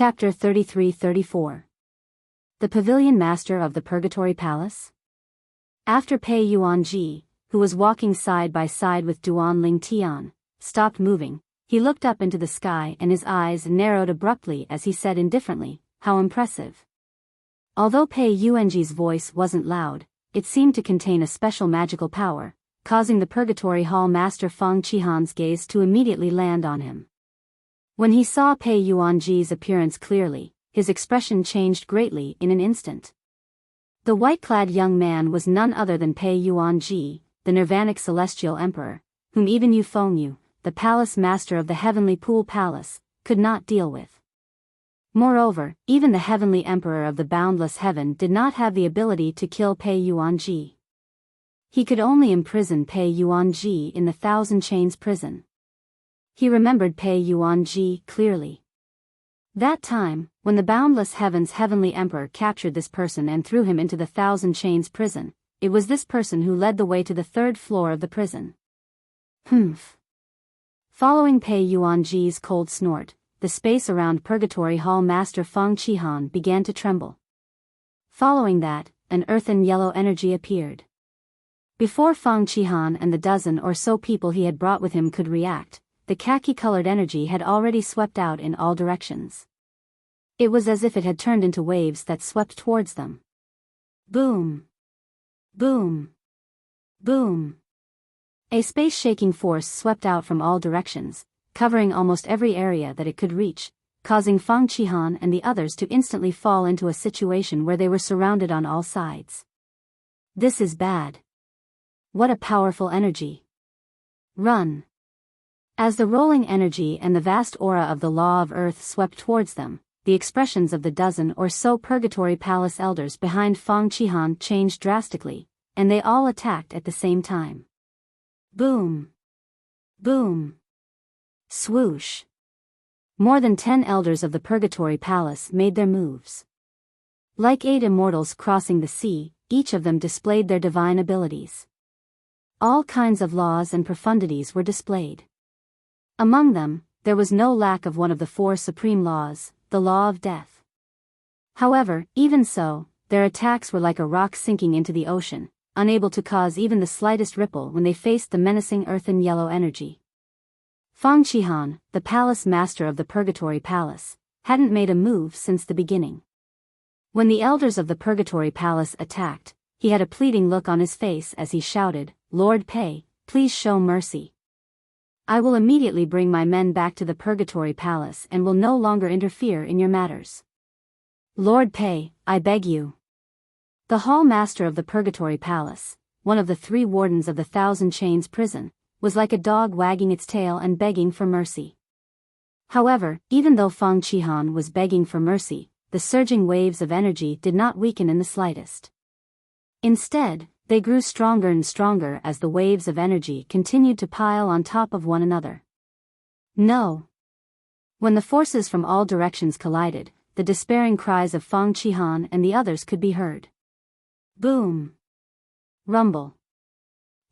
Chapter 33-34. The Pavilion Master of the Purgatory Palace? After Pei Yuanji, who was walking side by side with Duan Ling Tian, stopped moving, he looked up into the sky and his eyes narrowed abruptly as he said indifferently, "How impressive." Although Pei Yuanji's voice wasn't loud, it seemed to contain a special magical power, causing the Purgatory Hall Master Feng Qihan's gaze to immediately land on him. When he saw Pei Yuanji's appearance clearly, his expression changed greatly in an instant. The white-clad young man was none other than Pei Yuanji, the Nirvanic Celestial Emperor, whom even Yu Fengyu, the Palace Master of the Heavenly Pool Palace, could not deal with. Moreover, even the Heavenly Emperor of the Boundless Heaven did not have the ability to kill Pei Yuanji. He could only imprison Pei Yuanji in the Thousand Chains prison. He remembered Pei Yuanji clearly. That time, when the Boundless Heaven's Heavenly Emperor captured this person and threw him into the Thousand Chains prison, it was this person who led the way to the third floor of the prison. Humph. Following Pei Yuanji's cold snort, the space around Purgatory Hall Master Feng Qihan began to tremble. Following that, an earthen yellow energy appeared. Before Feng Qihan and the dozen or so people he had brought with him could react, the khaki-colored energy had already swept out in all directions. It was as if it had turned into waves that swept towards them. Boom! Boom! Boom! A space-shaking force swept out from all directions, covering almost every area that it could reach, causing Feng Qihan and the others to instantly fall into a situation where they were surrounded on all sides. This is bad. What a powerful energy. Run! As the rolling energy and the vast aura of the Law of Earth swept towards them, the expressions of the dozen or so Purgatory Palace elders behind Feng Qihan changed drastically, and they all attacked at the same time. Boom! Boom! Swoosh! More than 10 elders of the Purgatory Palace made their moves. Like 8 immortals crossing the sea, each of them displayed their divine abilities. All kinds of laws and profundities were displayed. Among them, there was no lack of one of the 4 supreme laws, the law of death. However, even so, their attacks were like a rock sinking into the ocean, unable to cause even the slightest ripple when they faced the menacing earthen yellow energy. Feng Qihan, the Palace Master of the Purgatory Palace, hadn't made a move since the beginning. When the elders of the Purgatory Palace attacked, he had a pleading look on his face as he shouted, "Lord Pei, please show mercy. I will immediately bring my men back to the Purgatory Palace and will no longer interfere in your matters. Lord Pei, I beg you." The Hall Master of the Purgatory Palace, one of the 3 wardens of the Thousand Chains prison, was like a dog wagging its tail and begging for mercy. However, even though Feng Qihan was begging for mercy, the surging waves of energy did not weaken in the slightest. Instead, they grew stronger and stronger as the waves of energy continued to pile on top of one another. No! When the forces from all directions collided, the despairing cries of Feng Qihan and the others could be heard. Boom! Rumble!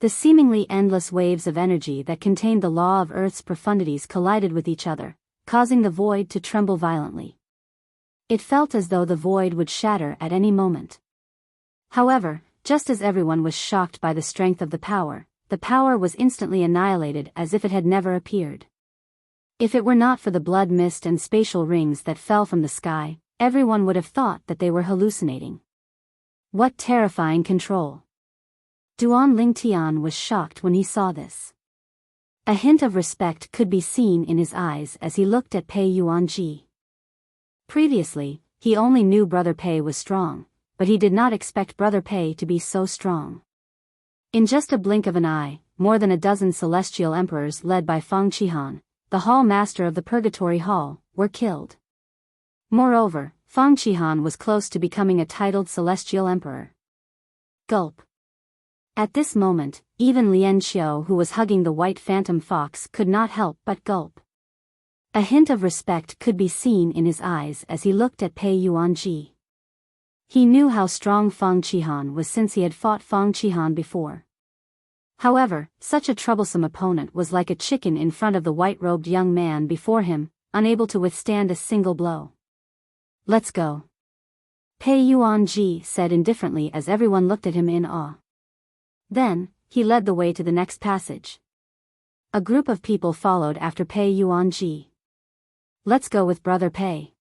The seemingly endless waves of energy that contained the law of Earth's profundities collided with each other, causing the void to tremble violently. It felt as though the void would shatter at any moment. However, just as everyone was shocked by the strength of the power was instantly annihilated as if it had never appeared. If it were not for the blood mist and spatial rings that fell from the sky, everyone would have thought that they were hallucinating. What terrifying control! Duan Ling Tian was shocked when he saw this. A hint of respect could be seen in his eyes as he looked at Pei Yuanji. Previously, he only knew Brother Pei was strong, but he did not expect Brother Pei to be so strong. In just a blink of an eye, more than a dozen celestial emperors led by Feng Qihan, the Hall Master of the Purgatory Hall, were killed. Moreover, Feng Qihan was close to becoming a titled celestial emperor. Gulp. At this moment, even Lian Xiao, who was hugging the white phantom fox, could not help but gulp. A hint of respect could be seen in his eyes as he looked at Pei Yuanji. He knew how strong Feng Qihan was since he had fought Feng Qihan before. However, such a troublesome opponent was like a chicken in front of the white-robed young man before him, unable to withstand a single blow. Let's go. Pei Yuanji said indifferently as everyone looked at him in awe. Then, he led the way to the next passage. A group of people followed after Pei Yuanji. Let's go with Brother Pei.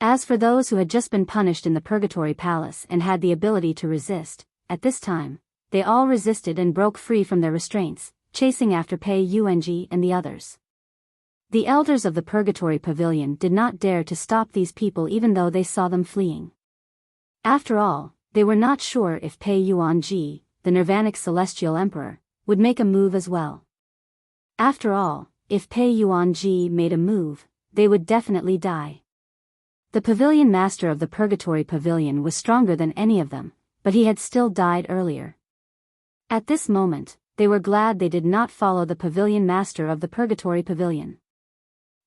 As for those who had just been punished in the Purgatory Palace and had the ability to resist, at this time, they all resisted and broke free from their restraints, chasing after Pei Yuanji and the others. The elders of the Purgatory Pavilion did not dare to stop these people even though they saw them fleeing. After all, they were not sure if Pei Yuanji, the Nirvanic Celestial Emperor, would make a move as well. After all, if Pei Yuanji made a move, they would definitely die. The Pavilion Master of the Purgatory Pavilion was stronger than any of them, but he had still died earlier. At this moment, they were glad they did not follow the Pavilion Master of the Purgatory Pavilion.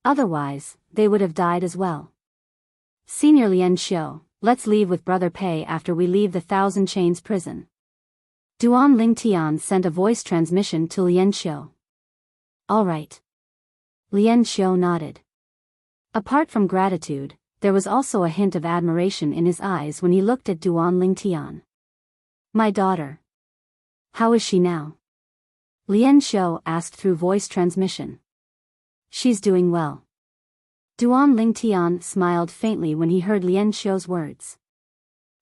Otherwise, they would have died as well. Senior Lian Xiu, let's leave with Brother Pei after we leave the Thousand Chains prison. Duan Ling Tian sent a voice transmission to Lian Xiu. All right. Lian Xiu nodded. Apart from gratitude, there was also a hint of admiration in his eyes when he looked at Duan Ling Tian. My daughter. How is she now? Lian Xiu asked through voice transmission. She's doing well. Duan Ling Tian smiled faintly when he heard Lian Xiu's words.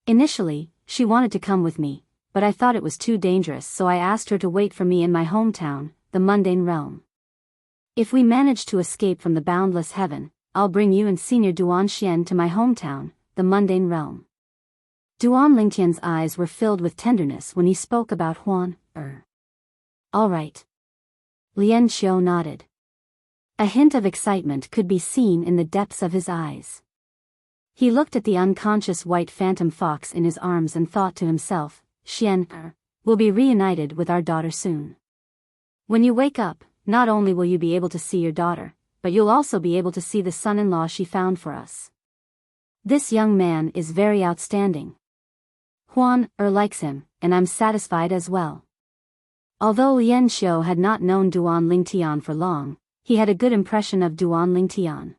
Initially, she wanted to come with me, but I thought it was too dangerous, so I asked her to wait for me in my hometown, the mundane realm. If we manage to escape from the boundless heaven, I'll bring you and Senior Duan Xian to my hometown, the mundane realm. Duan Lingtian's eyes were filled with tenderness when he spoke about Huan. All right. Lian Xiu nodded. A hint of excitement could be seen in the depths of his eyes. He looked at the unconscious white phantom fox in his arms and thought to himself, Xian, we'll be reunited with our daughter soon. When you wake up, not only will you be able to see your daughter, but you'll also be able to see the son-in-law she found for us. This young man is very outstanding. Huan likes him, and I'm satisfied as well. Although Lian Xiu had not known Duan Lingtian for long, he had a good impression of Duan Lingtian.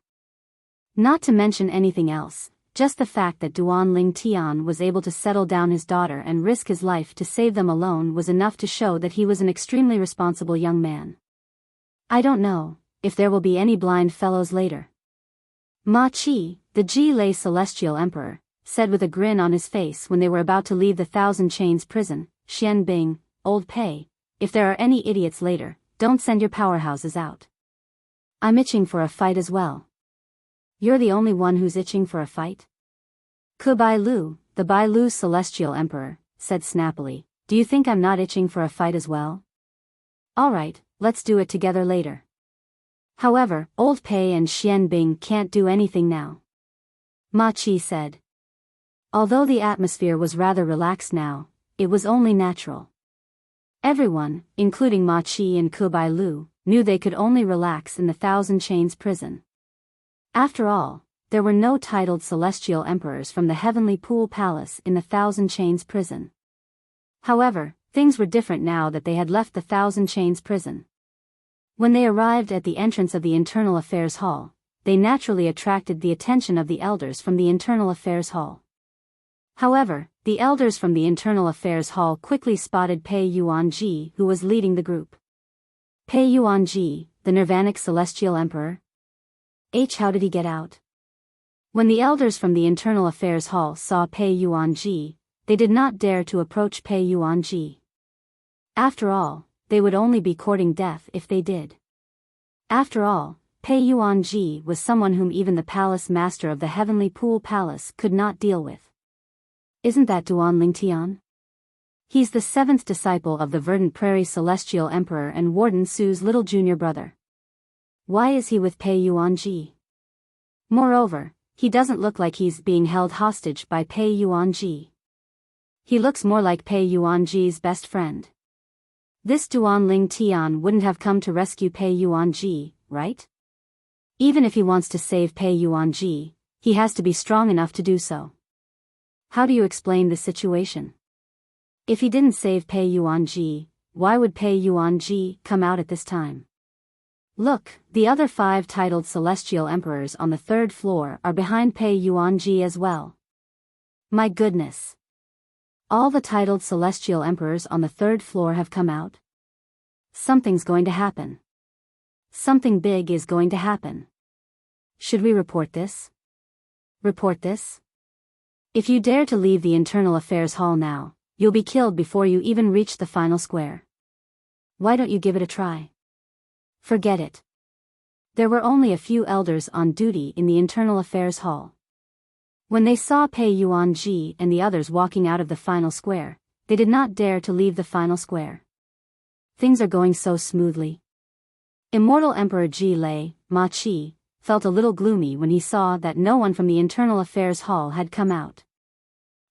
Not to mention anything else, just the fact that Duan Lingtian was able to settle down his daughter and risk his life to save them alone was enough to show that he was an extremely responsible young man. I don't know if there will be any blind fellows later. Ma Qi, the Ji-Lei Celestial Emperor, said with a grin on his face when they were about to leave the Thousand Chains prison, Xian Bing, Old Pei, if there are any idiots later, don't send your powerhouses out. I'm itching for a fight as well. You're the only one who's itching for a fight? Bai Lu, the Bai Lu Celestial Emperor, said snappily, do you think I'm not itching for a fight as well? Alright, let's do it together later. However, Old Pei and Xian Bing can't do anything now. Ma Qi said. Although the atmosphere was rather relaxed now, it was only natural. Everyone, including Ma Qi and Bai Lu, knew they could only relax in the Thousand Chains prison. After all, there were no titled celestial emperors from the Heavenly Pool Palace in the Thousand Chains prison. However, things were different now that they had left the Thousand Chains prison. When they arrived at the entrance of the Internal Affairs Hall, they naturally attracted the attention of the elders from the Internal Affairs Hall. However, the elders from the Internal Affairs Hall quickly spotted Pei Yuanji, who was leading the group. Pei Yuanji, the Nirvanic Celestial Emperor? How did he get out? When the elders from the Internal Affairs Hall saw Pei Yuanji, they did not dare to approach Pei Yuanji. After all, they would only be courting death if they did. After all, Pei Yuanji was someone whom even the Palace Master of the Heavenly Pool Palace could not deal with. Isn't that Duan Lingtian? He's the seventh disciple of the Verdant Prairie Celestial Emperor and Warden Su's little junior brother. Why is he with Pei Yuanji? Moreover, he doesn't look like he's being held hostage by Pei Yuanji. He looks more like Pei Yuanji's best friend. This Duan Lingtian wouldn't have come to rescue Pei Yuanji, right? Even if he wants to save Pei Yuanji, he has to be strong enough to do so. How do you explain the situation? If he didn't save Pei Yuanji, why would Pei Yuanji come out at this time? Look, the other 5 titled celestial emperors on the 3rd floor are behind Pei Yuanji as well. My goodness. All the titled celestial emperors on the 3rd floor have come out? Something's going to happen. Something big is going to happen. Should we report this? Report this? If you dare to leave the Internal Affairs Hall now, you'll be killed before you even reach the final square. Why don't you give it a try? Forget it. There were only a few elders on duty in the Internal Affairs Hall. When they saw Pei Yuanji and the others walking out of the final square, they did not dare to leave the final square. Things are going so smoothly. Immortal Emperor Ji Lei, Ma Qi, felt a little gloomy when he saw that no one from the Internal Affairs Hall had come out.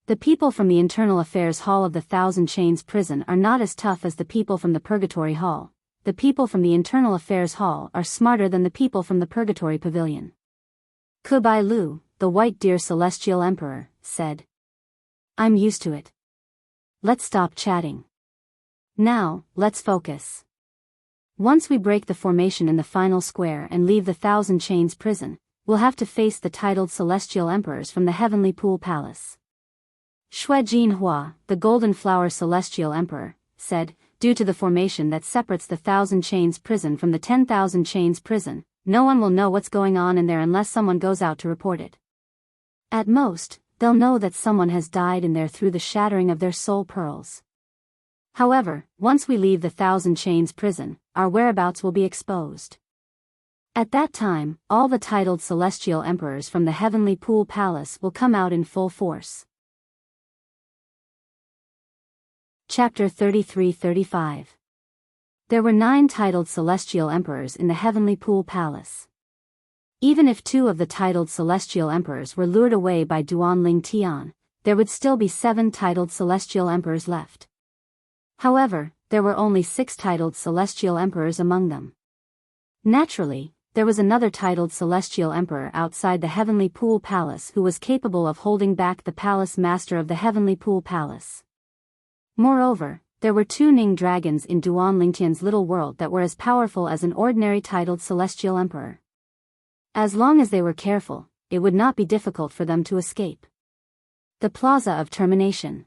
The people from the Internal Affairs Hall of the Thousand Chains prison are not as tough as the people from the Purgatory Hall. The people from the Internal Affairs Hall are smarter than the people from the Purgatory Pavilion. Kubai Lu, the White Deer Celestial Emperor, said. I'm used to it. Let's stop chatting. Now, let's focus. Once we break the formation in the final square and leave the Thousand Chains prison, we'll have to face the titled celestial emperors from the Heavenly Pool Palace. Xue Jinhua, the Golden Flower Celestial Emperor, said, due to the formation that separates the Thousand Chains prison from the 10,000 Chains prison, no one will know what's going on in there unless someone goes out to report it. At most, they'll know that someone has died in there through the shattering of their soul pearls. However, once we leave the Thousand Chains prison, our whereabouts will be exposed. At that time, all the titled celestial emperors from the Heavenly Pool Palace will come out in full force. Chapter 33-35. There were 9 titled celestial emperors in the Heavenly Pool Palace. Even if 2 of the titled celestial emperors were lured away by Duanling Tian, there would still be 7 titled celestial emperors left. However, there were only 6 titled celestial emperors among them. Naturally, there was another titled celestial emperor outside the Heavenly Pool Palace who was capable of holding back the palace master of the Heavenly Pool Palace. Moreover, there were 2 Ning dragons in Duanlingtian's little world that were as powerful as an ordinary titled celestial emperor. As long as they were careful, it would not be difficult for them to escape. The Plaza of Termination.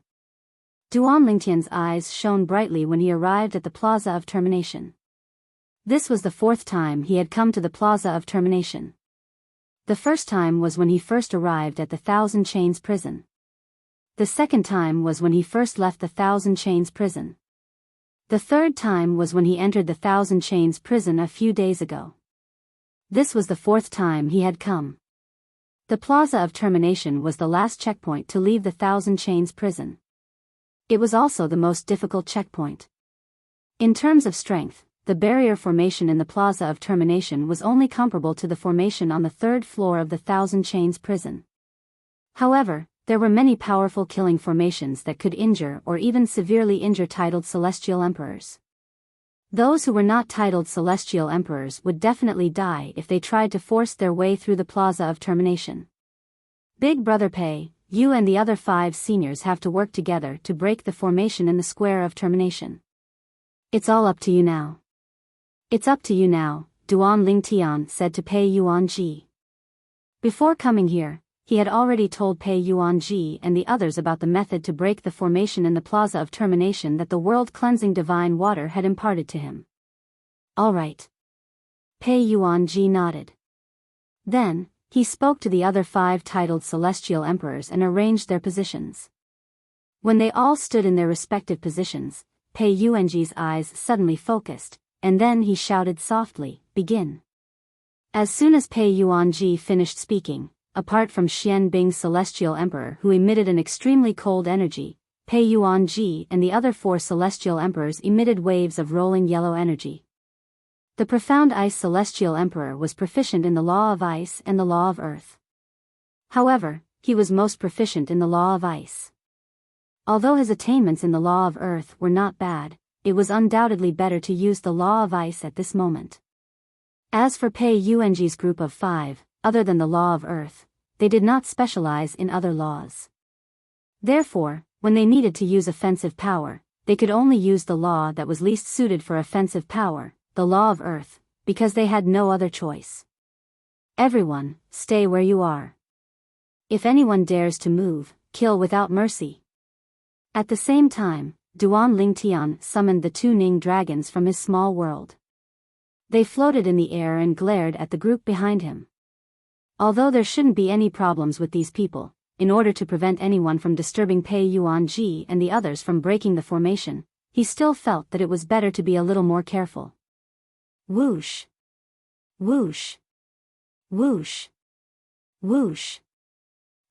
Duanlingtian's eyes shone brightly when he arrived at the Plaza of Termination. This was the 4th time he had come to the Plaza of Termination. The first time was when he first arrived at the Thousand Chains prison. The second time was when he first left the Thousand Chains prison. The third time was when he entered the Thousand Chains prison a few days ago. This was the 4th time he had come. The Plaza of Termination was the last checkpoint to leave the Thousand Chains prison. It was also the most difficult checkpoint. In terms of strength, the barrier formation in the Plaza of Termination was only comparable to the formation on the 3rd floor of the Thousand Chains prison. However, there were many powerful killing formations that could injure or even severely injure titled celestial emperors. Those who were not titled celestial emperors would definitely die if they tried to force their way through the Plaza of Termination. Big Brother Pei, you and the other 5 seniors have to work together to break the formation in the Square of Termination. It's all up to you now. It's up to you now, Duanling Tian said to Pei Yuanji. Before coming here, he had already told Pei Yuanji and the others about the method to break the formation in the Plaza of Termination that the world-cleansing divine water had imparted to him. All right. Pei Yuanji nodded. Then, he spoke to the other 5 titled celestial emperors and arranged their positions. When they all stood in their respective positions, Pei Yuanji's eyes suddenly focused, and then he shouted softly, "Begin." As soon as Pei Yuanji finished speaking, apart from Xian Bing's celestial emperor who emitted an extremely cold energy, Pei Yuanji and the other 4 celestial emperors emitted waves of rolling yellow energy. The profound ice celestial emperor was proficient in the law of ice and the law of earth. However, he was most proficient in the law of ice. Although his attainments in the law of earth were not bad, it was undoubtedly better to use the law of ice at this moment. As for Pei Yuanji's group of 5, other than the law of earth, they did not specialize in other laws. Therefore, when they needed to use offensive power, they could only use the law that was least suited for offensive power, the law of earth, because they had no other choice. Everyone, stay where you are. If anyone dares to move, kill without mercy. At the same time, Duan Lingtian summoned the 2 Ning dragons from his small world. They floated in the air and glared at the group behind him. Although there shouldn't be any problems with these people, in order to prevent anyone from disturbing Pei Yuanji and the others from breaking the formation, he still felt that it was better to be a little more careful. Whoosh! Whoosh! Whoosh! Whoosh!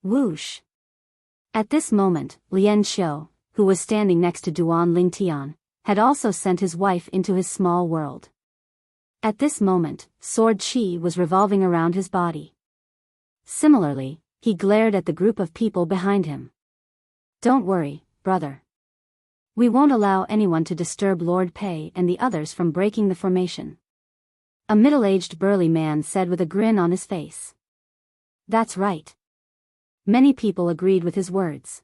Whoosh! At this moment, Lian Xiu, who was standing next to Duan Lingtian, had also sent his wife into his small world. At this moment, sword qi was revolving around his body. Similarly, he glared at the group of people behind him. Don't worry, brother. We won't allow anyone to disturb Lord Pei and the others from breaking the formation. A middle-aged burly man said with a grin on his face. That's right. Many people agreed with his words.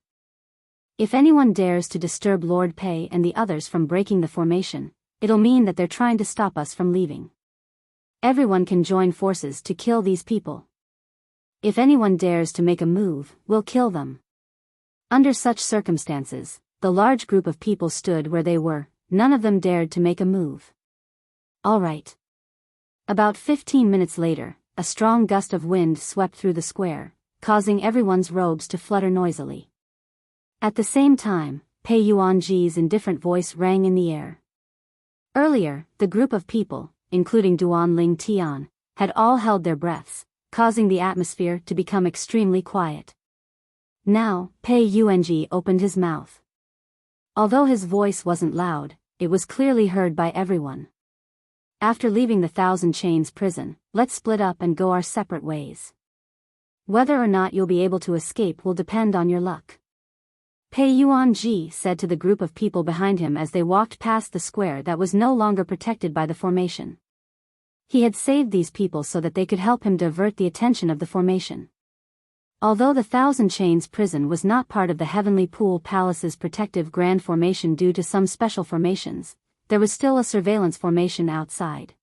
If anyone dares to disturb Lord Pei and the others from breaking the formation, it'll mean that they're trying to stop us from leaving. Everyone can join forces to kill these people. If anyone dares to make a move, we'll kill them. Under such circumstances, the large group of people stood where they were, none of them dared to make a move. All right. About 15 minutes later, a strong gust of wind swept through the square, causing everyone's robes to flutter noisily. At the same time, Pei Yuanji's indifferent voice rang in the air. Earlier, the group of people, including Duan Lingtian, had all held their breaths, causing the atmosphere to become extremely quiet. Now, Pei Yuanji opened his mouth. Although his voice wasn't loud, it was clearly heard by everyone. After leaving the Thousand Chains prison, let's split up and go our separate ways. Whether or not you'll be able to escape will depend on your luck. Pei Yuanji said to the group of people behind him as they walked past the square that was no longer protected by the formation. He had saved these people so that they could help him divert the attention of the formation. Although the Thousand Chains prison was not part of the Heavenly Pool Palace's protective grand formation due to some special formations, there was still a surveillance formation outside.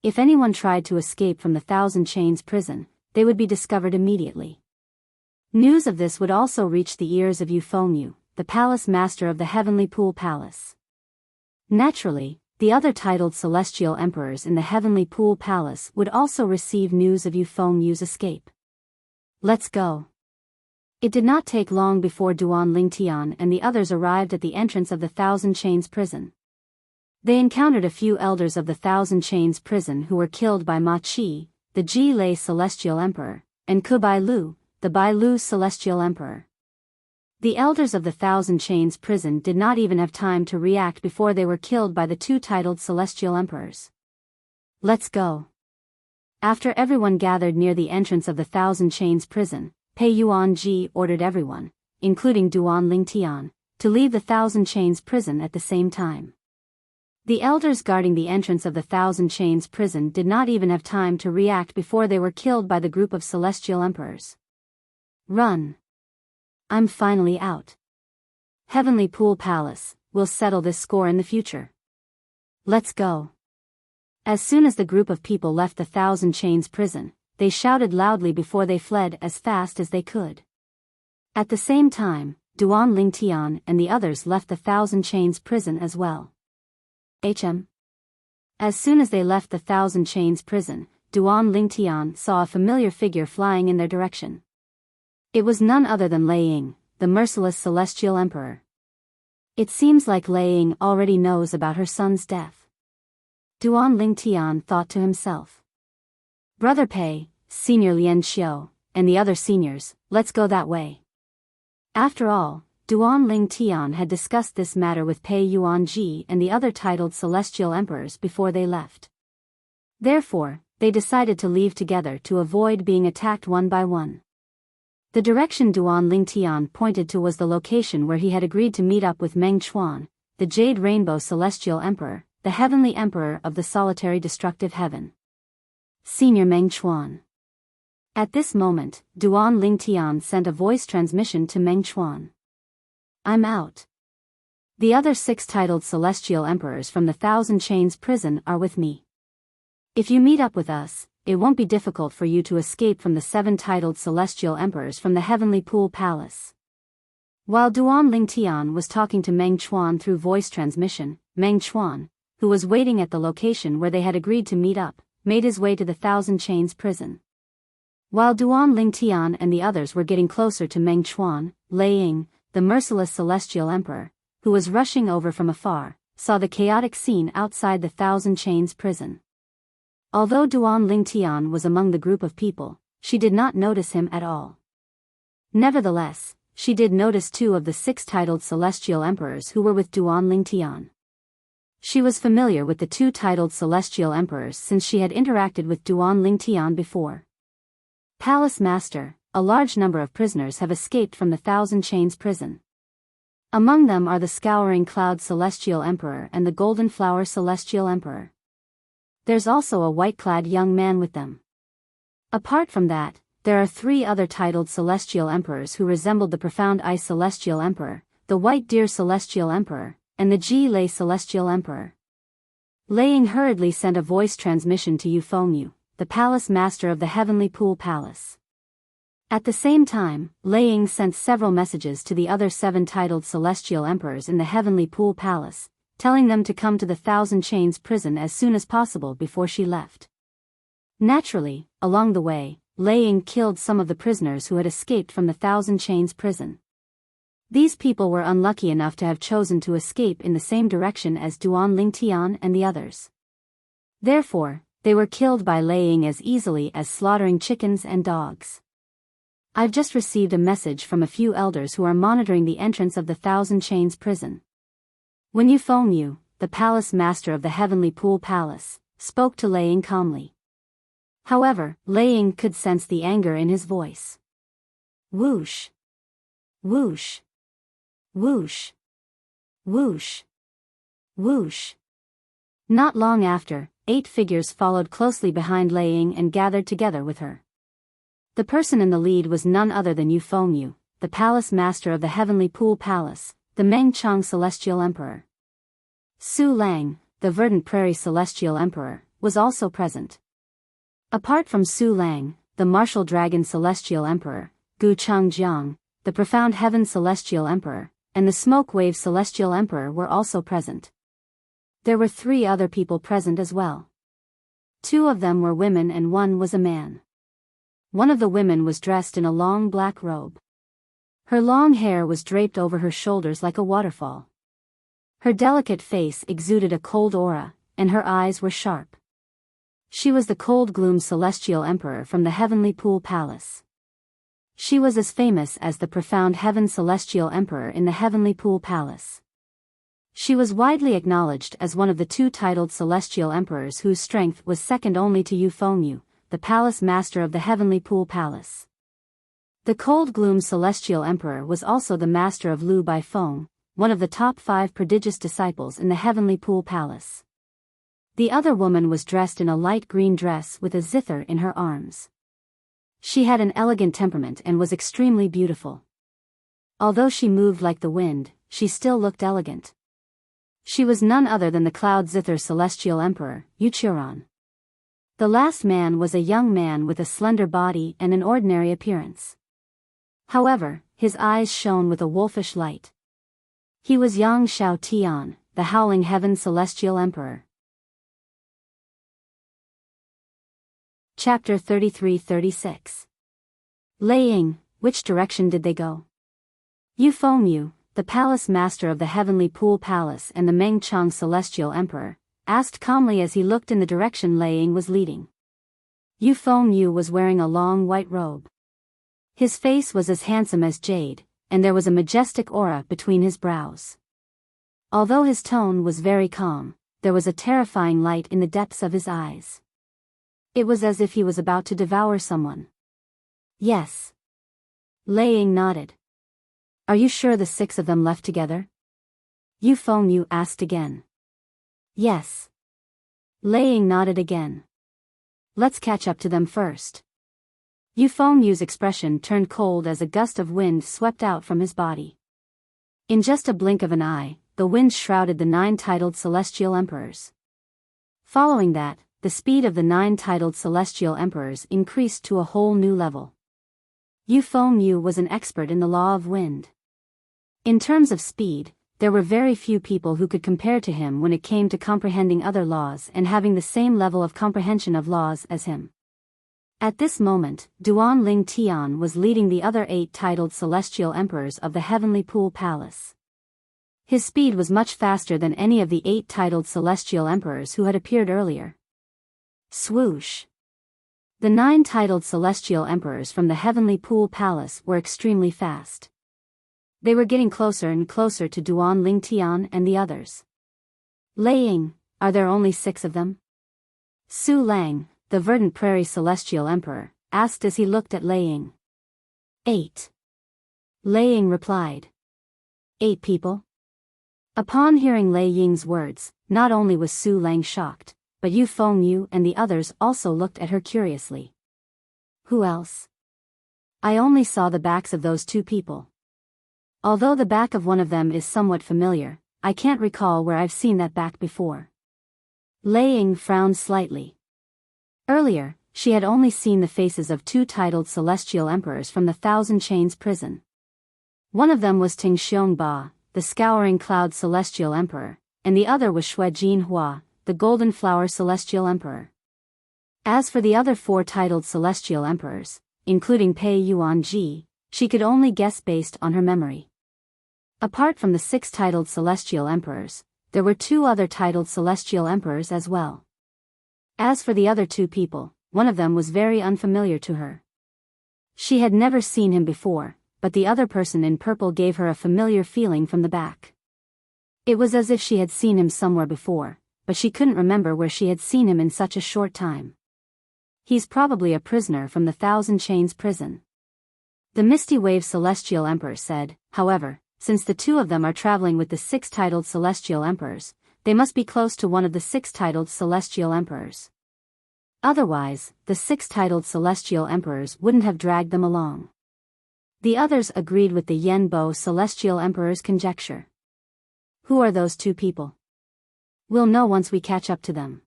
If anyone tried to escape from the Thousand Chains prison, they would be discovered immediately. News of this would also reach the ears of Yu Fengyu, the palace master of the Heavenly Pool Palace. Naturally, the other titled celestial emperors in the Heavenly Pool Palace would also receive news of Yu Fengyu's escape. Let's go. It did not take long before Duan Lingtian and the others arrived at the entrance of the Thousand Chains prison. They encountered a few elders of the Thousand Chains prison who were killed by Ma Qi, the Ji Lei Celestial Emperor, and Ku Bai Lu, the Bai Lu Celestial Emperor. The elders of the Thousand Chains prison did not even have time to react before they were killed by the 2 titled Celestial Emperors. Let's go. After everyone gathered near the entrance of the Thousand Chains prison, Pei Yuanji ordered everyone, including Duan Lingtian, to leave the Thousand Chains prison at the same time. The elders guarding the entrance of the Thousand Chains prison did not even have time to react before they were killed by the group of Celestial Emperors. Run. I'm finally out. Heavenly Pool Palace, we'll settle this score in the future. Let's go. As soon as the group of people left the Thousand Chains prison, they shouted loudly before they fled as fast as they could. At the same time, Duan Lingtian and the others left the Thousand Chains prison as well. As soon as they left the Thousand Chains prison, Duan Lingtian saw a familiar figure flying in their direction. It was none other than Lei Ying, the merciless Celestial Emperor. It seems like Lei Ying already knows about her son's death. Duan Lingtian thought to himself. Brother Pei, Senior Lian Xiu, and the other seniors, let's go that way. After all, Duan Lingtian had discussed this matter with Pei Yuanji and the other titled Celestial Emperors before they left. Therefore, they decided to leave together to avoid being attacked one by one. The direction Duan Lingtian pointed to was the location where he had agreed to meet up with Meng Chuan, the Jade Rainbow Celestial Emperor, the Heavenly Emperor of the Solitary Destructive Heaven. Senior Meng Chuan. At this moment, Duan Lingtian sent a voice transmission to Meng Chuan. I'm out. The other 6 titled Celestial Emperors from the Thousand Chains prison are with me. If you meet up with us, it won't be difficult for you to escape from the 7 titled celestial emperors from the Heavenly Pool Palace. While Duan Lingtian was talking to Meng Chuan through voice transmission, Meng Chuan, who was waiting at the location where they had agreed to meet up, made his way to the Thousand Chains prison. While Duan Lingtian and the others were getting closer to Meng Chuan, Lei Ying, the merciless celestial emperor, who was rushing over from afar, saw the chaotic scene outside the Thousand Chains prison. Although Duan Lingtian was among the group of people, she did not notice him at all. Nevertheless, she did notice 2 of the 6 titled celestial emperors who were with Duan Lingtian. She was familiar with the 2 titled celestial emperors since she had interacted with Duan Lingtian before. Palace Master, a large number of prisoners have escaped from the Thousand Chains prison. Among them are the Scouring Cloud Celestial Emperor and the Golden Flower Celestial Emperor. There's also a white-clad young man with them. Apart from that, there are 3 other titled celestial emperors who resembled the Profound Ice Celestial Emperor, the White Deer Celestial Emperor, and the Ji Lei Celestial Emperor. Lei Ying hurriedly sent a voice transmission to Yu Fengyu, the Palace Master of the Heavenly Pool Palace. At the same time, Lei Ying sent several messages to the other 7 titled celestial emperors in the Heavenly Pool Palace, telling them to come to the Thousand Chains prison as soon as possible before she left. Naturally, along the way, Lei Ying killed some of the prisoners who had escaped from the Thousand Chains prison. These people were unlucky enough to have chosen to escape in the same direction as Duan Lingtian and the others. Therefore, they were killed by Lei Ying as easily as slaughtering chickens and dogs. I've just received a message from a few elders who are monitoring the entrance of the Thousand Chains prison. When Yu Fengyu, the Palace Master of the Heavenly Pool Palace, spoke to Lei Ying calmly. However, Lei Ying could sense the anger in his voice. Whoosh! Whoosh! Whoosh! Whoosh! Whoosh! Not long after, 8 figures followed closely behind Lei Ying and gathered together with her. The person in the lead was none other than Yu Fengyu, the Palace Master of the Heavenly Pool Palace, the Meng Chang Celestial Emperor. Su Lang, the Verdant Prairie Celestial Emperor, was also present. Apart from Su Lang, the Martial Dragon Celestial Emperor, Gu Changjiang, the Profound Heaven Celestial Emperor, and the Smoke Wave Celestial Emperor were also present. There were 3 other people present as well. 2 of them were women and 1 was a man. One of the women was dressed in a long black robe. Her long hair was draped over her shoulders like a waterfall. Her delicate face exuded a cold aura, and her eyes were sharp. She was the Cold Gloom Celestial Emperor from the Heavenly Pool Palace. She was as famous as the Profound Heaven Celestial Emperor in the Heavenly Pool Palace. She was widely acknowledged as one of the 2 titled celestial emperors whose strength was second only to Yu Fengyu, the Palace Master of the Heavenly Pool Palace. The Cold Gloom Celestial Emperor was also the master of Lu Baifeng, one of the top 5 prodigious disciples in the Heavenly Pool Palace. The other woman was dressed in a light green dress with a zither in her arms. She had an elegant temperament and was extremely beautiful. Although she moved like the wind, she still looked elegant. She was none other than the Cloud Zither Celestial Emperor, Yuchuran. The last man was a young man with a slender body and an ordinary appearance. However, his eyes shone with a wolfish light. He was Yang Shao Tian, the Howling Heaven Celestial Emperor. Chapter 33-36. Lei Ying, which direction did they go? Yu Fengyu, the Palace Master of the Heavenly Pool Palace and the Meng Chang Celestial Emperor, asked calmly as he looked in the direction Lei Ying was leading. Yu Fengyu was wearing a long white robe. His face was as handsome as jade, and there was a majestic aura between his brows. Although his tone was very calm, there was a terrifying light in the depths of his eyes. It was as if he was about to devour someone. Yes. Lei Ying nodded. Are you sure the 6 of them left together? Yu Fengyu asked again. Yes. Lei Ying nodded again. Let's catch up to them first. Yu Fengyu's expression turned cold as a gust of wind swept out from his body. In just a blink of an eye, the wind shrouded the 9 titled celestial emperors. Following that, the speed of the 9 titled celestial emperors increased to a whole new level. Yu Fengyu was an expert in the law of wind. In terms of speed, there were very few people who could compare to him when it came to comprehending other laws and having the same level of comprehension of laws as him. At this moment, Duan Ling Tian was leading the other 8 titled celestial emperors of the Heavenly Pool Palace. His speed was much faster than any of the 8 titled celestial emperors who had appeared earlier. Swoosh! The 9 titled celestial emperors from the Heavenly Pool Palace were extremely fast. They were getting closer and closer to Duan Ling Tian and the others. Lei Ying, are there only 6 of them? Su Lang, the Verdant Prairie Celestial Emperor, asked as he looked at Lei Ying. 8. Lei Ying replied. 8 people? Upon hearing Lei Ying's words, not only was Su Lang shocked, but Yu Fengyu and the others also looked at her curiously. Who else? I only saw the backs of those 2 people. Although the back of one of them is somewhat familiar, I can't recall where I've seen that back before. Lei Ying frowned slightly. Earlier, she had only seen the faces of 2 titled celestial emperors from the Thousand Chains prison. One of them was Ting Xiongba, the Scouring Cloud Celestial Emperor, and the other was Xue Jinhua, the Golden Flower Celestial Emperor. As for the other 4 titled celestial emperors, including Pei Yuanji, she could only guess based on her memory. Apart from the 6 titled celestial emperors, there were 2 other titled celestial emperors as well. As for the other 2 people, one of them was very unfamiliar to her. She had never seen him before, but the other person in purple gave her a familiar feeling from the back. It was as if she had seen him somewhere before, but she couldn't remember where she had seen him in such a short time. He's probably a prisoner from the Thousand Chains prison. The Misty Wave Celestial Emperor said, however, since the 2 of them are traveling with the 6 titled celestial emperors, they must be close to one of the 6 titled celestial emperors. Otherwise, the 6 titled celestial emperors wouldn't have dragged them along. The others agreed with the Yanbo celestial emperor's conjecture. Who are those 2 people? We'll know once we catch up to them.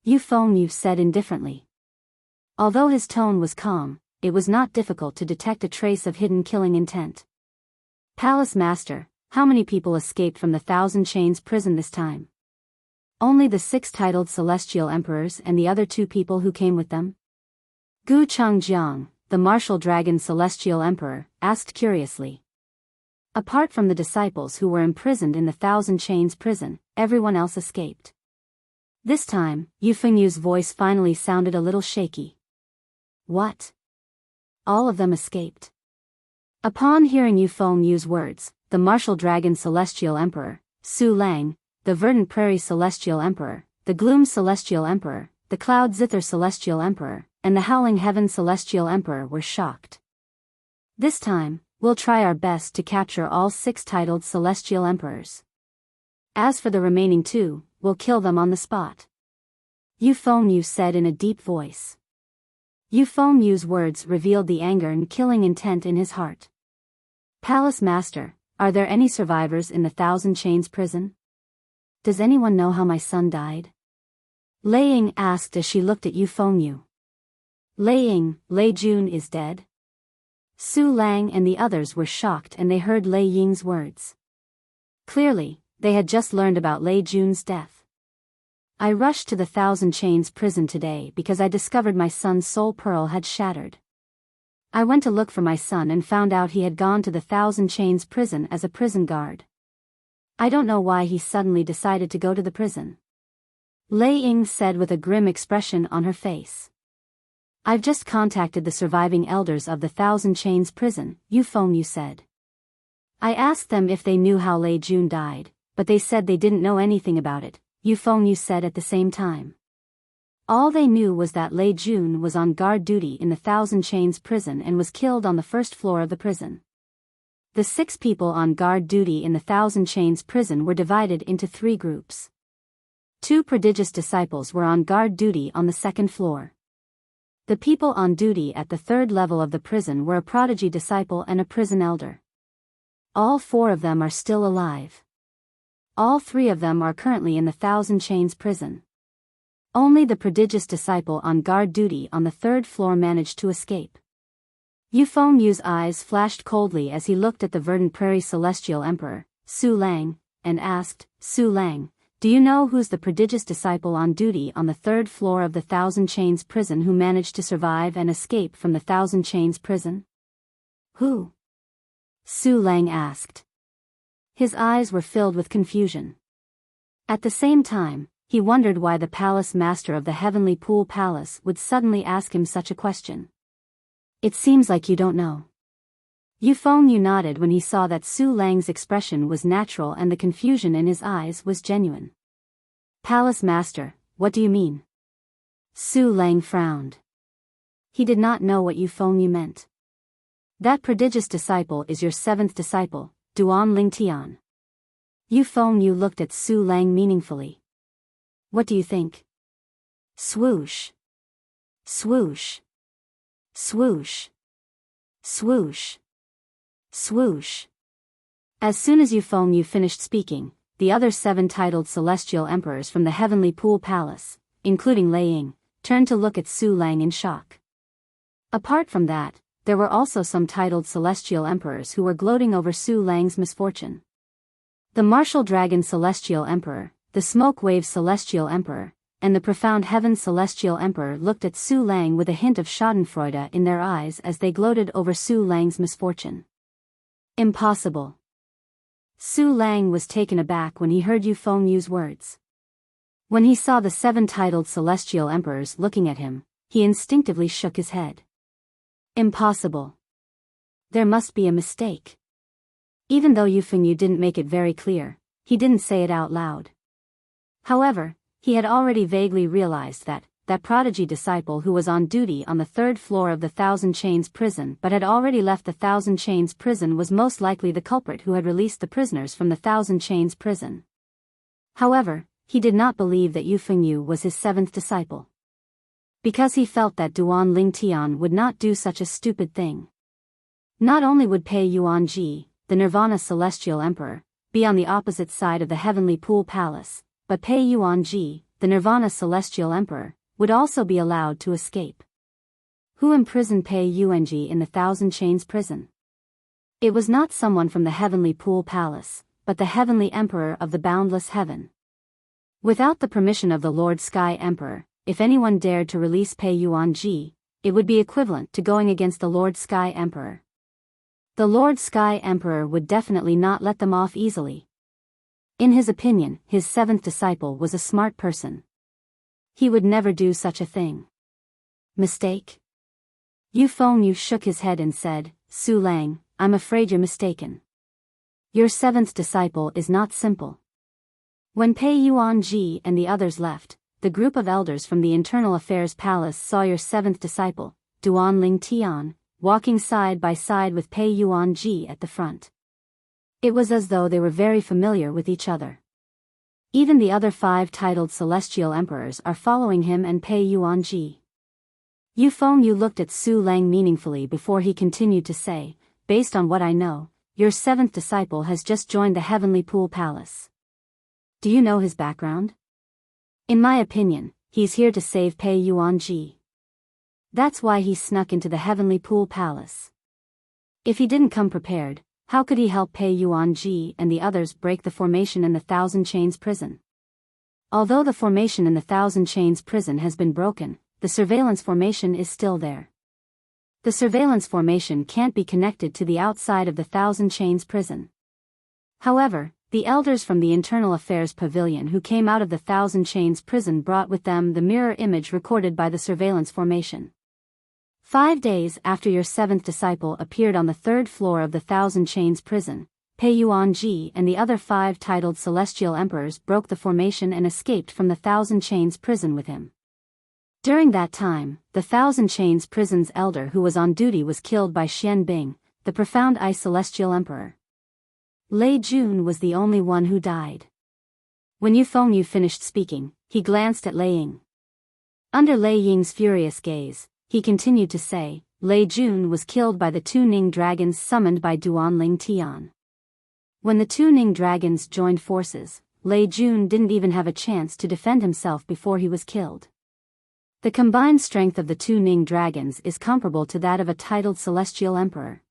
Yu Fengyu said indifferently. Although his tone was calm, it was not difficult to detect a trace of hidden killing intent. Palace Master, how many people escaped from the Thousand Chains prison this time? Only the 6 titled celestial emperors and the other 2 people who came with them? Gu Changjiang, the Martial Dragon Celestial Emperor, asked curiously. Apart from the disciples who were imprisoned in the Thousand Chains prison, everyone else escaped. This time, Yu Fengyu's voice finally sounded a little shaky. What? All of them escaped? Upon hearing Yu Fengyu's words, the Martial Dragon Celestial Emperor, Su Lang, the Verdant Prairie Celestial Emperor, the Gloom Celestial Emperor, the Cloud Zither Celestial Emperor, and the Howling Heaven Celestial Emperor were shocked. This time, we'll try our best to capture all 6 titled celestial emperors. As for the remaining 2, we'll kill them on the spot. Yu Fengyu said in a deep voice. Yu Fengyu's words revealed the anger and killing intent in his heart. Palace Master, are there any survivors in the Thousand Chains prison? Does anyone know how my son died? Lei Ying asked as she looked at Yu Fengyu. Lei Ying, Lei Jun is dead? Su Lang and the others were shocked and they heard Lei Ying's words. Clearly, they had just learned about Lei Jun's death. I rushed to the Thousand Chains prison today because I discovered my son's soul pearl had shattered. I went to look for my son and found out he had gone to the Thousand Chains prison as a prison guard. I don't know why he suddenly decided to go to the prison. Lei Ying said with a grim expression on her face. I've just contacted the surviving elders of the Thousand Chains prison, Yu Fengyu said. I asked them if they knew how Lei Jun died, but they said they didn't know anything about it, Yu Fengyu said at the same time. All they knew was that Lei Jun was on guard duty in the Thousand Chains prison and was killed on the first floor of the prison. The 6 people on guard duty in the Thousand Chains prison were divided into 3 groups. 2 prodigious disciples were on guard duty on the 2nd floor. The people on duty at the 3rd level of the prison were a prodigy disciple and a prison elder. All 4 of them are still alive. All 3 of them are currently in the Thousand Chains prison. Only the prodigious disciple on guard duty on the third floor managed to escape. Yu Fengyu's eyes flashed coldly as he looked at the verdant prairie celestial emperor, Su Lang, and asked, Su Lang, do you know who's the prodigious disciple on duty on the third floor of the Thousand Chains prison who managed to survive and escape from the Thousand Chains prison? Who? Su Lang asked. His eyes were filled with confusion. At the same time, he wondered why the palace master of the Heavenly Pool Palace would suddenly ask him such a question. It seems like you don't know. Yu Fengyu nodded when he saw that Su Lang's expression was natural and the confusion in his eyes was genuine. Palace master, what do you mean? Su Lang frowned. He did not know what Yu Fengyu meant. That prodigious disciple is your seventh disciple, Duan Lingtian. Yu Fengyu looked at Su Lang meaningfully. What do you think? Swoosh. Swoosh. Swoosh. Swoosh. Swoosh. As soon as Yu Fengyu finished speaking, the other 7 titled celestial emperors from the Heavenly Pool Palace, including Lei Ying, turned to look at Su Lang in shock. Apart from that, there were also some titled celestial emperors who were gloating over Su Lang's misfortune. The Martial Dragon Celestial Emperor, the Smoke Wave Celestial Emperor, and the Profound Heaven Celestial Emperor looked at Su Lang with a hint of schadenfreude in their eyes as they gloated over Su Lang's misfortune. Impossible. Su Lang was taken aback when he heard Yu Fengyu's words. When he saw the 7 titled celestial emperors looking at him, he instinctively shook his head. Impossible. There must be a mistake. Even though Yu Fengyu didn't make it very clear, he didn't say it out loud. However, he had already vaguely realized that prodigy disciple who was on duty on the 3rd floor of the Thousand Chains prison but had already left the Thousand Chains prison was most likely the culprit who had released the prisoners from the Thousand Chains prison. However, he did not believe that Yu Fengyu was his 7th disciple. Because he felt that Duan Lingtian would not do such a stupid thing. Not only would Pei Yuanji, the Nirvana Celestial Emperor, be on the opposite side of the Heavenly Pool Palace, but Pei Yuanji, the Nirvana Celestial Emperor, would also be allowed to escape. Who imprisoned Pei Yuanji in the Thousand Chains prison? It was not someone from the Heavenly Pool Palace, but the Heavenly Emperor of the Boundless Heaven. Without the permission of the Lord Sky Emperor, if anyone dared to release Pei Yuanji, it would be equivalent to going against the Lord Sky Emperor. The Lord Sky Emperor would definitely not let them off easily. In his opinion, his 7th disciple was a smart person. He would never do such a thing. Mistake? Yu Fengyu shook his head and said, Su Lang, I'm afraid you're mistaken. Your 7th disciple is not simple. When Pei Yuanji and the others left, the group of elders from the Internal Affairs Palace saw your 7th disciple, Duan Lingtian, walking side by side with Pei Yuanji at the front. It was as though they were very familiar with each other. Even the other 5 titled celestial emperors are following him and Pei Yuanji. Yu Fengyu looked at Su Lang meaningfully before he continued to say, based on what I know, your 7th disciple has just joined the Heavenly Pool Palace. Do you know his background? In my opinion, he's here to save Pei Yuanji. That's why he snuck into the Heavenly Pool Palace. If he didn't come prepared, how could he help Pei Yuanji and the others break the formation in the Thousand Chains prison? Although the formation in the Thousand Chains prison has been broken, the surveillance formation is still there. The surveillance formation can't be connected to the outside of the Thousand Chains prison. However, the elders from the Internal Affairs Pavilion who came out of the Thousand Chains prison brought with them the mirror image recorded by the surveillance formation. 5 days after your 7th disciple appeared on the 3rd floor of the Thousand Chains prison, Pei Yuanji and the other 5 titled celestial emperors broke the formation and escaped from the Thousand Chains prison with him. During that time, the Thousand Chains prison's elder who was on duty was killed by Xian Bing, the Profound Eye Celestial Emperor. Lei Jun was the only one who died. When Yu Fengyu finished speaking, he glanced at Lei Ying. Under Lei Ying's furious gaze, he continued to say, Lei Jun was killed by the 2 Ning dragons summoned by Duan Lingtian. When the 2 Ning dragons joined forces, Lei Jun didn't even have a chance to defend himself before he was killed. The combined strength of the two Ning dragons is comparable to that of a titled celestial emperor.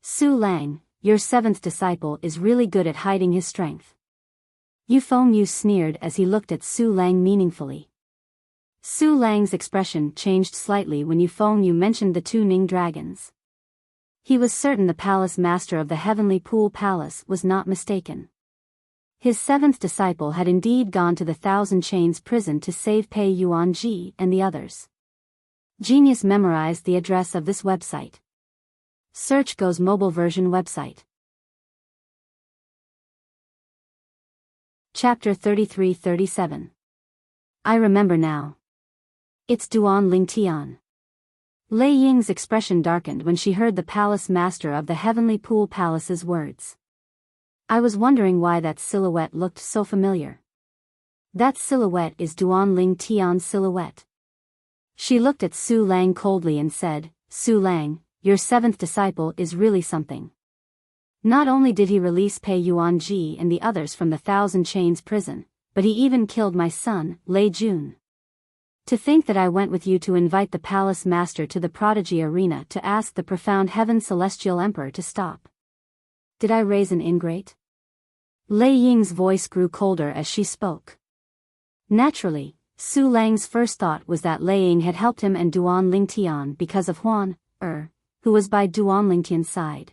Su Lang, your seventh disciple, is really good at hiding his strength. Yu Fengyu sneered as he looked at Su Lang meaningfully. Su Lang's expression changed slightly when Yu Fengyu mentioned the two Ning dragons. He was certain the palace master of the Heavenly Pool Palace was not mistaken. His seventh disciple had indeed gone to the Thousand Chains prison to save Pei Yuanji and the others. Genius memorized the address of this website. Search Go's mobile version website. Chapter 33-37. I remember now. It's Duan Lingtian. Lei Ying's expression darkened when she heard the palace master of the Heavenly Pool Palace's words. I was wondering why that silhouette looked so familiar. That silhouette is Duan Lingtian's silhouette. She looked at Su Lang coldly and said, Su Lang, your seventh disciple is really something. Not only did he release Pei Yuanji and the others from the Thousand Chains prison, but he even killed my son, Lei Jun. To think that I went with you to invite the palace master to the prodigy arena to ask the profound heaven celestial emperor to stop. Did I raise an ingrate? Lei Ying's voice grew colder as she spoke. Naturally, Su Lang's first thought was that Lei Ying had helped him and Duan Lingtian because of Huan who was by Duan Lingtian's side.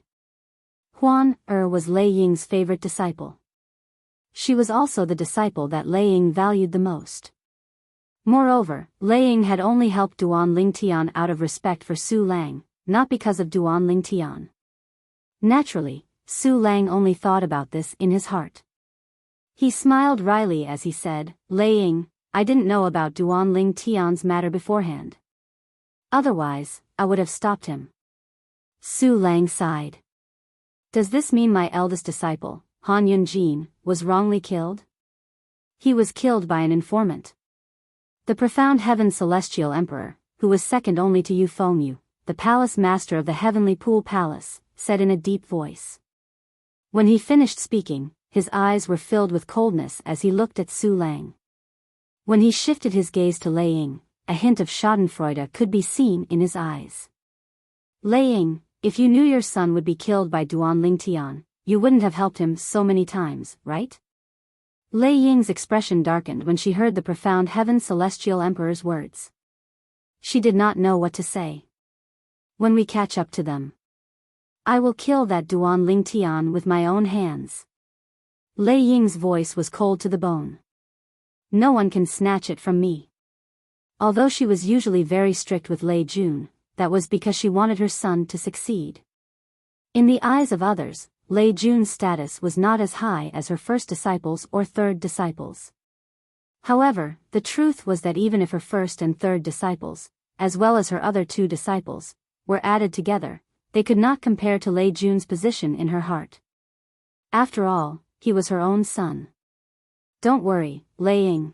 Huan was Lei Ying's favorite disciple. She was also the disciple that Lei Ying valued the most. Moreover, Lei Ying had only helped Duan Lingtian out of respect for Su Lang, not because of Duan Lingtian. Naturally, Su Lang only thought about this in his heart. He smiled wryly as he said, Lei Ying, I didn't know about Duan Lingtian's matter beforehand. Otherwise, I would have stopped him. Su Lang sighed. Does this mean my eldest disciple, Han Yunjin, was wrongly killed? He was killed by an informant. The profound heaven celestial emperor, who was second only to Yu Fengyu, the palace master of the Heavenly Pool Palace, said in a deep voice. When he finished speaking, his eyes were filled with coldness as he looked at Su Lang. When he shifted his gaze to Lei Ying, a hint of schadenfreude could be seen in his eyes. Lei Ying, if you knew your son would be killed by Duan Lingtian, you wouldn't have helped him so many times, right? Lei Ying's expression darkened when she heard the profound heaven celestial emperor's words. She did not know what to say. When we catch up to them, I will kill that Duan Lingtian with my own hands. Lei Ying's voice was cold to the bone. No one can snatch it from me. Although she was usually very strict with Lei Jun, that was because she wanted her son to succeed. In the eyes of others, Lei Jun's status was not as high as her first disciples or third disciples. However, the truth was that even if her first and third disciples, as well as her other two disciples, were added together, they could not compare to Lei Jun's position in her heart. After all, he was her own son. Don't worry, Lei Ying.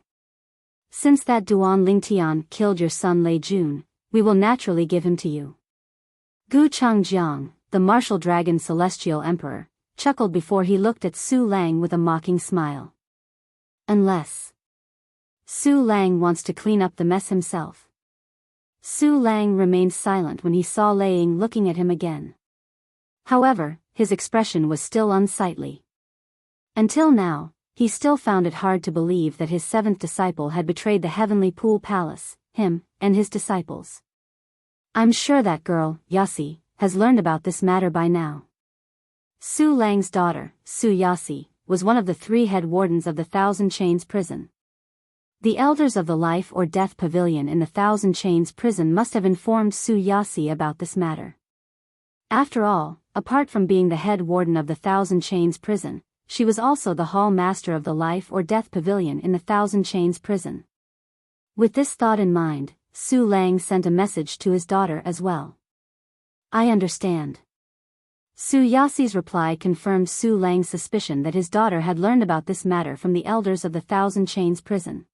Since that Duan Lingtian killed your son Lei Jun, we will naturally give him to you. Gu Changjiang, the martial dragon celestial emperor, chuckled before he looked at Su Lang with a mocking smile. Unless Su Lang wants to clean up the mess himself. Su Lang remained silent when he saw Lei Ying looking at him again. However, his expression was still unsightly. Until now, he still found it hard to believe that his seventh disciple had betrayed the Heavenly Pool Palace, him, and his disciples. I'm sure that girl, Yasi, has learned about this matter by now. Su Lang's daughter, Su Yasi, was one of the 3 head wardens of the Thousand Chains prison. The elders of the Life or Death Pavilion in the Thousand Chains prison must have informed Su Yasi about this matter. After all, apart from being the head warden of the Thousand Chains prison, she was also the hall master of the Life or Death Pavilion in the Thousand Chains prison. With this thought in mind, Su Lang sent a message to his daughter as well. I understand. Su Yasi's reply confirmed Su Lang's suspicion that his daughter had learned about this matter from the elders of the Thousand Chains prison.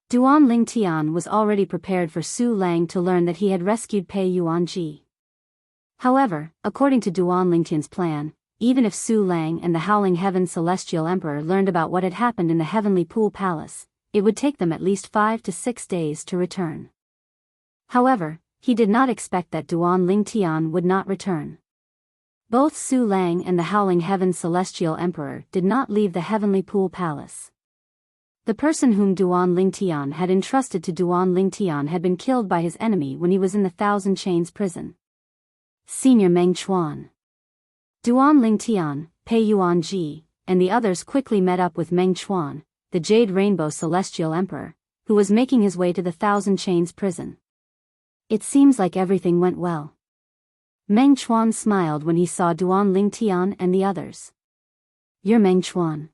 Duan Lingtian was already prepared for Su Lang to learn that he had rescued Pei Yuanji. However, according to Duan Lingtian's plan, even if Su Lang and the Howling Heaven Celestial Emperor learned about what had happened in the Heavenly Pool Palace, it would take them at least 5 to 6 days to return. However, he did not expect that Duan Lingtian would not return. Both Su Lang and the Howling Heaven Celestial Emperor did not leave the Heavenly Pool Palace. The person whom Duan Lingtian had entrusted to Duan Lingtian had been killed by his enemy when he was in the Thousand Chains prison. Senior Meng Chuan. Duan Lingtian, Pei Yuanji, and the others quickly met up with Meng Chuan, the Jade Rainbow Celestial Emperor, who was making his way to the Thousand Chains prison. It seems like everything went well. Meng Chuan smiled when he saw Duan Lingtian and the others. You're Meng Chuan,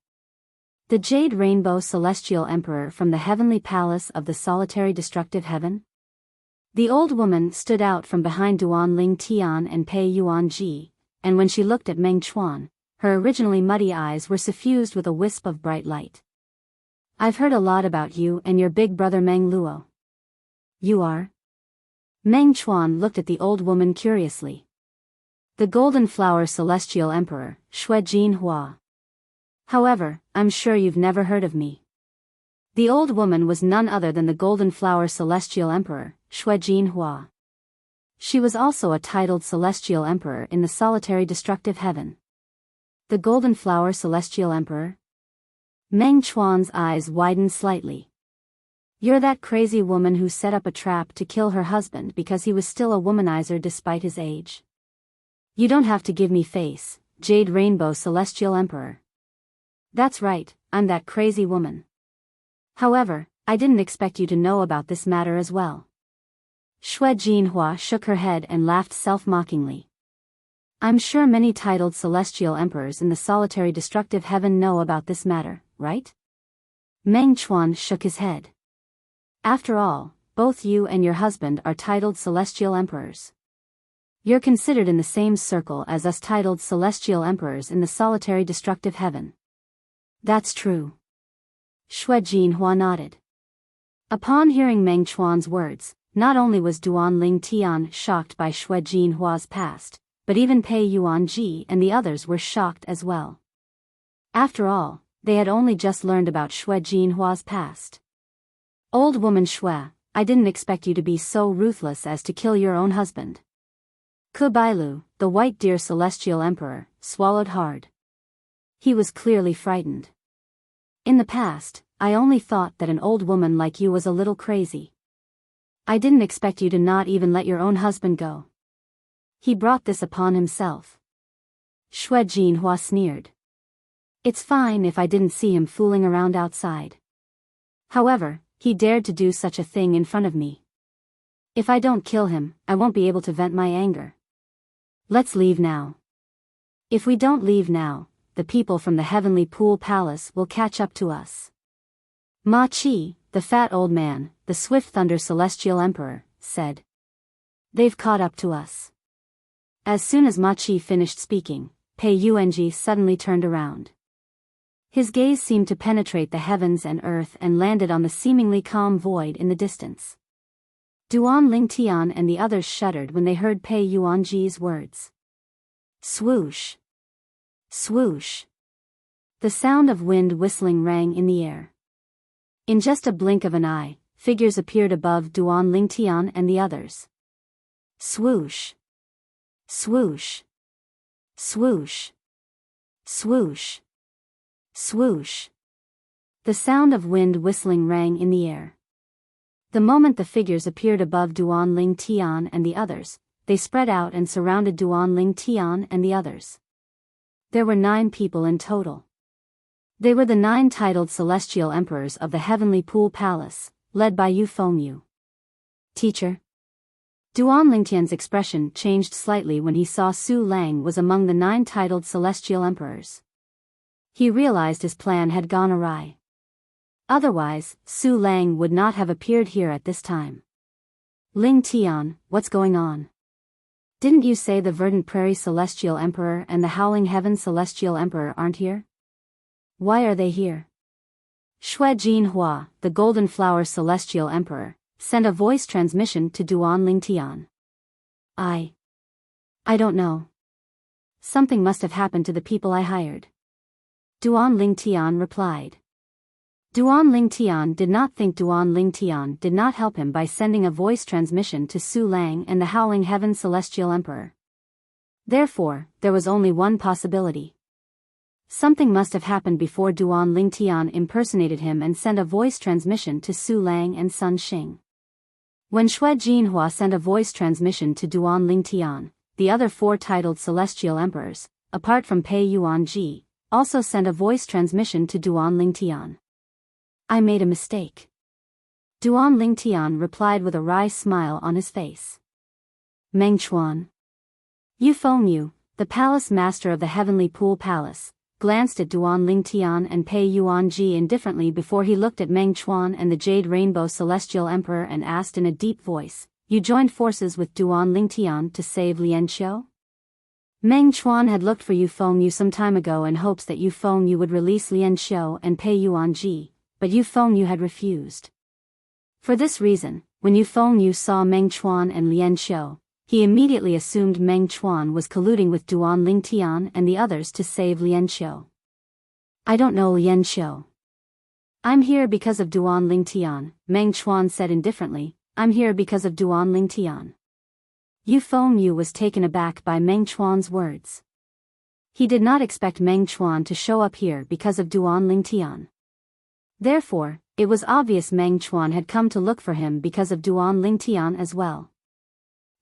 the Jade Rainbow Celestial Emperor from the Heavenly Palace of the Solitary Destructive Heaven? The old woman stood out from behind Duan Lingtian and Pei Yuanji, and when she looked at Meng Chuan, her originally muddy eyes were suffused with a wisp of bright light. I've heard a lot about you and your big brother Meng Luo. You are? Meng Chuan looked at the old woman curiously. The Golden Flower Celestial Emperor, Xue Jinhua. However, I'm sure you've never heard of me. The old woman was none other than the Golden Flower Celestial Emperor, Xue Jinhua. She was also a titled Celestial Emperor in the Solitary Destructive Heaven. The Golden Flower Celestial Emperor? Meng Chuan's eyes widened slightly. You're that crazy woman who set up a trap to kill her husband because he was still a womanizer despite his age. You don't have to give me face, Jade Rainbow Celestial Emperor. That's right, I'm that crazy woman. However, I didn't expect you to know about this matter as well. Xue Jinhua shook her head and laughed self-mockingly. I'm sure many titled celestial emperors in the solitary destructive heaven know about this matter, right? Meng Chuan shook his head. After all, both you and your husband are titled celestial emperors. You're considered in the same circle as us titled celestial emperors in the solitary destructive heaven. That's true. Xue Jinhua nodded. Upon hearing Meng Chuan's words, not only was Duan Lingtian shocked by Xue Jinhua's past, but even Pei Yuanji and the others were shocked as well. After all, they had only just learned about Xue Jinhua's past. Old woman Xue, I didn't expect you to be so ruthless as to kill your own husband. Kubailu, the White Deer Celestial Emperor, swallowed hard. He was clearly frightened. In the past, I only thought that an old woman like you was a little crazy. I didn't expect you to not even let your own husband go. He brought this upon himself. Xue Jinhua sneered. It's fine if I didn't see him fooling around outside. However, he dared to do such a thing in front of me. If I don't kill him, I won't be able to vent my anger. Let's leave now. If we don't leave now, the people from the Heavenly Pool Palace will catch up to us. Ma Chi, the fat old man, the Swift Thunder Celestial Emperor, said. They've caught up to us. As soon as Ma Chi finished speaking, Pei Yuanji suddenly turned around. His gaze seemed to penetrate the heavens and earth and landed on the seemingly calm void in the distance. Duan Lingtian and the others shuddered when they heard Pei Yuanji's words. Swoosh! Swoosh! The sound of wind whistling rang in the air. In just a blink of an eye, figures appeared above Duan Lingtian and the others. Swoosh! Swoosh! Swoosh! Swoosh! Swoosh! The sound of wind whistling rang in the air. The moment the figures appeared above Duan Lingtian and the others, they spread out and surrounded Duan Lingtian and the others. There were 9 people in total. They were the 9 titled celestial emperors of the Heavenly Pool Palace, led by Yu Fengyu. Teacher? Duan Lingtian's expression changed slightly when he saw Su Lang was among the 9 titled celestial emperors. He realized his plan had gone awry. Otherwise, Su Lang would not have appeared here at this time. Ling Tian, what's going on? Didn't you say the Verdant Prairie Celestial Emperor and the Howling Heaven Celestial Emperor aren't here? Why are they here? Xue Jinhua, the Golden Flower Celestial Emperor, sent a voice transmission to Duan Lingtian. I don't know. something must have happened to the people I hired. Duan Lingtian replied. Duan Lingtian did not think Duan Lingtian did not help him by sending a voice transmission to Su Lang and the Howling Heaven Celestial Emperor. Therefore, there was only one possibility. Something must have happened before Duan Lingtian impersonated him and sent a voice transmission to Su Lang and Sun Xing. When Xue Jinhua sent a voice transmission to Duan Lingtian, the other 4 titled Celestial Emperors, apart from Pei Yuanji, also sent a voice transmission to Duan Lingtian. I made a mistake. Duan Lingtian replied with a wry smile on his face. Meng Chuan. Yu Fengyu, the palace master of the Heavenly Pool Palace, glanced at Duan Lingtian and Pei Yuanji indifferently before he looked at Meng Chuan and the Jade Rainbow Celestial Emperor and asked in a deep voice, You joined forces with Duan Lingtian to save Lian Xiu? Meng Chuan had looked for Yu Fengyu some time ago in hopes that Yu Fengyu would release Lian Xiu and Pei Yuanji, but Yu Fengyu had refused. For this reason, when Yu Fengyu saw Meng Chuan and Lian Xiu, he immediately assumed Meng Chuan was colluding with Duan Lingtian and the others to save Lian Xiu. I don't know Lian Xiu. I'm here because of Duan Lingtian, Meng Chuan said indifferently. I'm here because of Duan Lingtian. Yu Fengyu was taken aback by Meng Chuan's words. He did not expect Meng Chuan to show up here because of Duan Lingtian. Therefore, it was obvious Meng Chuan had come to look for him because of Duan Lingtian as well.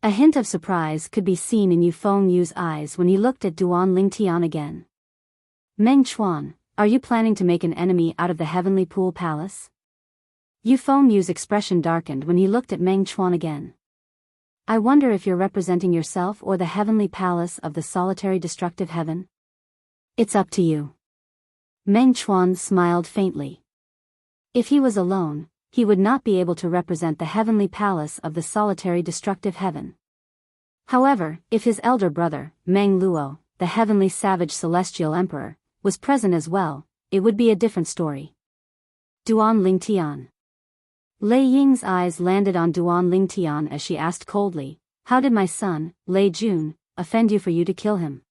A hint of surprise could be seen in Yu Fengyu's eyes when he looked at Duan Lingtian again. Meng Chuan, are you planning to make an enemy out of the Heavenly Pool Palace? Yu Fengyu's expression darkened when he looked at Meng Chuan again. I wonder if you're representing yourself or the Heavenly Palace of the Solitary Destructive Heaven? It's up to you. Meng Chuan smiled faintly. If he was alone, he would not be able to represent the Heavenly Palace of the Solitary Destructive Heaven. However, if his elder brother, Meng Luo, the Heavenly Savage Celestial Emperor, was present as well, it would be a different story. Duan Lingtian. Lei Ying's eyes landed on Duan Lingtian as she asked coldly, How did my son, Lei Jun, offend you for you to kill him?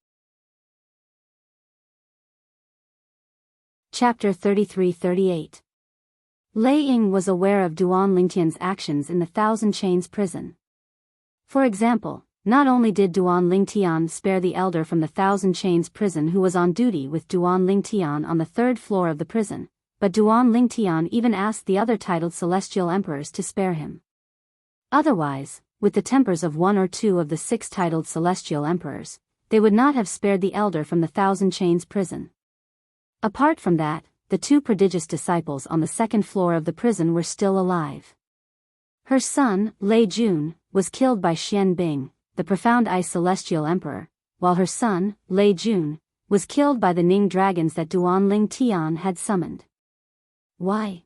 Chapter 33-38. Lei Ying was aware of Duan Lingtian's actions in the Thousand Chains prison. For example, not only did Duan Lingtian spare the elder from the Thousand Chains prison who was on duty with Duan Lingtian on the 3rd floor of the prison, but Duan Lingtian even asked the other titled Celestial Emperors to spare him. Otherwise, with the tempers of 1 or 2 of the 6 titled Celestial Emperors, they would not have spared the elder from the Thousand Chains prison. Apart from that, the 2 prodigious disciples on the 2nd floor of the prison were still alive. Her son, Lei Jun, was killed by Xian Bing, the Profound Eye Celestial Emperor, while her son, Lei Jun, was killed by the Ning dragons that Duan Lingtian had summoned. Why?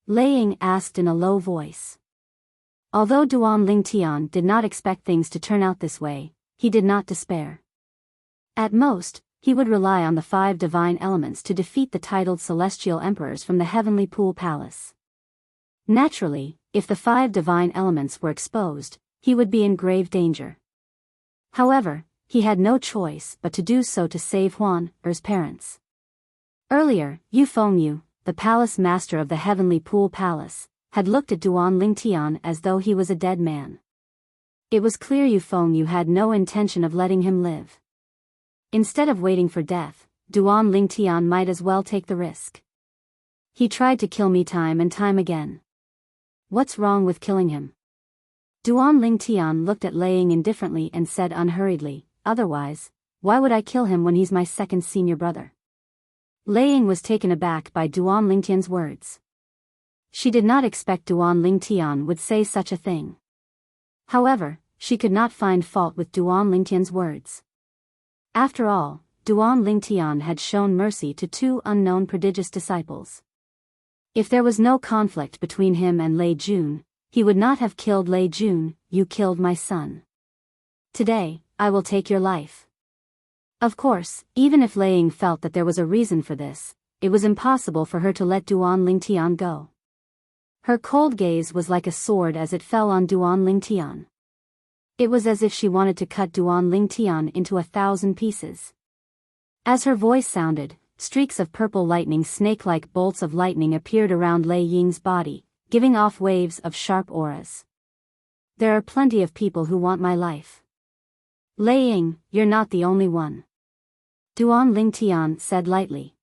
Lei Ying asked in a low voice. Although Duan Lingtian did not expect things to turn out this way, he did not despair. At most, he would rely on the 5 divine elements to defeat the titled Celestial Emperors from the Heavenly Pool Palace. Naturally, if the 5 divine elements were exposed, he would be in grave danger. However, he had no choice but to do so to save Huan Er's parents. Earlier, Yu Fengyu, the palace master of the Heavenly Pool Palace, had looked at Duan Lingtian as though he was a dead man. It was clear Yu Fengyu had no intention of letting him live. Instead of waiting for death, Duan Lingtian might as well take the risk. He tried to kill me time and time again. What's wrong with killing him? Duan Lingtian looked at Lei Ying indifferently and said unhurriedly, Otherwise, why would I kill him when he's my second senior brother? Lei Ying was taken aback by Duan Lingtian's words. She did not expect Duan Lingtian would say such a thing. However, she could not find fault with Duan Lingtian's words. After all, Duan Lingtian had shown mercy to 2 unknown prodigious disciples. If there was no conflict between him and Lei Jun, he would not have killed Lei Jun. You killed my son. Today, I will take your life. Of course, even if Lei Ying felt that there was a reason for this, it was impossible for her to let Duan Lingtian go. Her cold gaze was like a sword as it fell on Duan Lingtian. It was as if she wanted to cut Duan Ling Tian into 1,000 pieces. As her voice sounded, streaks of purple lightning, snake-like bolts of lightning appeared around Lei Ying's body, giving off waves of sharp auras. There are plenty of people who want my life. Lei Ying, you're not the only one. Duan Ling Tian said lightly.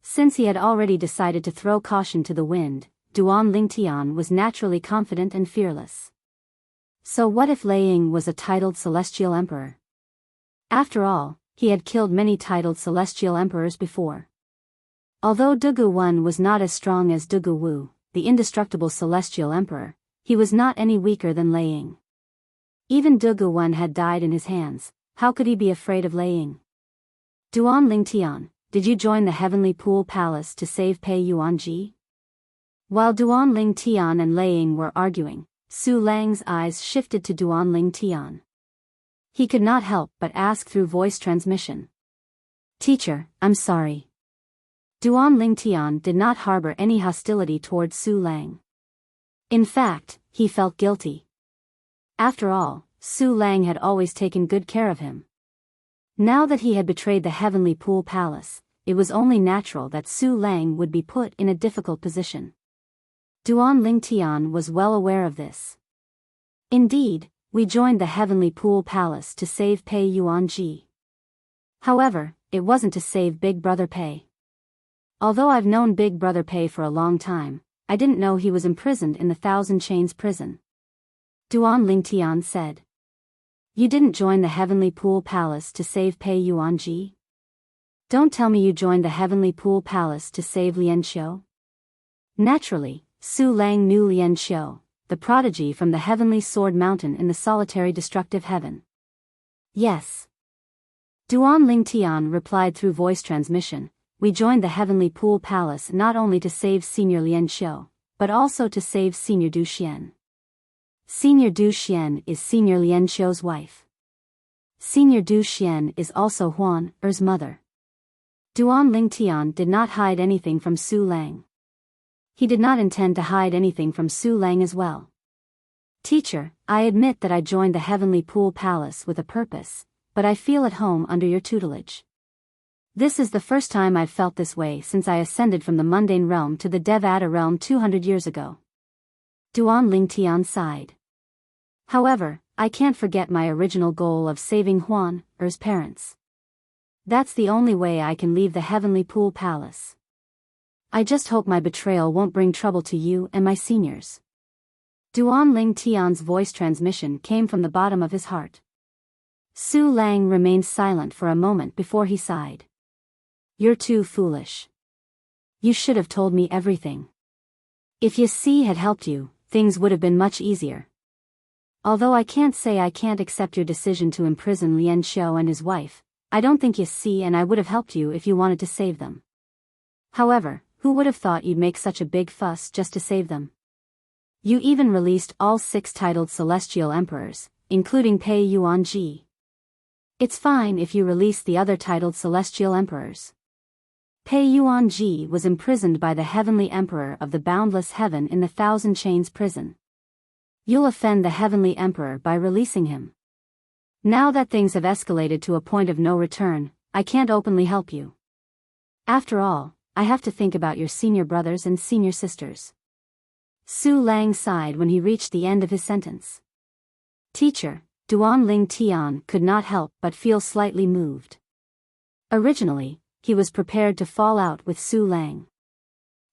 Since he had already decided to throw caution to the wind, Duan Ling Tian was naturally confident and fearless. So what if Lei Ying was a titled celestial emperor? After all, he had killed many titled celestial emperors before. Although Dugu Wen was not as strong as Dugu Wu, the indestructible celestial emperor, he was not any weaker than Lei Ying. Even Dugu Wen had died in his hands, how could he be afraid of Lei Ying? Duan Ling Tian, did you join the Heavenly Pool Palace to save Pei Yuanji? While Duan Ling Tian and Lei Ying were arguing, Su Lang's eyes shifted to Duan Ling Tian. He could not help but ask through voice transmission. Teacher, I'm sorry. Duan Ling Tian did not harbor any hostility towards Su Lang. In fact, he felt guilty. After all, Su Lang had always taken good care of him. Now that he had betrayed the Heavenly Pool Palace, it was only natural that Su Lang would be put in a difficult position. Duan Ling Tian was well aware of this. Indeed, we joined the Heavenly Pool Palace to save Pei Yuanji. However, it wasn't to save Big Brother Pei. Although I've known Big Brother Pei for a long time, I didn't know he was imprisoned in the Thousand Chains prison. Duan Ling Tian said. You didn't join the Heavenly Pool Palace to save Pei Yuanji? Don't tell me you joined the Heavenly Pool Palace to save Lian Xiu? Naturally, Su Lang knew Lian Xiu, the prodigy from the Heavenly Sword Mountain in the solitary destructive heaven. Yes. Duan Ling Tian replied through voice transmission, we joined the Heavenly Pool Palace not only to save Senior Lian Xiu, but also to save Senior Du Xian. Senior Du Xian is Senior Lian Xiu's wife. Senior Du Xian is also Huan Er's mother. Duan Ling Tian did not hide anything from Su Lang. He did not intend to hide anything from Su Lang as well. Teacher, I admit that I joined the Heavenly Pool Palace with a purpose, but I feel at home under your tutelage. This is the first time I've felt this way since I ascended from the mundane realm to the Devata realm 200 years ago. Duan Ling Tian sighed. However, I can't forget my original goal of saving Huan Er's parents. That's the only way I can leave the Heavenly Pool Palace. I just hope my betrayal won't bring trouble to you and my seniors. Duan Ling Tian's voice transmission came from the bottom of his heart. Su Lang remained silent for a moment before he sighed. You're too foolish. You should have told me everything. If Yasi had helped you, things would have been much easier. Although I can't say I can't accept your decision to imprison Lian Xiu and his wife, I don't think Yasi and I would have helped you if you wanted to save them. However, who would have thought you'd make such a big fuss just to save them? You even released all 6 titled celestial emperors, including Pei Yuanji. It's fine if you release the other titled celestial emperors. Pei Yuanji was imprisoned by the Heavenly Emperor of the Boundless Heaven in the Thousand Chains prison. You'll offend the Heavenly Emperor by releasing him. Now that things have escalated to a point of no return, I can't openly help you. After all, I have to think about your senior brothers and senior sisters. Su Lang sighed when he reached the end of his sentence. Teacher, Duan Ling Tian could not help but feel slightly moved. Originally, he was prepared to fall out with Su Lang.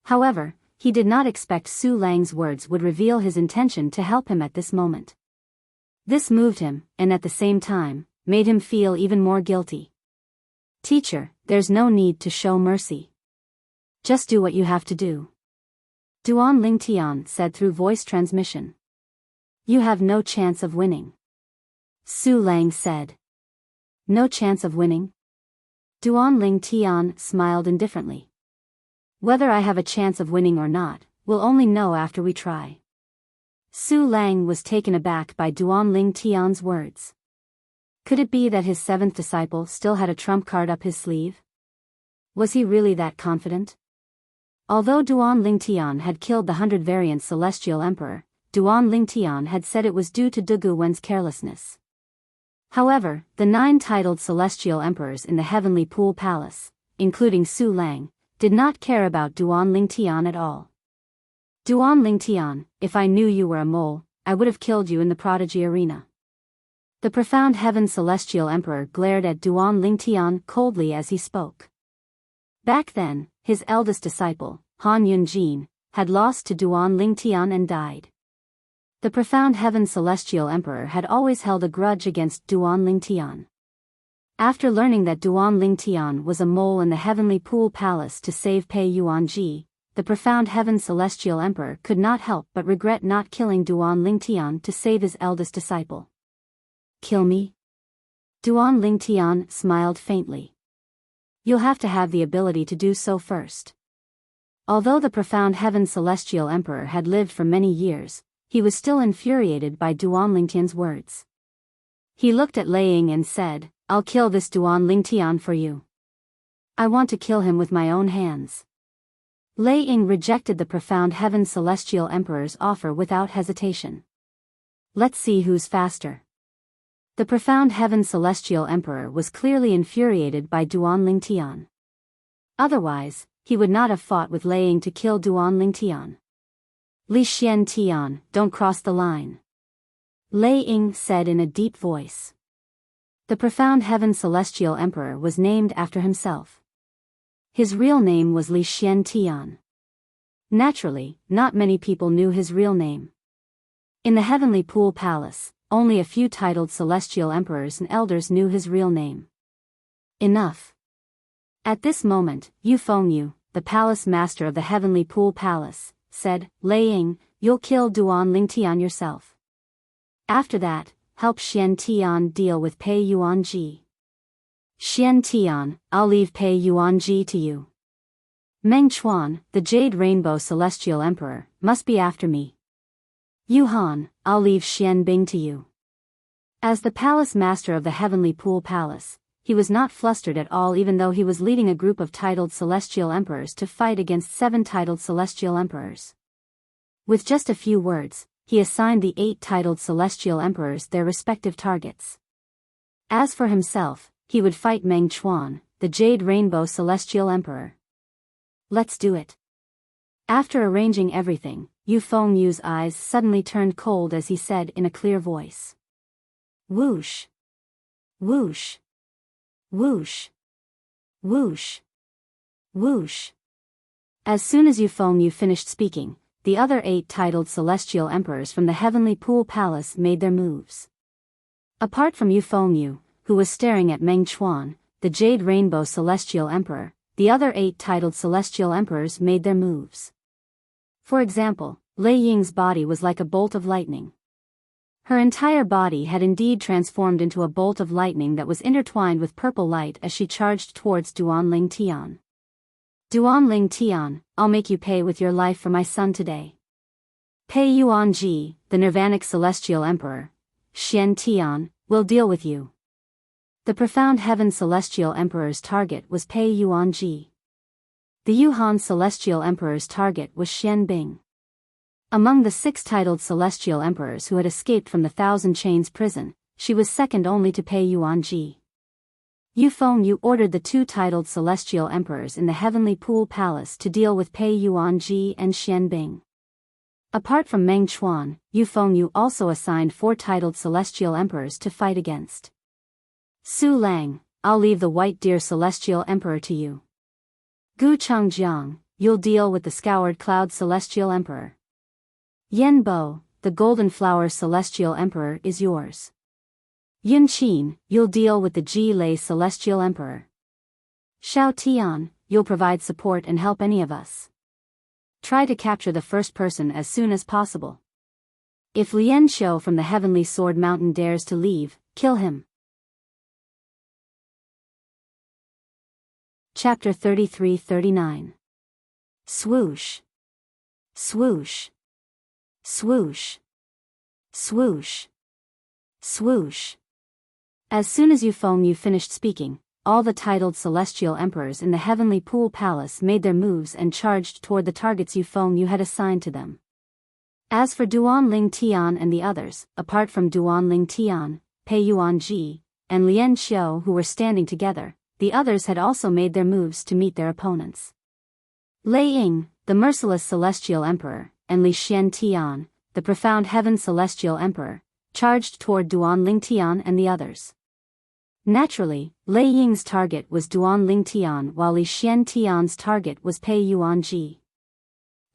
However, he did not expect Su Lang's words would reveal his intention to help him at this moment. This moved him, and at the same time, made him feel even more guilty. Teacher, there's no need to show mercy. Just do what you have to do. Duan Ling Tian said through voice transmission. You have no chance of winning. Su Lang said. No chance of winning? Duan Ling Tian smiled indifferently. Whether I have a chance of winning or not, we'll only know after we try. Su Lang was taken aback by Duan Ling Tian's words. Could it be that his 7th disciple still had a trump card up his sleeve? Was he really that confident? Although Duan Ling Tian had killed the 100 variant celestial emperor, Duan Lingtian had said it was due to Dugu Wen's carelessness. However, the 9 titled celestial emperors in the Heavenly Pool Palace, including Su Lang, did not care about Duan Lingtian at all. Duan Lingtian, if I knew you were a mole, I would have killed you in the prodigy arena. The profound Heaven Celestial Emperor glared at Duan Lingtian coldly as he spoke. Back then, his eldest disciple, Han Yunjin, had lost to Duan Lingtian and died. The profound Heaven Celestial Emperor had always held a grudge against Duan Lingtian. After learning that Duan Lingtian was a mole in the Heavenly Pool Palace to save Pei Yuanji, the profound Heaven Celestial Emperor could not help but regret not killing Duan Lingtian to save his eldest disciple. Kill me? Duan Lingtian smiled faintly. You'll have to have the ability to do so first. Although the profound Heaven Celestial Emperor had lived for many years, he was still infuriated by Duan Lingtian's words. He looked at Lei Ying and said, I'll kill this Duan Lingtian for you. I want to kill him with my own hands. Lei Ying rejected the profound Heaven Celestial Emperor's offer without hesitation. Let's see who's faster. The profound Heaven Celestial Emperor was clearly infuriated by Duan Lingtian. Otherwise, he would not have fought with Lei Ying to kill Duan Lingtian. Li Xian Tian, don't cross the line. Lei Ying said in a deep voice. The profound Heaven Celestial Emperor was named after himself. His real name was Li Xian Tian. Naturally, not many people knew his real name. In the Heavenly Pool Palace, only a few titled celestial emperors and elders knew his real name. Enough. At this moment, Yu Fengyu, the palace master of the Heavenly Pool Palace, said, Lei Ying, you'll kill Duan Lingtian yourself. After that, help Xian Tian deal with Pei Yuanji. Xian Tian, I'll leave Pei Yuanji to you. Meng Chuan, the Jade Rainbow Celestial Emperor, must be after me. Yu Han, I'll leave Xian Bing to you. As the palace master of the Heavenly Pool Palace, he was not flustered at all even though he was leading a group of titled celestial emperors to fight against 7 titled celestial emperors. With just a few words, he assigned the 8 titled celestial emperors their respective targets. As for himself, he would fight Meng Chuan, the Jade Rainbow Celestial Emperor. Let's do it. After arranging everything, Yu Fengyu's eyes suddenly turned cold as he said in a clear voice. Whoosh! Whoosh! Whoosh! Whoosh! Whoosh! As soon as Yu Fengyu finished speaking, the other 8 titled celestial emperors from the Heavenly Pool Palace made their moves. Apart from Yu Fengyu, who was staring at Meng Chuan, the Jade Rainbow Celestial Emperor, the other 8 titled celestial emperors made their moves. For example, Lei Ying's body was like a bolt of lightning. Her entire body had indeed transformed into a bolt of lightning that was intertwined with purple light as she charged towards Duan Lingtian. Duan Lingtian, I'll make you pay with your life for my son today. Pei Yuanji, the Nirvanic Celestial Emperor, Xian Tian, will deal with you. The profound Heaven Celestial Emperor's target was Pei Yuanji. The Yuhan Celestial Emperor's target was Xian Bing. Among the 6 titled celestial emperors who had escaped from the Thousand Chains prison, she was second only to Pei Yuanji. Yu Fengyu ordered the 2 titled celestial emperors in the Heavenly Pool Palace to deal with Pei Yuanji and Xian Bing. Apart from Meng Chuan, Yu Fengyu also assigned 4 titled celestial emperors to fight against. Su Lang, I'll leave the White Deer Celestial Emperor to you. Gu Changjiang, you'll deal with the Scoured Cloud Celestial Emperor. Yen Bo, the Golden Flower Celestial Emperor is yours. Yun Qin, you'll deal with the Ji Lei Celestial Emperor. Xiao Tian, you'll provide support and help any of us. Try to capture the first person as soon as possible. If Lian Xiu from the Heavenly Sword Mountain dares to leave, kill him. Chapter 33-39. Swoosh. Swoosh. Swoosh. Swoosh. Swoosh. As soon as Yu Fengyu finished speaking, all the titled celestial emperors in the Heavenly Pool Palace made their moves and charged toward the targets Yu Fengyu had assigned to them. As for Duan Ling Tian and the others, apart from Duan Ling Tian, Pei Yuanji, and Lian Xiao who were standing together, the others had also made their moves to meet their opponents. Lei Ying, the merciless celestial emperor, and Li Xian Tian, the profound heaven celestial emperor, charged toward Duan Ling Tian and the others. Naturally, Lei Ying's target was Duan Ling Tian while Li Xian Tian's target was Pei Yuanji.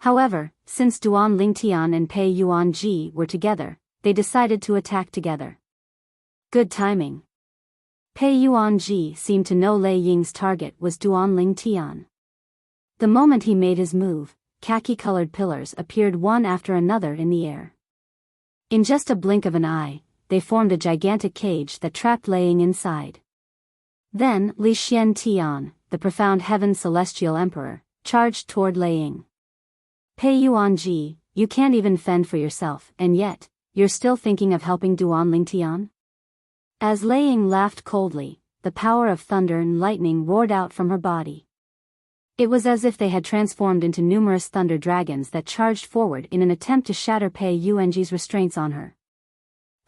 However, since Duan Ling Tian and Pei Yuanji were together, they decided to attack together. Good timing. Pei Yuanji seemed to know Lei Ying's target was Duan Ling Tian. The moment he made his move, khaki-colored pillars appeared one after another in the air. In just a blink of an eye, they formed a gigantic cage that trapped Lei Ying inside. Then, Li Xian Tian, the profound heaven celestial emperor, charged toward Lei Ying. Pei Yuanji, you can't even fend for yourself, and yet, you're still thinking of helping Duan Ling Tian? As Lei Ying laughed coldly, the power of thunder and lightning roared out from her body. It was as if they had transformed into numerous thunder dragons that charged forward in an attempt to shatter Pei Yuanji's restraints on her.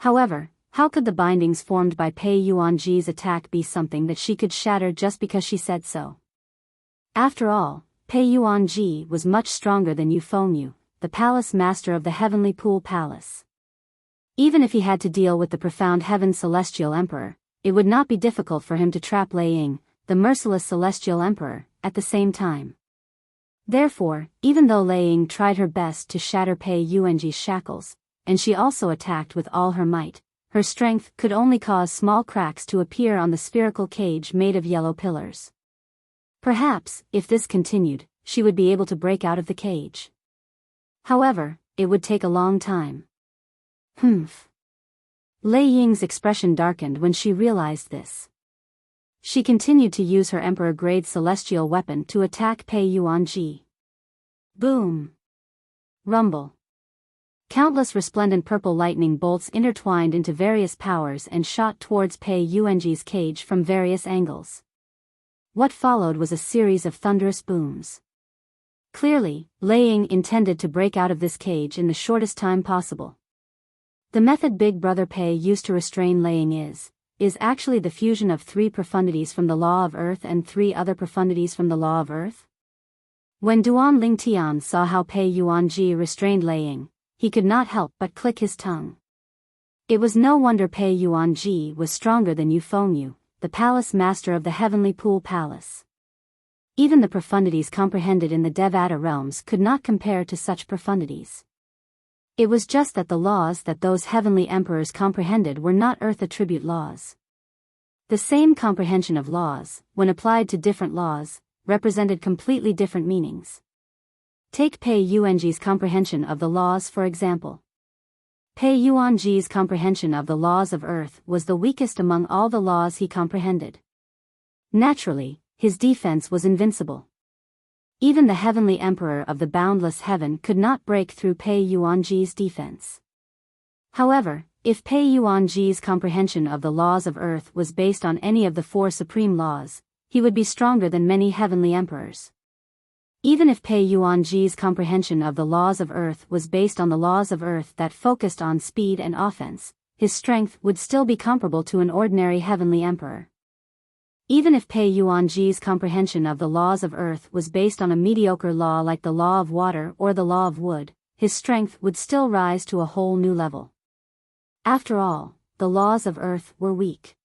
However, how could the bindings formed by Pei Yuanji's attack be something that she could shatter just because she said so? After all, Pei Yuanji was much stronger than Yu Fengyu, the palace master of the Heavenly Pool Palace. Even if he had to deal with the profound heaven celestial emperor, it would not be difficult for him to trap Lei Ying, the merciless celestial emperor, at the same time. Therefore, even though Lei Ying tried her best to shatter Pei Yuanji's shackles, and she also attacked with all her might, her strength could only cause small cracks to appear on the spherical cage made of yellow pillars. Perhaps, if this continued, she would be able to break out of the cage. However, it would take a long time. Humph. Lei Ying's expression darkened when she realized this. She continued to use her emperor-grade celestial weapon to attack Pei Yuanji. Boom! Rumble! Countless resplendent purple lightning bolts intertwined into various powers and shot towards Pei Yuanji's cage from various angles. What followed was a series of thunderous booms. Clearly, Lei Ying intended to break out of this cage in the shortest time possible. The method Big Brother Pei used to restrain Lei Ying is actually the fusion of 3 profundities from the law of earth and 3 other profundities from the law of earth. When Duan Ling Tian saw how Pei Yuanji restrained Lei Ying, he could not help but click his tongue. It was no wonder Pei Yuanji was stronger than Yu Fengyu, the palace master of the Heavenly Pool Palace. Even the profundities comprehended in the Devata realms could not compare to such profundities. It was just that the laws that those heavenly emperors comprehended were not earth attribute laws. The same comprehension of laws, when applied to different laws, represented completely different meanings. Take Pei Yuanji's comprehension of the laws for example. Pei Yuanji's comprehension of the laws of earth was the weakest among all the laws he comprehended. Naturally, his defense was invincible. Even the heavenly emperor of the boundless heaven could not break through Pei Yuanji's defense. However, if Pei Yuanji's comprehension of the laws of earth was based on any of the 4 supreme laws, he would be stronger than many heavenly emperors. Even if Pei Yuanji's comprehension of the laws of earth was based on the laws of earth that focused on speed and offense, his strength would still be comparable to an ordinary heavenly emperor. Even if Pei Yuanji's comprehension of the laws of earth was based on a mediocre law like the law of water or the law of wood, his strength would still rise to a whole new level. After all, the laws of earth were weak.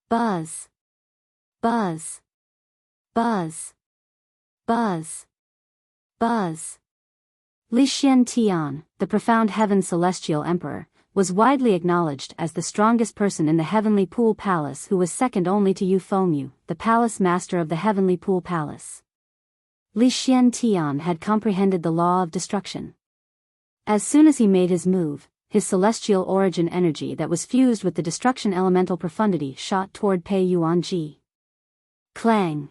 Buzz. Buzz. Buzz. Buzz. Buzz. Li Xian Tian, the profound heaven celestial emperor, was widely acknowledged as the strongest person in the Heavenly Pool Palace who was second only to Yu Fengyu, the palace master of the Heavenly Pool Palace. Li Xian Tian had comprehended the law of destruction. As soon as he made his move, his celestial origin energy that was fused with the destruction elemental profundity shot toward Pei Yuanji. Clang.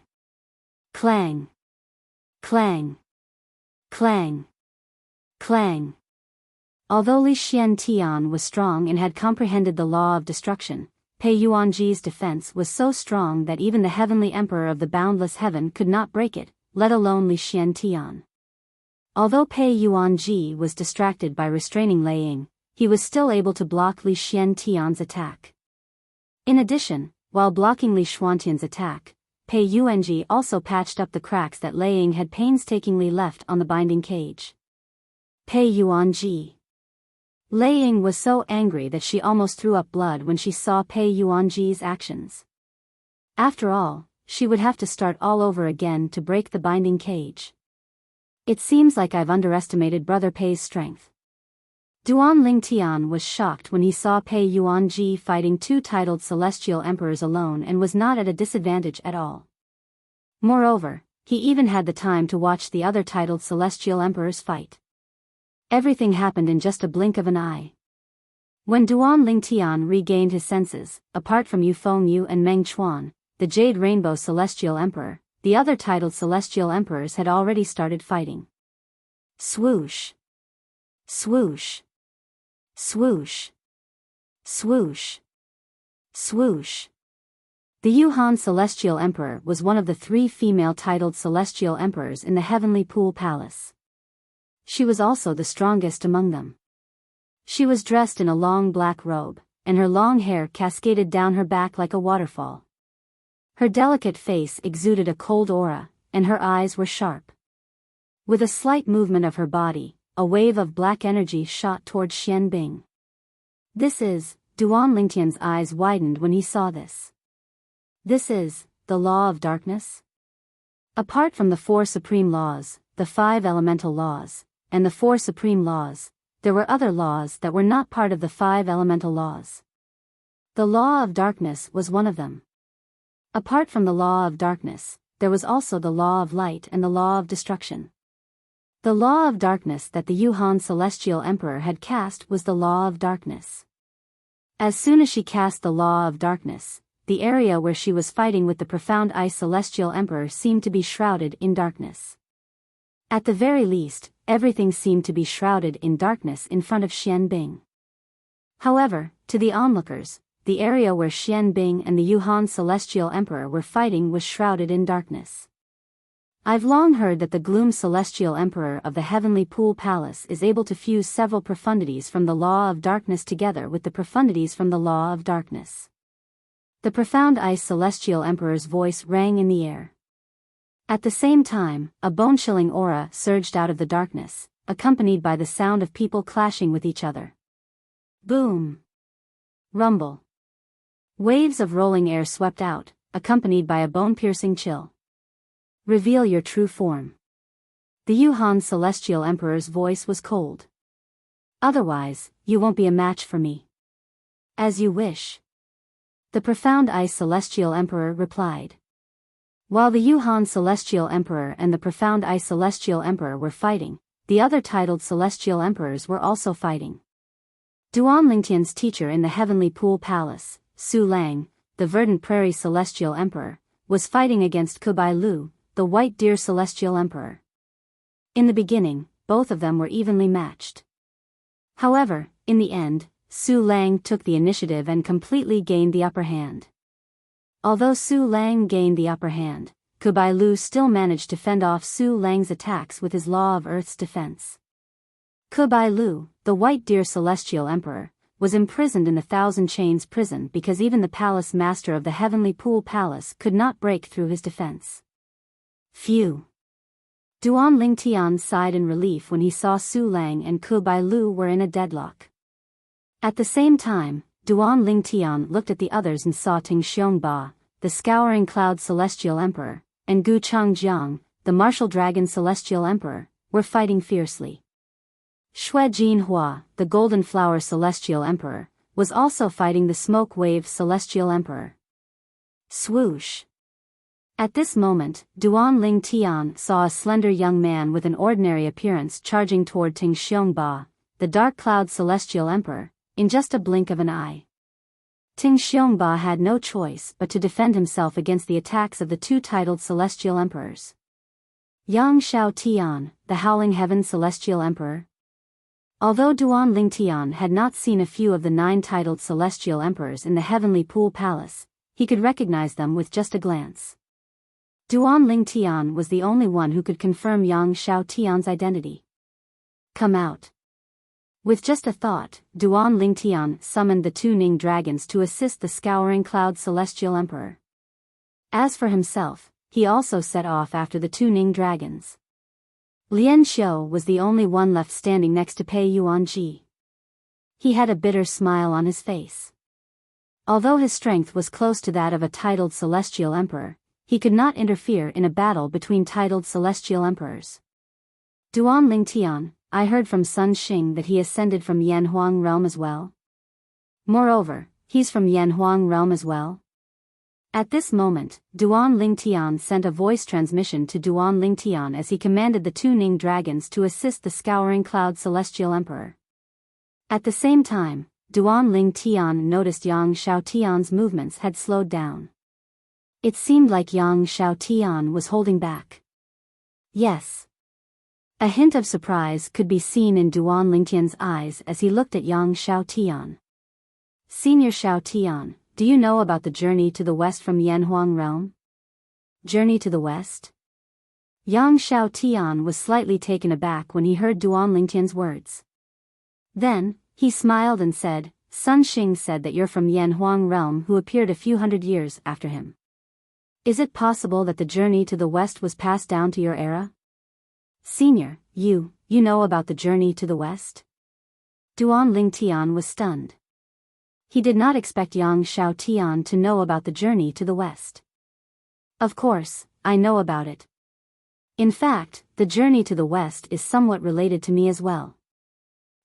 Clang. Clang. Clang. Clang. Although Li Xian Tian was strong and had comprehended the law of destruction, Pei Yuanji's defense was so strong that even the heavenly emperor of the boundless heaven could not break it, let alone Li Xian Tian. Although Pei Yuanji was distracted by restraining Lei Ying, he was still able to block Li Xiantian's attack. In addition, while blocking Li Xuantian's attack, Pei Yuanji also patched up the cracks that Lei Ying had painstakingly left on the binding cage. Pei Yuanji. Lei Ying was so angry that she almost threw up blood when she saw Pei Yuanji's actions. After all, she would have to start all over again to break the binding cage. It seems like I've underestimated Brother Pei's strength. Duan Lingtian was shocked when he saw Pei Yuanji fighting two titled celestial emperors alone and was not at a disadvantage at all. Moreover, he even had the time to watch the other titled celestial emperors fight. Everything happened in just a blink of an eye. When Duan Lingtian regained his senses, apart from Yu Fengyu and Meng Chuan, the Jade Rainbow Celestial Emperor, the other titled celestial emperors had already started fighting. Swoosh! Swoosh! Swoosh! Swoosh! Swoosh! The Yuhan Celestial Emperor was one of the three female titled celestial emperors in the Heavenly Pool Palace. She was also the strongest among them. She was dressed in a long black robe, and her long hair cascaded down her back like a waterfall. Her delicate face exuded a cold aura, and her eyes were sharp. With a slight movement of her body, a wave of black energy shot toward Xian Bing. This is, Duan Lingtian's eyes widened when he saw this. This is, the law of darkness? Apart from the four supreme laws, the five elemental laws, and the four supreme laws, there were other laws that were not part of the five elemental laws. The law of darkness was one of them. Apart from the law of darkness, there was also the law of light and the law of destruction. The law of darkness that the Yuhan Celestial Emperor had cast was the law of darkness. As soon as she cast the law of darkness, the area where she was fighting with the Profound Ice Celestial Emperor seemed to be shrouded in darkness. At the very least, everything seemed to be shrouded in darkness in front of Xian Bing. However, to the onlookers, the area where Xian Bing and the Yuhan Celestial Emperor were fighting was shrouded in darkness. I've long heard that the Gloom Celestial Emperor of the Heavenly Pool Palace is able to fuse several profundities from the Law of Darkness together with the profundities from the Law of Darkness. The Profound Ice Celestial Emperor's voice rang in the air. At the same time, a bone-chilling aura surged out of the darkness, accompanied by the sound of people clashing with each other. Boom! Rumble! Waves of rolling air swept out, accompanied by a bone-piercing chill. Reveal your true form. The Yuhan Celestial Emperor's voice was cold. Otherwise, you won't be a match for me. As you wish. The Profound Ice Celestial Emperor replied. While the Yuhan Celestial Emperor and the Profound Ice Celestial Emperor were fighting, the other titled Celestial Emperors were also fighting. Duan Lingtian's teacher in the Heavenly Pool Palace, Su Lang, the Verdant Prairie Celestial Emperor, was fighting against Kubai Lu, the White Deer Celestial Emperor. In the beginning, both of them were evenly matched. However, in the end, Su Lang took the initiative and completely gained the upper hand. Although Su Lang gained the upper hand, Kubai Lu still managed to fend off Su Lang's attacks with his Law of Earth's defense. Kubai Lu, the White Deer Celestial Emperor, was imprisoned in the Thousand Chains prison because even the palace master of the Heavenly Pool Palace could not break through his defense. Phew! Duan Lingtian sighed in relief when he saw Su Lang and Kubai Lu were in a deadlock. At the same time, Duan Lingtian looked at the others and saw Ting Xiongba, the Scouring Cloud Celestial Emperor, and Gu Changjiang, the Martial Dragon Celestial Emperor, were fighting fiercely. Xue Jinhua, the Golden Flower Celestial Emperor, was also fighting the Smoke Wave Celestial Emperor. Swoosh! At this moment, Duan Lingtian saw a slender young man with an ordinary appearance charging toward Ting Xiongba, the Dark Cloud Celestial Emperor, in just a blink of an eye. Ting Xiongba had no choice but to defend himself against the attacks of the two titled Celestial Emperors. Yang Shao Tian, the Howling Heaven Celestial Emperor. Although Duan Lingtian had not seen a few of the 9 titled Celestial Emperors in the Heavenly Pool Palace, he could recognize them with just a glance. Duan Lingtian was the only one who could confirm Yang Shao Tian's identity. Come out. With just a thought, Duan Lingtian summoned the two Ning dragons to assist the Scouring Cloud Celestial Emperor. As for himself, he also set off after the two Ning dragons. Lian Xiu was the only one left standing next to Pei Yuanji. He had a bitter smile on his face. Although his strength was close to that of a titled Celestial Emperor, he could not interfere in a battle between titled Celestial Emperors. Duan Lingtian, I heard from Sun Xing that he ascended from Yanhuang realm as well. Moreover, he's from Yanhuang realm as well. At this moment, Duan Lingtian sent a voice transmission to Duan Lingtian as he commanded the two Ning dragons to assist the Scouring Cloud Celestial Emperor. At the same time, Duan Lingtian noticed Yang Xiaotian's movements had slowed down. It seemed like Yang Xiaotian was holding back. Yes. A hint of surprise could be seen in Duan Lingtian's eyes as he looked at Yang Xiaotian. Senior Xiaotian, do you know about the journey to the west from Yanhuang realm? Journey to the west? Yang Xiaotian was slightly taken aback when he heard Duan Lingtian's words. Then, he smiled and said, Sun Xing said that you're from Yanhuang realm who appeared a few hundred years after him. Is it possible that the journey to the west was passed down to your era? Senior, you know about the journey to the west? Duan Lingtian was stunned. He did not expect Yang Xiaotian to know about the journey to the west. Of course, I know about it. In fact, the journey to the west is somewhat related to me as well.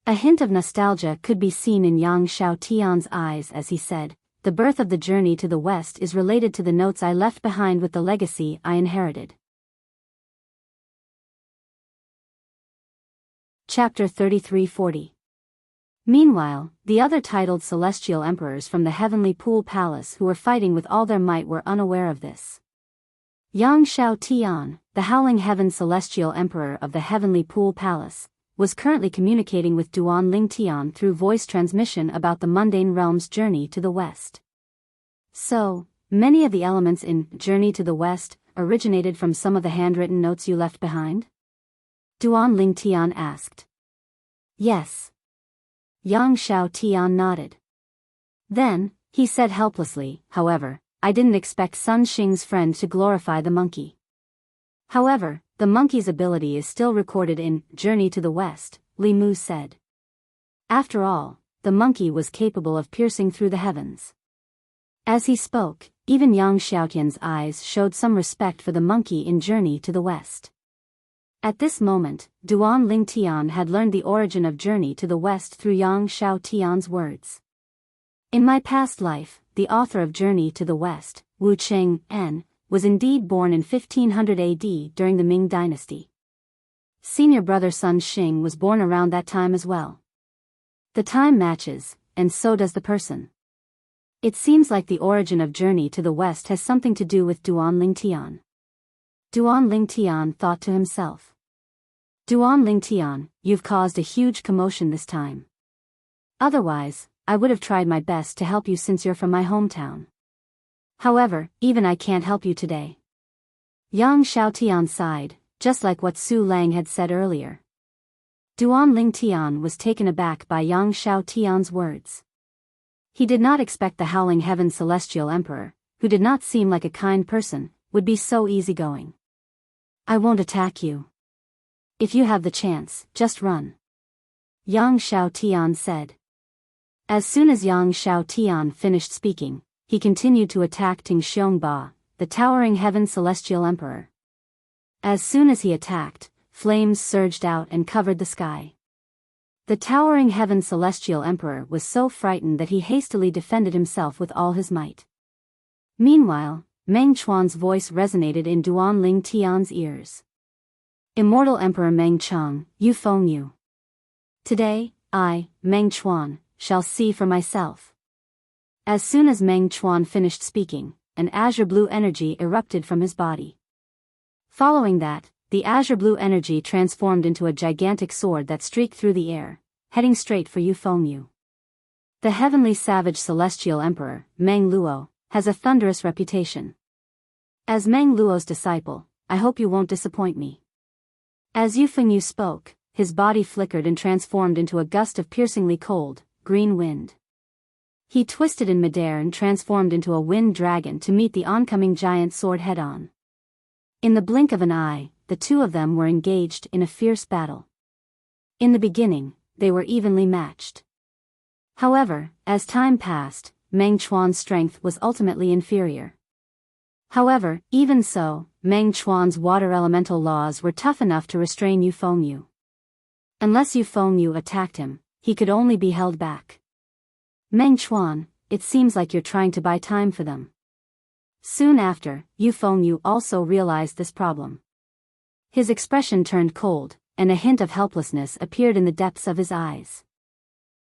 A hint of nostalgia could be seen in Yang Xiaotian's eyes as he said, the birth of the journey to the west is related to the notes I left behind with the legacy I inherited. Chapter 3340. Meanwhile, the other titled celestial emperors from the Heavenly Pool Palace who were fighting with all their might were unaware of this. Yang Xiaotian, the Howling Heaven Celestial Emperor of the Heavenly Pool Palace, was currently communicating with Duan Lingtian through voice transmission about the mundane realm's journey to the west. So, many of the elements in Journey to the West originated from some of the handwritten notes you left behind? Duan Lingtian asked. Yes. Yang Xiaotian nodded. Then, he said helplessly, however, I didn't expect Sun Xing's friend to glorify the monkey. However, the monkey's ability is still recorded in Journey to the West, Li Mu said. After all, the monkey was capable of piercing through the heavens. As he spoke, even Yang Xiaotian's eyes showed some respect for the monkey in Journey to the West. At this moment, Duan Lingtian had learned the origin of Journey to the West through Yang Xiaotian's words. In my past life, the author of Journey to the West, Wu Cheng-en, was indeed born in 1500 AD during the Ming dynasty. Senior brother Sun Xing was born around that time as well. The time matches, and so does the person. It seems like the origin of Journey to the West has something to do with Duan Lingtian. Duan Lingtian thought to himself. Duan Lingtian, you've caused a huge commotion this time. Otherwise, I would have tried my best to help you since you're from my hometown. However, even I can't help you today. Yang Xiaotian sighed, just like what Su Lang had said earlier. Duan Lingtian was taken aback by Yang Xiaotian's words. He did not expect the Howling Heaven Celestial Emperor, who did not seem like a kind person, would be so easygoing. I won't attack you. If you have the chance, just run. Yang Xiaotian said. As soon as Yang Xiaotian finished speaking, he continued to attack Ting Xiongba, the Towering Heaven Celestial Emperor. As soon as he attacked, flames surged out and covered the sky. The Towering Heaven Celestial Emperor was so frightened that he hastily defended himself with all his might. Meanwhile, Meng Chuan's voice resonated in Duan Lingtian's ears. Immortal Emperor Meng Chang, you phone you. Today, I, Meng Chuan, shall see for myself. As soon as Meng Chuan finished speaking, an azure blue energy erupted from his body. Following that, the azure blue energy transformed into a gigantic sword that streaked through the air, heading straight for Yu Fengyu. The heavenly savage celestial emperor, Meng Luo, has a thunderous reputation. As Meng Luo's disciple, I hope you won't disappoint me. As Yu Fengyu spoke, his body flickered and transformed into a gust of piercingly cold, green wind. He twisted in midair and transformed into a wind dragon to meet the oncoming giant sword head-on. In the blink of an eye, the two of them were engaged in a fierce battle. In the beginning, they were evenly matched. However, as time passed, Meng Chuan's strength was ultimately inferior. However, even so, Meng Chuan's water elemental laws were tough enough to restrain Yu Fengyu. Unless Yu Fengyu attacked him, he could only be held back. Meng Chuan, it seems like you're trying to buy time for them. Soon after, Yu Fengyu also realized this problem. His expression turned cold, and a hint of helplessness appeared in the depths of his eyes.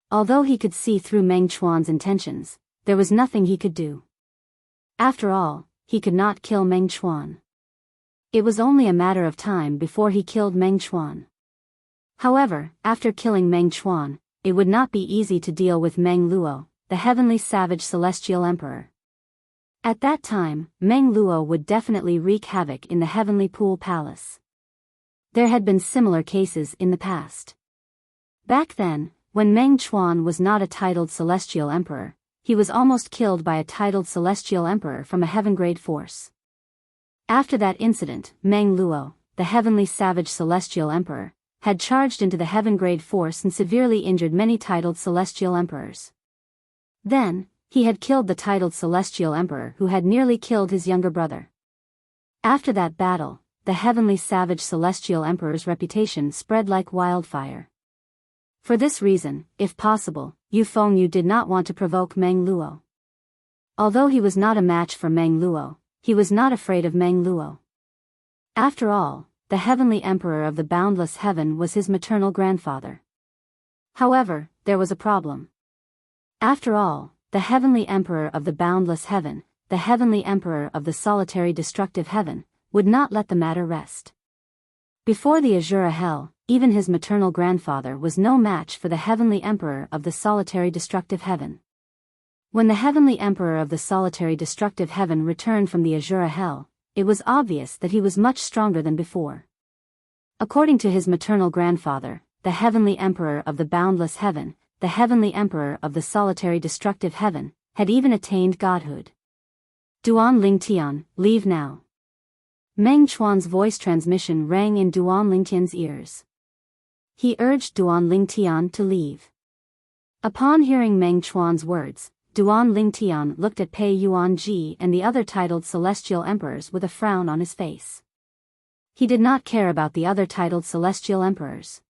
Although he could see through Meng Chuan's intentions, there was nothing he could do. After all, he could not kill Meng Chuan. It was only a matter of time before he killed Meng Chuan. However, after killing Meng Chuan, it would not be easy to deal with Meng Luo, the heavenly savage celestial emperor. At that time, Meng Luo would definitely wreak havoc in the heavenly pool palace. There had been similar cases in the past. Back then, when Meng Chuan was not a titled celestial emperor, he was almost killed by a titled celestial emperor from a heaven-grade force. After that incident, Meng Luo, the heavenly savage celestial emperor, had charged into the heaven-grade force and severely injured many titled celestial emperors. Then, he had killed the titled celestial emperor who had nearly killed his younger brother. After that battle, the heavenly savage celestial emperor's reputation spread like wildfire. For this reason, if possible, Yu Fengyu did not want to provoke Meng Luo. Although he was not a match for Meng Luo, he was not afraid of Meng Luo. After all, the heavenly emperor of the boundless heaven was his maternal grandfather. However, there was a problem. After all, the heavenly emperor of the boundless heaven, the heavenly emperor of the solitary destructive heaven, would not let the matter rest. Before the Azura Hell, even his maternal grandfather was no match for the heavenly emperor of the solitary destructive heaven. When the heavenly emperor of the solitary destructive heaven returned from the Azura Hell, it was obvious that he was much stronger than before. According to his maternal grandfather, the heavenly emperor of the boundless heaven, the heavenly emperor of the solitary destructive heaven, had even attained godhood. Duan Lingtian, leave now. Meng Chuan's voice transmission rang in Duan Lingtian's ears. He urged Duan Lingtian to leave. Upon hearing Meng Chuan's words, Duan Lingtian looked at Pei Yuanji and the other titled celestial emperors with a frown on his face. He did not care about the other titled celestial emperors.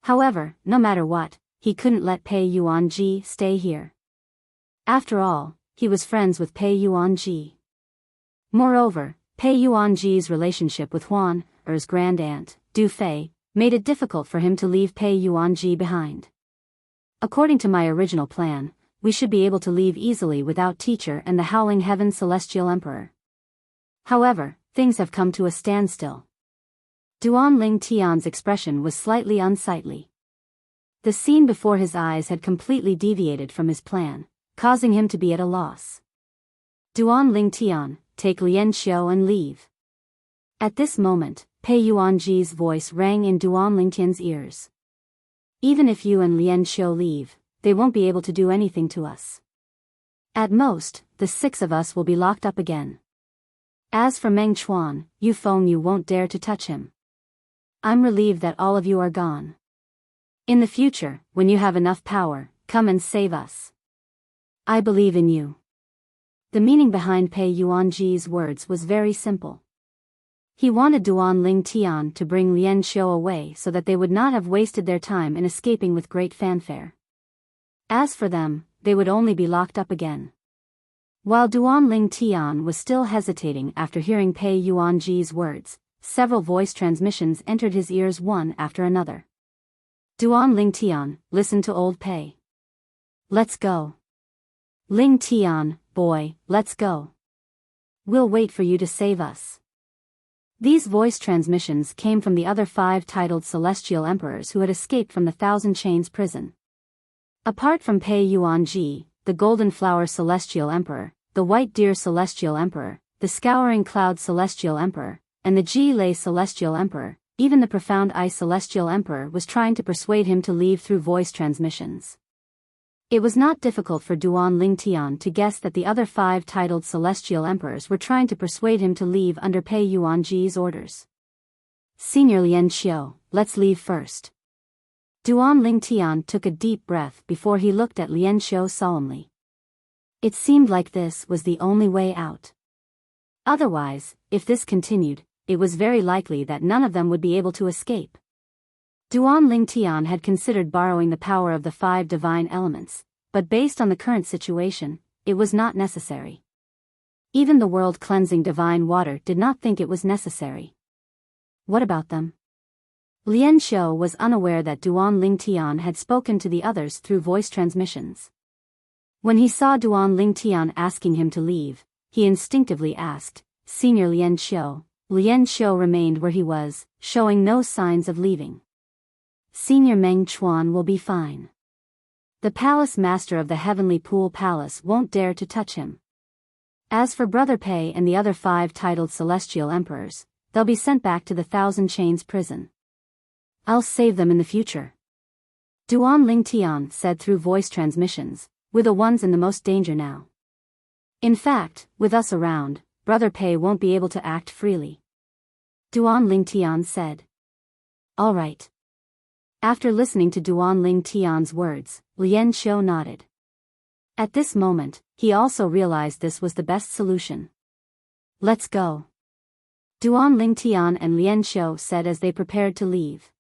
However, no matter what, he couldn't let Pei Yuanji stay here. After all, he was friends with Pei Yuanji. Moreover, Pei Yuanji's relationship with Huan Er's grand aunt, Du Fei, made it difficult for him to leave Pei Yuanji behind. According to my original plan, we should be able to leave easily without Teacher and the Howling Heaven Celestial Emperor. However, things have come to a standstill. Duan Lingtian's expression was slightly unsightly. The scene before his eyes had completely deviated from his plan, causing him to be at a loss. Duan Lingtian, take Lian Xiu and leave. At this moment, Pei Yuanji's voice rang in Duan Lingtian's ears. Even if you and Lian Xiu leave, they won't be able to do anything to us. At most, the 6 of us will be locked up again. As for Meng Chuan, Yu Fengyu won't dare to touch him. I'm relieved that all of you are gone. In the future, when you have enough power, come and save us. I believe in you. The meaning behind Pei Yuanji's words was very simple. He wanted Duan Lingtian to bring Lian Xiu away so that they would not have wasted their time in escaping with great fanfare. As for them, they would only be locked up again. While Duan Lingtian was still hesitating after hearing Pei Yuanji's words, several voice transmissions entered his ears one after another. Duan Lingtian, listen to old Pei. Let's go. Lingtian, boy, let's go. We'll wait for you to save us. These voice transmissions came from the other 5 titled celestial emperors who had escaped from the Thousand Chains prison. Apart from Pei Yuanji, the Golden Flower Celestial Emperor, the White Deer Celestial Emperor, the Scouring Cloud Celestial Emperor, and the Ji Lei Celestial Emperor, Even the profound Ice Celestial Emperor was trying to persuade him to leave through voice transmissions. It was not difficult for Duan Lingtian to guess that the other 5 titled Celestial Emperors were trying to persuade him to leave under Pei Yuanji's orders. Senior Lien Xiu, let's leave first. Duan Lingtian took a deep breath before he looked at Lien Xiu solemnly. It seemed like this was the only way out. Otherwise, if this continued, it was very likely that none of them would be able to escape. Duan Lingtian had considered borrowing the power of the 5 divine elements, but based on the current situation, it was not necessary. Even the world-cleansing divine water did not think it was necessary. What about them? Lien Xiu was unaware that Duan Lingtian had spoken to the others through voice transmissions. When he saw Duan Lingtian asking him to leave, he instinctively asked, Senior Lien Xiu. Lien Xiu remained where he was, showing no signs of leaving. Senior Meng Chuan will be fine. The palace master of the Heavenly Pool Palace won't dare to touch him. As for Brother Pei and the other 5 titled Celestial Emperors, they'll be sent back to the Thousand Chains prison. I'll save them in the future. Duan Lingtian said through voice transmissions, we're the ones in the most danger now. In fact, with us around, Brother Pei won't be able to act freely. Duan Lingtian said. All right. After listening to Duan Lingtian's words, Lien Xiu nodded. At this moment, he also realized this was the best solution. Let's go. Duan Lingtian and Lien Xiu said as they prepared to leave.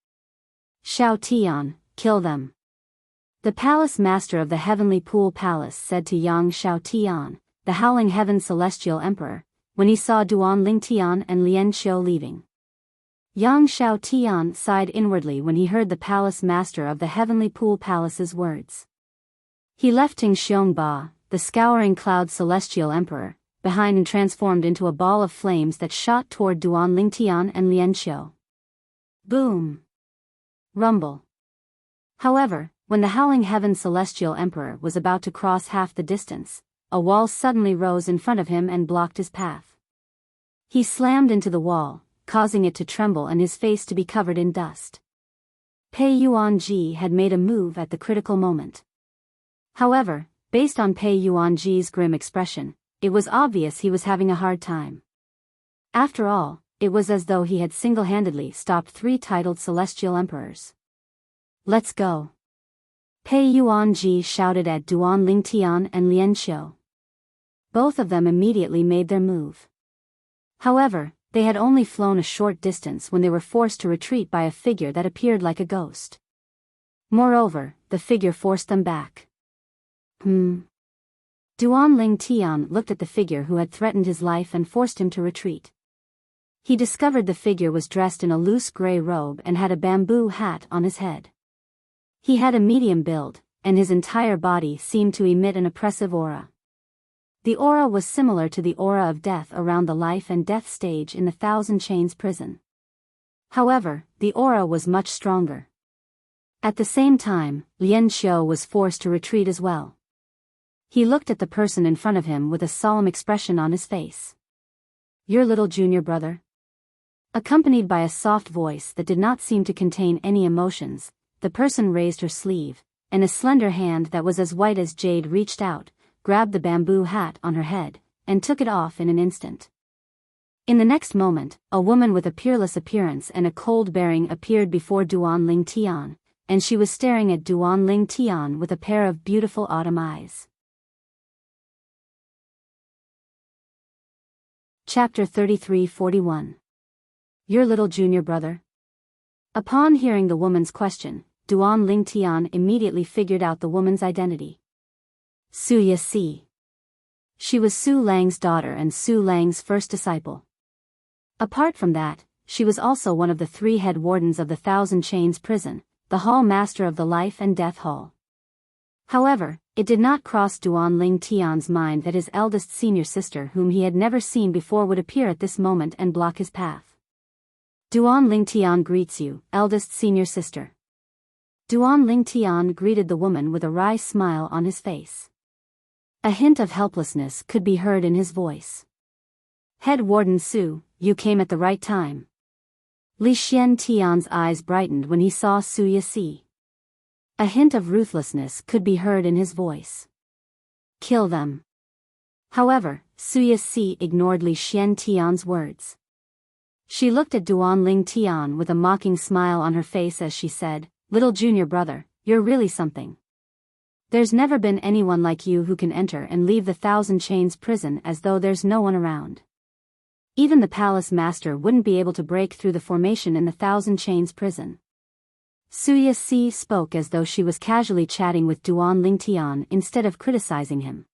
Xiao Tian, kill them. The palace master of the Heavenly Pool Palace said to Yang Xiao Tian, the Howling Heaven Celestial Emperor, when he saw Duan Lingtian and Lien Xiu leaving. Yang Xiao Tian sighed inwardly when he heard the palace master of the Heavenly Pool Palace's words. He left Ting Xiongba, the Scouring Cloud Celestial Emperor, behind and transformed into a ball of flames that shot toward Duan Lingtian and Lien Xiu. Boom! Rumble. However, when the Howling Heaven Celestial Emperor was about to cross half the distance, a wall suddenly rose in front of him and blocked his path. He slammed into the wall, causing it to tremble and his face to be covered in dust. Pei Yuanji had made a move at the critical moment. However, based on Pei Yuanji's grim expression, it was obvious he was having a hard time. After all, it was as though he had single-handedly stopped 3 titled Celestial Emperors. Let's go. Pei Yuanji shouted at Duan Lingtian and Lien Xiu. Both of them immediately made their move. However, they had only flown a short distance when they were forced to retreat by a figure that appeared like a ghost. Moreover, the figure forced them back. Duan Lingtian looked at the figure who had threatened his life and forced him to retreat. He discovered the figure was dressed in a loose gray robe and had a bamboo hat on his head. He had a medium build, and his entire body seemed to emit an oppressive aura. The aura was similar to the aura of death around the life and death stage in the Thousand Chains prison. However, the aura was much stronger. At the same time, Lien Xiu was forced to retreat as well. He looked at the person in front of him with a solemn expression on his face. Your little junior brother? Accompanied by a soft voice that did not seem to contain any emotions, the person raised her sleeve, and a slender hand that was as white as jade reached out, grabbed the bamboo hat on her head, and took it off in an instant. In the next moment, a woman with a peerless appearance and a cold bearing appeared before Duan Lingtian, and she was staring at Duan Lingtian with a pair of beautiful autumn eyes. Chapter 33-41. Your little junior brother? Upon hearing the woman's question, Duan Lingtian immediately figured out the woman's identity. Su Yasi. She was Su Lang's daughter and Su Lang's first disciple. Apart from that, she was also one of the 3 head wardens of the Thousand Chains prison, the hall master of the Life and Death Hall. However, it did not cross Duan Lingtian's mind that his eldest senior sister whom he had never seen before would appear at this moment and block his path. Duan Lingtian greets you, eldest senior sister. Duan Lingtian greeted the woman with a wry smile on his face. A hint of helplessness could be heard in his voice. Head Warden Su, you came at the right time. Li Xiantian's eyes brightened when he saw Su Yasi. A hint of ruthlessness could be heard in his voice. Kill them. However, Su Yasi ignored Li Xiantian's words. She looked at Duanling Tian with a mocking smile on her face as she said, "Little junior brother, you're really something. There's never been anyone like you who can enter and leave the Thousand Chains prison as though there's no one around. Even the palace master wouldn't be able to break through the formation in the Thousand Chains prison." Su Yasi spoke as though she was casually chatting with Duanling Tian instead of criticizing him.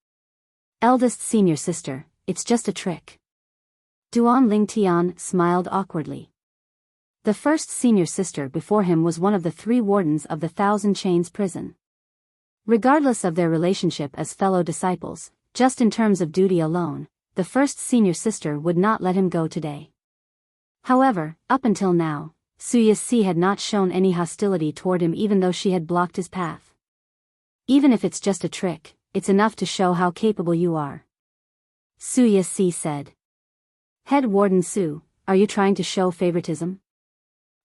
"Eldest senior sister, it's just a trick." Duanling Tian smiled awkwardly. The first senior sister before him was one of the 3 wardens of the Thousand Chains prison. Regardless of their relationship as fellow disciples, just in terms of duty alone, the first senior sister would not let him go today. However, up until now, Su Yasi had not shown any hostility toward him even though she had blocked his path. "Even if it's just a trick, it's enough to show how capable you are," Su Yasi said. "Head Warden Su, are you trying to show favoritism?"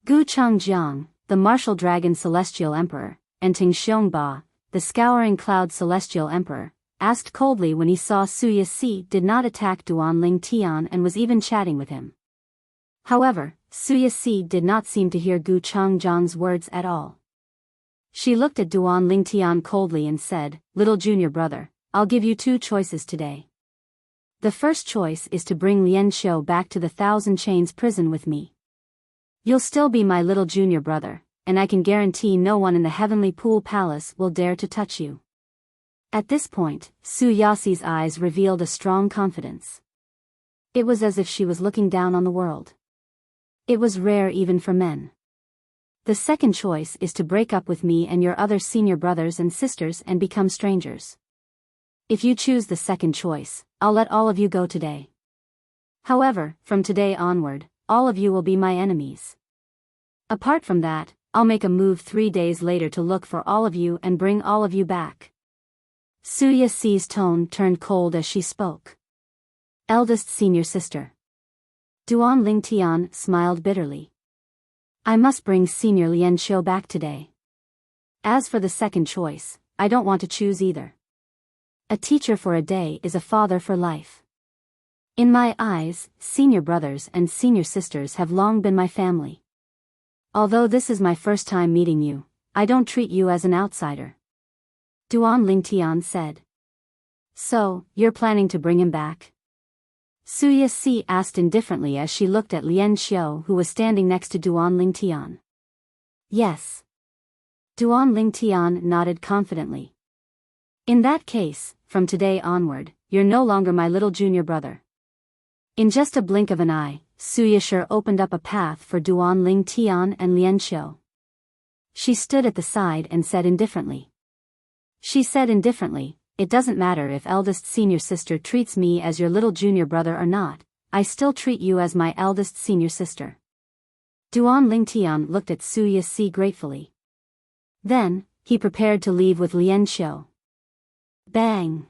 Gu Changjiang, the Martial Dragon Celestial Emperor, and Ting Xiongba, the Scouring Cloud Celestial Emperor, asked coldly when he saw Su Yasi did not attack Duanling Tian and was even chatting with him. However, Su Yasi did not seem to hear Gu Changjiang's words at all. She looked at Duanling Tian coldly and said, "Little junior brother, I'll give you 2 choices today. The first choice is to bring Lian Xiu back to the Thousand Chains prison with me. You'll still be my little junior brother, and I can guarantee no one in the Heavenly Pool Palace will dare to touch you." At this point, Su Yasi's eyes revealed a strong confidence. It was as if she was looking down on the world. It was rare even for men. "The second choice is to break up with me and your other senior brothers and sisters and become strangers. If you choose the second choice, I'll let all of you go today. However, from today onward, all of you will be my enemies. Apart from that, I'll make a move 3 days later to look for all of you and bring all of you back." Su Yasi's tone turned cold as she spoke. "Eldest senior sister." Duanling Tian smiled bitterly. "I must bring Senior Lian Xiu back today. As for the second choice, I don't want to choose either. A teacher for a day is a father for life. In my eyes, senior brothers and senior sisters have long been my family. Although this is my first time meeting you, I don't treat you as an outsider," Duanling Tian said. "So, you're planning to bring him back?" Su Yasi asked indifferently as she looked at Lian Xiu who was standing next to Duanling Tian. "Yes." Duanling Tian nodded confidently. "In that case, from today onward, you're no longer my little junior brother." In just a blink of an eye, Su Yashir opened up a path for Duanling Tian and Lian Xiu. She stood at the side and said indifferently. "It doesn't matter if eldest senior sister treats me as your little junior brother or not, I still treat you as my eldest senior sister." Duanling Tian looked at Su Yasi gratefully. Then, he prepared to leave with Lian Xiu. Bang!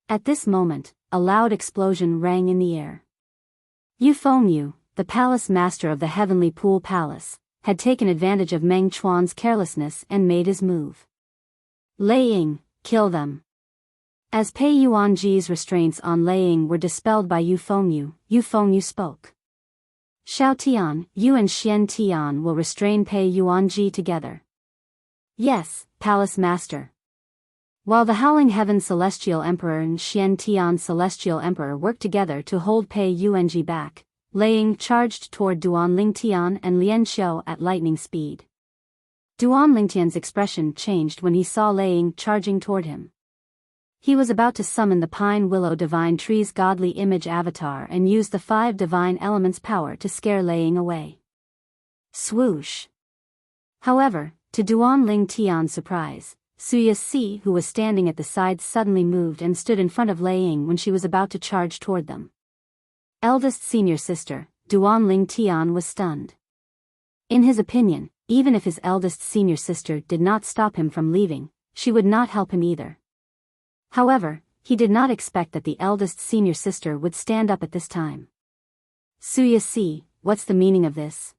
At this moment, a loud explosion rang in the air. Yu Fengyu, the palace master of the Heavenly Pool Palace, had taken advantage of Meng Chuan's carelessness and made his move. "Lei Ying, kill them." As Pei Yuanji's restraints on Lei Ying were dispelled by Yu Fengyu spoke. "Xiao Tian, you and Xian Tian will restrain Pei Yuanji together." "Yes, Palace Master." While the Howling Heaven Celestial Emperor and Xian Tian Celestial Emperor worked together to hold Pei Yuanji back, Lei Ying charged toward Duanling Tian and Lian Xiu at lightning speed. Duanling Tian's expression changed when he saw Lei Ying charging toward him. He was about to summon the Pine Willow Divine Tree's godly image avatar and use the 5 divine elements' power to scare Lei Ying away. Swoosh! However, to Duanling Tian's surprise, Su Yasi, who was standing at the side, suddenly moved and stood in front of Lei Ying when she was about to charge toward them. Eldest senior sister, Duanling Tian was stunned. In his opinion, even if his eldest senior sister did not stop him from leaving, she would not help him either. However, he did not expect that the eldest senior sister would stand up at this time. "Su Yasi, what's the meaning of this?"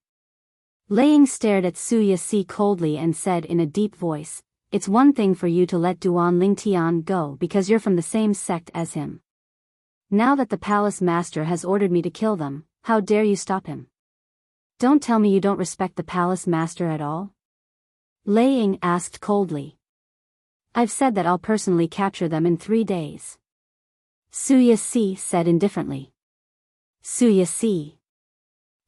Lei Ying stared at Su Yasi coldly and said in a deep voice, "It's one thing for you to let Duan Lingtian go because you're from the same sect as him. Now that the palace master has ordered me to kill them, how dare you stop him? Don't tell me you don't respect the palace master at all?" Lei Ying asked coldly. "I've said that I'll personally capture them in 3 days." Su Yasi said indifferently. Su Yasi.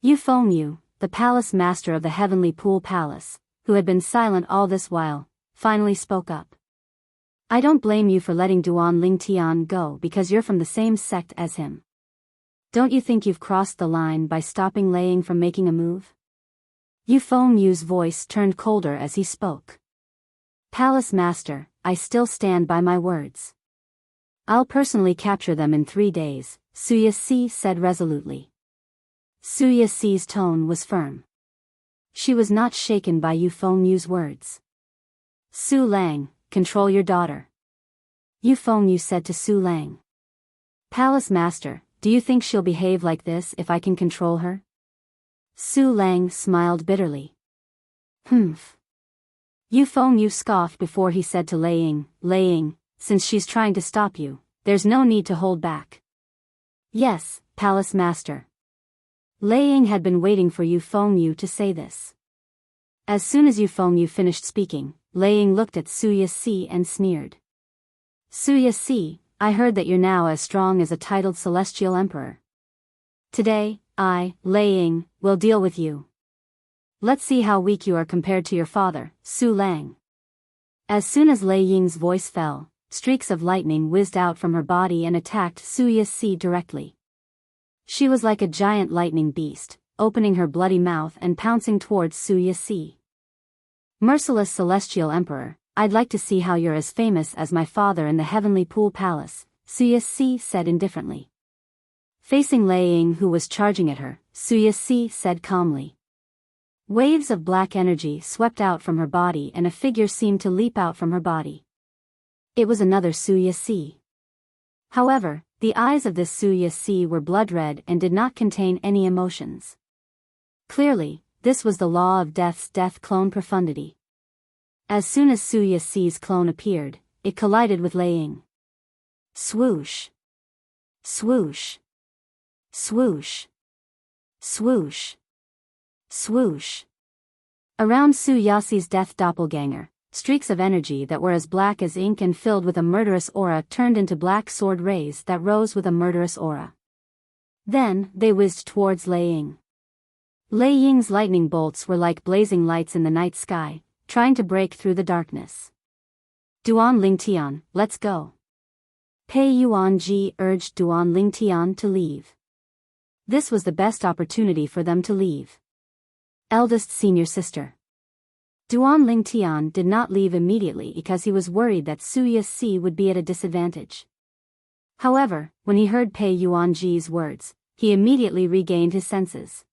Yu Fengyu, the palace master of the Heavenly Pool Palace, who had been silent all this while, finally spoke up. "I don't blame you for letting Duan Lingtian go because you're from the same sect as him. Don't you think you've crossed the line by stopping Lei Ying from making a move?" Yu Fengyu's voice turned colder as he spoke. "Palace master, I still stand by my words. I'll personally capture them in 3 days, Su Yasi said resolutely. Su Yasi's tone was firm. She was not shaken by Yu Fengyu's words. "Su Lang, control your daughter," Yu Fengyu said to Su Lang. "Palace master, do you think she'll behave like this if I can control her?" Su Lang smiled bitterly. "Humph." Yu Fengyu scoffed before he said to Lei Ying, "Since she's trying to stop you, there's no need to hold back." "Yes, palace master." Lei Ying had been waiting for Yu Fengyu to say this. As soon as Yu Fengyu finished speaking, Lei Ying looked at Su Yasi and sneered. "Su Yasi, I heard that you're now as strong as a titled celestial emperor. Today, I, Lei Ying, will deal with you. Let's see how weak you are compared to your father, Su Lang." As soon as Lei Ying's voice fell, streaks of lightning whizzed out from her body and attacked Su Yasi directly. She was like a giant lightning beast, opening her bloody mouth and pouncing towards Su Yasi. "Merciless celestial emperor, I'd like to see how you're as famous as my father in the Heavenly Pool Palace," Su Yasi said indifferently. Facing Lei Ying who was charging at her, Su Yasi said calmly. Waves of black energy swept out from her body and a figure seemed to leap out from her body. It was another Su Yasi. However, the eyes of this Su Yasi were blood red and did not contain any emotions. Clearly, this was the law of death's death clone profundity. As soon as Su Yasi's clone appeared, it collided with Lei Ying. Swoosh. Swoosh. Swoosh. Swoosh. Swoosh. Around Su Yasi's death doppelganger, streaks of energy that were as black as ink and filled with a murderous aura turned into black sword rays that rose with a murderous aura. Then, they whizzed towards Lei Ying. Lei Ying's lightning bolts were like blazing lights in the night sky, trying to break through the darkness. "Duan Lingtian, let's go." Pei Yuanji urged Duan Lingtian to leave. This was the best opportunity for them to leave. Eldest senior sister. Duan Lingtian did not leave immediately because he was worried that Su Yasi would be at a disadvantage. However, when he heard Pei Yuanji's words, he immediately regained his senses.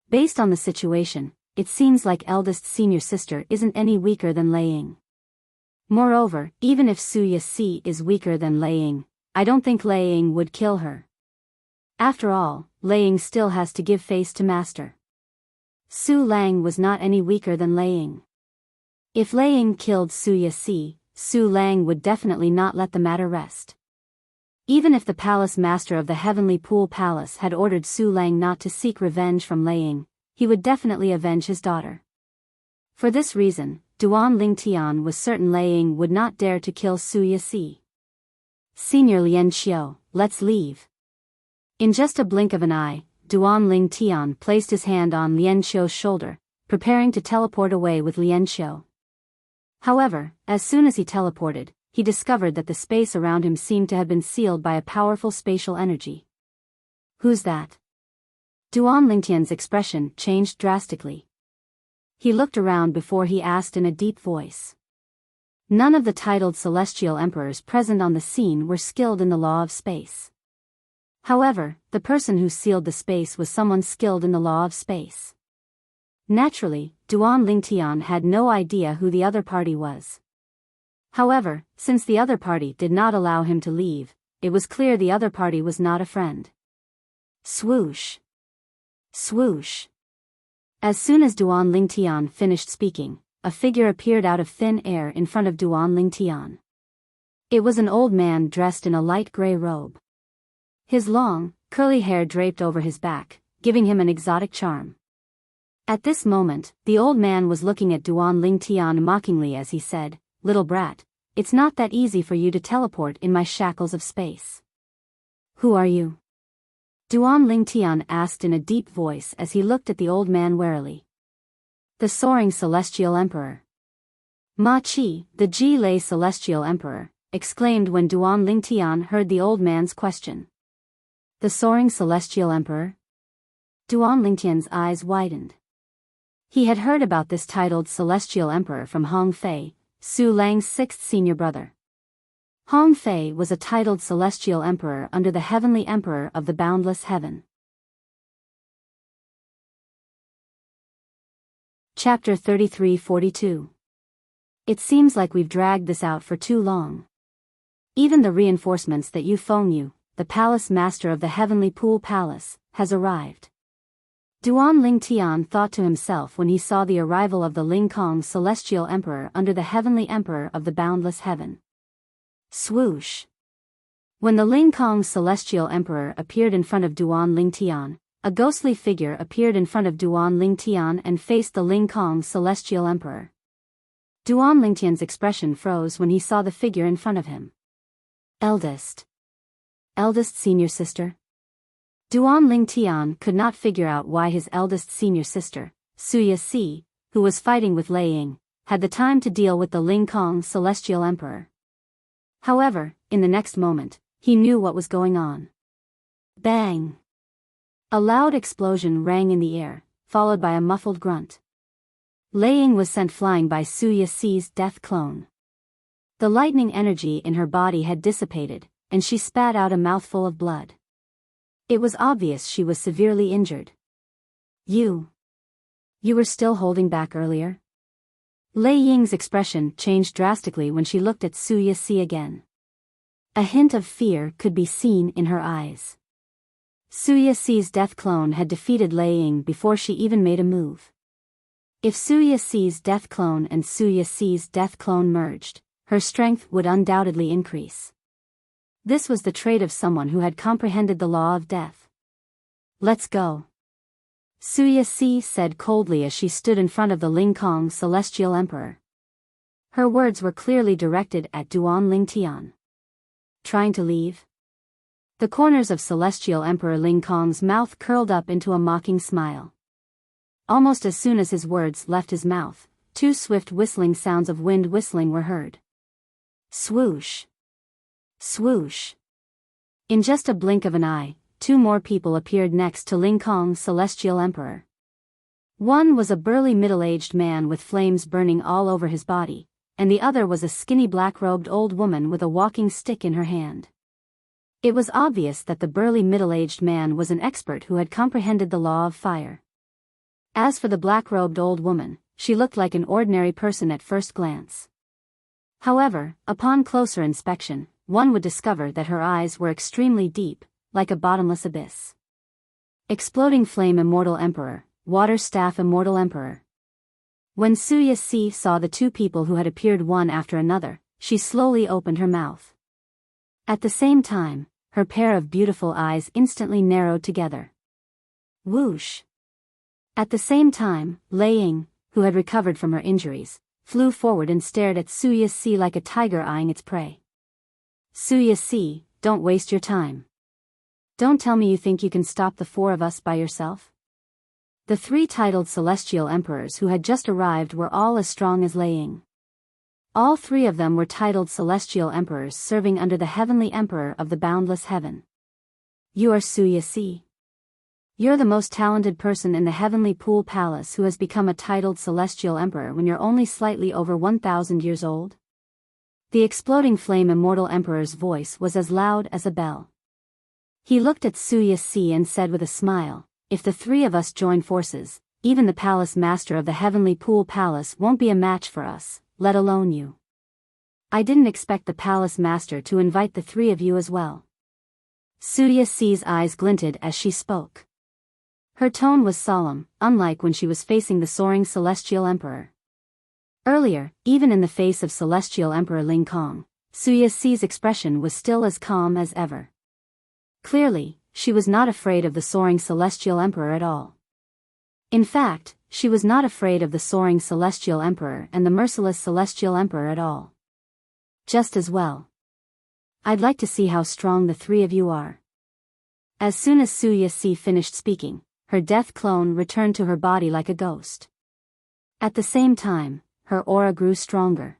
Based on the situation, it seems like eldest senior sister isn't any weaker than Lei Ying. Moreover, even if Su Yasi is weaker than Lei Ying, I don't think Lei Ying would kill her. After all, Lei Ying still has to give face to master. Su Lang was not any weaker than Lei Ying. If Lei Ying killed Su Yasi, Su Lang would definitely not let the matter rest. Even if the palace master of the Heavenly Pool Palace had ordered Su Lang not to seek revenge from Lei Ying, he would definitely avenge his daughter. For this reason, Duan Lingtian was certain Lei Ying would not dare to kill Su Yasi. "Senior Lien Xiu, let's leave." In just a blink of an eye, Duan Lingtian placed his hand on Lien Xiu's shoulder, preparing to teleport away with Lien Xiu. However, as soon as he teleported, he discovered that the space around him seemed to have been sealed by a powerful spatial energy. "Who's that?" Duan Lingtian's expression changed drastically. He looked around before he asked in a deep voice. None of the titled celestial emperors present on the scene were skilled in the law of space. However, the person who sealed the space was someone skilled in the law of space. Naturally, Duan Lingtian had no idea who the other party was. However, since the other party did not allow him to leave, it was clear the other party was not a friend. Swoosh. Swoosh. As soon as Duan Lingtian finished speaking, a figure appeared out of thin air in front of Duan Lingtian. It was an old man dressed in a light gray robe. His long, curly hair draped over his back, giving him an exotic charm. At this moment, the old man was looking at Duan Lingtian mockingly as he said, "Little brat, it's not that easy for you to teleport in my shackles of space." "Who are you?" Duan Lingtian asked in a deep voice as he looked at the old man warily. "The Soaring Celestial Emperor." "Ma Chi, the Ji-Lei Celestial Emperor," exclaimed when Duan Lingtian heard the old man's question. "The Soaring Celestial Emperor?" Duan Lingtian's eyes widened. He had heard about this titled Celestial Emperor from Hong Fei, Su Lang's sixth senior brother. Hong Fei was a titled Celestial Emperor under the Heavenly Emperor of the Boundless Heaven. Chapter 33-42. It seems like we've dragged this out for too long. Even the reinforcements that Yu, the Palace Master of the Heavenly Pool Palace, has arrived. Duan Lingtian thought to himself when he saw the arrival of the Ling Kong Celestial Emperor under the Heavenly Emperor of the Boundless Heaven. Swoosh! When the Ling Kong Celestial Emperor appeared in front of Duan Lingtian, a ghostly figure appeared in front of Duan Lingtian and faced the Ling Kong Celestial Emperor. Duan Lingtian's expression froze when he saw the figure in front of him. Eldest senior sister? Duan Lingtian could not figure out why his eldest senior sister, Suya Si, who was fighting with Lei Ying, had the time to deal with the Ling Kong Celestial Emperor. However, in the next moment, he knew what was going on. Bang! A loud explosion rang in the air, followed by a muffled grunt. Lei Ying was sent flying by Suya Si's death clone. The lightning energy in her body had dissipated, and she spat out a mouthful of blood. It was obvious she was severely injured. You were still holding back earlier?" Lei Ying's expression changed drastically when she looked at Suya Si again. A hint of fear could be seen in her eyes. Suya Si's death clone had defeated Lei Ying before she even made a move. If Suya Si's death clone and Suya Si's death clone merged, her strength would undoubtedly increase. This was the trait of someone who had comprehended the law of death. "Let's go," Suya Si said coldly as she stood in front of the Ling Kong Celestial Emperor. Her words were clearly directed at Duan Lingtian. "Trying to leave?" The corners of Celestial Emperor Ling Kong's mouth curled up into a mocking smile. Almost as soon as his words left his mouth, two swift whistling sounds of wind whistling were heard. Swoosh! Swoosh! In just a blink of an eye, two more people appeared next to Ling Kong Celestial Emperor. One was a burly middle-aged man with flames burning all over his body, and the other was a skinny black-robed old woman with a walking stick in her hand. It was obvious that the burly middle-aged man was an expert who had comprehended the law of fire. As for the black-robed old woman, she looked like an ordinary person at first glance. However, upon closer inspection, one would discover that her eyes were extremely deep, like a bottomless abyss. Exploding Flame Immortal Emperor, Water Staff Immortal Emperor. When Suya Si saw the two people who had appeared one after another, she slowly opened her mouth. At the same time, her pair of beautiful eyes instantly narrowed together. Whoosh! At the same time, Lei Ying, who had recovered from her injuries, flew forward and stared at Suya Si like a tiger eyeing its prey. "Suya Si, don't waste your time. Don't tell me you think you can stop the four of us by yourself?" The three titled Celestial Emperors who had just arrived were all as strong as Lei Ying. All three of them were titled Celestial Emperors serving under the Heavenly Emperor of the Boundless Heaven. "You are Suya Si. You're the most talented person in the Heavenly Pool Palace who has become a titled Celestial Emperor when you're only slightly over 1,000 years old?" The Exploding Flame Immortal Emperor's voice was as loud as a bell. He looked at Suya Si and said with a smile, "If the three of us join forces, even the Palace Master of the Heavenly Pool Palace won't be a match for us, let alone you. I didn't expect the Palace Master to invite the three of you as well." Suya Si's eyes glinted as she spoke. Her tone was solemn, unlike when she was facing the soaring Celestial Emperor. Earlier, even in the face of Celestial Emperor Ling Kong, Suya Si's expression was still as calm as ever. Clearly, she was not afraid of the soaring Celestial Emperor at all. In fact, she was not afraid of the soaring Celestial Emperor and the merciless Celestial Emperor at all. Just as well. I'd like to see how strong the three of you are. As soon as Suya Si finished speaking, her death clone returned to her body like a ghost. At the same time, her aura grew stronger.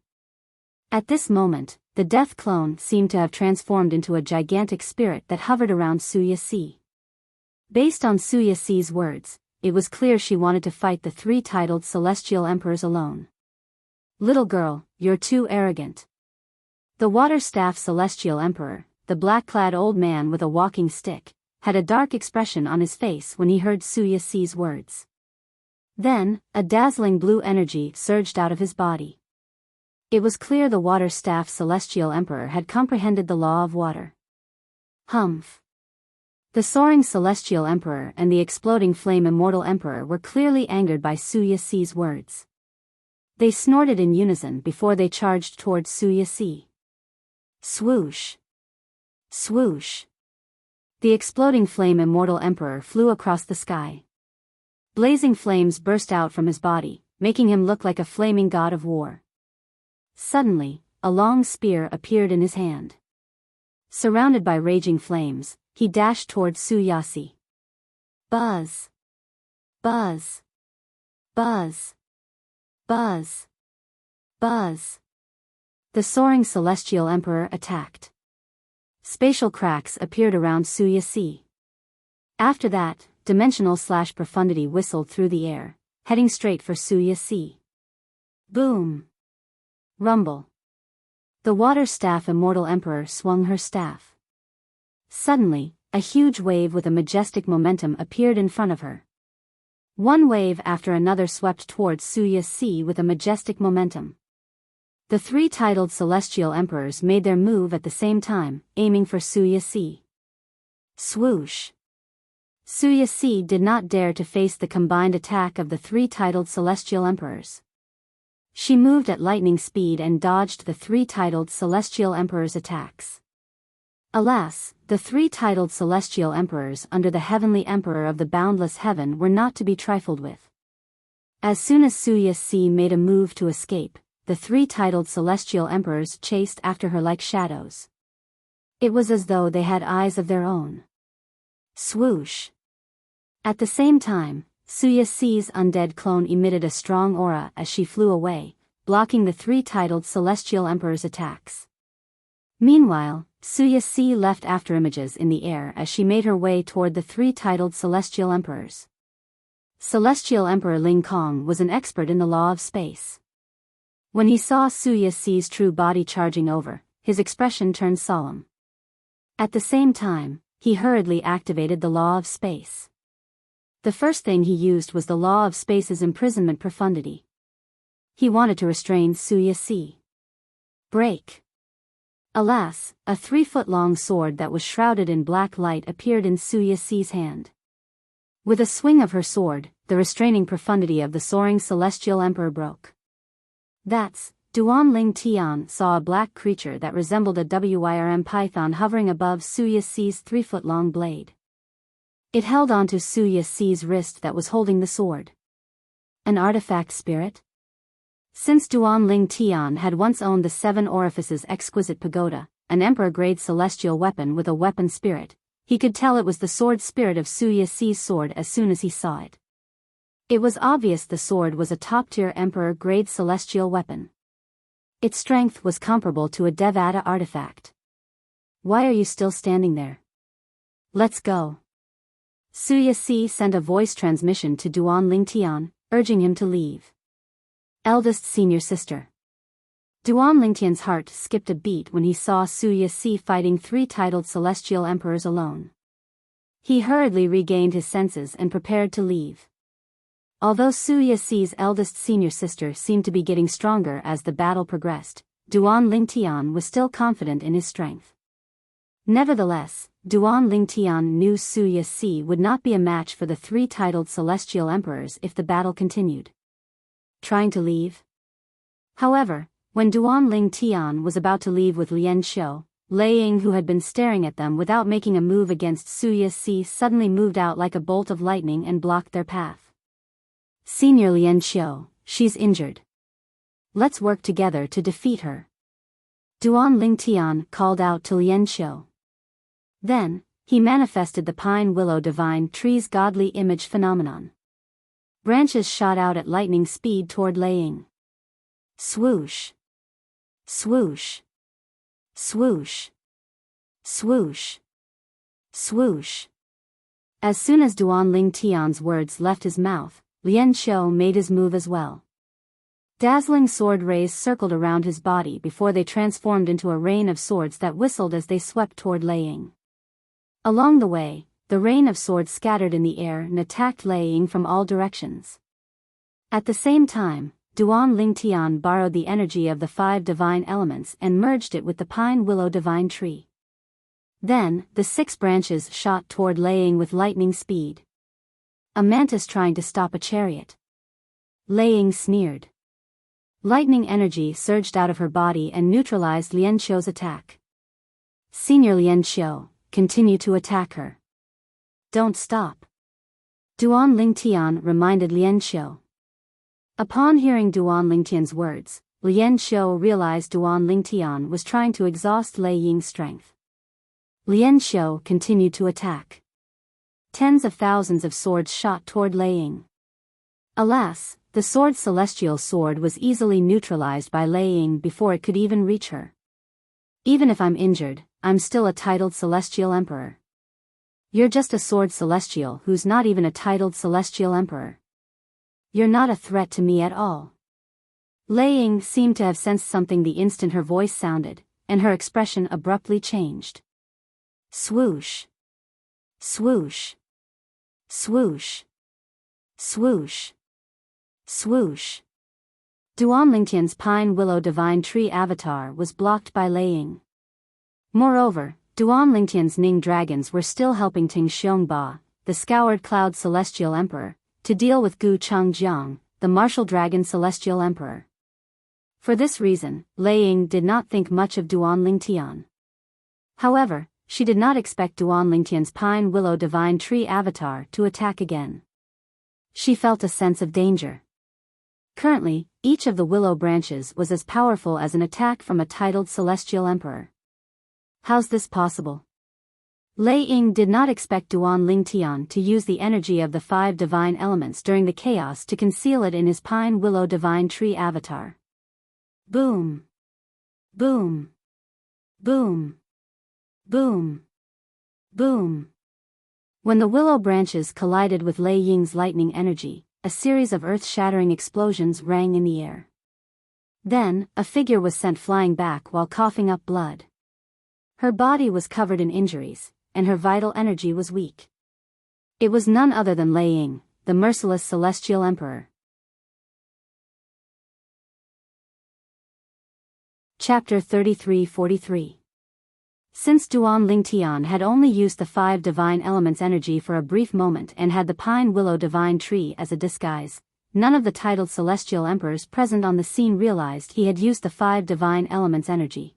At this moment, the death clone seemed to have transformed into a gigantic spirit that hovered around Suya Si. Based on Suya Si's words, it was clear she wanted to fight the three titled Celestial Emperors alone. Little girl, you're too arrogant. The water-staff Celestial Emperor, the black-clad old man with a walking stick, had a dark expression on his face when he heard Suya Si's words. Then, a dazzling blue energy surged out of his body. It was clear the water-staff Celestial Emperor had comprehended the law of water. Humph. The soaring Celestial Emperor and the exploding flame Immortal Emperor were clearly angered by Suya Si's words. They snorted in unison before they charged towards Suya Si. Swoosh. Swoosh. The exploding flame Immortal Emperor flew across the sky. Blazing flames burst out from his body, making him look like a flaming god of war. Suddenly, a long spear appeared in his hand. Surrounded by raging flames, he dashed towards Suya Si. Buzz. Buzz. Buzz. Buzz. Buzz. The soaring Celestial Emperor attacked. Spatial cracks appeared around Suya Si. After that, dimensional/profundity whistled through the air, heading straight for Suya Si. Boom. Rumble. The water-staff Immortal Emperor swung her staff. Suddenly, a huge wave with a majestic momentum appeared in front of her. One wave after another swept towards Suya Si with a majestic momentum. The three titled Celestial Emperors made their move at the same time, aiming for Suya Si. Swoosh. Suya Si did not dare to face the combined attack of the three titled Celestial Emperors. She moved at lightning speed and dodged the three titled Celestial Emperors' attacks. Alas, the three titled Celestial Emperors under the Heavenly Emperor of the boundless heaven were not to be trifled with. As soon as Suya Si made a move to escape, the three titled Celestial Emperors chased after her like shadows. It was as though they had eyes of their own. Swoosh. At the same time, Suya Si's undead clone emitted a strong aura as she flew away, blocking the three titled Celestial Emperors' attacks. Meanwhile, Suya Si left after images in the air as she made her way toward the three titled Celestial Emperors. Celestial Emperor Ling Kong was an expert in the law of space. When he saw Suya Si's true body charging over, his expression turned solemn. At the same time, he hurriedly activated the law of space. The first thing he used was the law of space's imprisonment profundity. He wanted to restrain Suya Si. Break. Alas, a 3-foot-long sword that was shrouded in black light appeared in Suya Si's hand. With a swing of her sword, the restraining profundity of the soaring Celestial Emperor broke. That's, Duan Ling Tian saw a black creature that resembled a Wyrm python hovering above Suya Si's 3-foot-long blade. It held onto Suya Si's wrist that was holding the sword. An artifact spirit? Since Duan Ling Tian had once owned the Seven Orifices Exquisite Pagoda, an emperor-grade celestial weapon with a weapon spirit, he could tell it was the sword spirit of Suya Si's sword as soon as he saw it. It was obvious the sword was a top-tier emperor-grade celestial weapon. Its strength was comparable to a Devata artifact. Why are you still standing there? Let's go. Suya Si sent a voice transmission to Duan Ling Tian, urging him to leave. Eldest senior sister. Duan Lingtian's heart skipped a beat when he saw Suya Si fighting three titled celestial emperors alone. He hurriedly regained his senses and prepared to leave. Although Suya Si's eldest senior sister seemed to be getting stronger as the battle progressed, Duan Lingtian was still confident in his strength. Nevertheless, Duan Lingtian knew Su Yasi would not be a match for the three titled celestial emperors if the battle continued. Trying to leave? However, when Duan Lingtian was about to leave with Lian Xiu, Lei Ying, who had been staring at them without making a move against Su Yasi, suddenly moved out like a bolt of lightning and blocked their path. Senior Lian Xiu, she's injured. Let's work together to defeat her. Duan Lingtian called out to Lian Xiu. Then, he manifested the pine willow divine tree's godly image phenomenon. Branches shot out at lightning speed toward Lei Ying. Swoosh. Swoosh. Swoosh. Swoosh. Swoosh. As soon as Duan Lingtian's words left his mouth, Lian Xiu made his move as well. Dazzling sword rays circled around his body before they transformed into a rain of swords that whistled as they swept toward Lei Ying. Along the way, the rain of swords scattered in the air and attacked Lei Ying from all directions. At the same time, Duan Lingtian borrowed the energy of the 5 divine elements and merged it with the pine willow divine tree. Then, the 6 branches shot toward Lei Ying with lightning speed. A mantis trying to stop a chariot. Lei Ying sneered. Lightning energy surged out of her body and neutralized Lian Xiu's attack. Senior Lian Xiu, continue to attack her. Don't stop. Duan Lingtian reminded Lian Xiu. Upon hearing Duan Lingtian's words, Lian Xiu realized Duan Lingtian was trying to exhaust Lei Ying's strength. Lian Xiu continued to attack. Tens of thousands of swords shot toward Lei Ying. Alas, the sword's celestial sword was easily neutralized by Lei Ying before it could even reach her. Even if I'm injured, I'm still a titled celestial emperor. You're just a sword celestial who's not even a titled celestial emperor. You're not a threat to me at all. Lei Ying seemed to have sensed something the instant her voice sounded, and her expression abruptly changed. Swoosh. Swoosh. Swoosh. Swoosh. Swoosh. Duan Lingtian's pine willow divine tree avatar was blocked by Lei Ying. Moreover, Duan Lingtian's Ning dragons were still helping Ting Xiongba, the scoured cloud celestial emperor, to deal with Gu Changjiang, the martial dragon celestial emperor. For this reason, Lei Ying did not think much of Duan Lingtian. However, she did not expect Duan Lingtian's pine willow divine tree avatar to attack again. She felt a sense of danger. Currently, each of the willow branches was as powerful as an attack from a titled celestial emperor. How's this possible? Lei Ying did not expect Duan Lingtian to use the energy of the 5 divine elements during the chaos to conceal it in his pine willow divine tree avatar. Boom. Boom. Boom. Boom. Boom. When the willow branches collided with Lei Ying's lightning energy, a series of earth-shattering explosions rang in the air. Then, a figure was sent flying back while coughing up blood. Her body was covered in injuries, and her vital energy was weak. It was none other than Lei Ying, the merciless celestial emperor. Chapter 33-43. Since Duan Lingtian had only used the 5 divine elements energy for a brief moment and had the pine willow divine tree as a disguise, none of the titled celestial emperors present on the scene realized he had used the 5 divine elements energy.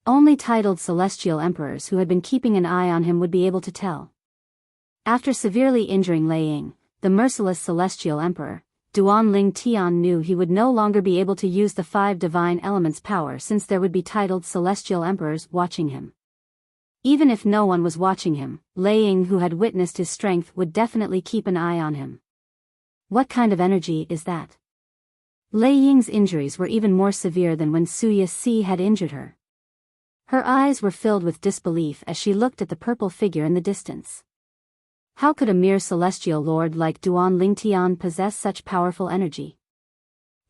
Only titled celestial emperors who had been keeping an eye on him would be able to tell. After severely injuring Lei Ying, the merciless celestial emperor, Duan Lingtian knew he would no longer be able to use the 5 divine elements power since there would be titled celestial emperors watching him. Even if no one was watching him, Lei Ying, who had witnessed his strength, would definitely keep an eye on him. What kind of energy is that? Lei Ying's injuries were even more severe than when Su Yasi had injured her. Her eyes were filled with disbelief as she looked at the purple figure in the distance. How could a mere celestial lord like Duan Lingtian possess such powerful energy?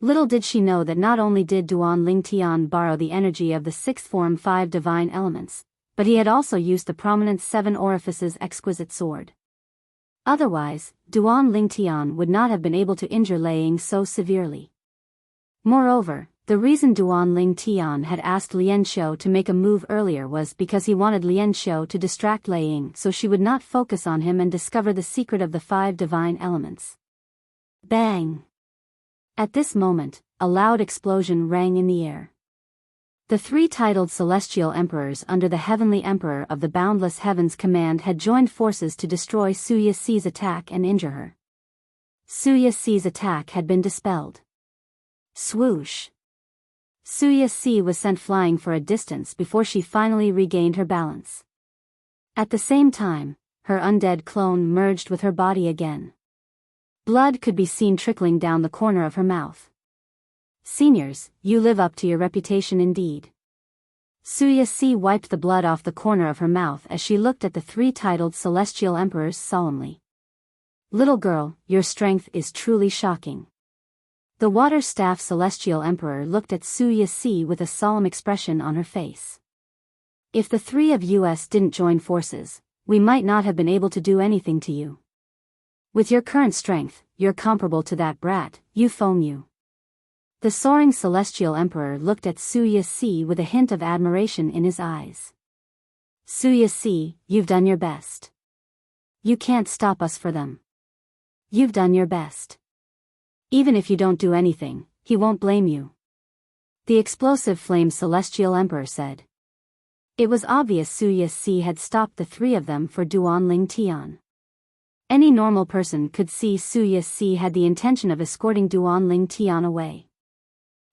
Little did she know that not only did Duan Lingtian borrow the energy of the 6th form 5 divine elements, but he had also used the prominent 7 orifices exquisite sword. Otherwise, Duan Lingtian would not have been able to injure Lei Ying so severely. Moreover, The reason Duan Ling Tian had asked Lian Xiao to make a move earlier was because he wanted Lian Xiao to distract Lei Ying so she would not focus on him and discover the secret of the 5 divine elements. Bang! At this moment, a loud explosion rang in the air. The 3 titled celestial emperors under the heavenly emperor of the boundless heavens command had joined forces to destroy Su Yixi's attack and injure her. Su Yixi's attack had been dispelled. Swoosh! Su Yixi was sent flying for a distance before she finally regained her balance. At the same time, her undead clone merged with her body again. Blood could be seen trickling down the corner of her mouth. Seniors, you live up to your reputation indeed. Su Yixi wiped the blood off the corner of her mouth as she looked at the 3 titled celestial emperors solemnly. Little girl, your strength is truly shocking. The water staff celestial emperor looked at Su Yixi with a solemn expression on her face. If the 3 of us didn't join forces, we might not have been able to do anything to you. With your current strength, you're comparable to that brat, Yu. The soaring celestial emperor looked at Su Yixi with a hint of admiration in his eyes. Su Yixi, you've done your best. You can't stop us for them. You've done your best. Even if you don't do anything, he won't blame you. The explosive flame celestial emperor said. It was obvious Su Yixi had stopped the 3 of them for Duan Ling Tian. Any normal person could see Su Yixi had the intention of escorting Duan Ling Tian away.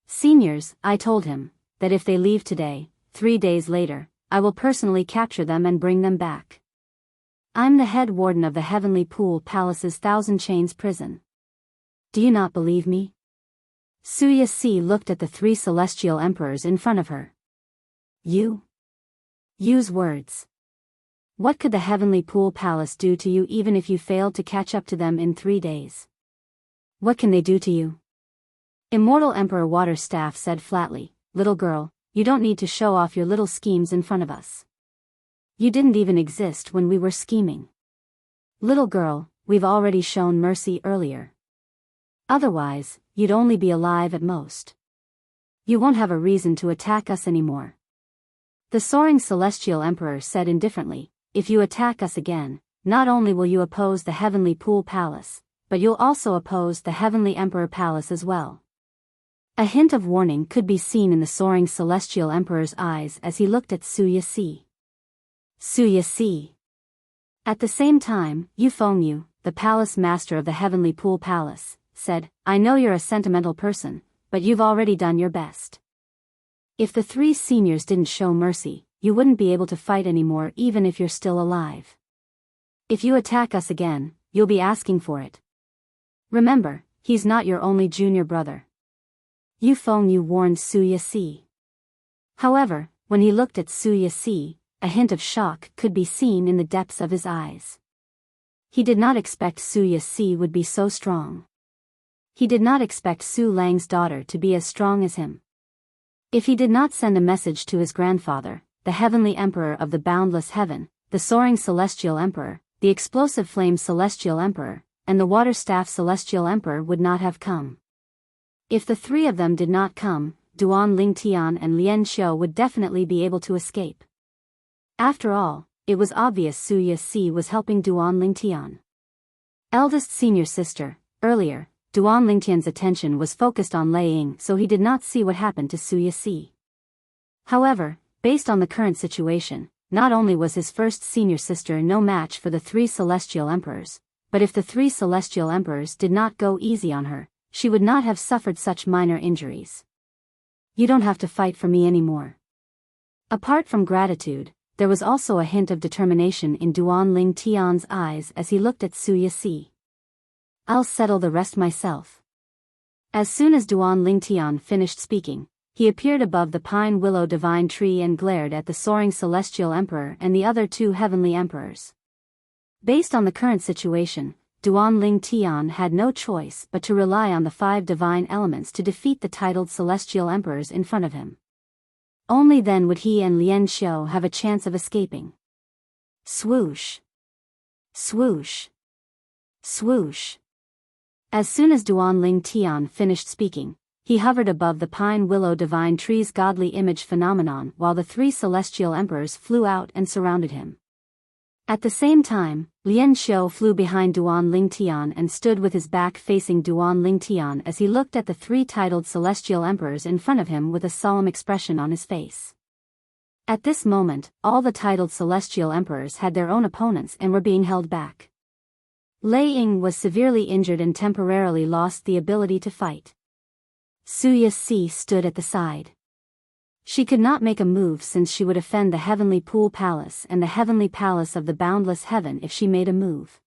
Seniors, I told him, that if they leave today, 3 days later, I will personally capture them and bring them back. I'm the head warden of the Heavenly Pool Palace's Thousand Chains prison. Do you not believe me? Su Yixi looked at the 3 celestial emperors in front of her. You? Use words. What could the Heavenly Pool Palace do to you even if you failed to catch up to them in 3 days? What can they do to you? Immortal Emperor Waterstaff said flatly, little girl, you don't need to show off your little schemes in front of us. You didn't even exist when we were scheming. Little girl, we've already shown mercy earlier. Otherwise, you'd only be alive at most. You won't have a reason to attack us anymore. The soaring celestial emperor said indifferently, if you attack us again, not only will you oppose the Heavenly Pool Palace, but you'll also oppose the Heavenly Emperor Palace as well. A hint of warning could be seen in the soaring celestial emperor's eyes as he looked at Su Yixi. Su Yixi. At the same time, Yu, the palace master of the Heavenly Pool Palace, said, I know you're a sentimental person, but you've already done your best. If the 3 seniors didn't show mercy, you wouldn't be able to fight anymore even if you're still alive. If you attack us again, you'll be asking for it. Remember, he's not your only junior brother. Yu warned Su Yixi. However, when he looked at Su Yixi, a hint of shock could be seen in the depths of his eyes. He did not expect Su Yixi would be so strong. He did not expect Su Lang's daughter to be as strong as him. If he did not send a message to his grandfather, the Heavenly Emperor of the Boundless Heaven, the Soaring Celestial Emperor, the Explosive Flame Celestial Emperor, and the Water Staff Celestial Emperor would not have come. If the 3 of them did not come, Duan Ling Tian and Lian Xiao would definitely be able to escape. After all, it was obvious Su Yixi was helping Duan Ling Tian. Eldest senior sister, earlier, Duan Ling Tian's attention was focused on Lei Ying so he did not see what happened to Su Yixi. However, based on the current situation, not only was his first senior sister no match for the 3 celestial emperors, but if the 3 celestial emperors did not go easy on her, she would not have suffered such minor injuries. You don't have to fight for me anymore. Apart from gratitude, there was also a hint of determination in Duan Ling Tian's eyes as he looked at Su Yixi. I'll settle the rest myself. As soon as Duan Ling Tian finished speaking, he appeared above the pine willow divine tree and glared at the soaring celestial emperor and the other 2 heavenly emperors. Based on the current situation, Duan Ling Tian had no choice but to rely on the 5 divine elements to defeat the titled celestial emperors in front of him. Only then would he and Lian Xiao have a chance of escaping. Swoosh! Swoosh! Swoosh! As soon as Duan Ling Tian finished speaking, he hovered above the pine willow divine tree's godly image phenomenon while the three celestial emperors flew out and surrounded him. At the same time, Lian Xiu flew behind Duan Lingtian and stood with his back facing Duan Lingtian as he looked at the three titled celestial emperors in front of him with a solemn expression on his face. At this moment, all the titled celestial emperors had their own opponents and were being held back. Lei Ying was severely injured and temporarily lost the ability to fight. Su Yixi stood at the side. She could not make a move since she would offend the Heavenly Pool Palace and the Heavenly Palace of the Boundless Heaven if she made a move.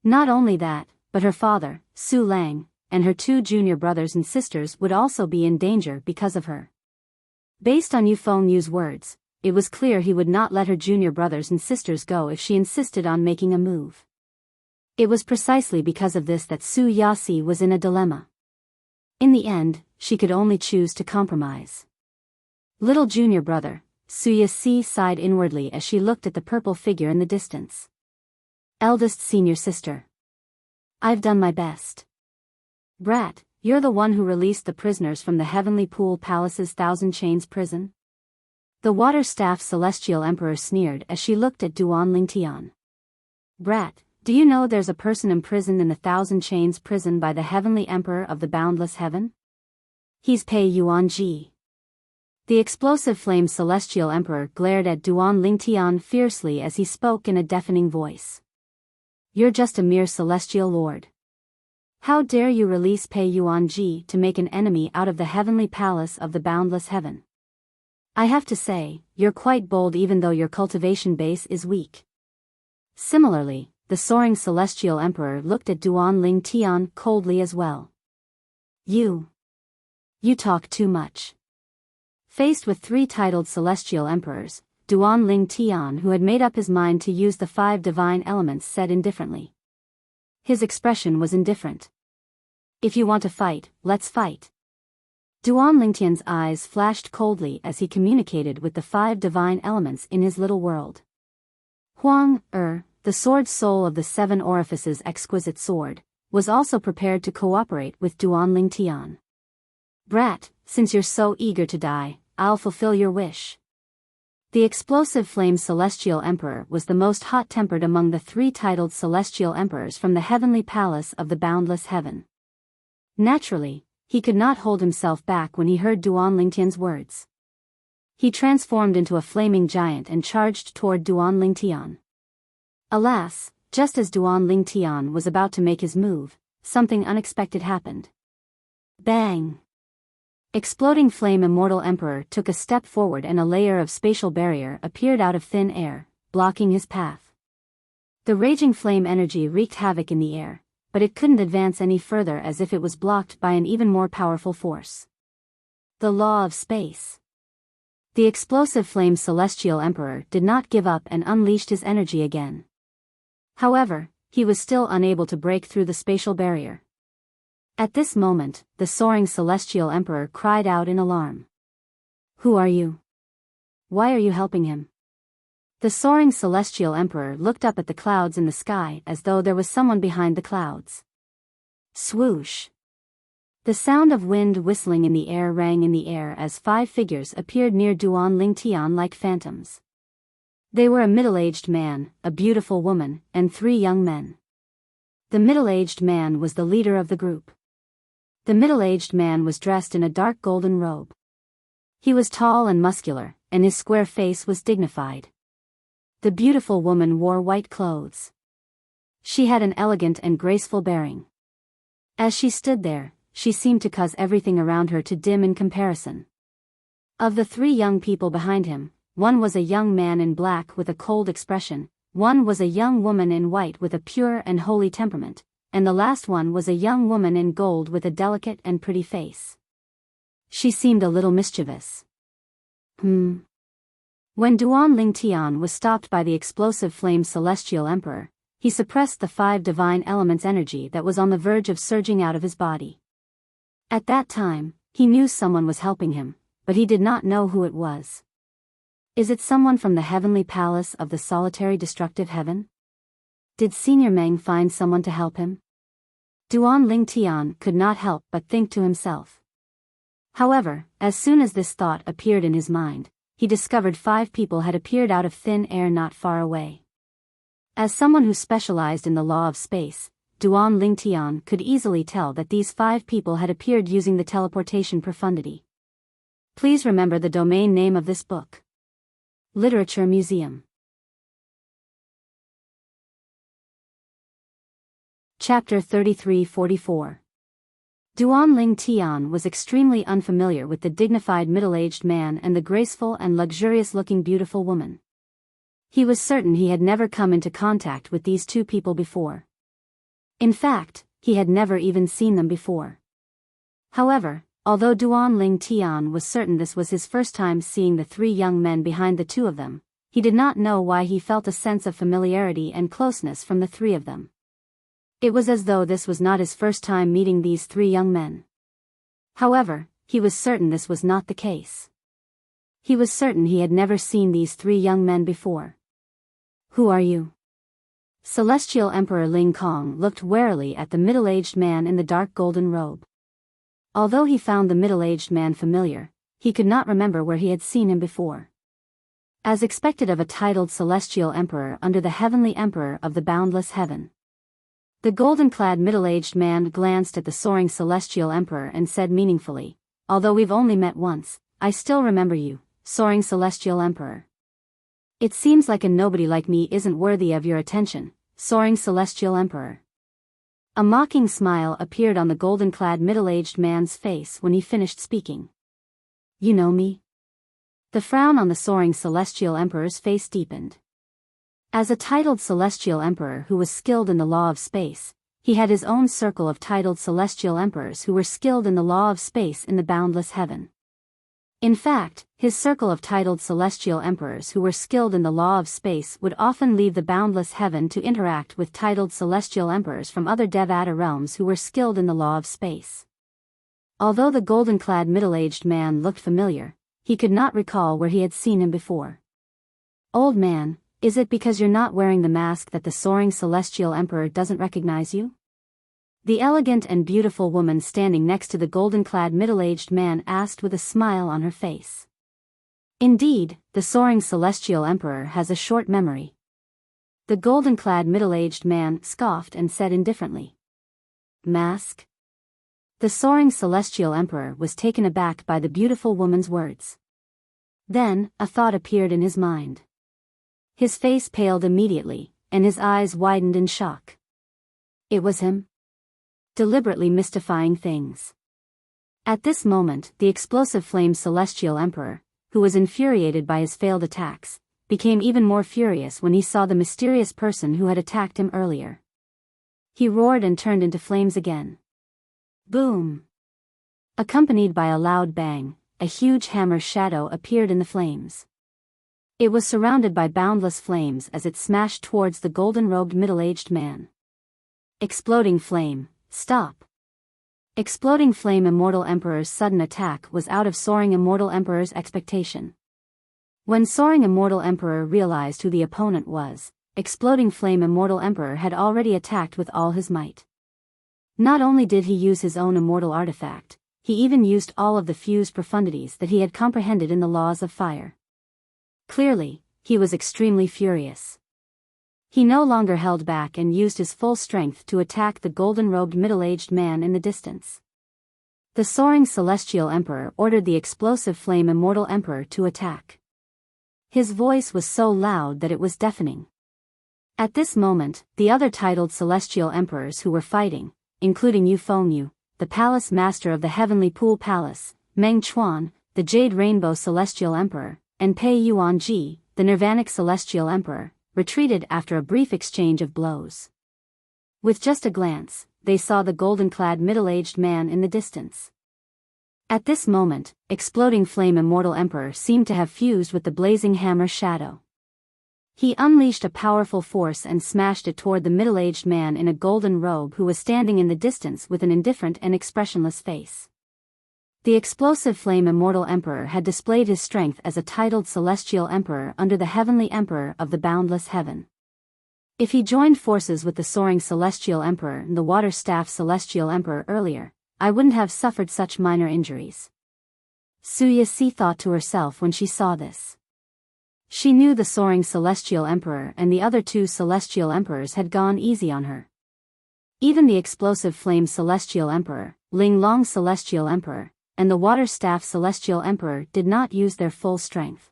Not only that, but her father, Su Lang, and her two junior brothers and sisters would also be in danger because of her. Based on Yu Fengyu's words, it was clear he would not let her junior brothers and sisters go if she insisted on making a move. It was precisely because of this that Su Yixi was in a dilemma. In the end, she could only choose to compromise. Little junior brother, Su Yixi sighed inwardly as she looked at the purple figure in the distance. Eldest senior sister. I've done my best. Brat, you're the one who released the prisoners from the Heavenly Pool Palace's Thousand Chains prison? The water-staff celestial emperor sneered as she looked at Duan Lingtian. Brat, do you know there's a person imprisoned in the Thousand Chains prison by the Heavenly Emperor of the Boundless Heaven? He's Pei Yuanji. The explosive flame celestial emperor glared at Duan Lingtian fiercely as he spoke in a deafening voice. You're just a mere celestial lord. How dare you release Pei Yuanji to make an enemy out of the heavenly palace of the boundless heaven? I have to say, you're quite bold even though your cultivation base is weak. Similarly, the soaring celestial emperor looked at Duan Lingtian coldly as well. You talk too much. Faced with three titled celestial emperors, Duan Lingtian, who had made up his mind to use the 5 divine elements, said indifferently. His expression was indifferent. If you want to fight, let's fight. Duan Lingtian's eyes flashed coldly as he communicated with the 5 divine elements in his little world. Huang, the sword soul of the 7 orifices exquisite sword, was also prepared to cooperate with Duan Lingtian. Brat, since you're so eager to die, I'll fulfill your wish. The explosive flame celestial emperor was the most hot-tempered among the 3 titled celestial emperors from the heavenly palace of the boundless heaven. Naturally, he could not hold himself back when he heard Duan Lingtian's words. He transformed into a flaming giant and charged toward Duan Lingtian. Alas, just as Duan Lingtian was about to make his move, something unexpected happened. Bang! Exploding flame immortal emperor took a step forward and a layer of spatial barrier appeared out of thin air, blocking his path. The raging flame energy wreaked havoc in the air, but it couldn't advance any further as if it was blocked by an even more powerful force. The law of space. The explosive flame celestial emperor did not give up and unleashed his energy again. However, he was still unable to break through the spatial barrier. At this moment, the soaring celestial emperor cried out in alarm. Who are you? Why are you helping him? The soaring celestial emperor looked up at the clouds in the sky as though there was someone behind the clouds. Swoosh! The sound of wind whistling in the air rang in the air as 5 figures appeared near Duan Lingtian like phantoms. They were a middle-aged man, a beautiful woman, and 3 young men. The middle-aged man was the leader of the group. The middle-aged man was dressed in a dark golden robe. He was tall and muscular, and his square face was dignified. The beautiful woman wore white clothes. She had an elegant and graceful bearing. As she stood there, she seemed to cause everything around her to dim in comparison. Of the 3 young people behind him, one was a young man in black with a cold expression, one was a young woman in white with a pure and holy temperament, and the last one was a young woman in gold with a delicate and pretty face. She seemed a little mischievous. When Duan Lingtian was stopped by the explosive flame celestial emperor, he suppressed the 5 divine elements energy that was on the verge of surging out of his body. At that time, he knew someone was helping him, but he did not know who it was. Is it someone from the heavenly palace of the solitary destructive heaven? Did Senior Meng find someone to help him? Duan Lingtian could not help but think to himself. However, as soon as this thought appeared in his mind, he discovered 5 people had appeared out of thin air not far away. As someone who specialized in the law of space, Duan Lingtian could easily tell that these 5 people had appeared using the teleportation profundity. Please remember the domain name of this book. Literature Museum. Chapter 3344. Duan Lingtian was extremely unfamiliar with the dignified middle-aged man and the graceful and luxurious-looking beautiful woman. He was certain he had never come into contact with these 2 people before. In fact, he had never even seen them before. However, although Duan Lingtian was certain this was his first time seeing the 3 young men behind the 2 of them, he did not know why he felt a sense of familiarity and closeness from the 3 of them. It was as though this was not his first time meeting these 3 young men. However, he was certain this was not the case. He was certain he had never seen these 3 young men before. Who are you? Celestial Emperor Ling Kong looked warily at the middle-aged man in the dark golden robe. Although he found the middle-aged man familiar, he could not remember where he had seen him before. As expected of a titled Celestial Emperor under the Heavenly Emperor of the boundless heaven. The golden-clad middle-aged man glanced at the soaring Celestial Emperor and said meaningfully, "Although we've only met once, I still remember you, soaring Celestial Emperor. It seems like a nobody like me isn't worthy of your attention, soaring Celestial Emperor." A mocking smile appeared on the golden-clad middle-aged man's face when he finished speaking. "You know me?" The frown on the soaring Celestial Emperor's face deepened. As a titled Celestial Emperor who was skilled in the law of space, he had his own circle of titled Celestial Emperors who were skilled in the law of space in the boundless heaven. In fact, his circle of titled Celestial Emperors who were skilled in the law of space would often leave the boundless heaven to interact with titled Celestial Emperors from other Devata realms who were skilled in the law of space. Although the golden-clad middle-aged man looked familiar, he could not recall where he had seen him before. "Old man, is it because you're not wearing the mask that the soaring Celestial Emperor doesn't recognize you?" The elegant and beautiful woman standing next to the golden-clad middle-aged man asked with a smile on her face. Indeed, the soaring Celestial Emperor has a short memory. The golden-clad middle-aged man scoffed and said indifferently. "Mask?" The soaring Celestial Emperor was taken aback by the beautiful woman's words. Then, a thought appeared in his mind. His face paled immediately, and his eyes widened in shock. It was him. Deliberately mystifying things. At this moment, the explosive flame Celestial Emperor, who was infuriated by his failed attacks, became even more furious when he saw the mysterious person who had attacked him earlier. He roared and turned into flames again. Boom! Accompanied by a loud bang, a huge hammer shadow appeared in the flames. It was surrounded by boundless flames as it smashed towards the golden-robed middle-aged man. Exploding flame, stop! Exploding flame Immortal Emperor's sudden attack was out of Soaring Immortal Emperor's expectation. When Soaring Immortal Emperor realized who the opponent was, Exploding Flame Immortal Emperor had already attacked with all his might. Not only did he use his own immortal artifact, he even used all of the fused profundities that he had comprehended in the laws of fire. Clearly, he was extremely furious. He no longer held back and used his full strength to attack the golden-robed middle-aged man in the distance. The soaring Celestial Emperor ordered the explosive Flame Immortal Emperor to attack. His voice was so loud that it was deafening. At this moment, the other titled Celestial Emperors who were fighting, including Yu Fengyu, the Palace Master of the Heavenly Pool Palace, Meng Chuan, the Jade Rainbow Celestial Emperor, and Pei Yuanji, the Nirvanic Celestial Emperor, retreated after a brief exchange of blows. With just a glance, they saw the golden-clad middle-aged man in the distance. At this moment, Exploding Flame Immortal Emperor seemed to have fused with the blazing hammer shadow. He unleashed a powerful force and smashed it toward the middle-aged man in a golden robe who was standing in the distance with an indifferent and expressionless face. The explosive Flame Immortal Emperor had displayed his strength as a titled Celestial Emperor under the Heavenly Emperor of the boundless heaven. If he joined forces with the Soaring Celestial Emperor and the Water Staff Celestial Emperor earlier, I wouldn't have suffered such minor injuries. Suya thought to herself when she saw this. She knew the Soaring Celestial Emperor and the other two Celestial Emperors had gone easy on her. Even the Explosive Flame Celestial Emperor, Ling Long Celestial Emperor, and the Water Staff Celestial Emperor did not use their full strength.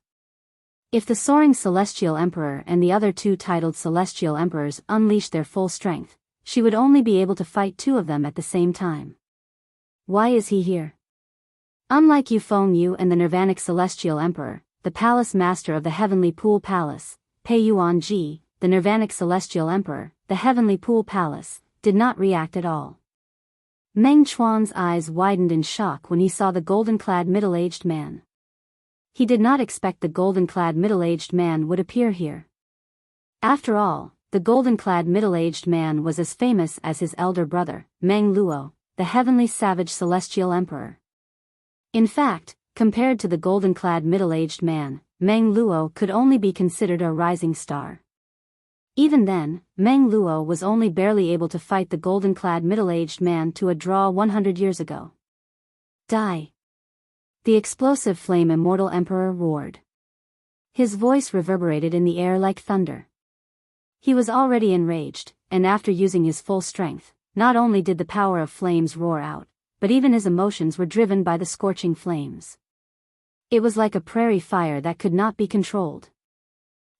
If the Soaring Celestial Emperor and the other two titled Celestial Emperors unleashed their full strength, she would only be able to fight two of them at the same time. Why is he here? Unlike Yu Feng Yu and the Nirvanic Celestial Emperor, the Palace Master of the Heavenly Pool Palace, Pei Yuan Ji, the Nirvanic Celestial Emperor, the Heavenly Pool Palace, did not react at all. Meng Chuan's eyes widened in shock when he saw the golden-clad middle-aged man. He did not expect the golden-clad middle-aged man would appear here. After all, the golden-clad middle-aged man was as famous as his elder brother, Meng Luo, the Heavenly Savage Celestial Emperor. In fact, compared to the golden-clad middle-aged man, Meng Luo could only be considered a rising star. Even then, Meng Luo was only barely able to fight the golden-clad middle-aged man to a draw 100 years ago. Die! The Explosive Flame Immortal Emperor roared. His voice reverberated in the air like thunder. He was already enraged, and after using his full strength, not only did the power of flames roar out, but even his emotions were driven by the scorching flames. It was like a prairie fire that could not be controlled.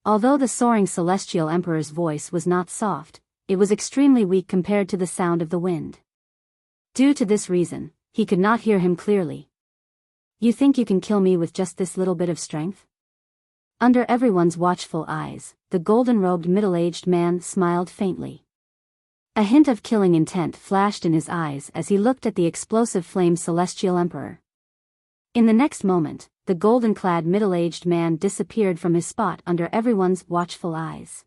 Although the Soaring Celestial Emperor's voice was not soft, it was extremely weak compared to the sound of the wind. Due to this reason, he could not hear him clearly. You think you can kill me with just this little bit of strength? Under everyone's watchful eyes, the golden-robed middle-aged man smiled faintly. A hint of killing intent flashed in his eyes as he looked at the Explosive Flame Celestial Emperor. In the next moment, the golden-clad middle-aged man disappeared from his spot under everyone's watchful eyes.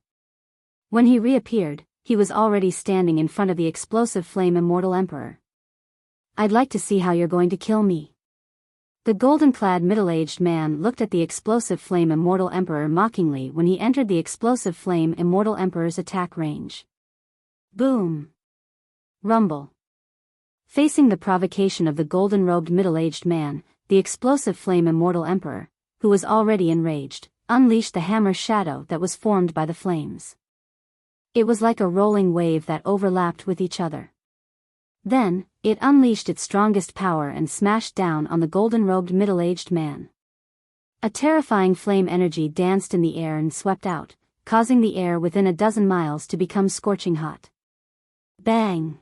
When he reappeared, he was already standing in front of the Explosive Flame Immortal Emperor. I'd like to see how you're going to kill me. The golden-clad middle-aged man looked at the Explosive Flame Immortal Emperor mockingly when he entered the Explosive Flame Immortal Emperor's attack range. Boom! Rumble. Facing the provocation of the golden-robed middle-aged man, the Explosive Flame Immortal Emperor, who was already enraged, unleashed the hammer shadow that was formed by the flames. It was like a rolling wave that overlapped with each other. Then, it unleashed its strongest power and smashed down on the golden-robed middle-aged man. A terrifying flame energy danced in the air and swept out, causing the air within a dozen miles to become scorching hot. Bang!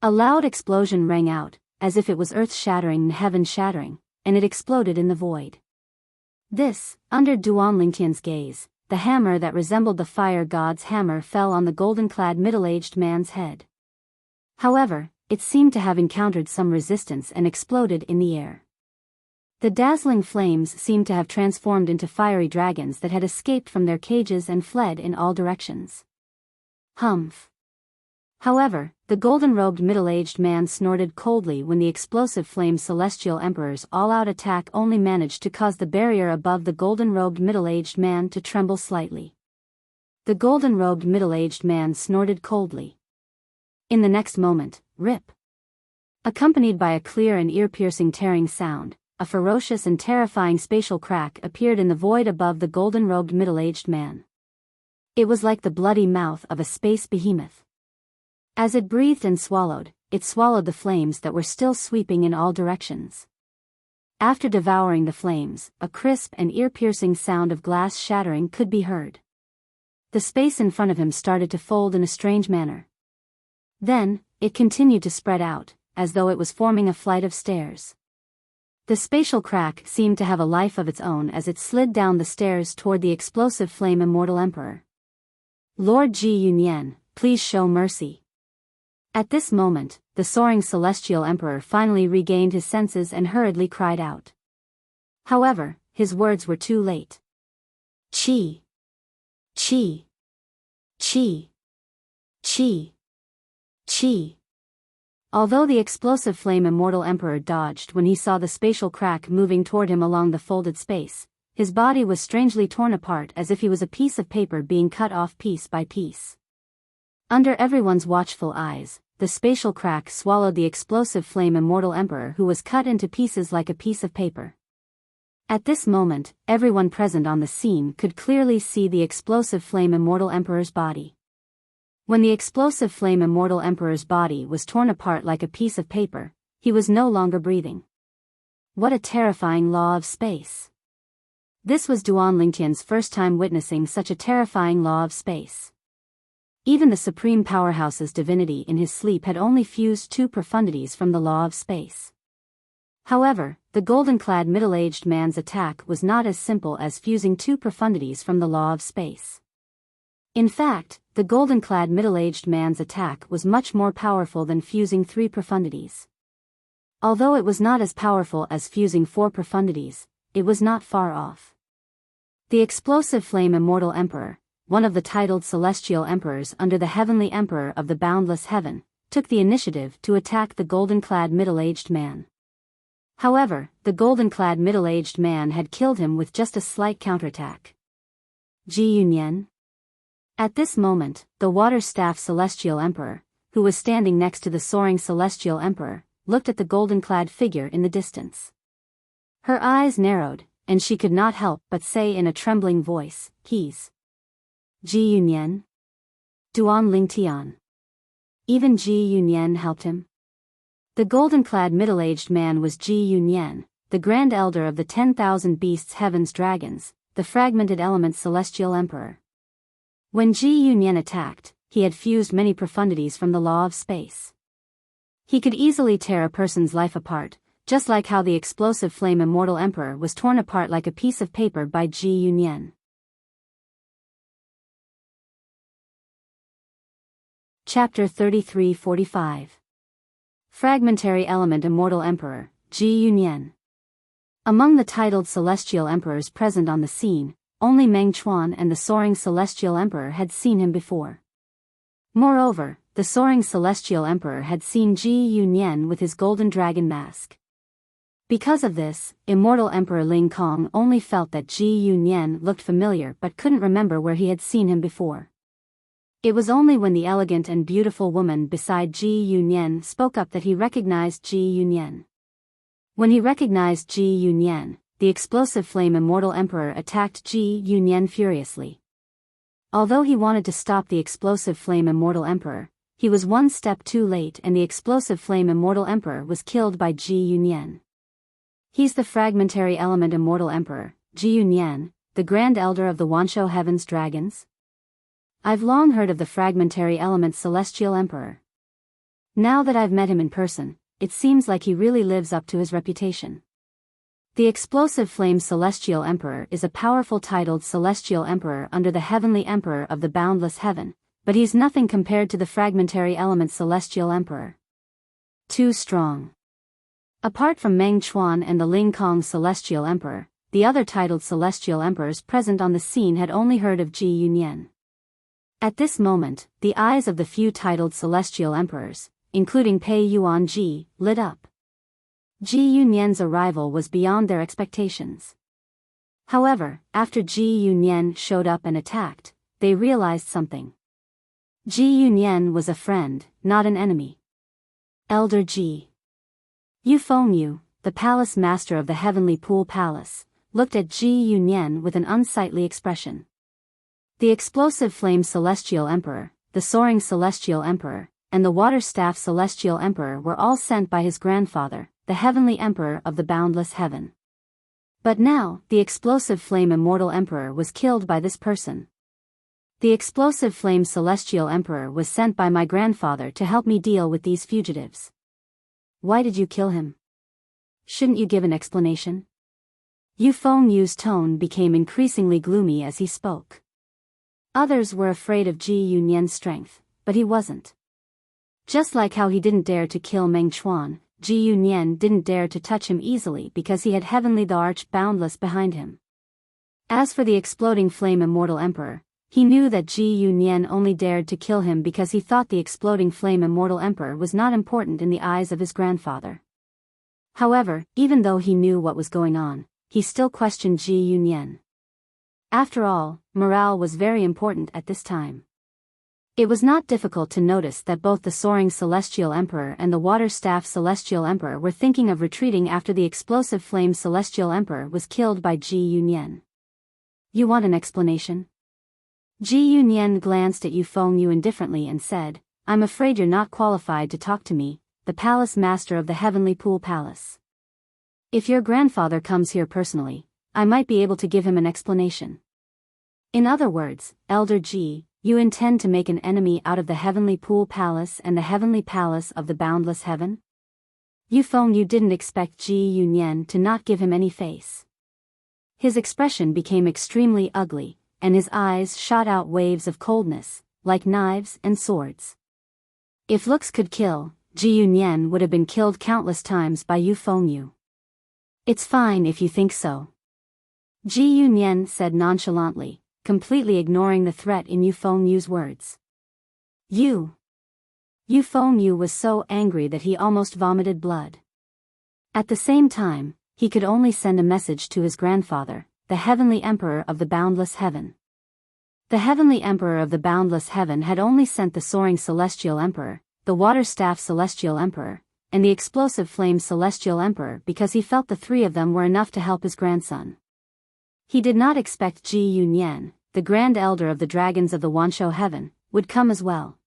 A loud explosion rang out, as if it was earth-shattering and heaven-shattering, and it exploded in the void. This, under Duan Lingtian's gaze, the hammer that resembled the fire god's hammer fell on the golden-clad middle-aged man's head. However, it seemed to have encountered some resistance and exploded in the air. The dazzling flames seemed to have transformed into fiery dragons that had escaped from their cages and fled in all directions. Humph! However, the golden-robed middle-aged man snorted coldly when the Explosive Flame Celestial Emperor's all-out attack only managed to cause the barrier above the golden-robed middle-aged man to tremble slightly. The golden-robed middle-aged man snorted coldly. In the next moment, rip! Accompanied by a clear and ear-piercing tearing sound, a ferocious and terrifying spatial crack appeared in the void above the golden-robed middle-aged man. It was like the bloody mouth of a space behemoth. As it breathed and swallowed, it swallowed the flames that were still sweeping in all directions. After devouring the flames, a crisp and ear-piercing sound of glass shattering could be heard. The space in front of him started to fold in a strange manner. Then, it continued to spread out, as though it was forming a flight of stairs. The spatial crack seemed to have a life of its own as it slid down the stairs toward the Explosive Flame Immortal Emperor. Lord Ji Yunyan, please show mercy. At this moment, the Soaring Celestial Emperor finally regained his senses and hurriedly cried out. However, his words were too late. Chi! Chi! Chi! Chi! Chi! Although the Explosive Flame Immortal Emperor dodged when he saw the spatial crack moving toward him along the folded space, his body was strangely torn apart as if he was a piece of paper being cut off piece by piece. Under everyone's watchful eyes, the spatial crack swallowed the explosive flame immortal emperor, who was cut into pieces like a piece of paper. At this moment, everyone present on the scene could clearly see the explosive flame immortal emperor's body. When the explosive flame immortal emperor's body was torn apart like a piece of paper, he was no longer breathing. What a terrifying law of space! This was Duan Lingtian's first time witnessing such a terrifying law of space. Even the supreme powerhouse's divinity in his sleep had only fused 2 profundities from the law of space. However, the golden-clad middle-aged man's attack was not as simple as fusing 2 profundities from the law of space. In fact, the golden-clad middle-aged man's attack was much more powerful than fusing 3 profundities. Although it was not as powerful as fusing 4 profundities, it was not far off. The explosive flame immortal emperor, one of the titled celestial emperors under the heavenly emperor of the boundless heaven, took the initiative to attack the golden-clad middle-aged man. However, the golden-clad middle-aged man had killed him with just a slight counterattack. Ji Yunyan? At this moment, the water-staff celestial emperor, who was standing next to the soaring celestial emperor, looked at the golden-clad figure in the distance. Her eyes narrowed, and she could not help but say in a trembling voice, "He's Ji Yunyan? Duan Lingtian." Even Ji Yunyan helped him. The golden-clad middle-aged man was Ji Yunyan, the grand elder of the 10,000 beasts heaven's dragons, the fragmented element celestial emperor. When Ji Yunyan attacked, he had fused many profundities from the law of space. He could easily tear a person's life apart, just like how the explosive flame immortal emperor was torn apart like a piece of paper by Ji Yunyan. Chapter 33-45. Fragmentary Element Immortal Emperor, Ji Yunyan. Among the titled celestial emperors present on the scene, only Meng Chuan and the soaring celestial emperor had seen him before. Moreover, the soaring celestial emperor had seen Ji Yunyan with his golden dragon mask. Because of this, immortal Emperor Ling Kong only felt that Ji Yunyan looked familiar but couldn't remember where he had seen him before. It was only when the elegant and beautiful woman beside Ji Yunyan spoke up that he recognized Ji Yunyan. When he recognized Ji Yunyan, the explosive flame immortal emperor attacked Ji Yunyan furiously. Although he wanted to stop the explosive flame immortal emperor, he was one step too late and the explosive flame immortal emperor was killed by Ji Yunyan. He's the fragmentary element immortal emperor, Ji Yunyan, the grand elder of the Wanshou heaven's dragons. I've long heard of the fragmentary element celestial emperor. Now that I've met him in person, it seems like he really lives up to his reputation. The explosive flame celestial emperor is a powerful titled celestial emperor under the heavenly emperor of the boundless heaven, but he's nothing compared to the fragmentary element celestial emperor. Too strong. Apart from Meng Chuan and the Ling Kong celestial emperor, the other titled celestial emperors present on the scene had only heard of Ji Yunyan. At this moment, the eyes of the few titled celestial emperors, including Pei Yuanji, lit up. Ji Yunyan's arrival was beyond their expectations. However, after Ji Yunyan showed up and attacked, they realized something. Ji Yunyan was a friend, not an enemy. Elder Ji Yu, the palace master of the heavenly pool palace, looked at Ji Yunyan with an unsightly expression. The explosive flame celestial emperor, the soaring celestial emperor, and the water staff celestial emperor were all sent by his grandfather, the heavenly emperor of the boundless heaven. But now, the explosive flame immortal emperor was killed by this person. The explosive flame celestial emperor was sent by my grandfather to help me deal with these fugitives. Why did you kill him? Shouldn't you give an explanation? Yu's tone became increasingly gloomy as he spoke. Others were afraid of Ji Yunyan's strength, but he wasn't. Just like how he didn't dare to kill Meng Chuan, Ji Yunyan didn't dare to touch him easily because he had Heavenly the Arch Boundless behind him. As for the exploding flame immortal emperor, he knew that Ji Yunyan only dared to kill him because he thought the exploding flame immortal emperor was not important in the eyes of his grandfather. However, even though he knew what was going on, he still questioned Ji Yunyan. After all, morale was very important at this time. It was not difficult to notice that both the Soaring Celestial Emperor and the Water Staff Celestial Emperor were thinking of retreating after the Explosive Flame Celestial Emperor was killed by Ji Yunyan. You want an explanation? Ji Yunyan glanced at Yu Fengyu indifferently and said, I'm afraid you're not qualified to talk to me, the Palace Master of the Heavenly Pool Palace. If your grandfather comes here personally, I might be able to give him an explanation. In other words, Elder Ji, you intend to make an enemy out of the Heavenly Pool Palace and the Heavenly Palace of the Boundless Heaven? Yu Fengyu didn't expect Ji Yunyan to not give him any face. His expression became extremely ugly, and his eyes shot out waves of coldness, like knives and swords. If looks could kill, Ji Yunyan would have been killed countless times by Yu Fengyu. It's fine if you think so. Ji Yunyan said nonchalantly, completely ignoring the threat in Yu Fengyu's words. Yu Fengyu was so angry that he almost vomited blood. At the same time, he could only send a message to his grandfather, the Heavenly Emperor of the Boundless Heaven. The Heavenly Emperor of the Boundless Heaven had only sent the Soaring Celestial Emperor, the Water Staff Celestial Emperor, and the Explosive Flame Celestial Emperor because he felt the three of them were enough to help his grandson. He did not expect Ji Yunyan, the Grand Elder of the Dragons of the Wanshou Heaven, would come as well.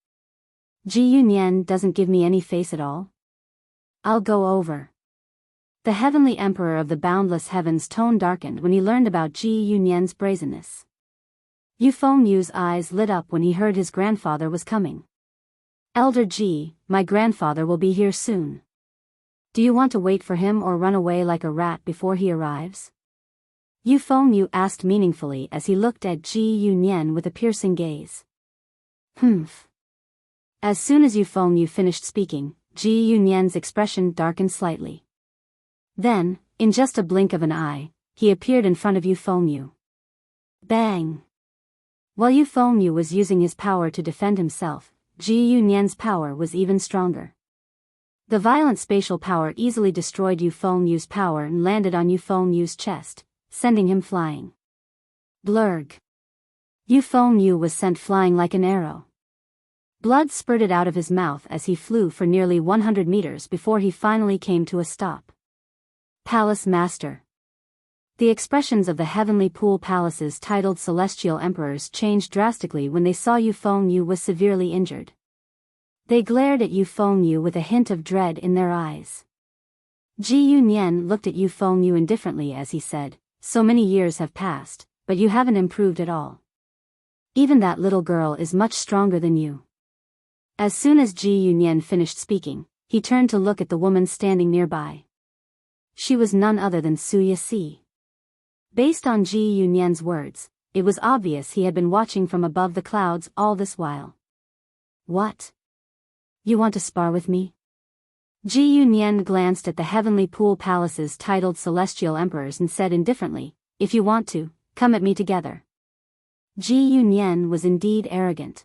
Ji Yunyan doesn't give me any face at all? I'll go over. The Heavenly Emperor of the Boundless Heaven's tone darkened when he learned about Ji Yunyan's brazenness. Yu Fengyu's eyes lit up when he heard his grandfather was coming. Elder Ji, my grandfather will be here soon. Do you want to wait for him or run away like a rat before he arrives? Yu Fengyu asked meaningfully as he looked at Ji Yunyan with a piercing gaze. Humph. As soon as Yu Fengyu finished speaking, Ji Yunyan's expression darkened slightly. Then, in just a blink of an eye, he appeared in front of Yu Fengyu. Bang! While Yu Fengyu was using his power to defend himself, Ji Yunyan's power was even stronger. The violent spatial power easily destroyed Yu Fengyu's power and landed on Yu Fengyu's chest, sending him flying. Blurg! Yu Fengyu was sent flying like an arrow. Blood spurted out of his mouth as he flew for nearly 100 meters before he finally came to a stop. Palace Master. The expressions of the Heavenly Pool Palace's titled Celestial Emperors changed drastically when they saw Yu Fengyu was severely injured. They glared at Yu Fengyu with a hint of dread in their eyes. Ji Yunyan looked at Yu Fengyu indifferently as he said, so many years have passed, but you haven't improved at all. Even that little girl is much stronger than you. As soon as Ji Yunyan finished speaking, he turned to look at the woman standing nearby. She was none other than Suya Si. Based on Ji Yunyan's words, it was obvious he had been watching from above the clouds all this while. What? You want to spar with me? Ji Yunyan glanced at the Heavenly Pool Palace's titled Celestial Emperors and said indifferently, if you want to, come at me together. Ji Yunyan was indeed arrogant.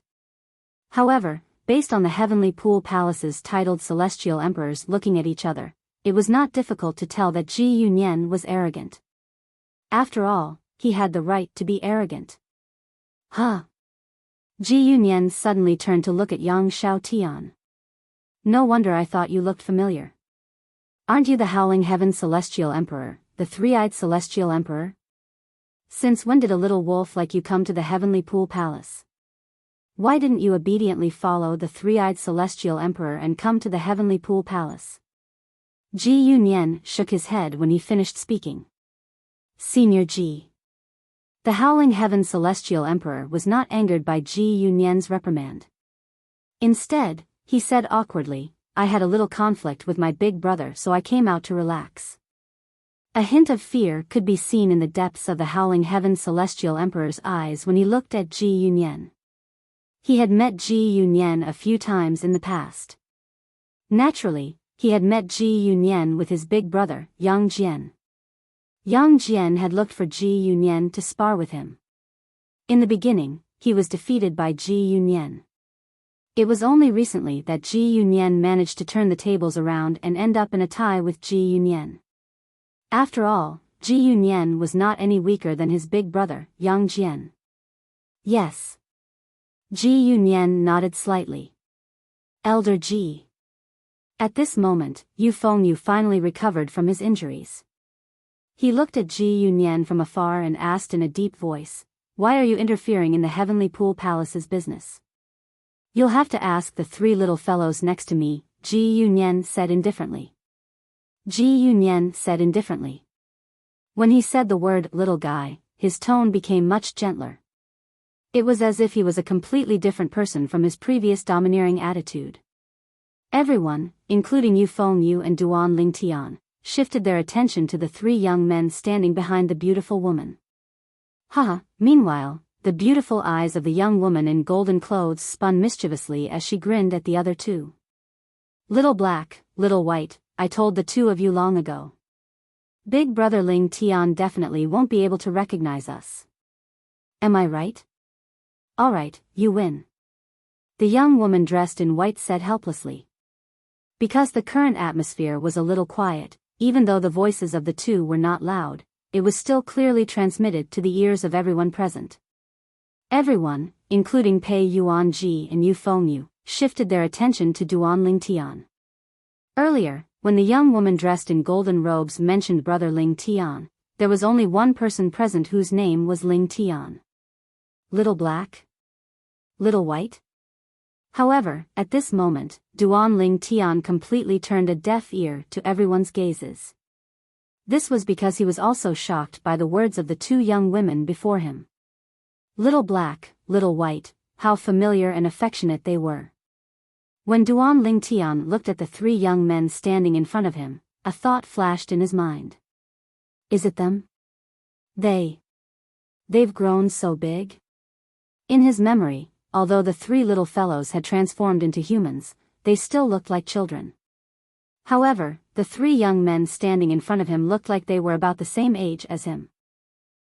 However, based on the Heavenly Pool Palace's titled Celestial Emperors looking at each other, it was not difficult to tell that Ji Yunyan was arrogant. After all, he had the right to be arrogant. Huh? Ji Yunyan suddenly turned to look at Yang Xiaotian. No wonder I thought you looked familiar. Aren't you the Howling Heaven Celestial Emperor, the Three-Eyed Celestial Emperor? Since when did a little wolf like you come to the Heavenly Pool Palace? Why didn't you obediently follow the Three-Eyed Celestial Emperor and come to the Heavenly Pool Palace? Ji Yunyan shook his head when he finished speaking. Senior Ji. The Howling Heaven Celestial Emperor was not angered by Ji Yunyan's reprimand. Instead, he said awkwardly, I had a little conflict with my big brother so I came out to relax. A hint of fear could be seen in the depths of the Howling Heaven Celestial Emperor's eyes when he looked at Ji Yunyan. He had met Ji Yunyan a few times in the past. Naturally, he had met Ji Yunyan with his big brother, Yang Jian. Yang Jian had looked for Ji Yunyan to spar with him. In the beginning, he was defeated by Ji Yunyan. It was only recently that Ji Yunyan managed to turn the tables around and end up in a tie with Ji Yunyan. After all, Ji Yunyan was not any weaker than his big brother, Yang Jian. Yes. Ji Yunyan nodded slightly. Elder Ji. At this moment, Yu Fengyu finally recovered from his injuries. He looked at Ji Yunyan from afar and asked in a deep voice, "Why are you interfering in the Heavenly Pool Palace's business?" "You'll have to ask the three little fellows next to me," Ji Yunyan said indifferently. Ji Yunyan said indifferently. When he said the word little guy, his tone became much gentler. It was as if he was a completely different person from his previous domineering attitude. Everyone, including Yu Fengyu and Duan Lingtian, shifted their attention to the three young men standing behind the beautiful woman. Haha. Meanwhile, the beautiful eyes of the young woman in golden clothes spun mischievously as she grinned at the other two. "Little black, little white, I told the two of you long ago. Big brother Ling Tian definitely won't be able to recognize us. Am I right? Alright, you win." The young woman dressed in white said helplessly. Because the current atmosphere was a little quiet, even though the voices of the two were not loud, it was still clearly transmitted to the ears of everyone present. Everyone, including Pei Yuanji and Yu Fengyu, shifted their attention to Duan Lingtian. Earlier, when the young woman dressed in golden robes mentioned brother Ling Tian, there was only one person present whose name was Ling Tian. Little black? Little white? However, at this moment, Duan Ling Tian completely turned a deaf ear to everyone's gazes. This was because he was also shocked by the words of the two young women before him. Little black, little white, how familiar and affectionate they were. When Duan Lingtian looked at the three young men standing in front of him, a thought flashed in his mind. Is it them? They've grown so big? In his memory, although the three little fellows had transformed into humans, they still looked like children. However, the three young men standing in front of him looked like they were about the same age as him.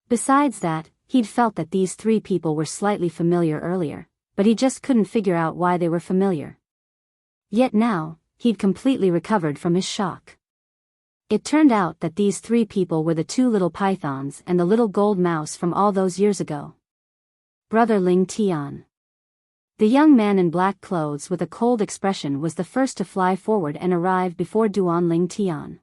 Besides that, he'd felt that these three people were slightly familiar earlier, but he just couldn't figure out why they were familiar. Yet now, he'd completely recovered from his shock. It turned out that these three people were the two little pythons and the little gold mouse from all those years ago. Brother Ling Tian. The young man in black clothes with a cold expression was the first to fly forward and arrive before Duan Ling Tian.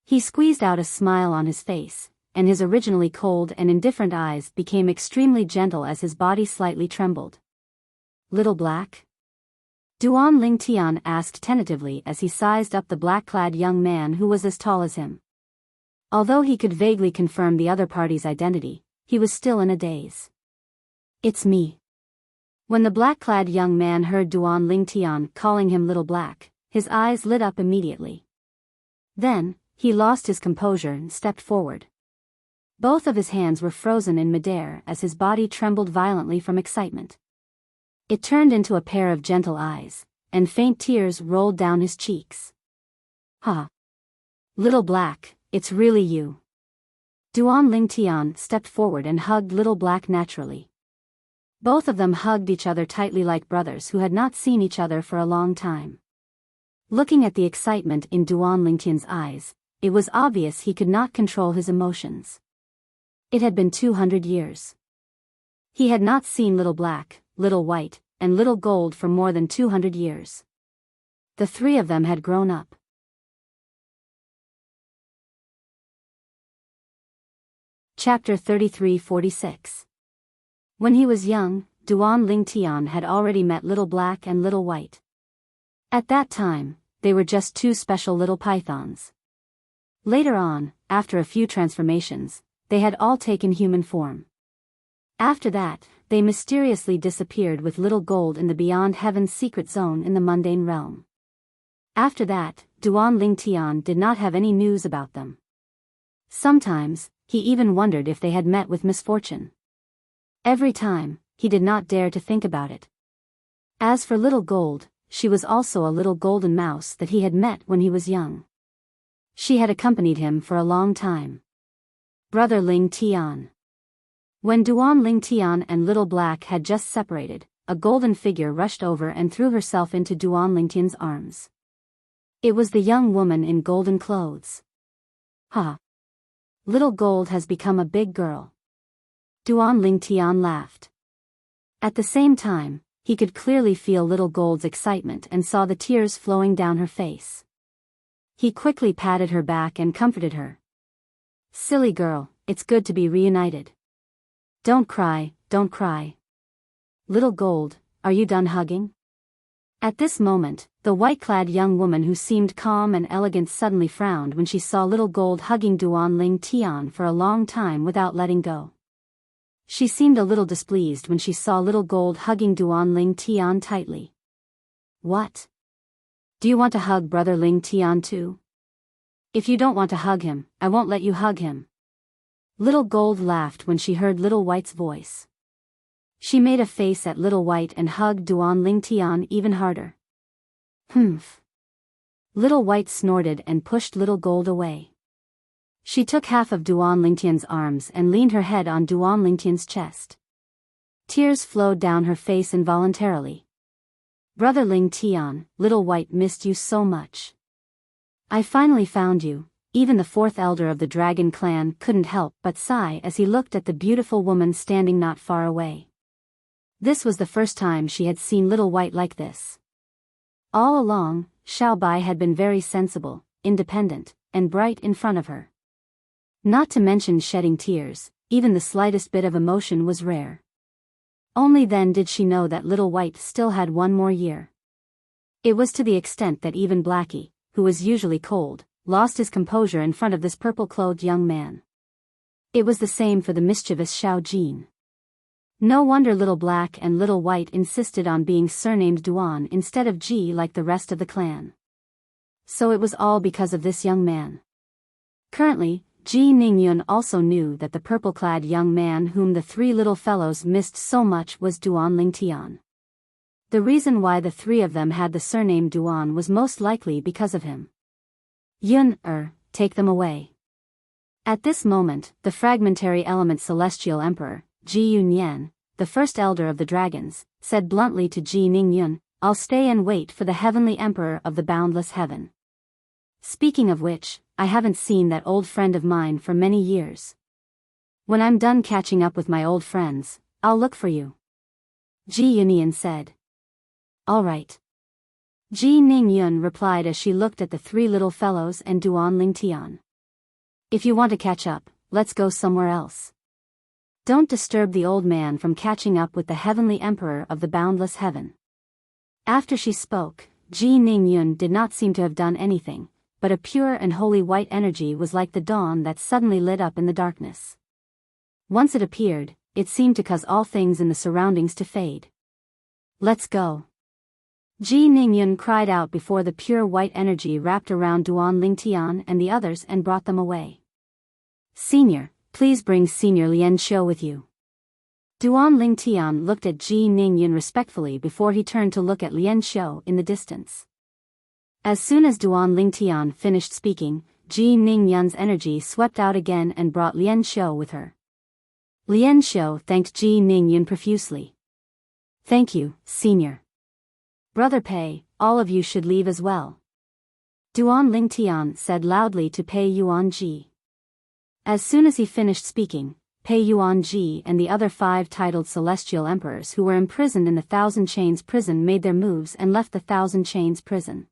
He squeezed out a smile on his face, and his originally cold and indifferent eyes became extremely gentle as his body slightly trembled. Little black? Duan Lingtian asked tentatively as he sized up the black-clad young man who was as tall as him. Although he could vaguely confirm the other party's identity, he was still in a daze. It's me. When the black-clad young man heard Duan Lingtian calling him Little Black, his eyes lit up immediately. Then, he lost his composure and stepped forward. Both of his hands were frozen in midair as his body trembled violently from excitement. It turned into a pair of gentle eyes, and faint tears rolled down his cheeks. Ha! Little Black, it's really you. Duan Lingtian stepped forward and hugged Little Black naturally. Both of them hugged each other tightly like brothers who had not seen each other for a long time. Looking at the excitement in Duan Lingtian's eyes, it was obvious he could not control his emotions. It had been 200 years. He had not seen Little Black, Little White, and Little Gold for more than 200 years. The three of them had grown up. Chapter 33-46. When he was young, Duan Lingtian had already met Little Black and Little White. At that time, they were just two special little pythons. Later on, after a few transformations, they had all taken human form. After that, they mysteriously disappeared with Little Gold in the Beyond Heaven's secret zone in the mundane realm. After that, Duan Lingtian did not have any news about them. Sometimes, he even wondered if they had met with misfortune. Every time, he did not dare to think about it. As for Little Gold, she was also a little golden mouse that he had met when he was young. She had accompanied him for a long time. Brother Ling Tian. When Duan Ling Tian and Little Black had just separated, a golden figure rushed over and threw herself into Duan Lingtian's arms. It was the young woman in golden clothes. Ha! Little Gold has become a big girl. Duan Lingtian laughed. At the same time, he could clearly feel Little Gold's excitement and saw the tears flowing down her face. He quickly patted her back and comforted her. "Silly girl, it's good to be reunited. Don't cry, don't cry. Little Gold, are you done hugging?" At this moment, the white-clad young woman who seemed calm and elegant suddenly frowned when she saw Little Gold hugging Duan Ling Tian for a long time without letting go. She seemed a little displeased when she saw Little Gold hugging Duan Ling Tian tightly. "What? Do you want to hug Brother Ling Tian too? If you don't want to hug him, I won't let you hug him." Little Gold laughed when she heard Little White's voice. She made a face at Little White and hugged Duan Ling Tian even harder. "Humph." Little White snorted and pushed Little Gold away. She took half of Duan Ling Tian's arms and leaned her head on Duan Ling Tian's chest. Tears flowed down her face involuntarily. "Brother Ling Tian, Little White missed you so much. I finally found you." Even the fourth elder of the dragon clan couldn't help but sigh as he looked at the beautiful woman standing not far away. This was the first time she had seen Little White like this. All along, Xiao Bai had been very sensible, independent, and bright in front of her. Not to mention shedding tears, even the slightest bit of emotion was rare. Only then did she know that Little White still had one more year. It was to the extent that even Blackie, who was usually cold, lost his composure in front of this purple-clothed young man. It was the same for the mischievous Xiao Jin. No wonder Little Black and Little White insisted on being surnamed Duan instead of Ji like the rest of the clan. So it was all because of this young man. Currently, Ji Ningyun also knew that the purple-clad young man whom the three little fellows missed so much was Duan Ling Tian. The reason why the three of them had the surname Duan was most likely because of him. Take them away." At this moment, the fragmentary element Celestial Emperor, Ji Yunyan, the first elder of the dragons, said bluntly to Ji Ningyun, "I'll stay and wait for the heavenly emperor of the boundless heaven. Speaking of which, I haven't seen that old friend of mine for many years. When I'm done catching up with my old friends, I'll look for you." Ji Yunyan said. "All right." Ji Ningyun replied as she looked at the three little fellows and Duan Ling Tian. "If you want to catch up, let's go somewhere else. Don't disturb the old man from catching up with the heavenly emperor of the boundless heaven." After she spoke, Ji Ningyun did not seem to have done anything, but a pure and holy white energy was like the dawn that suddenly lit up in the darkness. Once it appeared, it seemed to cause all things in the surroundings to fade. "Let's go." Ji Ningyun cried out before the pure white energy wrapped around Duan Ling Tian and the others and brought them away. "Senior, please bring Senior Lian Xiu with you." Duan Ling Tian looked at Ji Ningyun respectfully before he turned to look at Lian Xiu in the distance. As soon as Duan Ling Tian finished speaking, Ji Ningyun's energy swept out again and brought Lian Xiu with her. Lian Xiu thanked Ji Ningyun profusely. "Thank you, Senior. Brother Pei, all of you should leave as well." Duan Ling Tian said loudly to Pei Yuanji. As soon as he finished speaking, Pei Yuanji and the other 5 titled Celestial Emperors who were imprisoned in the Thousand Chains prison made their moves and left the Thousand Chains prison.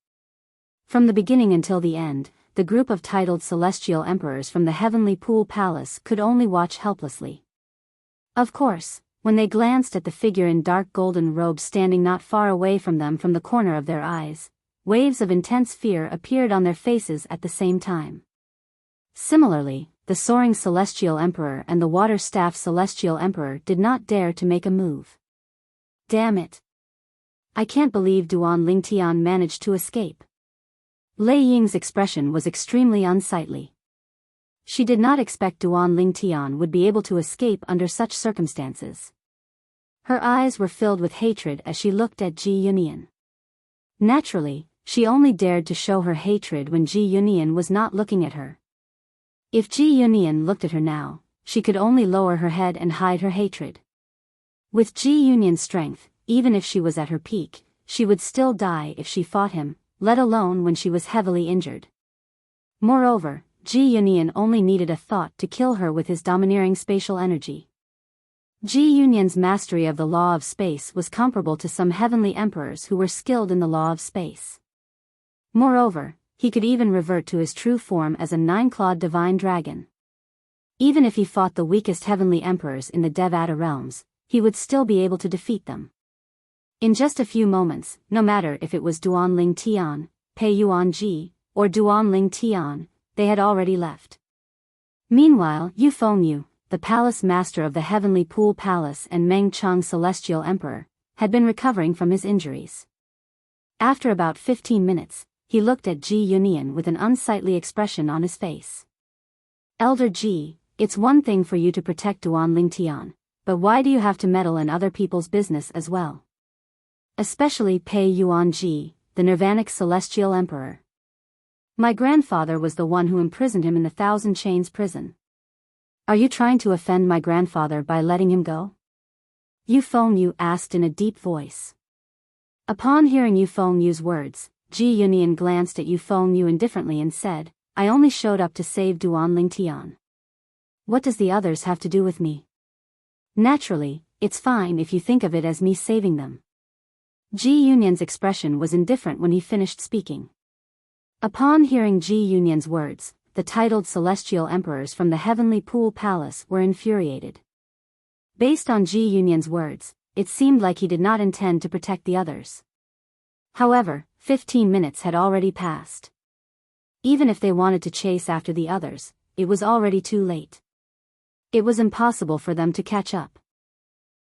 From the beginning until the end, the group of titled Celestial Emperors from the Heavenly Pool Palace could only watch helplessly. Of course, when they glanced at the figure in dark golden robes standing not far away from them from the corner of their eyes, waves of intense fear appeared on their faces at the same time. Similarly, the Soaring Celestial Emperor and the Water Staff Celestial Emperor did not dare to make a move. Damn it. I can't believe Duan Ling Tian managed to escape. Lei Ying's expression was extremely unsightly. She did not expect Duan Ling Tian would be able to escape under such circumstances. Her eyes were filled with hatred as she looked at Ji Yunian. Naturally, she only dared to show her hatred when Ji Yunian was not looking at her. If Ji Yunian looked at her now, she could only lower her head and hide her hatred. With Ji Yunian's strength, even if she was at her peak, she would still die if she fought him, let alone when she was heavily injured. Moreover, Ji Yunian only needed a thought to kill her with his domineering spatial energy. Ji Yunyan's mastery of the law of space was comparable to some heavenly emperors who were skilled in the law of space. Moreover, he could even revert to his true form as a nine-clawed divine dragon. Even if he fought the weakest heavenly emperors in the Devata realms, he would still be able to defeat them. In just a few moments, no matter if it was Duanling Tian, Pei Yuanji, or Duanling Tian, they had already left. Meanwhile, Yu Fengyu, the palace master of the Heavenly Pool Palace and Meng Chang Celestial Emperor, had been recovering from his injuries. After about 15 minutes, he looked at Ji Yunyan with an unsightly expression on his face. Elder Ji, it's one thing for you to protect Duanling Tian, but why do you have to meddle in other people's business as well? Especially Pei Yuanji, the Nirvanic Celestial Emperor. My grandfather was the one who imprisoned him in the Thousand Chains prison. Are you trying to offend my grandfather by letting him go? Yu Fengyu asked in a deep voice. Upon hearing Yu Fengyu's words, Ji Yunyan glanced at Yu Fengyu indifferently and said, I only showed up to save Duanling Tian. What does the others have to do with me? Naturally, it's fine if you think of it as me saving them. Ji Yunyan's expression was indifferent when he finished speaking. Upon hearing Ji Yunyan's words, the titled celestial emperors from the Heavenly Pool Palace were infuriated. Based on Ji Yunyan's words, it seemed like he did not intend to protect the others. However, 15 minutes had already passed. Even if they wanted to chase after the others, it was already too late. It was impossible for them to catch up.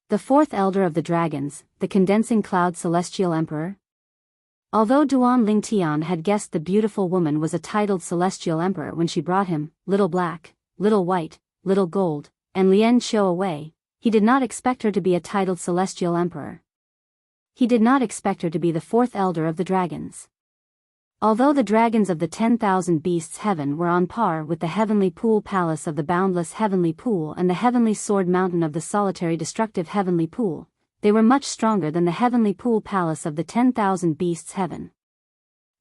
The fourth elder of the dragons, the condensing cloud celestial emperor. Although Duanling Tian had guessed the beautiful woman was a titled celestial emperor when she brought him, Little Black, Little White, Little Gold, and Lian Xiu away, he did not expect her to be a titled celestial emperor. He did not expect her to be the fourth elder of the dragons. Although the dragons of the 10,000 beasts heaven were on par with the Heavenly Pool Palace of the Boundless Heavenly Pool and the Heavenly Sword Mountain of the Solitary Destructive Heavenly Pool, they were much stronger than the Heavenly Pool Palace of the 10,000 beasts heaven.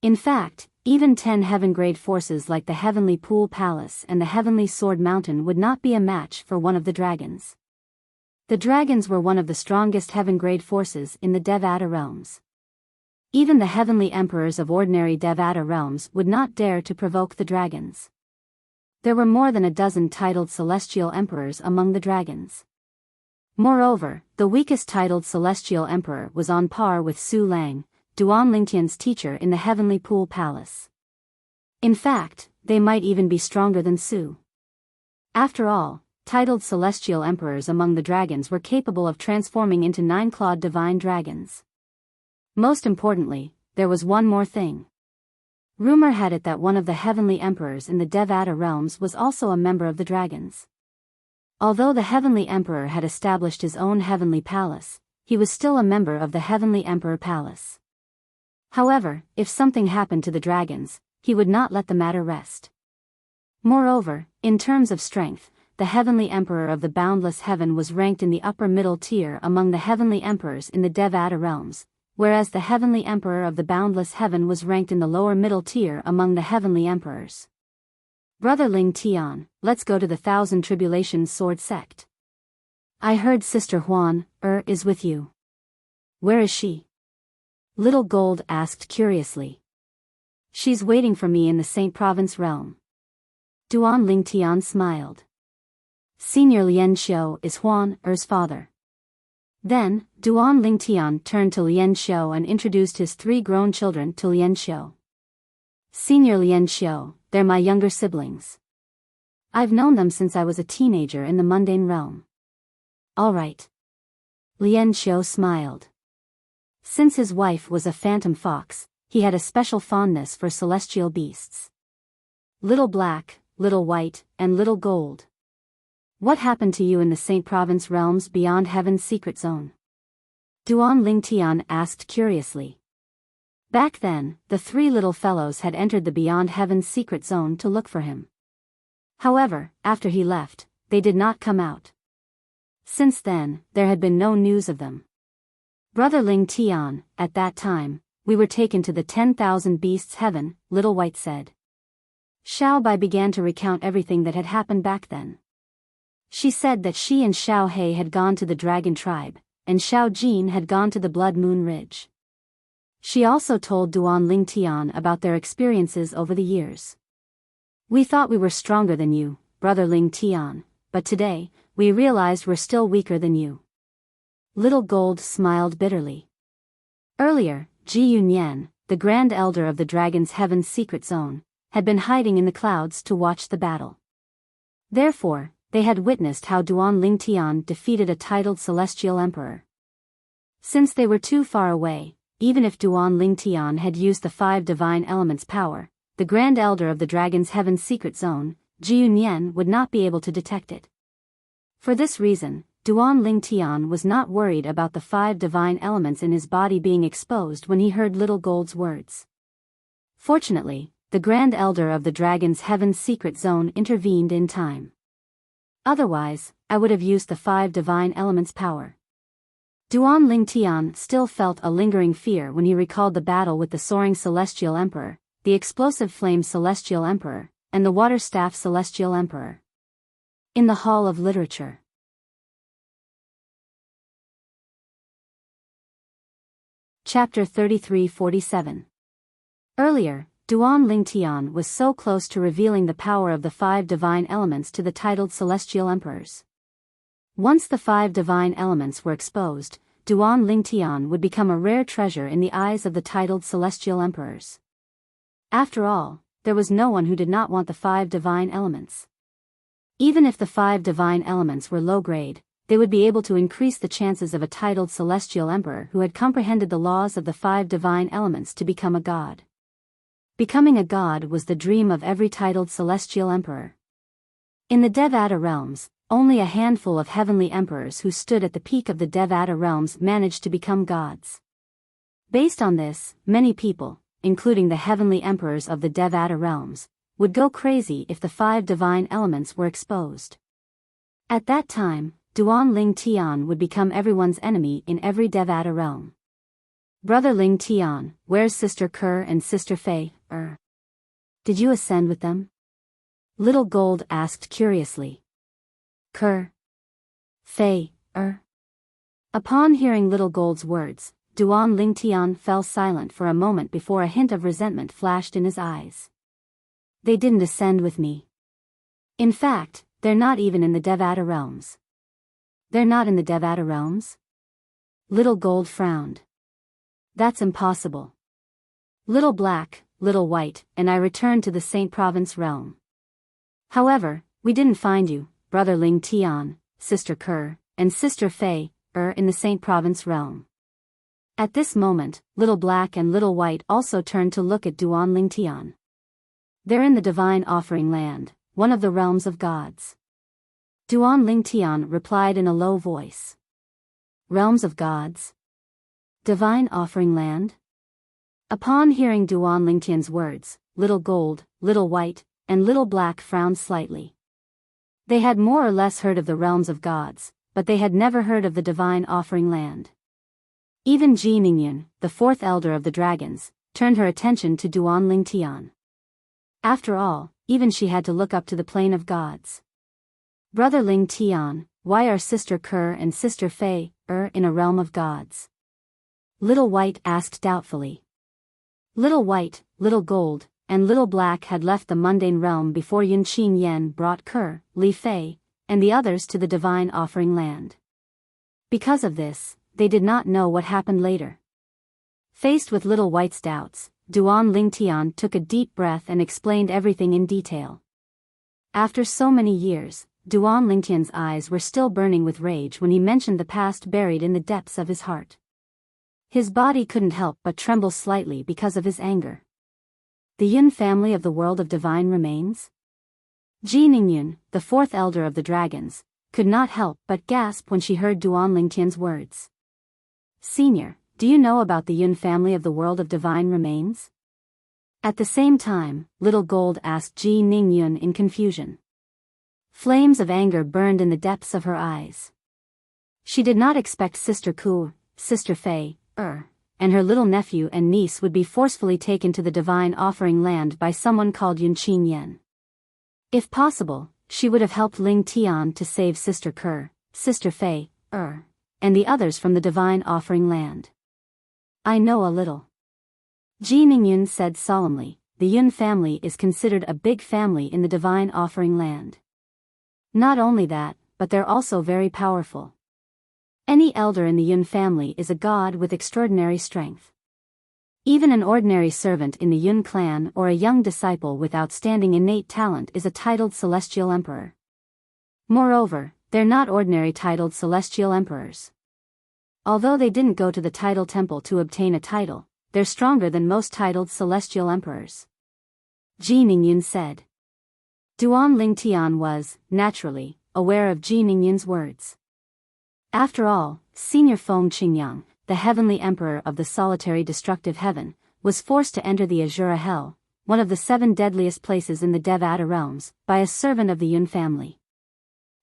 In fact, even 10 heaven-grade forces like the Heavenly Pool Palace and the Heavenly Sword Mountain would not be a match for one of the dragons. The dragons were one of the strongest heaven-grade forces in the Devata realms. Even the heavenly emperors of ordinary Devata realms would not dare to provoke the dragons. There were more than a dozen titled celestial emperors among the dragons. Moreover, the weakest titled celestial emperor was on par with Su Lang, Duanling Tian's teacher in the Heavenly Pool Palace. In fact, they might even be stronger than Su. After all, titled celestial emperors among the dragons were capable of transforming into nine-clawed divine dragons. Most importantly, there was one more thing. Rumor had it that one of the heavenly emperors in the Devata realms was also a member of the dragons. Although the heavenly emperor had established his own heavenly palace, he was still a member of the heavenly emperor palace. However, if something happened to the dragons, he would not let the matter rest. Moreover, in terms of strength, the heavenly emperor of the boundless heaven was ranked in the upper middle tier among the heavenly emperors in the Devata realms, whereas the heavenly emperor of the boundless heaven was ranked in the lower middle tier among the heavenly emperors. Brother Ling Tian, let's go to the Thousand Tribulations Sword Sect. I heard Sister Huan is with you. Where is she? Little Gold asked curiously. She's waiting for me in the Saint Province realm. Duanling Tian smiled. Senior Lian Xiu is Huan Er's father. Then, Duanling Tian turned to Lian Xiu and introduced his 3 grown children to Lian Xiu. Senior Lian Xiu, they're my younger siblings. I've known them since I was a teenager in the mundane realm. All right. Lian Xiu smiled. Since his wife was a phantom fox, he had a special fondness for celestial beasts. Little Black, Little White, and Little Gold. What happened to you in the Saint Province realms beyond Heaven's secret zone? Duanling Tian asked curiously. Back then, the 3 little fellows had entered the Beyond Heaven's secret zone to look for him. However, after he left, they did not come out. Since then, there had been no news of them. Brother Ling Tian, at that time, we were taken to the 10,000 beasts heaven, Little White said. Xiao Bai began to recount everything that had happened back then. She said that she and Xiao He had gone to the dragon tribe, and Xiao Jin had gone to the Blood Moon Ridge. She also told Duan Ling Tian about their experiences over the years. We thought we were stronger than you, brother Ling Tian, but today, we realized we're still weaker than you. Little Gold smiled bitterly. Earlier, Ji Yunyan, the Grand Elder of the Dragon's Heaven's secret zone, had been hiding in the clouds to watch the battle. Therefore, they had witnessed how Duan Ling Tian defeated a titled Celestial Emperor. Since they were too far away, even if Duan Ling Tian had used the 5 divine elements' power, the Grand Elder of the Dragon's Heaven's secret zone, Ji Yunyan, would not be able to detect it. For this reason, Duan Ling Tian was not worried about the 5 divine elements in his body being exposed when he heard Little Gold's words. Fortunately, the Grand Elder of the Dragon's Heaven's secret zone intervened in time. Otherwise, I would have used the 5 divine elements' power. Duan Ling Tian still felt a lingering fear when he recalled the battle with the Soaring Celestial Emperor, the Explosive Flame Celestial Emperor, and the Water Staff Celestial Emperor. In the Hall of Literature. Chapter 33-47. Earlier, Duan Ling Tian was so close to revealing the power of the 5 divine elements to the titled Celestial Emperors. Once the 5 divine elements were exposed, Duan Ling Tian would become a rare treasure in the eyes of the titled Celestial Emperors. After all, there was no one who did not want the 5 divine elements. Even if the 5 divine elements were low grade, they would be able to increase the chances of a titled Celestial Emperor who had comprehended the laws of the 5 divine elements to become a god. Becoming a god was the dream of every titled Celestial Emperor. In the Devata realms, only a handful of heavenly emperors who stood at the peak of the Devata realms managed to become gods. Based on this, many people, including the heavenly emperors of the Devata realms, would go crazy if the 5 divine elements were exposed. At that time, Duan Ling Tian would become everyone's enemy in every Devata realm. Brother Ling Tian, where's Sister Kerr and Sister Fei? Did you ascend with them? Little Gold asked curiously. Kerr? Fei? Upon hearing Little Gold's words, Duan Ling Tian fell silent for a moment before a hint of resentment flashed in his eyes. They didn't ascend with me. In fact, they're not even in the Devata realms. They're not in the Devata realms? Little Gold frowned. That's impossible. Little Black, Little White, and I returned to the Saint Province realm. However, we didn't find you, Brother Ling Tian, Sister Kerr, and Sister Fei, in the Saint Province realm. At this moment, Little Black and Little White also turned to look at Duan Ling Tian. They're in the Divine Offering Land, one of the realms of gods. Duan Ling Tian replied in a low voice. Realms of gods? Divine Offering Land? Upon hearing Duan Ling Tian's words, Little Gold, Little White, and Little Black frowned slightly. They had more or less heard of the realms of gods, but they had never heard of the Divine Offering Land. Even Ji Ningyun, the 4th elder of the dragons, turned her attention to Duan Ling Tian. After all, even she had to look up to the plane of gods. Brother Ling Tian, why are Sister Kerr and Sister Fei, in a realm of gods? Little White asked doubtfully. Little White, Little Gold, and Little Black had left the mundane realm before Yunqin Yen brought Kerr, Li Fei, and the others to the Divine Offering Land. Because of this, they did not know what happened later. Faced with Little White's doubts, Duan Ling Tian took a deep breath and explained everything in detail. After so many years, Duan Ling Tian's eyes were still burning with rage when he mentioned the past buried in the depths of his heart. His body couldn't help but tremble slightly because of his anger. The Yun family of the world of divine remains? Ji Ningyun, the 4th elder of the dragons, could not help but gasp when she heard Duan Ling Tian's words. Senior, do you know about the Yun family of the world of divine remains? At the same time, Little Gold asked Ji Ningyun in confusion. Flames of anger burned in the depths of her eyes. She did not expect Sister Ku, Sister Fei, and her little nephew and niece would be forcefully taken to the Divine Offering Land by someone called Yunqin Yen. If possible, she would have helped Ling Tian to save Sister Kerr, Sister Fei, and the others from the divine offering land. I know a little. Ji Ningyun said solemnly, the Yun family is considered a big family in the divine offering land. Not only that, but they're also very powerful. Any elder in the Yun family is a god with extraordinary strength. Even an ordinary servant in the Yun clan or a young disciple with outstanding innate talent is a titled celestial emperor. Moreover, they're not ordinary titled celestial emperors. Although they didn't go to the title temple to obtain a title, they're stronger than most titled celestial emperors. Ji Ningyun said. Duan Lingtian was, naturally, aware of Ji Ningyun's words. After all, Senior Feng Qingyang, the heavenly emperor of the solitary destructive heaven, was forced to enter the Azura Hell, one of the 7 deadliest places in the Devata realms, by a servant of the Yun family.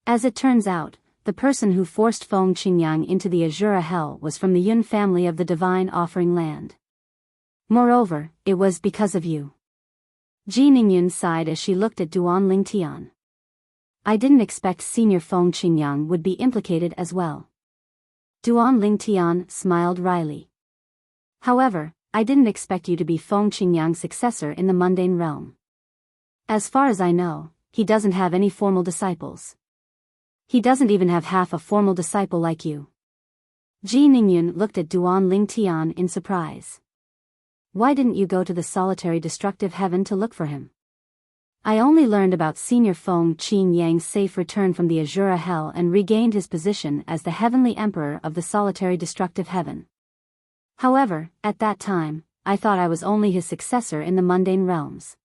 As it turns out, the person who forced Feng Qingyang into the Azura Hell was from the Yun family of the divine offering land. Moreover, it was because of you. Ji Ningyun sighed as she looked at Duan Lingtian. I didn't expect Senior Feng Qingyang would be implicated as well. Duan Lingtian smiled wryly. However, I didn't expect you to be Feng Qingyang's successor in the mundane realm. As far as I know, he doesn't have any formal disciples. He doesn't even have half a formal disciple like you. Ji Ningyun looked at Duan Lingtian in surprise. Why didn't you go to the solitary destructive heaven to look for him? I only learned about Senior Feng Qingyang's safe return from the Azura Hell and regained his position as the heavenly emperor of the solitary destructive heaven. However, at that time, I thought I was only his successor in the mundane realms.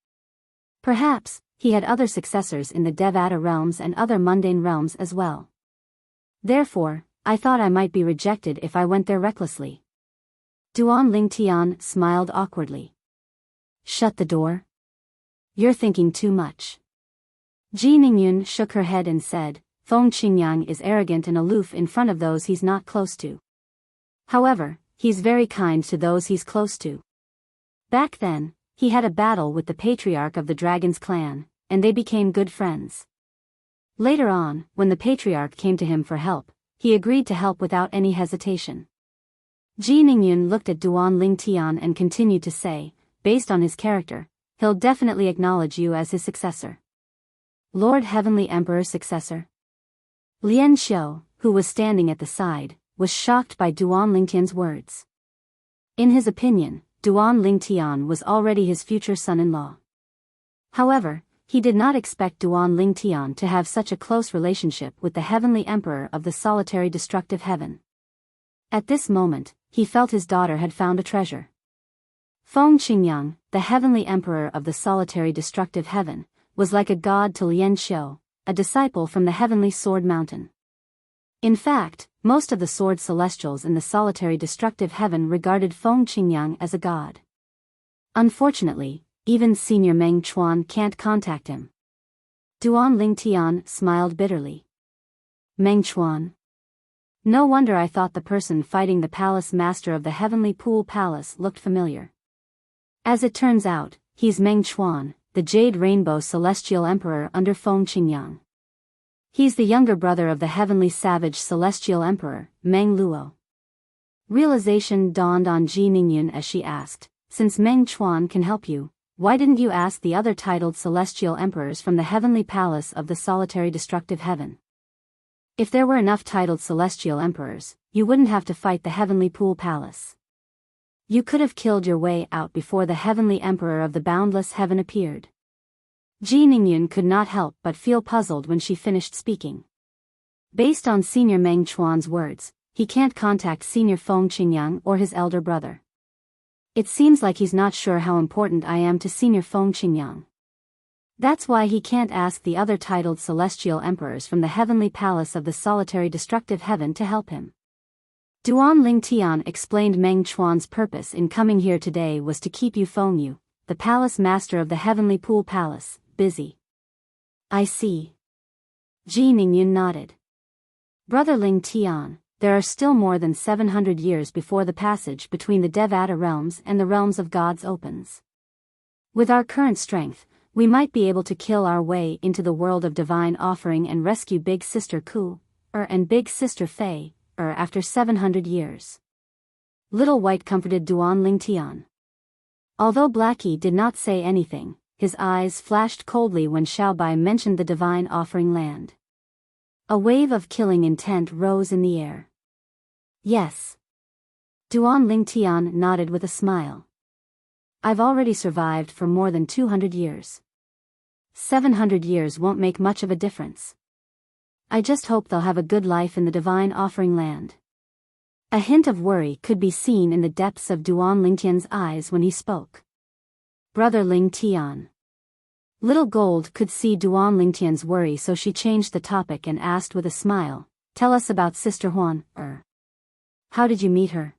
Perhaps, he had other successors in the Devata realms and other mundane realms as well. Therefore, I thought I might be rejected if I went there recklessly. Duan Lingtian smiled awkwardly. Shut the door. You're thinking too much. Ji Ningyun shook her head and said, Feng Qingyang is arrogant and aloof in front of those he's not close to. However, he's very kind to those he's close to. Back then, he had a battle with the patriarch of the Dragon's clan, and they became good friends. Later on, when the patriarch came to him for help, he agreed to help without any hesitation. Ji Ningyun looked at Duan Lingtian and continued to say, based on his character, he'll definitely acknowledge you as his successor. Lord Heavenly Emperor's successor? Lian Xiu, who was standing at the side, was shocked by Duan Lingtian's words. In his opinion, Duan Lingtian was already his future son-in-law. However, he did not expect Duan Lingtian to have such a close relationship with the heavenly emperor of the solitary destructive heaven. At this moment, he felt his daughter had found a treasure. Feng Qingyang, the heavenly emperor of the solitary destructive heaven, was like a god to Lian Xiu, a disciple from the heavenly sword mountain. In fact, most of the sword celestials in the solitary destructive heaven regarded Feng Qingyang as a god. Unfortunately, even Senior Meng Chuan can't contact him. Duan Lingtian smiled bitterly. Meng Chuan. No wonder I thought the person fighting the palace master of the heavenly pool palace looked familiar. As it turns out, he's Meng Chuan, the Jade Rainbow Celestial Emperor under Feng Qingyang. He's the younger brother of the heavenly savage Celestial Emperor, Meng Luo. Realization dawned on Ji Ningyun as she asked, since Meng Chuan can help you, why didn't you ask the other titled Celestial Emperors from the heavenly palace of the solitary destructive heaven? If there were enough titled Celestial Emperors, you wouldn't have to fight the heavenly pool palace. You could have killed your way out before the heavenly emperor of the boundless heaven appeared. Ji Ningyun could not help but feel puzzled when she finished speaking. Based on Senior Meng Chuan's words, he can't contact Senior Feng Qingyang or his elder brother. It seems like he's not sure how important I am to Senior Feng Qingyang. That's why he can't ask the other titled Celestial Emperors from the heavenly palace of the solitary destructive heaven to help him. Duan Lingtian explained Meng Chuan's purpose in coming here today was to keep you Feng Yu, the palace master of the heavenly pool palace, busy. I see. Ji Ningyun nodded. Brother Lingtian, there are still more than 700 years before the passage between the Devata realms and the realms of gods opens. With our current strength, We might be able to kill our way into the world of divine offering and rescue Big Sister Ku, and Big Sister Fei, after 700 years. Little White comforted Duan Ling Tian. Although Blackie did not say anything, his eyes flashed coldly when Xiaobai mentioned the divine offering land. A wave of killing intent rose in the air. Yes. Duan Ling Tian nodded with a smile. I've already survived for more than 200 years. 700 years won't make much of a difference. I just hope they'll have a good life in the divine offering land. A hint of worry could be seen in the depths of Duan Ling Tian's eyes when he spoke. Brother Ling Tian. Little Gold could see Duan Ling Tian's worry, so she changed the topic and asked with a smile, tell us about Sister Huan, How did you meet her?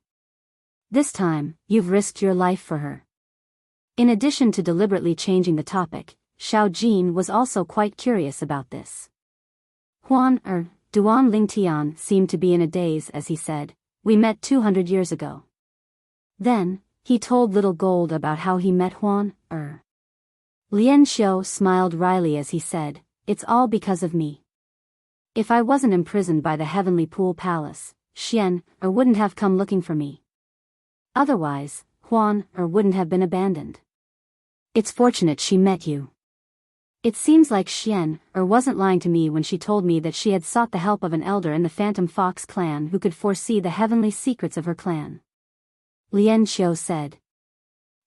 This time, you've risked your life for her. In addition to deliberately changing the topic, Xiao Jin was also quite curious about this. Huan, Duan Ling Tian seemed to be in a daze as he said, we met 200 years ago. Then, he told Little Gold about how he met Huan, Lian Xiu smiled wryly as he said, it's all because of me. If I wasn't imprisoned by the Heavenly Pool Palace, Xian, wouldn't have come looking for me. Otherwise, Huan, wouldn't have been abandoned. It's fortunate she met you. It seems like Xian, wasn't lying to me when she told me that she had sought the help of an elder in the Phantom Fox clan who could foresee the heavenly secrets of her clan. Lian Xiu said.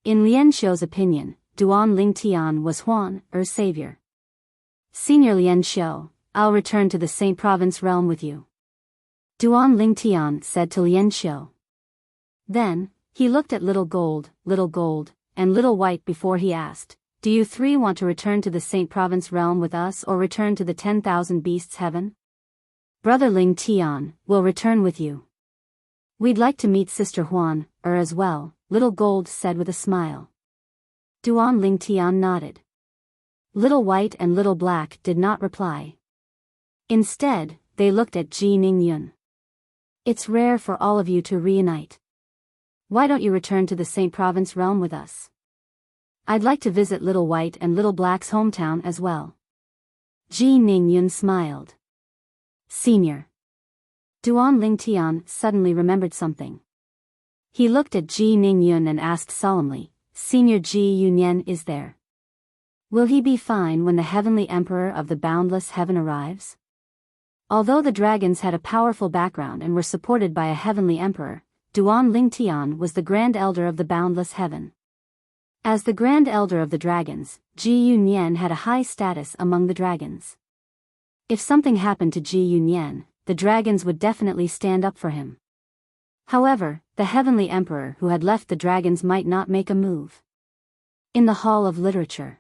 In Lian Xiu's opinion, Duan Ling Tian was Huan, savior. Senior Lian Xiu, I'll return to the Saint Province realm with you. Duan Ling Tian said to Lian Xiu. Then, he looked at Little Gold, and Little White before he asked, do you three want to return to the Saint Province realm with us or return to the 10,000 Beasts heaven? Brother Ling Tian, will return with you. We'd like to meet Sister Huan, as well, Little Gold said with a smile. Duan Ling Tian nodded. Little White and Little Black did not reply. Instead, they looked at Ji Ning Yun. It's rare for all of you to reunite. Why don't you return to the Saint Province realm with us? I'd like to visit Little White and Little Black's hometown as well. Ji Ning Yun smiled. Senior. Duan Ling Tian suddenly remembered something. He looked at Ji Ning Yun and asked solemnly, Senior Ji Yunyan is there. Will he be fine when the Heavenly Emperor of the Boundless Heaven arrives? Although the dragons had a powerful background and were supported by a Heavenly Emperor, Duan Ling Tian was the Grand Elder of the Boundless Heaven. As the Grand Elder of the Dragons, Ji Yunyan had a high status among the dragons. If something happened to Ji Yunyan, the dragons would definitely stand up for him. However, the Heavenly Emperor who had left the dragons might not make a move. In the Hall of Literature.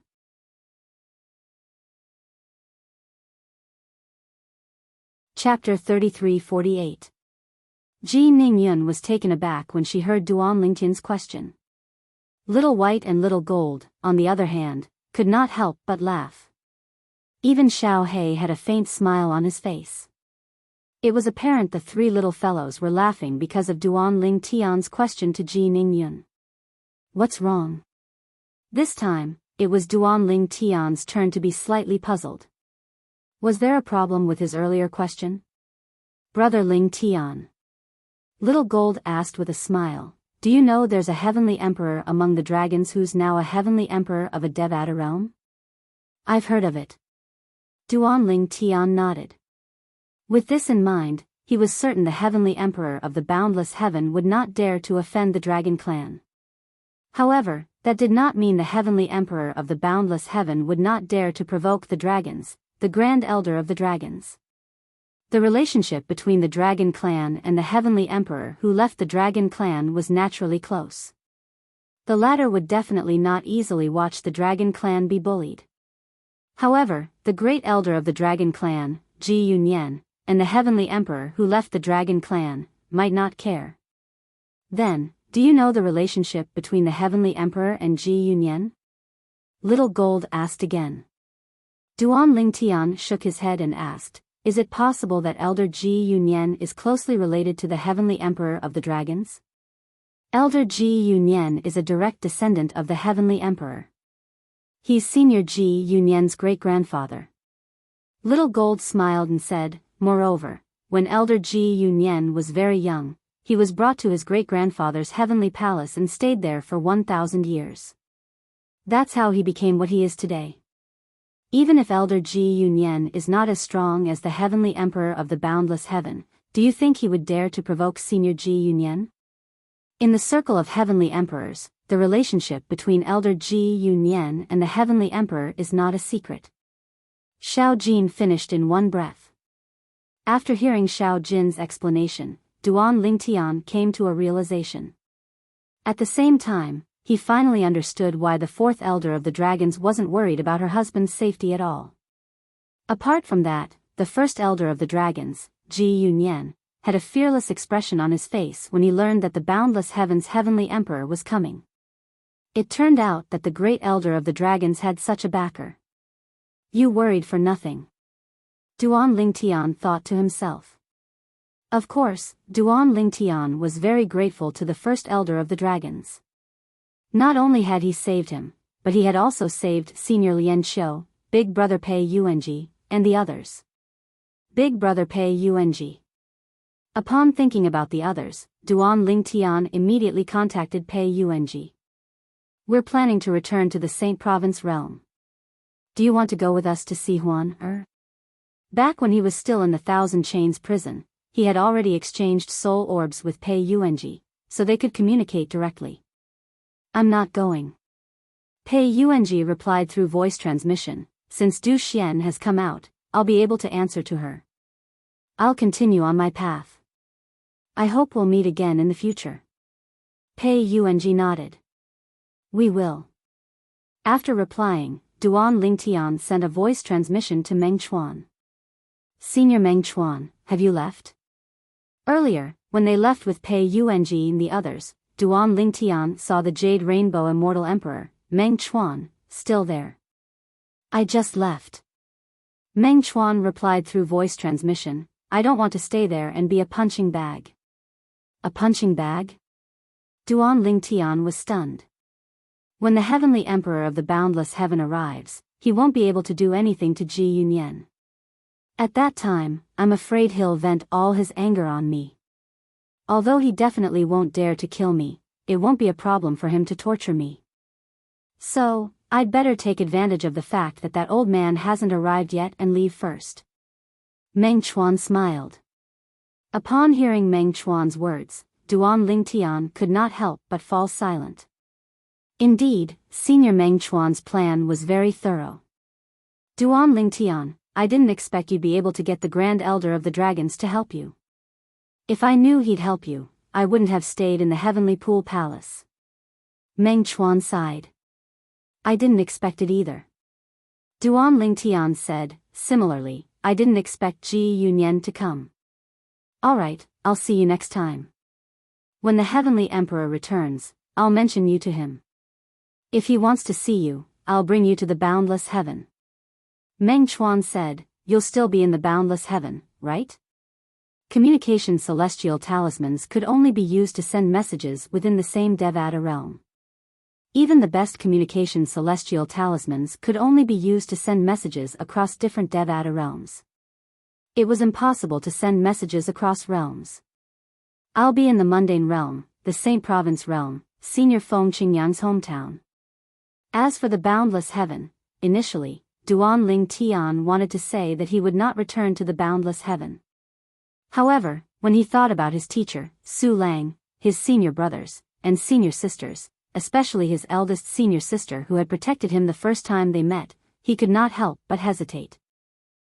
Chapter 33-48. Ji Ning Yun was taken aback when she heard Duan Ling Tian's question. Little White and Little Gold, on the other hand, could not help but laugh. Even Xiao He had a faint smile on his face. It was apparent the three little fellows were laughing because of Duan Ling Tian's question to Ji Ning Yun. What's wrong? This time, it was Duan Ling Tian's turn to be slightly puzzled. Was there a problem with his earlier question? Brother Ling Tian. Little Gold asked with a smile, do you know there's a Heavenly Emperor among the dragons who's now a Heavenly Emperor of a Devata realm? I've heard of it. Duan Ling Tian nodded. With this in mind, he was certain the Heavenly Emperor of the Boundless Heaven would not dare to offend the Dragon Clan. However, that did not mean the Heavenly Emperor of the Boundless Heaven would not dare to provoke the dragons, the Grand Elder of the Dragons. The relationship between the Dragon Clan and the Heavenly Emperor who left the Dragon Clan was naturally close. The latter would definitely not easily watch the Dragon Clan be bullied. However, the Great Elder of the Dragon Clan, Ji Yunyan, and the Heavenly Emperor who left the Dragon Clan, might not care. Then, do you know the relationship between the Heavenly Emperor and Ji Yunyan? Little Gold asked again. Duan Ling Tian shook his head and asked, is it possible that Elder Ji Yunyan is closely related to the Heavenly Emperor of the Dragons? Elder Ji Yunyan is a direct descendant of the Heavenly Emperor. He's Senior Ji Yunyan's great-grandfather. Little Gold smiled and said, moreover, when Elder Ji Yunyan was very young, he was brought to his great-grandfather's heavenly palace and stayed there for 1,000 years. That's how he became what he is today. Even if Elder Ji Yunyan is not as strong as the heavenly emperor of the boundless heaven, do you think he would dare to provoke Senior Ji Yunyan? In the circle of heavenly emperors, the relationship between Elder Ji Yunyan and the heavenly emperor is not a secret. Xiao Jin finished in one breath. After hearing Xiao Jin's explanation, Duan Lingtian came to a realization. At the same time, he finally understood why the fourth elder of the dragons wasn't worried about her husband's safety at all. Apart from that, the first elder of the dragons, Ji Yunyan, had a fearless expression on his face when he learned that the boundless heaven's heavenly emperor was coming. It turned out that the great elder of the dragons had such a backer. You worried for nothing. Duan Lingtian thought to himself. Of course, Duan Lingtian was very grateful to the first elder of the dragons. Not only had he saved him, but he had also saved Senior Lien Xiu, Big Brother Pei Yuanji, and the others. Big Brother Pei Yuanji. Upon thinking about the others, Duan Lingtian immediately contacted Pei Yuanji. We're planning to return to the Saint Province realm. Do you want to go with us to see Huan? Back when he was still in the Thousand Chains prison, he had already exchanged soul orbs with Pei Yuanji, so they could communicate directly. I'm not going. Pei Yuanji replied through voice transmission, since Du Xian has come out, I'll be able to answer to her. I'll continue on my path. I hope we'll meet again in the future. Pei Yuanji nodded. We will. After replying, Duan Lingtian sent a voice transmission to Meng Chuan. Senior Meng Chuan, have you left? Earlier, when they left with Pei Yuanji and the others, Duan Lingtian saw the Jade Rainbow Immortal Emperor, Meng Chuan, still there. I just left. Meng Chuan replied through voice transmission, I don't want to stay there and be a punching bag. A punching bag? Duan Lingtian was stunned. When the heavenly emperor of the boundless heaven arrives, he won't be able to do anything to Ji Yunyan. At that time, I'm afraid he'll vent all his anger on me. Although he definitely won't dare to kill me, it won't be a problem for him to torture me. So, I'd better take advantage of the fact that that old man hasn't arrived yet and leave first. Meng Chuan smiled. Upon hearing Meng Chuan's words, Duan Lingtian could not help but fall silent. Indeed, Senior Meng Chuan's plan was very thorough. Duan Lingtian, I didn't expect you'd be able to get the Grand Elder of the Dragons to help you. If I knew he'd help you, I wouldn't have stayed in the Heavenly Pool Palace. Meng Chuan sighed. I didn't expect it either. Duan Lingtian said, similarly, I didn't expect Ji Yunyan to come. Alright, I'll see you next time. When the Heavenly Emperor returns, I'll mention you to him. If he wants to see you, I'll bring you to the boundless heaven. Meng Chuan said, you'll still be in the boundless heaven, right? Communication celestial talismans could only be used to send messages within the same Devata realm. Even the best communication celestial talismans could only be used to send messages across different Devata realms. It was impossible to send messages across realms. I'll be in the mundane realm, the Saint Province realm, Senior Feng Qingyang's hometown. As for the boundless heaven, initially, Duan Lingtian wanted to say that he would not return to the boundless heaven. However, when he thought about his teacher, Su Lang, his senior brothers, and senior sisters, especially his eldest senior sister who had protected him the first time they met, he could not help but hesitate.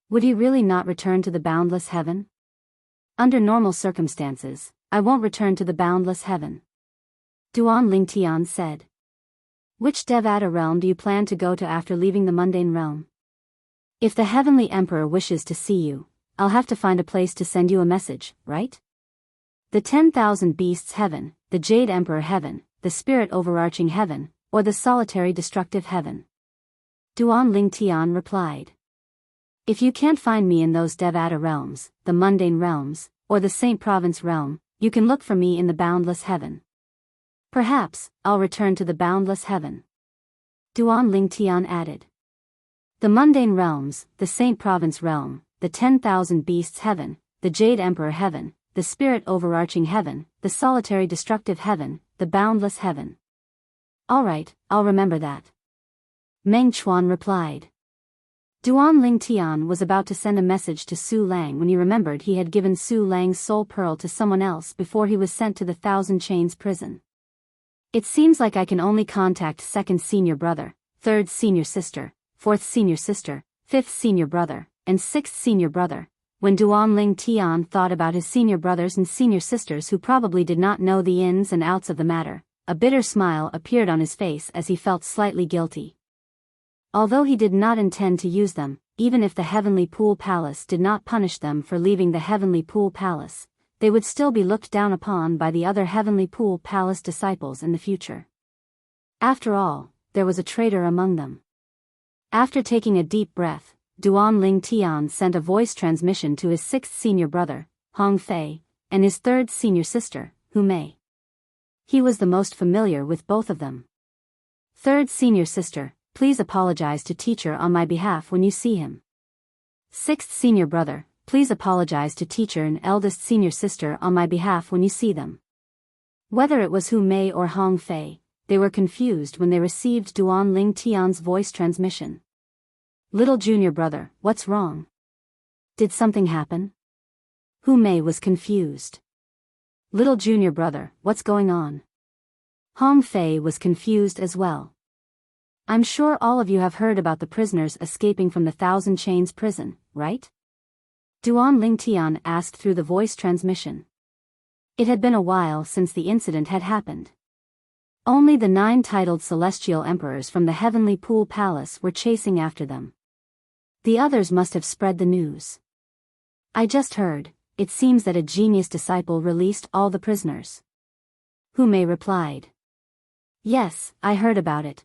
Would he really not return to the boundless heaven? Under normal circumstances, I won't return to the boundless heaven. Duan Lingtian said. Which Devata realm do you plan to go to after leaving the mundane realm? If the Heavenly Emperor wishes to see you, I'll have to find a place to send you a message, right? The 10,000 Beasts Heaven, the Jade Emperor Heaven, the Spirit Overarching Heaven, or the Solitary Destructive Heaven? Duan Lingtian replied. If you can't find me in those Devata realms, the mundane realms, or the Saint Province realm, you can look for me in the boundless heaven. Perhaps, I'll return to the boundless heaven. Duan Ling Tian added. The mundane realms, the Saint Province realm, the 10,000 beasts heaven, the Jade Emperor heaven, the spirit overarching heaven, the solitary destructive heaven, the boundless heaven. All right, I'll remember that. Meng Chuan replied. Duan Ling Tian was about to send a message to Su Lang when he remembered he had given Su Lang's soul pearl to someone else before he was sent to the Thousand Chains prison. It seems like I can only contact second senior brother, third senior sister, fourth senior sister, fifth senior brother, and sixth senior brother. When Duan Ling Tian thought about his senior brothers and senior sisters who probably did not know the ins and outs of the matter, a bitter smile appeared on his face as he felt slightly guilty. Although he did not intend to use them, even if the Heavenly Pool Palace did not punish them for leaving the Heavenly Pool Palace, they would still be looked down upon by the other Heavenly Pool Palace disciples in the future. After all, there was a traitor among them. After taking a deep breath, Duan Ling Tian sent a voice transmission to his sixth senior brother, Hong Fei, and his third senior sister, Hu Mei. He was the most familiar with both of them. Third senior sister, please apologize to teacher on my behalf when you see him. Sixth senior brother, please apologize to teacher and eldest senior sister on my behalf when you see them. Whether it was Hu Mei or Hong Fei, they were confused when they received Duan Ling Tian's voice transmission. Little junior brother, what's wrong? Did something happen? Hu Mei was confused. Little junior brother, what's going on? Hong Fei was confused as well. I'm sure all of you have heard about the prisoners escaping from the Thousand Chains prison, right? Duan Ling Tian asked through the voice transmission. It had been a while since the incident had happened. Only the 9 titled celestial emperors from the Heavenly Pool Palace were chasing after them. The others must have spread the news. I just heard, it seems that a genius disciple released all the prisoners. Hu Mei replied. Yes, I heard about it.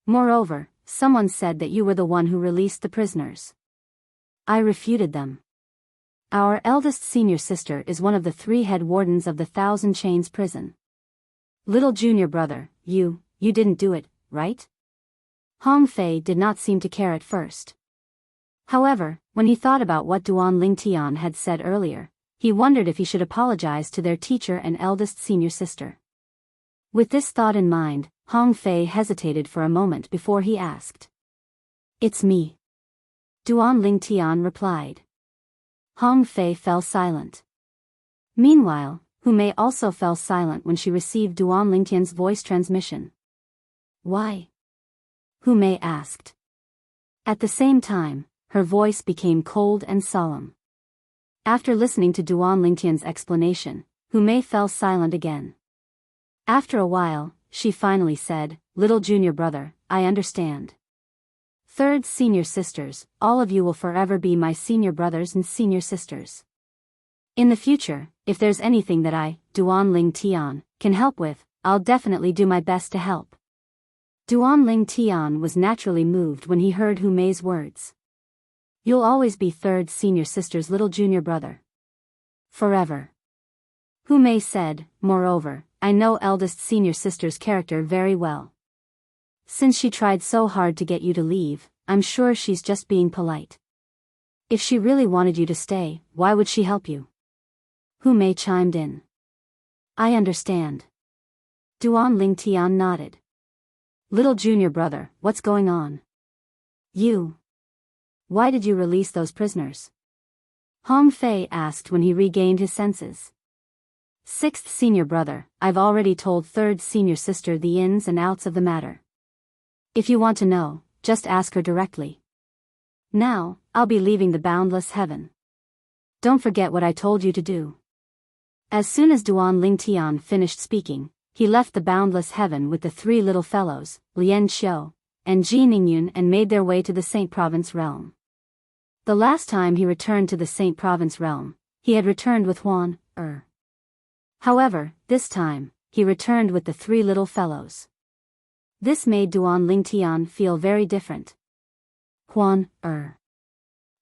Moreover, someone said that you were the one who released the prisoners. I refuted them. Our eldest senior sister is one of the 3 head wardens of the Thousand Chains prison. Little junior brother, you didn't do it, right? Hong Fei did not seem to care at first. However, when he thought about what Duan Ling Tian had said earlier, he wondered if he should apologize to their teacher and eldest senior sister. With this thought in mind, Hong Fei hesitated for a moment before he asked. It's me. Duan Ling Tian replied. Hong Fei fell silent. Meanwhile, Hu Mei also fell silent when she received Duan Ling Tian's voice transmission. Why? Hu Mei asked. At the same time, her voice became cold and solemn. After listening to Duan Ling Tian's explanation, Hu Mei fell silent again. After a while, she finally said, Little junior brother, I understand. Third senior sisters, all of you will forever be my senior brothers and senior sisters. In the future, if there's anything that I, Duan Ling Tian, can help with, I'll definitely do my best to help. Duan Ling Tian was naturally moved when he heard Hu Mei's words. You'll always be third senior sister's little junior brother. Forever. Hu Mei said, moreover, I know eldest senior sister's character very well. Since she tried so hard to get you to leave, I'm sure she's just being polite. If she really wanted you to stay, why would she help you? Hu Mei chimed in. I understand. Duan Ling Tian nodded. Little junior brother, what's going on? Why did you release those prisoners? Hong Fei asked when he regained his senses. Sixth senior brother, I've already told third senior sister the ins and outs of the matter. If you want to know, just ask her directly. Now, I'll be leaving the boundless heaven. Don't forget what I told you to do. As soon as Duan Ling Tian finished speaking, he left the boundless heaven with the 3 little fellows, Lian Xiu and Ji Ningyun, and made their way to the Saint Province realm. The last time he returned to the Saint Province realm, he had returned with Huan Er. However, this time, he returned with the 3 little fellows. This made Duan Ling Tian feel very different. Huan Er.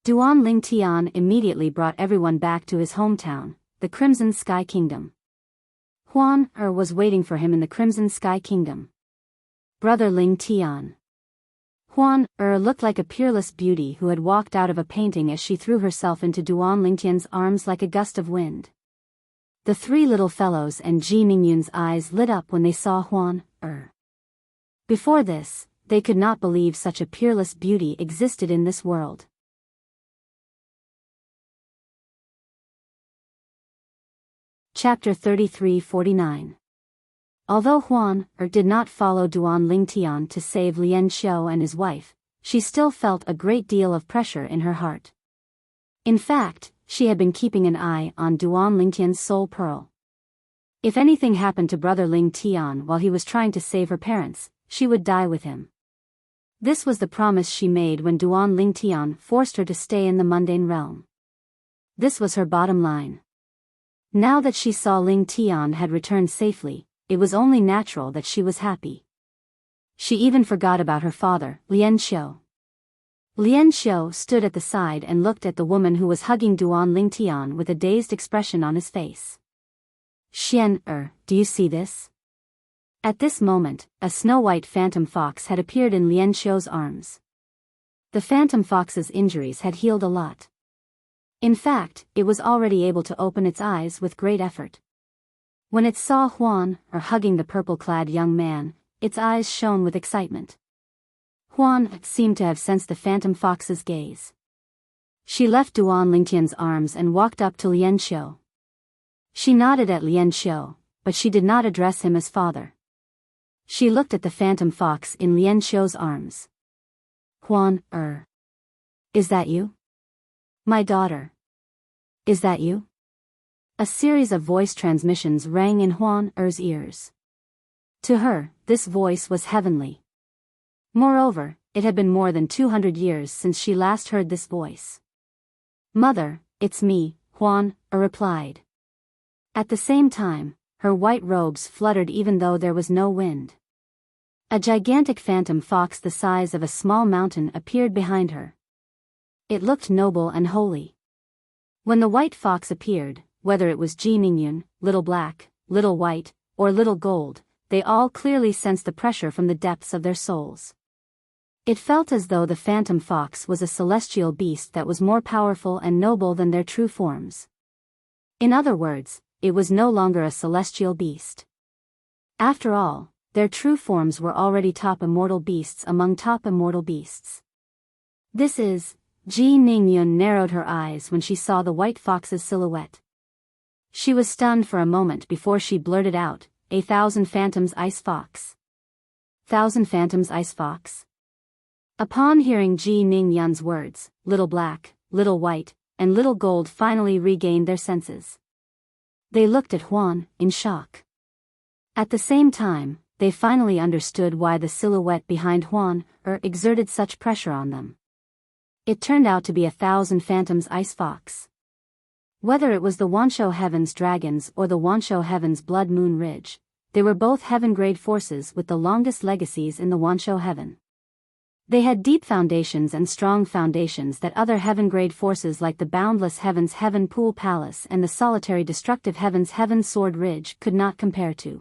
Duan Ling Tian immediately brought everyone back to his hometown, the Crimson Sky Kingdom. Huan Er was waiting for him in the Crimson Sky Kingdom. Brother Ling Tian. Huan looked like a peerless beauty who had walked out of a painting as she threw herself into Duan Lingtian's arms like a gust of wind. The three little fellows and Ji Ningyun's eyes lit up when they saw Huan Before this, they could not believe such a peerless beauty existed in this world. Chapter 33-49. Although Huan did not follow Duan Lingtian to save Lian Xiu and his wife, she still felt a great deal of pressure in her heart. In fact, she had been keeping an eye on Duan Lingtian's soul pearl. If anything happened to Brother Ling Tian while he was trying to save her parents, she would die with him. This was the promise she made when Duan Lingtian forced her to stay in the mundane realm. This was her bottom line. Now that she saw Ling Tian had returned safely, it was only natural that she was happy. She even forgot about her father, Lian Xiu. Lian Xiu stood at the side and looked at the woman who was hugging Duan Lingtian with a dazed expression on his face. Xian, do you see this? At this moment, a snow-white phantom fox had appeared in Lian Xiu's arms. The phantom fox's injuries had healed a lot. In fact, it was already able to open its eyes with great effort. When it saw Huan hugging the purple-clad young man, its eyes shone with excitement. Huan seemed to have sensed the phantom fox's gaze. She left Duan Lingtian's arms and walked up to Lian Xiu. She nodded at Lian Xiu, but she did not address him as father. She looked at the phantom fox in Lian Xiu's arms. Huan, is that you? My daughter. Is that you? A series of voice transmissions rang in Huan's ears. To her, this voice was heavenly. Moreover, it had been more than 200 years since she last heard this voice. Mother, it's me, Huan replied. At the same time, her white robes fluttered even though there was no wind. A gigantic phantom fox the size of a small mountain appeared behind her. It looked noble and holy. When the white fox appeared, whether it was Ji Ningyun, Little Black, Little White, or Little Gold, they all clearly sensed the pressure from the depths of their souls. It felt as though the phantom fox was a celestial beast that was more powerful and noble than their true forms. In other words, it was no longer a celestial beast. After all, their true forms were already top immortal beasts among top immortal beasts. This is, Ji Ningyun narrowed her eyes when she saw the white fox's silhouette. She was stunned for a moment before she blurted out, 1,000 phantoms ice fox. 1,000 phantoms ice fox? Upon hearing Ji Ningyun's words, Little Black, Little White, and Little Gold finally regained their senses. They looked at Huan, in shock. At the same time, they finally understood why the silhouette behind Huan exerted such pressure on them. It turned out to be 1,000 phantoms ice fox. Whether it was the Wanshou Heaven's dragons or the Wanshou Heaven's Blood Moon Ridge, they were both heaven-grade forces with the longest legacies in the Wanshou Heaven. They had deep foundations and strong foundations that other heaven-grade forces like the Boundless Heaven's Heaven Pool Palace and the Solitary Destructive Heaven's Heaven Sword Ridge could not compare to.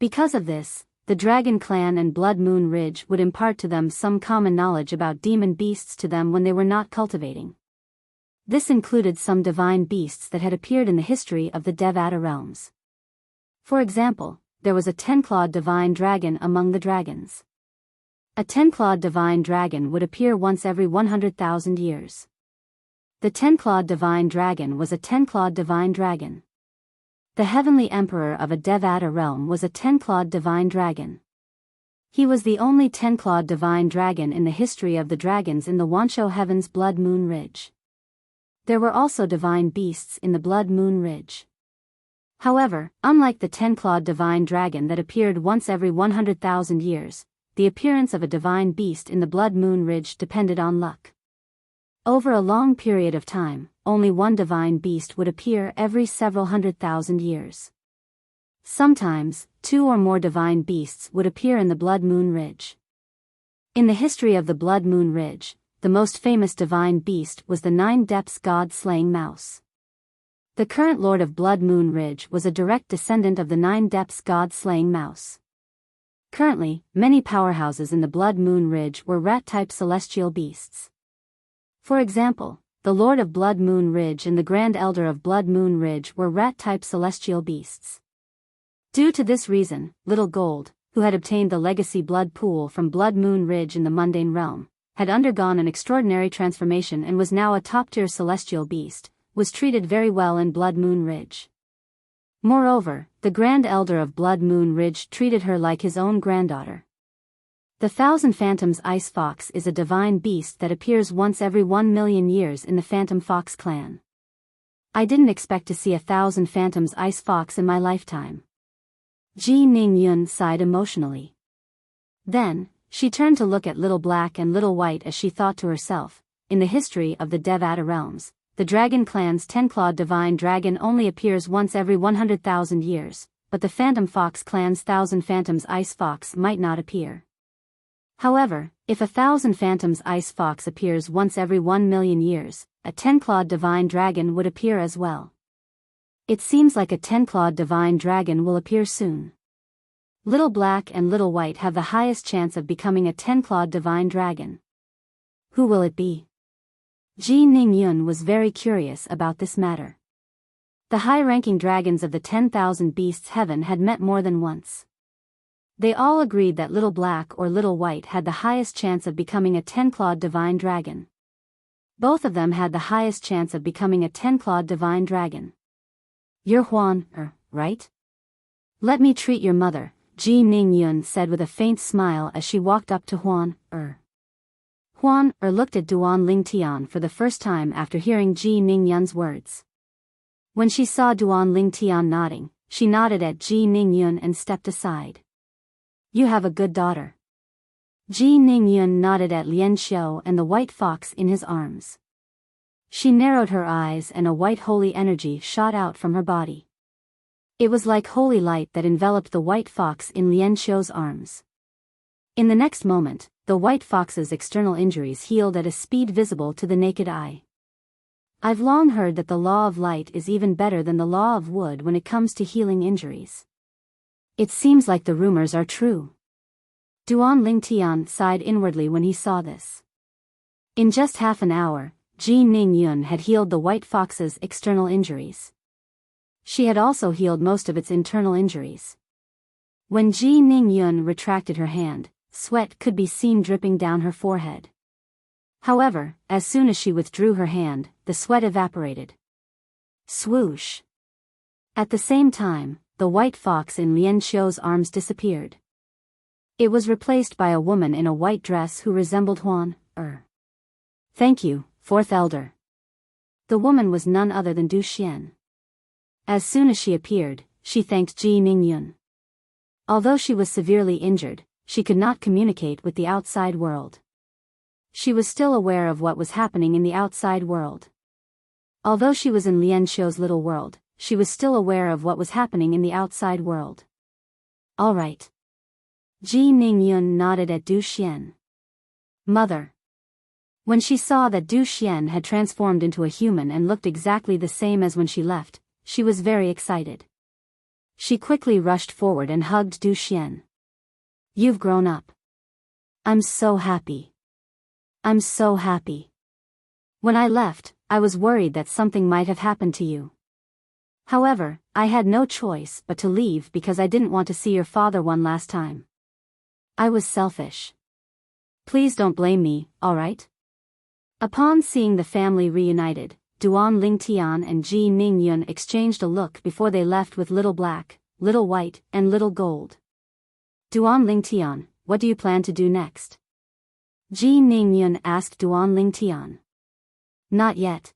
Because of this, the Dragon Clan and Blood Moon Ridge would impart to them some common knowledge about demon beasts to them when they were not cultivating. This included some divine beasts that had appeared in the history of the Devata realms. For example, there was a 10-clawed divine dragon among the dragons. A 10-clawed divine dragon would appear once every 100,000 years. The 10-clawed divine dragon was a 10-clawed divine dragon. The heavenly emperor of a Devata realm was a 10-clawed divine dragon. He was the only 10-clawed divine dragon in the history of the dragons in the Wanshou Heaven's Blood Moon Ridge. There were also divine beasts in the Blood Moon Ridge. However, unlike the 10-clawed divine dragon that appeared once every 100,000 years, the appearance of a divine beast in the Blood Moon Ridge depended on luck. Over a long period of time, only one divine beast would appear every several 100,000 years. Sometimes, 2 or more divine beasts would appear in the Blood Moon Ridge. In the history of the Blood Moon Ridge, the most famous divine beast was the 9 Depths God-slaying mouse. The current lord of Blood Moon Ridge was a direct descendant of the 9 Depths God-slaying mouse. Currently, many powerhouses in the Blood Moon Ridge were rat-type celestial beasts. For example, the Lord of Blood Moon Ridge and the Grand Elder of Blood Moon Ridge were rat-type celestial beasts. Due to this reason, Little Gold, who had obtained the legacy blood pool from Blood Moon Ridge in the mundane realm, had undergone an extraordinary transformation and was now a top-tier celestial beast, was treated very well in Blood Moon Ridge. Moreover, the Grand Elder of Blood Moon Ridge treated her like his own granddaughter. The Thousand Phantoms Ice Fox is a divine beast that appears once every 1,000,000 years in the Phantom Fox clan. I didn't expect to see a Thousand Phantoms Ice Fox in my lifetime. Ji Ning-yun sighed emotionally. Then, she turned to look at Little Black and Little White as she thought to herself, in the history of the Devata realms, the Dragon Clan's 10-clawed divine dragon only appears once every 100,000 years, but the Phantom Fox clan's Thousand Phantoms Ice Fox might not appear. However, if a Thousand Phantoms Ice Fox appears once every 1,000,000 years, a 10-clawed divine dragon would appear as well. It seems like a 10-clawed divine dragon will appear soon. Little Black and Little White have the highest chance of becoming a 10-clawed divine dragon. Who will it be? Ji Ning-yun was very curious about this matter. The high-ranking dragons of the 10,000 Beasts Heaven had met more than once. They all agreed that Little Black or Little White had the highest chance of becoming a 10-clawed divine dragon. Both of them had the highest chance of becoming a 10-clawed divine dragon. You're Huan, right? Let me treat your mother, Ji Ning-yun said with a faint smile as she walked up to Huan. Huan looked at Duan Ling Tian for the first time after hearing Ji Ning-yun's words. When she saw Duan Ling Tian nodding, she nodded at Ji Ning-yun and stepped aside. You have a good daughter. Ji Ning-yun nodded at Lian Xiao and the white fox in his arms. She narrowed her eyes and a white holy energy shot out from her body. It was like holy light that enveloped the white fox in Lian Xiao's arms. In the next moment, the white fox's external injuries healed at a speed visible to the naked eye. I've long heard that the law of light is even better than the law of wood when it comes to healing injuries. It seems like the rumors are true. Duan Ling Tian sighed inwardly when he saw this. In just half an hour, Ji Ning-yun had healed the white fox's external injuries. She had also healed most of its internal injuries. When Ji Ning-yun retracted her hand, sweat could be seen dripping down her forehead. However, as soon as she withdrew her hand, the sweat evaporated. Swoosh! At the same time, the white fox in Lian Xiao's arms disappeared. It was replaced by a woman in a white dress who resembled Huan. Thank you, Fourth Elder. The woman was none other than Du Xian. As soon as she appeared, she thanked Ji Ning-yun. Although she was severely injured, she could not communicate with the outside world. She was still aware of what was happening in the outside world. Although she was in Lian Xiao's little world, she was still aware of what was happening in the outside world. All right. Ji Ning-yun nodded at Du Xian. Mother. When she saw that Du Xian had transformed into a human and looked exactly the same as when she left, she was very excited. She quickly rushed forward and hugged Du Xian. You've grown up. I'm so happy. I'm so happy. When I left, I was worried that something might have happened to you. However, I had no choice but to leave because I didn't want to see your father one last time. I was selfish. Please don't blame me, alright? Upon seeing the family reunited, Duan Ling Tian and Ji Ning-yun exchanged a look before they left with Little Black, Little White, and Little Gold. Duan Ling Tian, what do you plan to do next? Ji Ning-yun asked Duan Ling Tian. Not yet.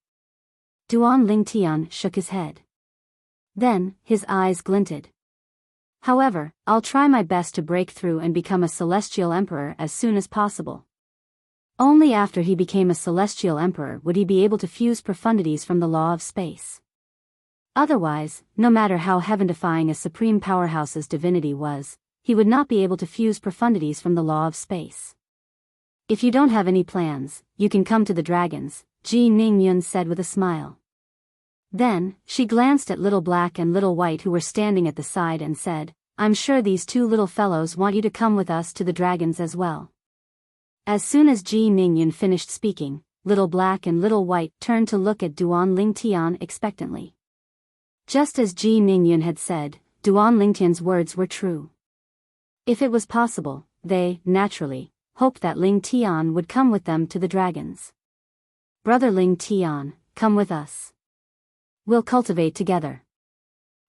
Duan Ling Tian shook his head. Then, his eyes glinted. However, I'll try my best to break through and become a celestial emperor as soon as possible. Only after he became a celestial emperor would he be able to fuse profundities from the law of space. Otherwise, no matter how heaven-defying a supreme powerhouse's divinity was, he would not be able to fuse profundities from the law of space. If you don't have any plans, you can come to the dragons, Ji Ning-yun said with a smile. Then, she glanced at Little Black and Little White who were standing at the side and said, I'm sure these two little fellows want you to come with us to the dragons as well." As soon as Ji Ningyun finished speaking, Little Black and Little White turned to look at Duan Lingtian expectantly. Just as Ji Ningyun had said, Duan Lingtian's words were true. If it was possible, they, naturally, hoped that Ling Tian would come with them to the dragons. "Brother Ling Tian, come with us. We'll cultivate together.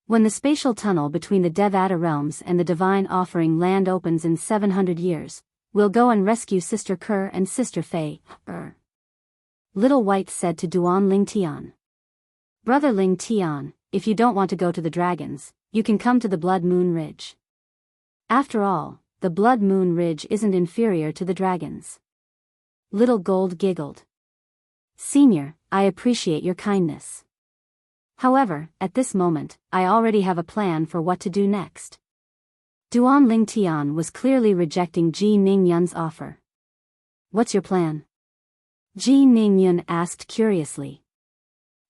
When the spatial tunnel between the Devata realms and the divine offering land opens in 700 years, we'll go and rescue Sister Kerr and Sister Fei." Little White said to Duan Ling Tian. "Brother Ling Tian, if you don't want to go to the dragons, you can come to the Blood Moon Ridge. After all, the Blood Moon Ridge isn't inferior to the dragons." Little Gold giggled. "Senior, I appreciate your kindness. However, at this moment, I already have a plan for what to do next." Duan Lingtian was clearly rejecting Ji Ningyun's offer. "What's your plan?" Ji Ningyun asked curiously.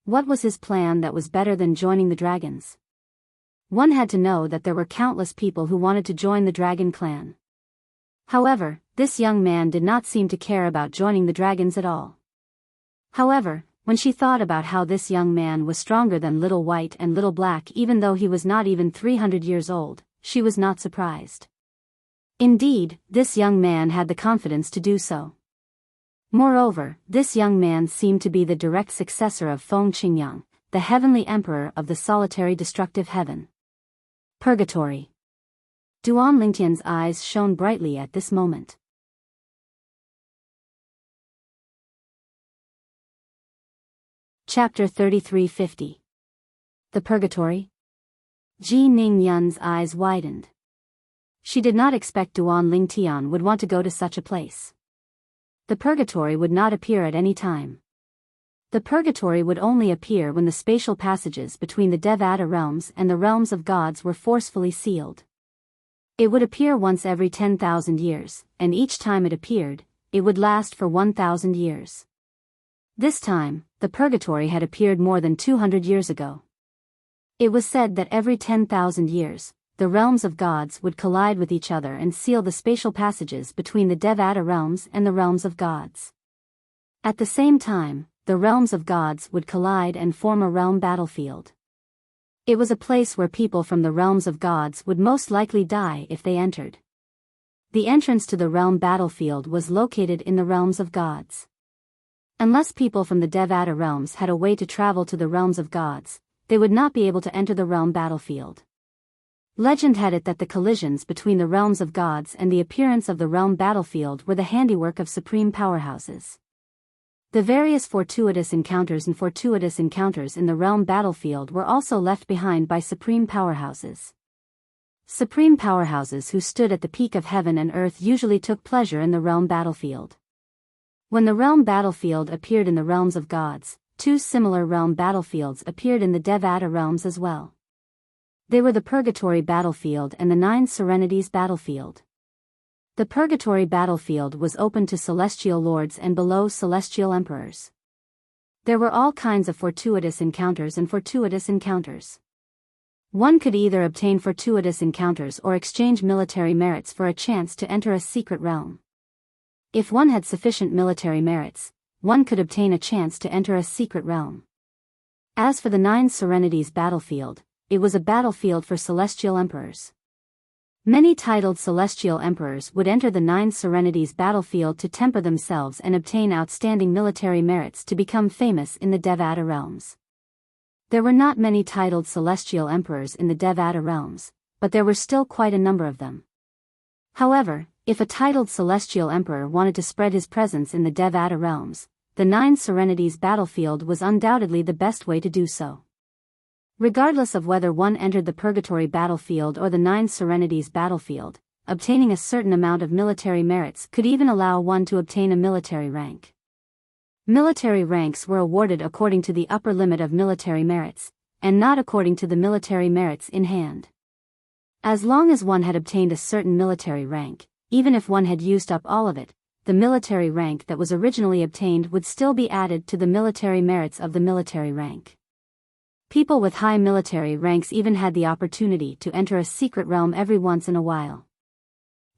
What was his plan that was better than joining the dragons? One had to know that there were countless people who wanted to join the dragon clan. However, this young man did not seem to care about joining the dragons at all. However, when she thought about how this young man was stronger than Little White and Little Black even though he was not even 300 years old, she was not surprised. Indeed, this young man had the confidence to do so. Moreover, this young man seemed to be the direct successor of Feng Qingyang, the heavenly emperor of the solitary destructive heaven. Purgatory. Duan Lingtian's eyes shone brightly at this moment. Chapter 3350. The Purgatory? Ji Ningyun's eyes widened. She did not expect Duan Lingtian would want to go to such a place. The purgatory would not appear at any time. The purgatory would only appear when the spatial passages between the Devata realms and the realms of gods were forcefully sealed. It would appear once every 10,000 years, and each time it appeared, it would last for 1,000 years. This time, the purgatory had appeared more than 200 years ago. It was said that every 10,000 years, the realms of gods would collide with each other and seal the spatial passages between the Devata realms and the realms of gods. At the same time, the realms of gods would collide and form a realm battlefield. It was a place where people from the realms of gods would most likely die if they entered. The entrance to the realm battlefield was located in the realms of gods. Unless people from the Devata realms had a way to travel to the realms of gods, they would not be able to enter the realm battlefield. Legend had it that the collisions between the realms of gods and the appearance of the realm battlefield were the handiwork of supreme powerhouses. The various fortuitous encounters in the realm battlefield were also left behind by supreme powerhouses. Supreme powerhouses who stood at the peak of heaven and earth usually took pleasure in the realm battlefield. When the realm battlefield appeared in the realms of gods, two similar realm battlefields appeared in the Devata realms as well. They were the Purgatory battlefield and the Nine Serenities battlefield. The Purgatory battlefield was open to celestial lords and below celestial emperors. There were all kinds of fortuitous encounters and fortuitous encounters. One could either obtain fortuitous encounters or exchange military merits for a chance to enter a secret realm. If one had sufficient military merits, one could obtain a chance to enter a secret realm. As for the Nine Serenities battlefield, it was a battlefield for celestial emperors. Many titled celestial emperors would enter the Nine Serenities battlefield to temper themselves and obtain outstanding military merits to become famous in the Devata realms. There were not many titled celestial emperors in the Devata realms, but there were still quite a number of them. However, if a titled celestial emperor wanted to spread his presence in the Devata realms, the Nine Serenities battlefield was undoubtedly the best way to do so. Regardless of whether one entered the Purgatory battlefield or the Nine Serenities battlefield, obtaining a certain amount of military merits could even allow one to obtain a military rank. Military ranks were awarded according to the upper limit of military merits, and not according to the military merits in hand. As long as one had obtained a certain military rank, even if one had used up all of it, the military rank that was originally obtained would still be added to the military merits of the military rank. People with high military ranks even had the opportunity to enter a secret realm every once in a while.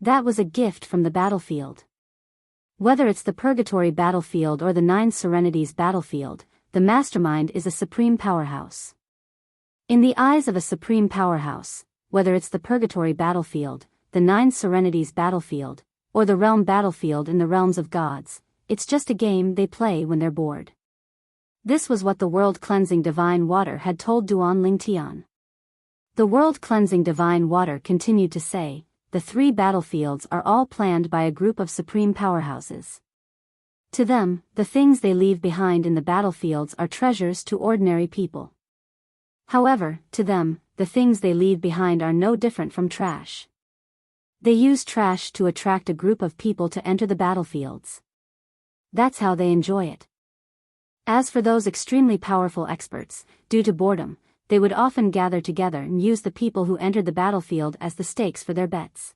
That was a gift from the battlefield. Whether it's the Purgatory battlefield or the Nine Serenities battlefield, the mastermind is a supreme powerhouse. In the eyes of a supreme powerhouse, whether it's the Purgatory battlefield, the Nine Serenities battlefield, or the realm battlefield in the realms of gods, it's just a game they play when they're bored. This was what the world-cleansing divine water had told Duan Ling Tian. The world-cleansing divine water continued to say, the three battlefields are all planned by a group of supreme powerhouses. To them, the things they leave behind in the battlefields are treasures to ordinary people. However, to them, the things they leave behind are no different from trash. They use trash to attract a group of people to enter the battlefields. That's how they enjoy it. As for those extremely powerful experts, due to boredom, they would often gather together and use the people who entered the battlefield as the stakes for their bets.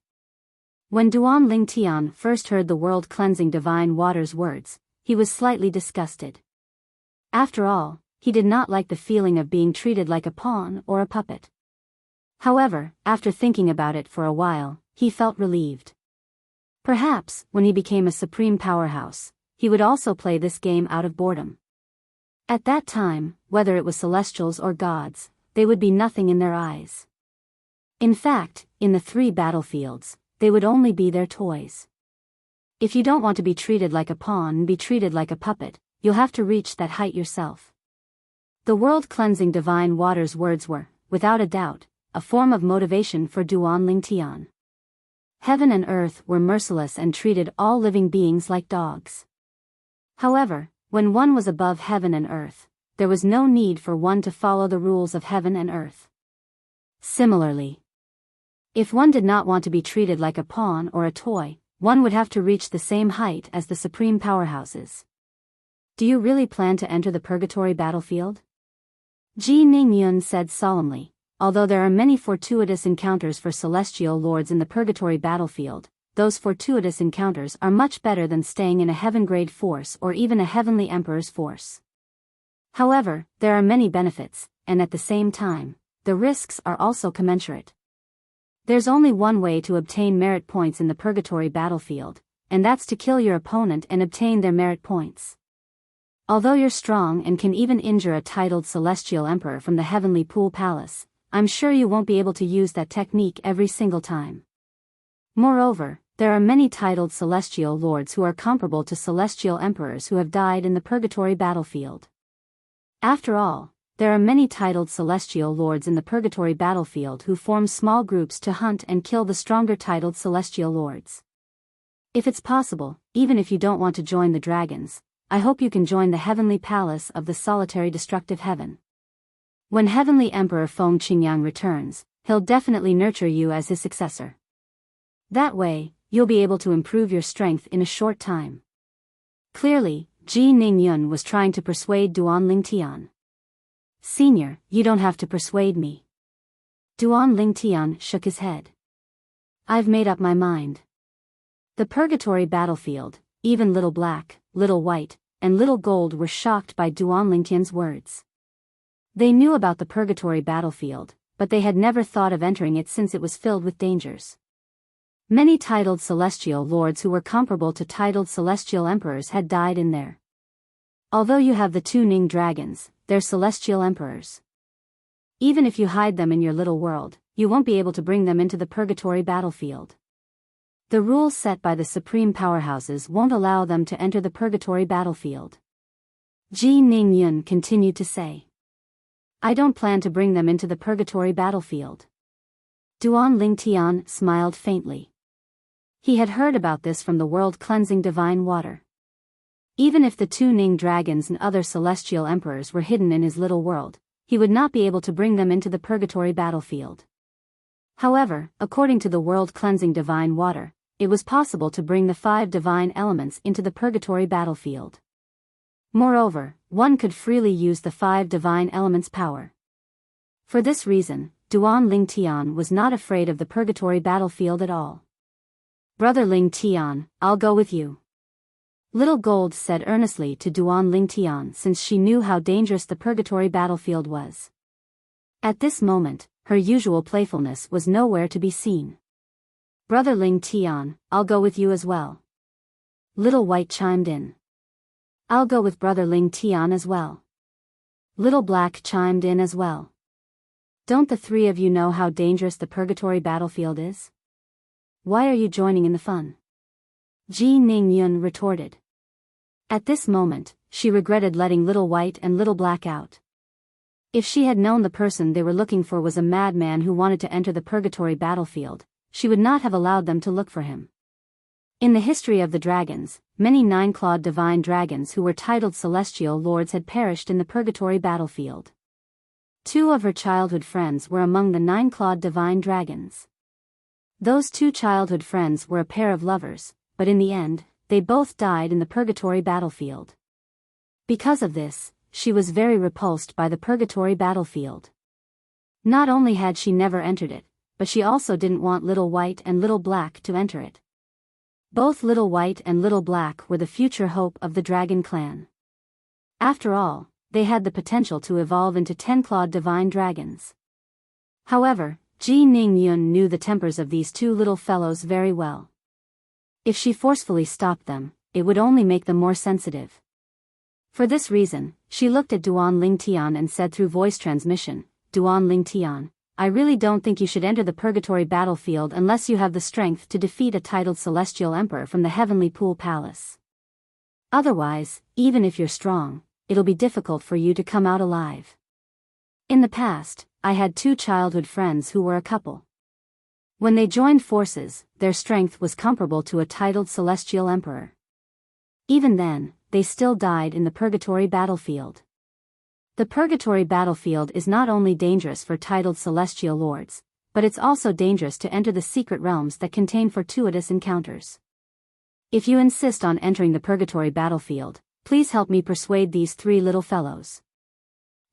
When Duan Ling Tian first heard the world-cleansing divine water's words, he was slightly disgusted. After all, he did not like the feeling of being treated like a pawn or a puppet. However, after thinking about it for a while, he felt relieved. Perhaps, when he became a supreme powerhouse, he would also play this game out of boredom. At that time, whether it was celestials or gods, they would be nothing in their eyes. In fact, in the three battlefields, they would only be their toys. If you don't want to be treated like a pawn and be treated like a puppet, you'll have to reach that height yourself. The world-cleansing divine water's words were, without a doubt, a form of motivation for Duan Ling Tian. Heaven and earth were merciless and treated all living beings like dogs. However, when one was above heaven and earth, there was no need for one to follow the rules of heaven and earth. Similarly, if one did not want to be treated like a pawn or a toy, one would have to reach the same height as the supreme powerhouses. Do you really plan to enter the Purgatory battlefield? Ji Ningyun said solemnly, although there are many fortuitous encounters for celestial lords in the Purgatory battlefield, those fortuitous encounters are much better than staying in a heaven-grade force or even a heavenly emperor's force. However, there are many benefits, and at the same time, the risks are also commensurate. There's only one way to obtain merit points in the Purgatory battlefield, and that's to kill your opponent and obtain their merit points. Although you're strong and can even injure a titled celestial emperor from the heavenly pool palace, I'm sure you won't be able to use that technique every single time. Moreover, there are many titled celestial lords who are comparable to celestial emperors who have died in the Purgatory battlefield. After all, there are many titled celestial lords in the Purgatory battlefield who form small groups to hunt and kill the stronger titled celestial lords. If it's possible, even if you don't want to join the dragons, I hope you can join the heavenly palace of the solitary destructive heaven. When Heavenly Emperor Feng Qingyang returns, he'll definitely nurture you as his successor. That way, you'll be able to improve your strength in a short time. Clearly, Ji Ningyun was trying to persuade Duan Ling Tian. Senior, you don't have to persuade me. Duan Ling Tian shook his head. I've made up my mind. The Purgatory battlefield, even Little Black, Little White, and Little Gold were shocked by Duan Ling Tian's words. They knew about the Purgatory battlefield, but they had never thought of entering it since it was filled with dangers. Many titled celestial lords who were comparable to titled celestial emperors had died in there. Although you have the two Ning dragons, they're celestial emperors. Even if you hide them in your little world, you won't be able to bring them into the Purgatory battlefield. The rules set by the supreme powerhouses won't allow them to enter the Purgatory battlefield. Ji Ningyun continued to say. I don't plan to bring them into the Purgatory battlefield. Duan Ling Tian smiled faintly. He had heard about this from the world-cleansing divine water. Even if the two Ning dragons and other celestial emperors were hidden in his little world, he would not be able to bring them into the Purgatory battlefield. However, according to the world-cleansing divine water, it was possible to bring the 5 divine elements into the Purgatory battlefield. Moreover, one could freely use the 5 divine elements' power. For this reason, Duan Ling Tian was not afraid of the Purgatory battlefield at all. Brother Ling Tian, I'll go with you. Little Gold said earnestly to Duan Ling Tian since she knew how dangerous the Purgatory battlefield was. At this moment, her usual playfulness was nowhere to be seen. Brother Ling Tian, I'll go with you as well. Little White chimed in. I'll go with Brother Ling Tian as well. Little Black chimed in as well. Don't the three of you know how dangerous the purgatory battlefield is? Why are you joining in the fun? Ji Ning Yun retorted. At this moment, she regretted letting Little White and Little Black out. If she had known the person they were looking for was a madman who wanted to enter the purgatory battlefield, she would not have allowed them to look for him. In the history of the dragons, many nine-clawed divine dragons who were titled celestial lords had perished in the purgatory battlefield. Two of her childhood friends were among the nine-clawed divine dragons. Those two childhood friends were a pair of lovers, but in the end, they both died in the purgatory battlefield. Because of this, she was very repulsed by the purgatory battlefield. Not only had she never entered it, but she also didn't want Little White and Little Black to enter it. Both Little White and Little Black were the future hope of the dragon clan. After all, they had the potential to evolve into 10-clawed divine dragons. However, Ji Ning Yun knew the tempers of these two little fellows very well. If she forcefully stopped them, it would only make them more sensitive. For this reason, she looked at Duan Ling Tian and said through voice transmission, Duan Ling Tian, I really don't think you should enter the purgatory battlefield unless you have the strength to defeat a titled celestial emperor from the heavenly pool palace. Otherwise, even if you're strong, it'll be difficult for you to come out alive. In the past, I had two childhood friends who were a couple. When they joined forces, their strength was comparable to a titled celestial emperor. Even then, they still died in the purgatory battlefield. The purgatory battlefield is not only dangerous for titled celestial lords, but it's also dangerous to enter the secret realms that contain fortuitous encounters. If you insist on entering the purgatory battlefield, please help me persuade these three little fellows.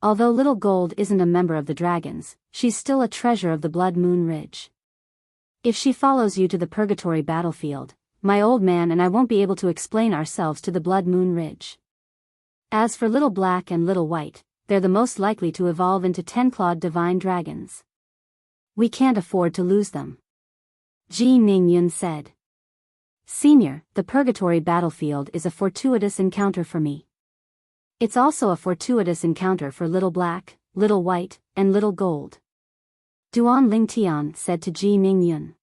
Although Little Gold isn't a member of the dragons, she's still a treasure of the Blood Moon Ridge. If she follows you to the purgatory battlefield, my old man and I won't be able to explain ourselves to the Blood Moon Ridge. As for Little Black and Little White, they're the most likely to evolve into 10-clawed divine dragons. We can't afford to lose them. Ji Ning Yun said. Senior, the purgatory battlefield is a fortuitous encounter for me. It's also a fortuitous encounter for Little Black, Little White, and Little Gold. Duan Ling Tian said to Ji Ning Yun.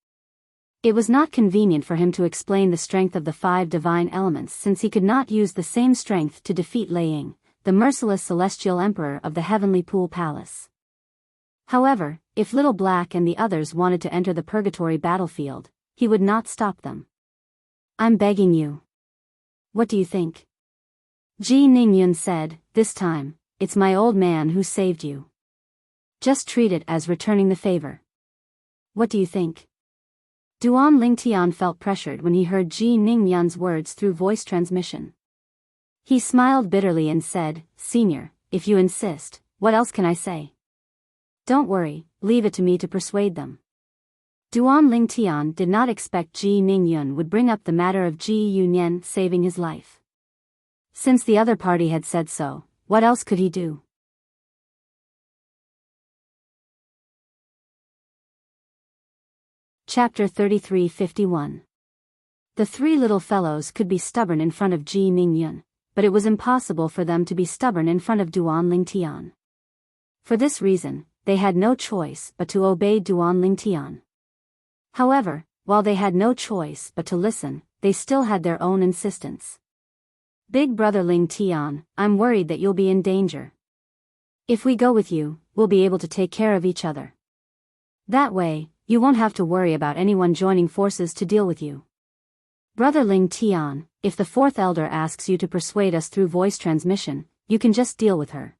It was not convenient for him to explain the strength of the 5 divine elements since he could not use the same strength to defeat Lei Ying, the merciless celestial emperor of the heavenly pool palace. However, if Little Black and the others wanted to enter the purgatory battlefield, he would not stop them. I'm begging you. What do you think? Ji Ning Yun said, this time, it's my old man who saved you. Just treat it as returning the favor. What do you think? Duan Ling Tian felt pressured when he heard Ji Ning Yun's words through voice transmission. He smiled bitterly and said, Senior, if you insist, what else can I say? Don't worry, leave it to me to persuade them. Duan Ling Tian did not expect Ji Ning Yun would bring up the matter of Ji Yunyan saving his life. Since the other party had said so, what else could he do? Chapter 33:51. The three little fellows could be stubborn in front of Ji Ning Yun, but it was impossible for them to be stubborn in front of Duan Ling Tian. For this reason, they had no choice but to obey Duan Ling Tian. However, while they had no choice but to listen, they still had their own insistence. Big brother Ling Tian, I'm worried that you'll be in danger. If we go with you, we'll be able to take care of each other. That way, you won't have to worry about anyone joining forces to deal with you. Brother Ling Tian, if the fourth elder asks you to persuade us through voice transmission, you can just deal with her.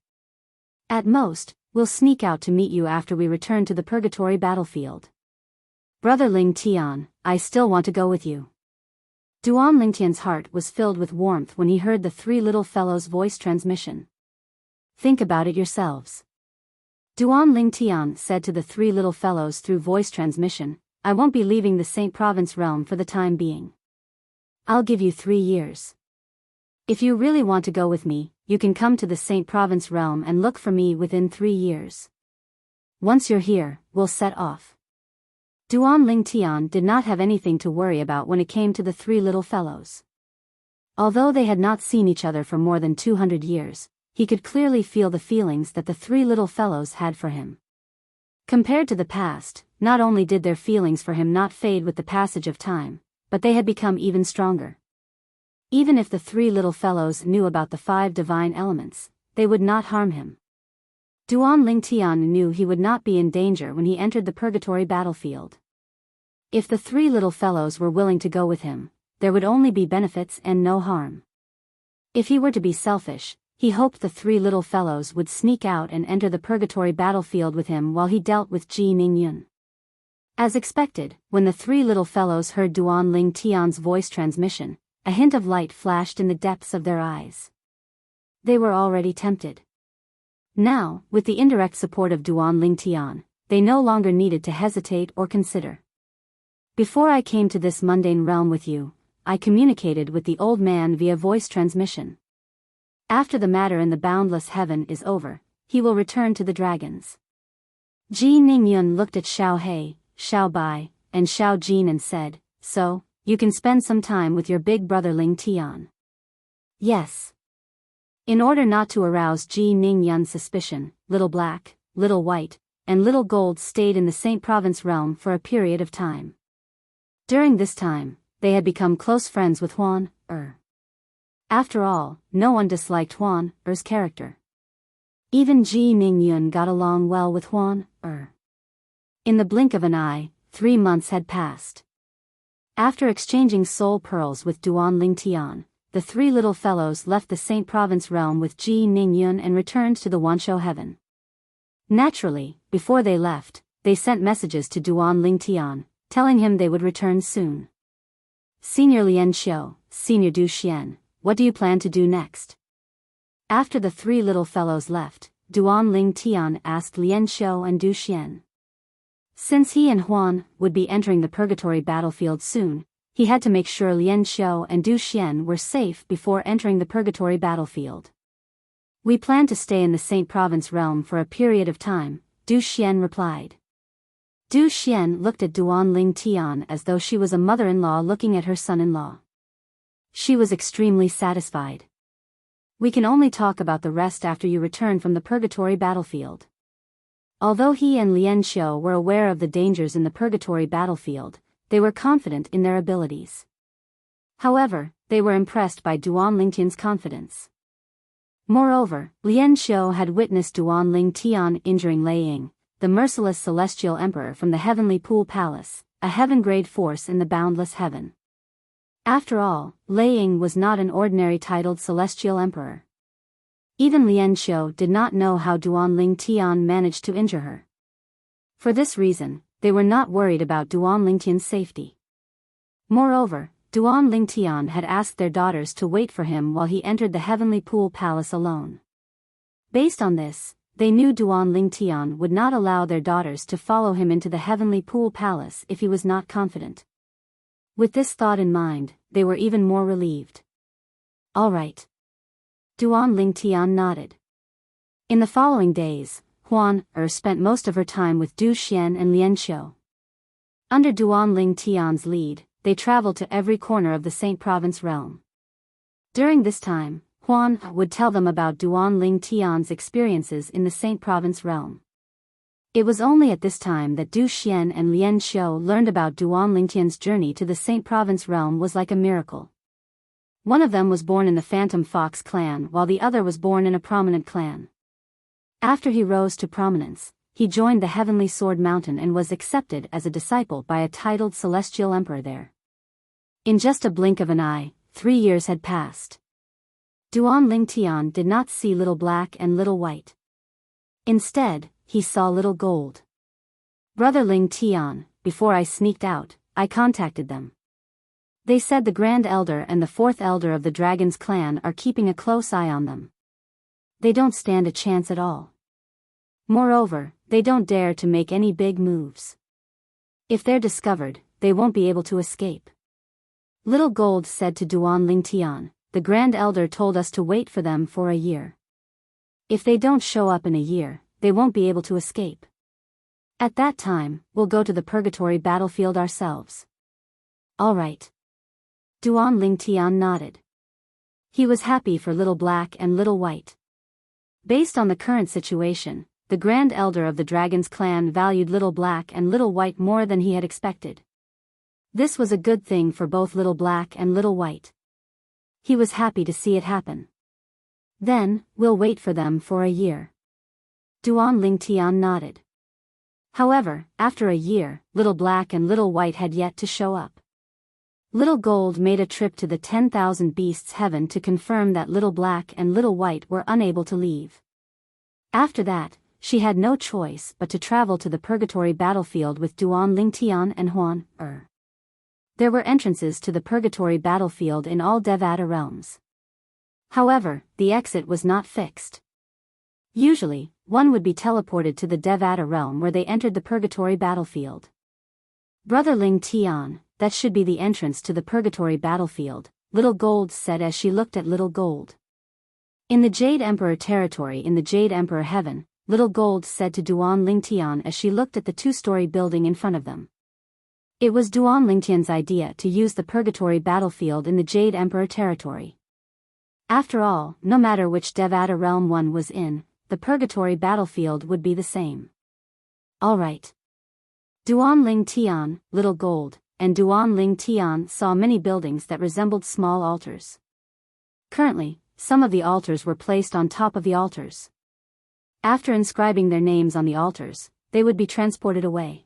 At most, we'll sneak out to meet you after we return to the purgatory battlefield. Brother Ling Tian, I still want to go with you. Duan Ling Tian's heart was filled with warmth when he heard the three little fellows' voice transmission. Think about it yourselves. Duan Ling Tian said to the three little fellows through voice transmission, I won't be leaving the Saint Province realm for the time being. I'll give you 3 years. If you really want to go with me, you can come to the Saint Province realm and look for me within 3 years. Once you're here, we'll set off. Duan Ling Tian did not have anything to worry about when it came to the three little fellows. Although they had not seen each other for more than 200 years, he could clearly feel the feelings that the three little fellows had for him. Compared to the past, not only did their feelings for him not fade with the passage of time, but they had become even stronger. Even if the three little fellows knew about the 5 divine elements, they would not harm him. Duan Ling Tian knew he would not be in danger when he entered the purgatory battlefield. If the three little fellows were willing to go with him, there would only be benefits and no harm. If he were to be selfish, he hoped the three little fellows would sneak out and enter the purgatory battlefield with him while he dealt with Ji Ningyun. As expected, when the three little fellows heard Duan Ling Tian's voice transmission, a hint of light flashed in the depths of their eyes. They were already tempted. Now, with the indirect support of Duan Ling Tian, they no longer needed to hesitate or consider. Before I came to this mundane realm with you, I communicated with the old man via voice transmission. After the matter in the boundless heaven is over, he will return to the dragons. Ji Ningyun looked at Xiao He, Xiao Bai, and Xiao Jin and said, "So, you can spend some time with your big brother Ling Tian." Yes. In order not to arouse Ji Ningyun's suspicion, Little Black, Little White, and Little Gold stayed in the Saint Province realm for a period of time. During this time, they had become close friends with Huan Er. After all, no one disliked Huan Er's character. Even Ji Ningyun got along well with Huan Er. In the blink of an eye, 3 months had passed. After exchanging soul pearls with Duan Ling Tian, the three little fellows left the Saint Province realm with Ji Ningyun and returned to the Wanshou heaven. Naturally, before they left, they sent messages to Duan Ling Tian, telling him they would return soon. "Senior Lian Xiu, Senior Du Xian, what do you plan to do next?" After the three little fellows left, Duan Ling Tian asked Lian Xiu and Du Xian. Since he and Huan would be entering the purgatory battlefield soon, he had to make sure Lian Xiu and Du Xian were safe before entering the purgatory battlefield. "We plan to stay in the Saint Province realm for a period of time," Du Xian replied. Du Xian looked at Duan Ling Tian as though she was a mother-in-law looking at her son-in-law. She was extremely satisfied. "We can only talk about the rest after you return from the purgatory battlefield." Although he and Lian Xiu were aware of the dangers in the purgatory battlefield, they were confident in their abilities. However, they were impressed by Duan Ling Tian's confidence. Moreover, Lian Xiu had witnessed Duan Ling Tian injuring Lei Ying, the merciless celestial emperor from the Heavenly Pool Palace, a heaven-grade force in the boundless heaven. After all, Lei Ying was not an ordinary titled celestial emperor. Even Lian Xiu did not know how Duan Ling Tian managed to injure her. For this reason, they were not worried about Duan Ling Tian's safety. Moreover, Duan Ling Tian had asked their daughters to wait for him while he entered the Heavenly Pool Palace alone. Based on this, they knew Duan Ling Tian would not allow their daughters to follow him into the Heavenly Pool Palace if he was not confident. With this thought in mind, they were even more relieved. "All right." Duan Ling Tian nodded. In the following days, Huan Er spent most of her time with Du Xian and Lian Xiu. Under Duan Ling Tian's lead, they traveled to every corner of the Saint Province realm. During this time, Huan would tell them about Duan Ling Tian's experiences in the Saint Province realm. It was only at this time that Du Xian and Lian Xiu learned about Duan Ling Tian's journey to the Saint Province realm was like a miracle. One of them was born in the Phantom Fox clan while the other was born in a prominent clan. After he rose to prominence, he joined the Heavenly Sword Mountain and was accepted as a disciple by a titled celestial emperor there. In just a blink of an eye, 3 years had passed. Duan Ling Tian did not see Little Black and Little White. Instead, he saw Little Gold. "Brother Ling Tian, before I sneaked out, I contacted them. They said the Grand Elder and the 4th Elder of the Dragon's clan are keeping a close eye on them. They don't stand a chance at all. Moreover, they don't dare to make any big moves. If they're discovered, they won't be able to escape." Little Gold said to Duan Ling Tian, "The Grand Elder told us to wait for them for a year. If they don't show up in a year, they won't be able to escape." At that time, we'll go to the purgatory battlefield ourselves. All right. Duan Ling Tian nodded. He was happy for Little Black and Little White. Based on the current situation, the Grand Elder of the Dragon's clan valued Little Black and Little White more than he had expected. This was a good thing for both Little Black and Little White. He was happy to see it happen. Then, we'll wait for them for a year. Duan Ling Tian nodded. However, after a year, Little Black and Little White had yet to show up. Little Gold made a trip to the 10,000 Beasts Heaven to confirm that Little Black and Little White were unable to leave. After that, she had no choice but to travel to the purgatory battlefield with Duan Ling Tian and Huan Er. There were entrances to the purgatory battlefield in all Devata realms. However, the exit was not fixed. Usually, one would be teleported to the Devata realm where they entered the purgatory battlefield. Brother Ling Tian, that should be the entrance to the purgatory battlefield, Little Gold said as she looked at Little Gold. In the Jade Emperor territory in the Jade Emperor heaven, Little Gold said to Duan Ling Tian as she looked at the two-story building in front of them. It was Duan Ling Tian's idea to use the purgatory battlefield in the Jade Emperor territory. After all, no matter which Devata realm one was in, the purgatory battlefield would be the same. Alright. Duan Ling Tian, Little Gold, and Duan Ling Tian saw many buildings that resembled small altars. Currently, some of the altars were placed on top of the altars. After inscribing their names on the altars, they would be transported away.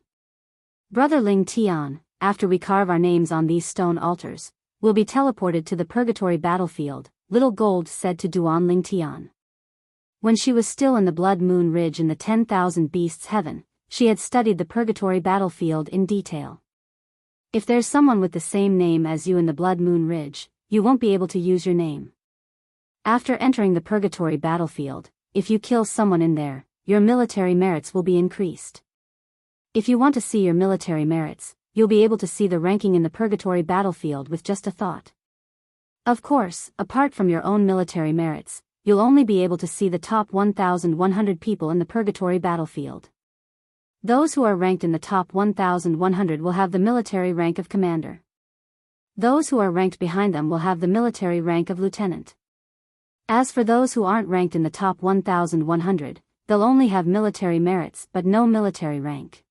Brother Ling Tian, after we carve our names on these stone altars, we'll be teleported to the purgatory battlefield, Little Gold said to Duan Ling Tian. When she was still in the Blood Moon Ridge in the 10,000 Beasts Heaven, she had studied the purgatory battlefield in detail. If there's someone with the same name as you in the Blood Moon Ridge, you won't be able to use your name. After entering the purgatory battlefield, if you kill someone in there, your military merits will be increased. If you want to see your military merits, you'll be able to see the ranking in the purgatory battlefield with just a thought. Of course, apart from your own military merits, you'll only be able to see the top 1,100 people in the purgatory battlefield. Those who are ranked in the top 1,100 will have the military rank of commander. Those who are ranked behind them will have the military rank of lieutenant. As for those who aren't ranked in the top 1,100, they'll only have military merits but no military rank.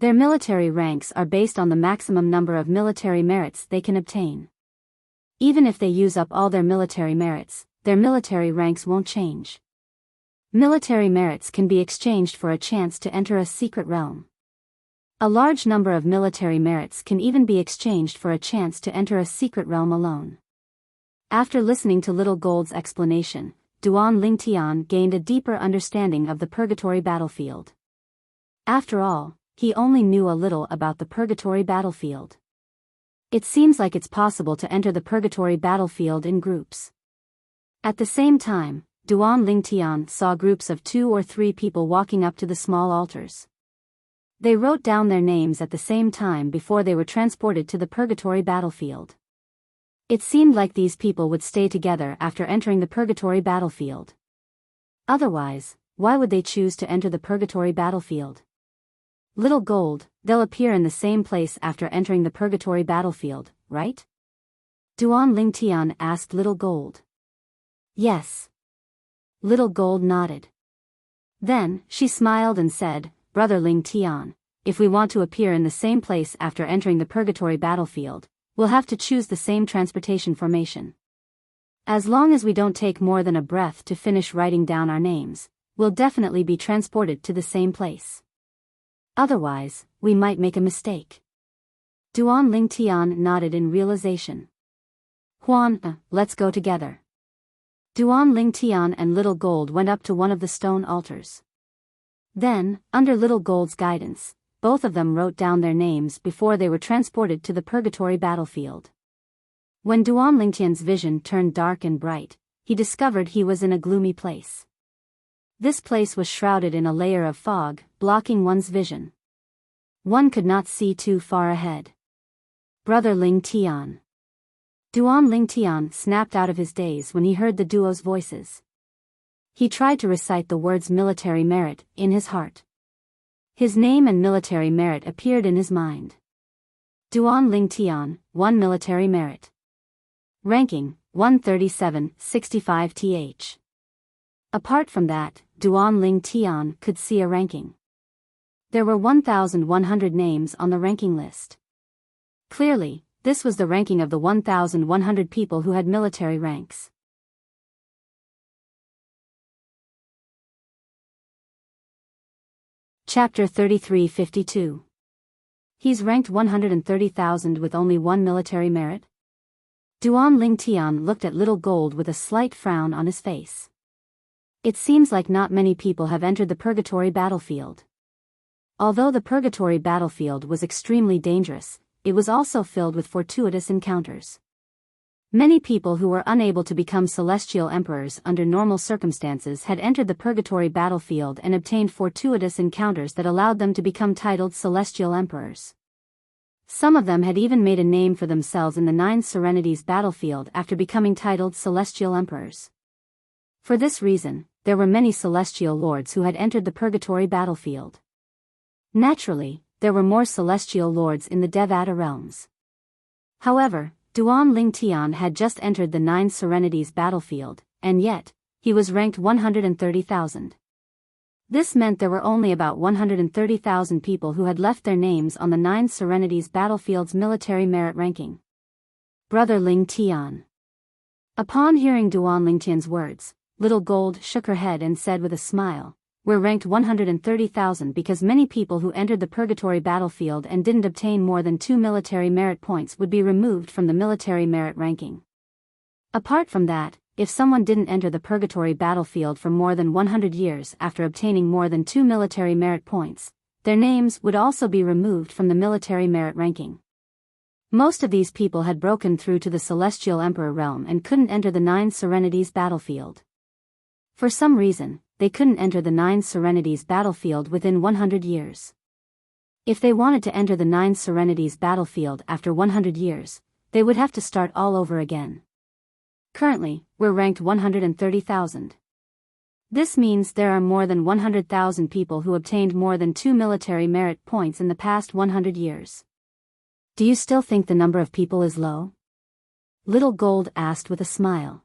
Their military ranks are based on the maximum number of military merits they can obtain. Even if they use up all their military merits, their military ranks won't change. Military merits can be exchanged for a chance to enter a secret realm. A large number of military merits can even be exchanged for a chance to enter a secret realm alone. After listening to Little Gold's explanation, Duan Ling Tian gained a deeper understanding of the purgatory battlefield. After all, he only knew a little about the purgatory battlefield. It seems like it's possible to enter the purgatory battlefield in groups. At the same time, Duan Ling Tian saw groups of 2 or 3 people walking up to the small altars. They wrote down their names at the same time before they were transported to the purgatory battlefield. It seemed like these people would stay together after entering the purgatory battlefield. Otherwise, why would they choose to enter the purgatory battlefield? Little Gold, they'll appear in the same place after entering the purgatory battlefield, right? Duan Ling Tian asked Little Gold. Yes. Little Gold nodded. Then, she smiled and said, Brother Ling Tian, if we want to appear in the same place after entering the purgatory battlefield, we'll have to choose the same transportation formation. As long as we don't take more than a breath to finish writing down our names, we'll definitely be transported to the same place. Otherwise, we might make a mistake. Duan Ling Tian nodded in realization. Huan, let's go together. Duan Ling Tian and Little Gold went up to one of the stone altars. Then, under Little Gold's guidance, both of them wrote down their names before they were transported to the purgatory battlefield. When Duan Ling Tian's vision turned dark and bright, he discovered he was in a gloomy place. This place was shrouded in a layer of fog, blocking one's vision. One could not see too far ahead. Brother Ling Tian. Duan Ling Tian snapped out of his daze when he heard the duo's voices. He tried to recite the words military merit in his heart. His name and military merit appeared in his mind. Duan Ling Tian, 1 military merit. Ranking, 137, 65 th. Apart from that, Duan Ling Tian could see a ranking. There were 1,100 names on the ranking list. Clearly, this was the ranking of the 1,100 people who had military ranks. Chapter 3352. He's ranked 130,000 with only 1 military merit? Duan Ling Tian looked at Little Gold with a slight frown on his face. It seems like not many people have entered the purgatory battlefield. Although the purgatory battlefield was extremely dangerous, it was also filled with fortuitous encounters. Many people who were unable to become celestial emperors under normal circumstances had entered the purgatory battlefield and obtained fortuitous encounters that allowed them to become titled celestial emperors. Some of them had even made a name for themselves in the 9 Serenities battlefield after becoming titled celestial emperors. For this reason, there were many celestial lords who had entered the purgatory battlefield. Naturally, there were more celestial lords in the Devata realms. However, Duan Ling Tian had just entered the 9 Serenities battlefield, and yet, he was ranked 130,000. This meant there were only about 130,000 people who had left their names on the 9 Serenities battlefield's military merit ranking. Brother Ling Tian. Upon hearing Duan Ling Tian's words, Little Gold shook her head and said with a smile, "We're ranked 130,000 because many people who entered the purgatory battlefield and didn't obtain more than 2 military merit points would be removed from the military merit ranking. Apart from that, if someone didn't enter the purgatory battlefield for more than 100 years after obtaining more than 2 military merit points, their names would also be removed from the military merit ranking. Most of these people had broken through to the Celestial Emperor realm and couldn't enter the 9 Serenities battlefield. For some reason, they couldn't enter the 9 Serenities battlefield within 100 years. If they wanted to enter the 9 Serenities battlefield after 100 years, they would have to start all over again. Currently, we're ranked 130,000. This means there are more than 100,000 people who obtained more than 2 military merit points in the past 100 years. Do you still think the number of people is low? Little Gold asked with a smile.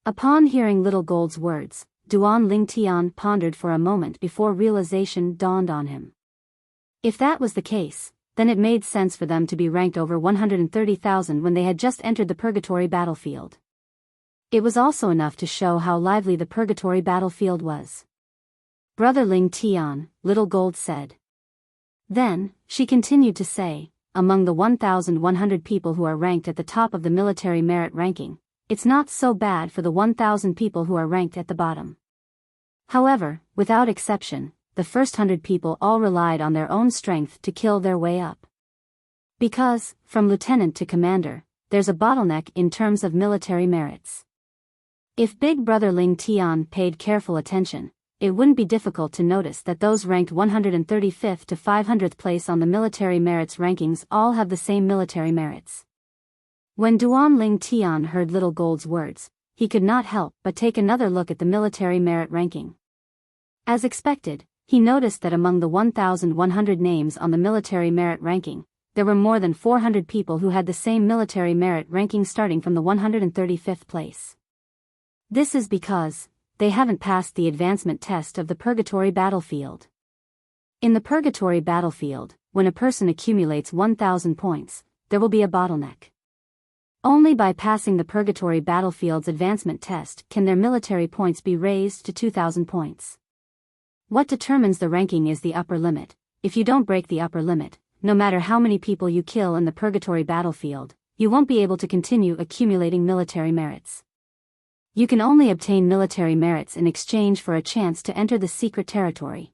Upon hearing Little Gold's words, Duan Ling Tian pondered for a moment before realization dawned on him. If that was the case, then it made sense for them to be ranked over 130,000 when they had just entered the purgatory battlefield. It was also enough to show how lively the purgatory battlefield was. Brother Ling Tian, Little Gold said. Then, she continued to say, among the 1,100 people who are ranked at the top of the military merit ranking, it's not so bad for the 1,000 people who are ranked at the bottom. However, without exception, the first 100 people all relied on their own strength to kill their way up. Because, from lieutenant to commander, there's a bottleneck in terms of military merits. If Big Brother Ling Tian paid careful attention, it wouldn't be difficult to notice that those ranked 135th to 500th place on the military merits rankings all have the same military merits. When Duan Ling Tian heard Little Gold's words, he could not help but take another look at the military merit ranking. As expected, he noticed that among the 1,100 names on the military merit ranking, there were more than 400 people who had the same military merit ranking starting from the 135th place. This is because they haven't passed the advancement test of the purgatory battlefield. In the purgatory battlefield, when a person accumulates 1,000 points, there will be a bottleneck. Only by passing the purgatory battlefield's advancement test can their military points be raised to 2,000 points. What determines the ranking is the upper limit. If you don't break the upper limit, no matter how many people you kill in the purgatory battlefield, you won't be able to continue accumulating military merits. You can only obtain military merits in exchange for a chance to enter the secret territory.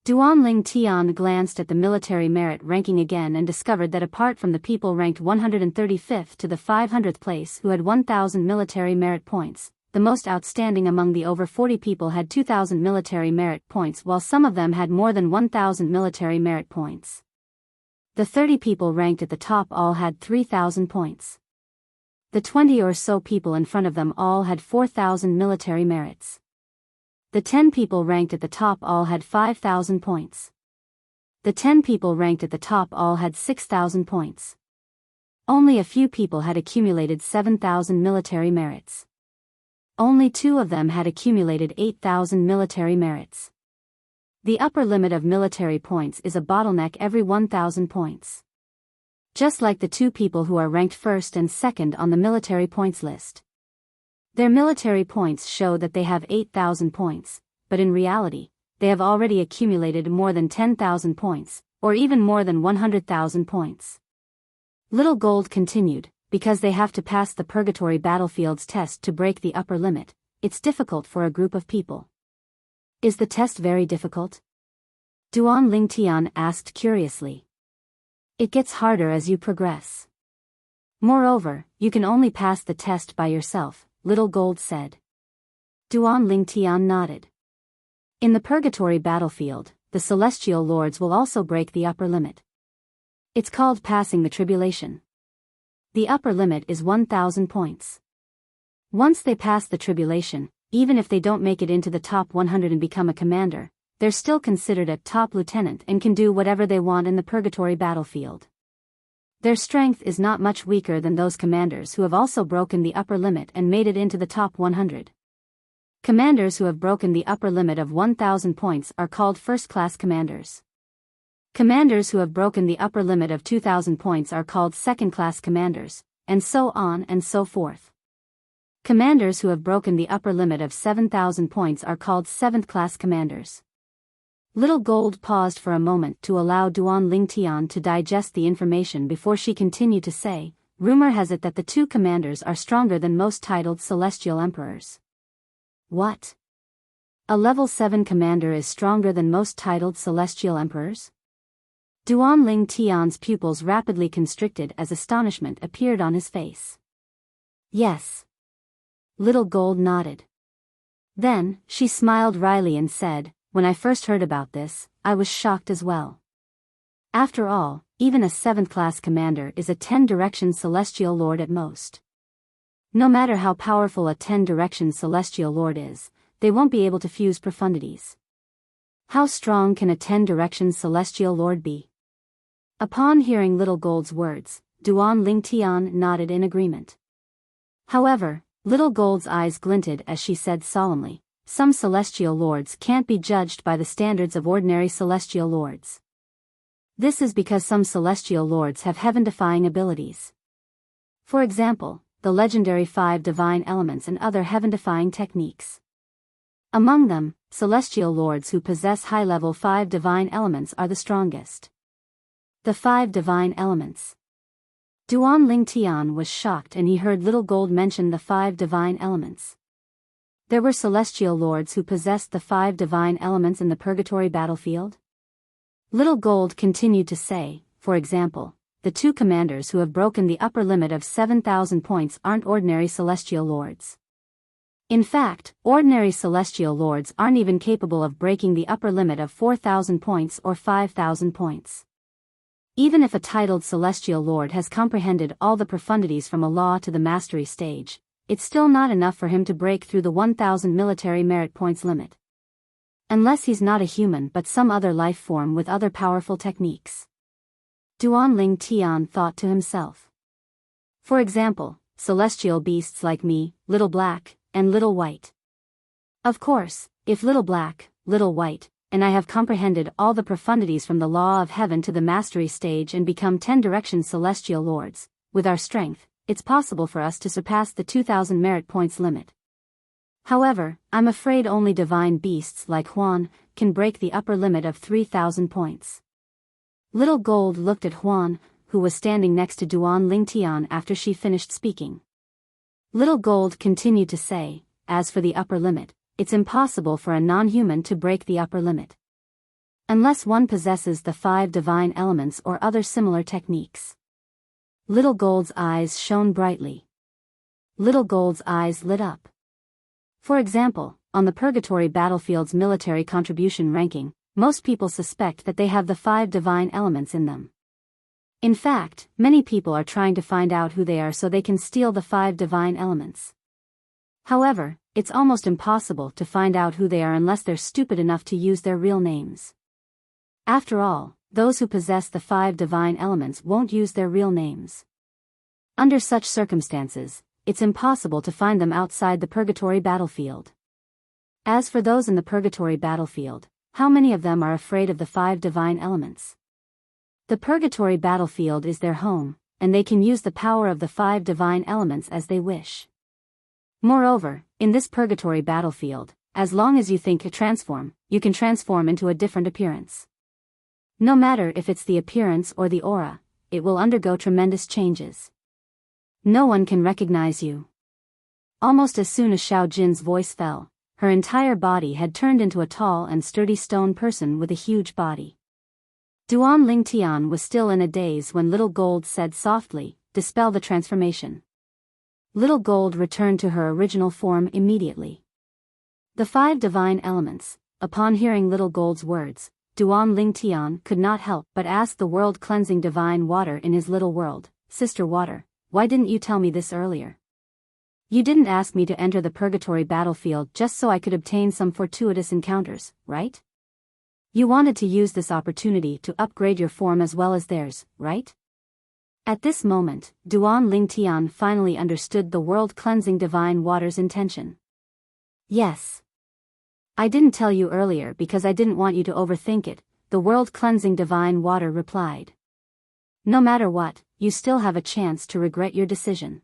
Duan Ling Tian glanced at the military merit ranking again and discovered that apart from the people ranked 135th to the 500th place who had 1,000 military merit points, the most outstanding among the over 40 people had 2,000 military merit points, while some of them had more than 1,000 military merit points. The 30 people ranked at the top all had 3,000 points. The 20 or so people in front of them all had 4,000 military merits. The 10 people ranked at the top all had 5,000 points. The 10 people ranked at the top all had 6,000 points. Only a few people had accumulated 7,000 military merits. Only 2 of them had accumulated 8,000 military merits. The upper limit of military points is a bottleneck every 1,000 points. Just like the 2 people who are ranked first and second on the military points list. Their military points show that they have 8,000 points, but in reality, they have already accumulated more than 10,000 points, or even more than 100,000 points. Little Gold continued, because they have to pass the Purgatory Battlefield's test to break the upper limit, it's difficult for a group of people. Is the test very difficult? Duan Lingtian asked curiously. It gets harder as you progress. Moreover, you can only pass the test by yourself, Little Gold said. Duan Lingtian nodded. In the Purgatory Battlefield, the Celestial Lords will also break the upper limit. It's called passing the tribulation. The upper limit is 1,000 points. Once they pass the tribulation, even if they don't make it into the top 100 and become a commander, they're still considered a top lieutenant and can do whatever they want in the Purgatory Battlefield. Their strength is not much weaker than those commanders who have also broken the upper limit and made it into the top 100. Commanders who have broken the upper limit of 1,000 points are called first-class commanders. Commanders who have broken the upper limit of 2,000 points are called second-class commanders, and so on and so forth. Commanders who have broken the upper limit of 7,000 points are called seventh-class commanders. Little Gold paused for a moment to allow Duan Lingtian to digest the information before she continued to say, rumor has it that the 2 commanders are stronger than most titled celestial emperors. What? A level 7 commander is stronger than most titled celestial emperors? Duan Lingtian's pupils rapidly constricted as astonishment appeared on his face. Yes. Little Gold nodded. Then, she smiled wryly and said, when I first heard about this, I was shocked as well. After all, even a 7th-class commander is a 10-direction celestial lord at most. No matter how powerful a 10-direction celestial lord is, they won't be able to fuse profundities. How strong can a 10-direction celestial lord be? Upon hearing Little Gold's words, Duan Lingtian nodded in agreement. However, Little Gold's eyes glinted as she said solemnly, some celestial lords can't be judged by the standards of ordinary celestial lords. This is because some celestial lords have heaven-defying abilities. For example, the legendary 5 divine elements and other heaven-defying techniques. Among them, celestial lords who possess high-level 5 divine elements are the strongest. The 5 divine elements. Duan Lingtian was shocked and he heard Little Gold mention the 5 divine elements. There were celestial lords who possessed the 5 divine elements in the Purgatory Battlefield? Little Gold continued to say, for example, the 2 commanders who have broken the upper limit of 7,000 points aren't ordinary celestial lords. In fact, ordinary celestial lords aren't even capable of breaking the upper limit of 4,000 points or 5,000 points. Even if a titled celestial lord has comprehended all the profundities from a law to the mastery stage, it's still not enough for him to break through the 1,000 military merit points limit. Unless he's not a human but some other life form with other powerful techniques. Duan Lingtian thought to himself. For example, celestial beasts like me, Little Black, and Little White. Of course, if Little Black, Little White, and I have comprehended all the profundities from the law of heaven to the mastery stage and become 10-direction celestial lords, with our strength, it's possible for us to surpass the 2,000 merit points limit. However, I'm afraid only divine beasts like Huan can break the upper limit of 3,000 points. Little Gold looked At Huan, who was standing next to Duan Lingtian after she finished speaking. Little Gold continued to say, as for the upper limit, it's impossible for a non-human to break the upper limit. Unless one possesses the 5 divine elements or other similar techniques. Little Gold's eyes shone brightly. Little Gold's eyes lit up. For example, on the Purgatory Battlefield's military contribution ranking, most people suspect that they have the 5 divine elements in them. In fact, many people are trying to find out who they are so they can steal the 5 divine elements. However, it's almost impossible to find out who they are unless they're stupid enough to use their real names. After all, those who possess the 5 divine elements won't use their real names. Under such circumstances, it's impossible to find them outside the purgatory battlefield. As for those in the purgatory battlefield, how many of them are afraid of the 5 divine elements? The purgatory battlefield is their home, and they can use the power of the 5 divine elements as they wish. Moreover, in this purgatory battlefield, as long as you think to transform, you can transform into a different appearance. No matter if it's the appearance or the aura, it will undergo tremendous changes. No one can recognize you. Almost as soon as Xiao Jin's voice fell, her entire body had turned into a tall and sturdy stone person with a huge body. Duan Lingtian was still in a daze when Little Gold said softly, "Dispel the transformation." Little Gold returned to her original form immediately. The 5 divine elements, upon hearing Little Gold's words, Duan Lingtian could not help but ask the world-cleansing divine water in his little world, "Sister Water, why didn't you tell me this earlier? You didn't ask me to enter the purgatory battlefield just so I could obtain some fortuitous encounters, right? You wanted to use this opportunity to upgrade your form as well as theirs, right?" At this moment, Duan Lingtian finally understood the world-cleansing divine water's intention. "Yes. I didn't tell you earlier because I didn't want you to overthink it," the world-cleansing divine water replied. "No matter what, you still have a chance to regret your decision.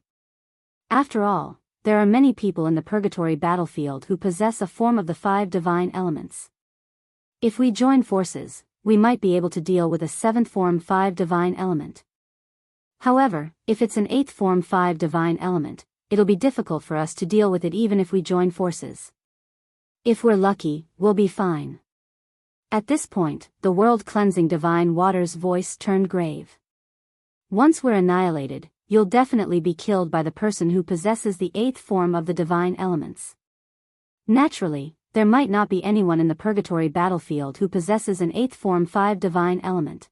After all, there are many people in the purgatory battlefield who possess a form of the 5 divine elements. If we join forces, we might be able to deal with a 7th form 5 divine element. However, if it's an 8th form 5 divine element, it'll be difficult for us to deal with it even if we join forces. If we're lucky, we'll be fine." At this point, the world-cleansing divine water's voice turned grave. "Once we're annihilated, you'll definitely be killed by the person who possesses the 8th form of the divine elements. Naturally, there might not be anyone in the purgatory battlefield who possesses an 8th form 5 divine element."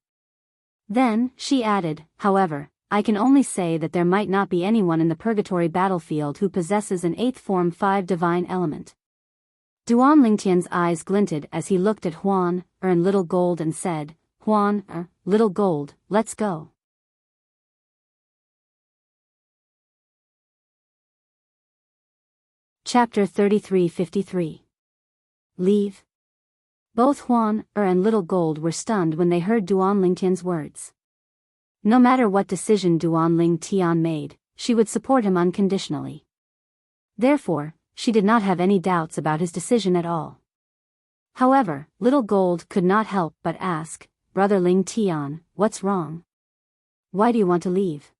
Then, she added, "However, I can only say that there might not be anyone in the purgatory battlefield who possesses an 8th form 5 divine element." Duan Lingtian's eyes glinted as he looked at Huan, and Little Gold and said, "Huan, Little Gold, let's go." Chapter 3353. Leave. Both Huan, and Little Gold were stunned when they heard Duan Lingtian's words. No matter what decision Duan Lingtian made, she would support him unconditionally. Therefore, she did not have any doubts about his decision at all. However, Little Gold could not help but ask, "Brother Lingtian, what's wrong? Why do you want to leave?"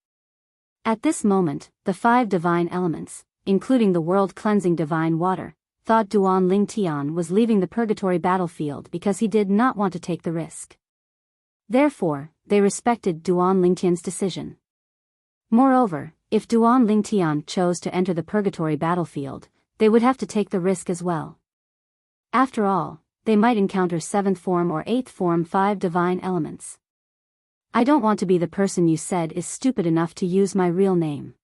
At this moment, the 5 divine elements, including the world-cleansing divine water, thought Duan Lingtian was leaving the purgatory battlefield because he did not want to take the risk. Therefore, they respected Duan Lingtian's decision. Moreover, if Duan Lingtian chose to enter the purgatory battlefield, they would have to take the risk as well. After all, they might encounter 7th form or 8th form 5 divine elements. "I don't want to be the person you said is stupid enough to use my real name."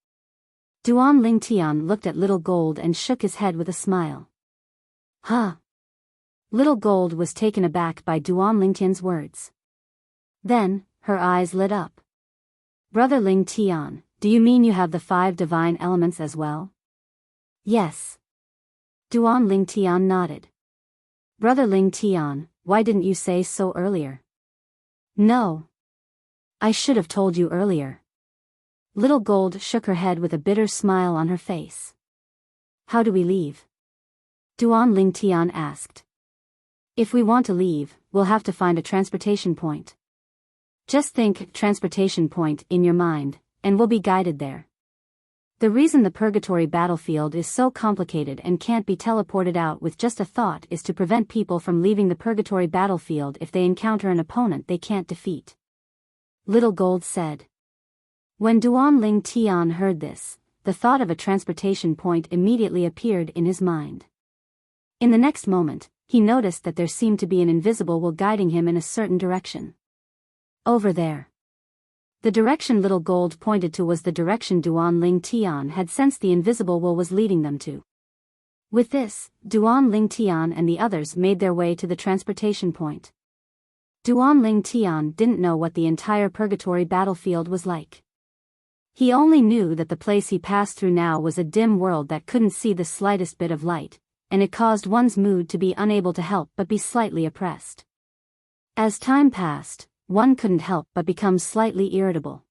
Duan Lingtian looked at Little Gold and shook his head with a smile. "Huh?" Little Gold was taken aback by Duan Lingtian's words. Then, her eyes lit up. "Brother Lingtian, do you mean you have the 5 divine elements as well?" "Yes." Duan Lingtian nodded. "Brother Lingtian, why didn't you say so earlier?" "No. I should have told you earlier." Little Gold shook her head with a bitter smile on her face. "How do we leave?" Duan Lingtian asked. "If we want to leave, we'll have to find a transportation point. Just think transportation point in your mind, and we'll be guided there. The reason the purgatory battlefield is so complicated and can't be teleported out with just a thought is to prevent people from leaving the purgatory battlefield if they encounter an opponent they can't defeat," Little Gold said. When Duan Lingtian heard this, the thought of a transportation point immediately appeared in his mind. In the next moment, he noticed that there seemed to be an invisible will guiding him in a certain direction. "Over there." The direction Little Gold pointed to was the direction Duan Lingtian had sensed the invisible will was leading them to. With this, Duan Ling Tian and the others made their way to the transportation point. Duan Ling Tian didn't know what the entire purgatory battlefield was like. He only knew that the place he passed through now was a dim world that couldn't see the slightest bit of light, and it caused one's mood to be unable to help but be slightly oppressed. As time passed, one couldn't help but become slightly irritable.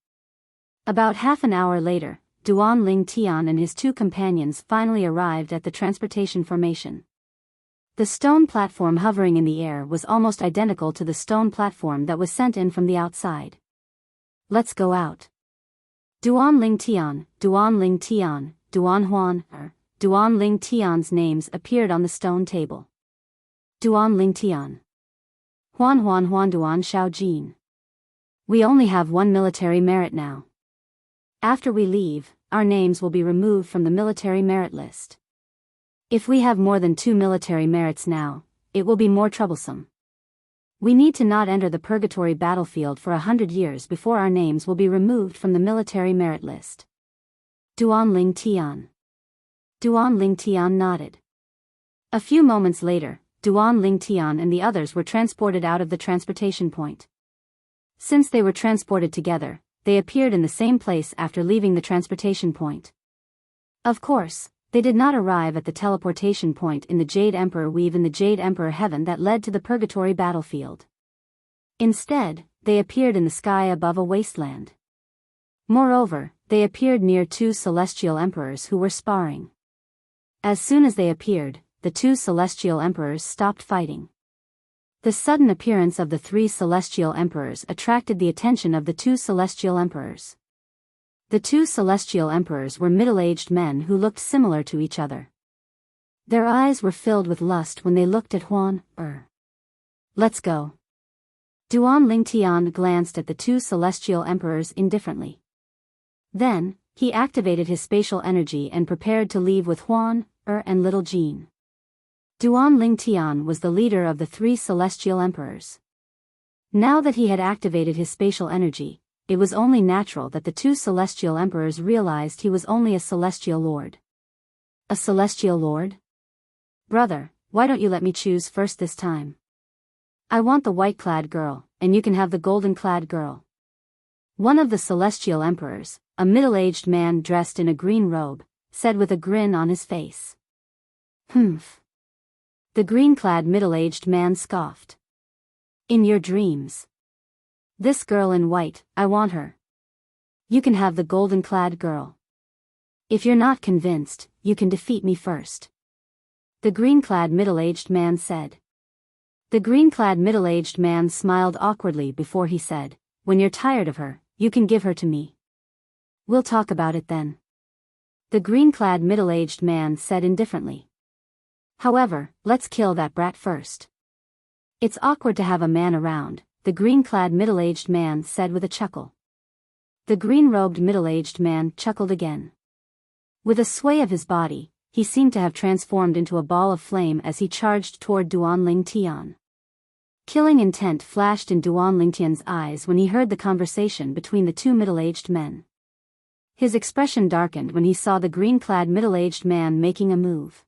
About half an hour later, Duan Ling Tian and his two companions finally arrived at the transportation formation. The stone platform hovering in the air was almost identical to the stone platform that was sent in from the outside. "Let's go out." Duan Ling Tian, Duan Ling Tian, Duan Huan, Duan Ling Tian's names appeared on the stone table. Duan Ling Tian. Huan Huan Huan Duan Xiao Jin. We only have one military merit now. After we leave, our names will be removed from the military merit list. If we have more than 2 military merits now, it will be more troublesome. We need to not enter the purgatory battlefield for 100 years before our names will be removed from the military merit list. Duan Ling Tian. Duan Ling Tian nodded. A few moments later, Duan Ling Tian and the others were transported out of the transportation point. Since they were transported together, they appeared in the same place after leaving the transportation point. Of course, they did not arrive at the teleportation point in the Jade Emperor weave in the Jade Emperor heaven that led to the purgatory battlefield. Instead, they appeared in the sky above a wasteland. Moreover, they appeared near 2 celestial emperors who were sparring. As soon as they appeared, the 2 celestial emperors stopped fighting. The sudden appearance of the 3 celestial emperors attracted the attention of the 2 celestial emperors. The 2 celestial emperors were middle-aged men who looked similar to each other. Their eyes were filled with lust when they looked at Huan. Let's go. Duan Ling Tian glanced at the 2 celestial emperors indifferently. Then, he activated his spatial energy and prepared to leave with Huan, and little Jean. Duan Ling Tian was the leader of the 3 celestial emperors. Now that he had activated his spatial energy, it was only natural that the 2 celestial emperors realized he was only a celestial lord. A celestial lord? Brother, why don't you let me choose first this time? I want the white-clad girl, and you can have the golden-clad girl. One of the celestial emperors, a middle-aged man dressed in a green robe, said with a grin on his face. Humph. The green-clad middle-aged man scoffed. In your dreams. This girl in white, I want her. You can have the golden-clad girl. If you're not convinced, you can defeat me first. The green-clad middle-aged man said. The green-clad middle-aged man smiled awkwardly before he said, when you're tired of her, you can give her to me. We'll talk about it then. The green-clad middle-aged man said indifferently. However, let's kill that brat first. It's awkward to have a man around, the green-clad middle-aged man said with a chuckle. The green-robed middle-aged man chuckled again. With a sway of his body, he seemed to have transformed into a ball of flame as he charged toward Duan Ling Tian. Killing intent flashed in Duan Ling Tian's eyes when he heard the conversation between the 2 middle-aged men. His expression darkened when he saw the green-clad middle-aged man making a move.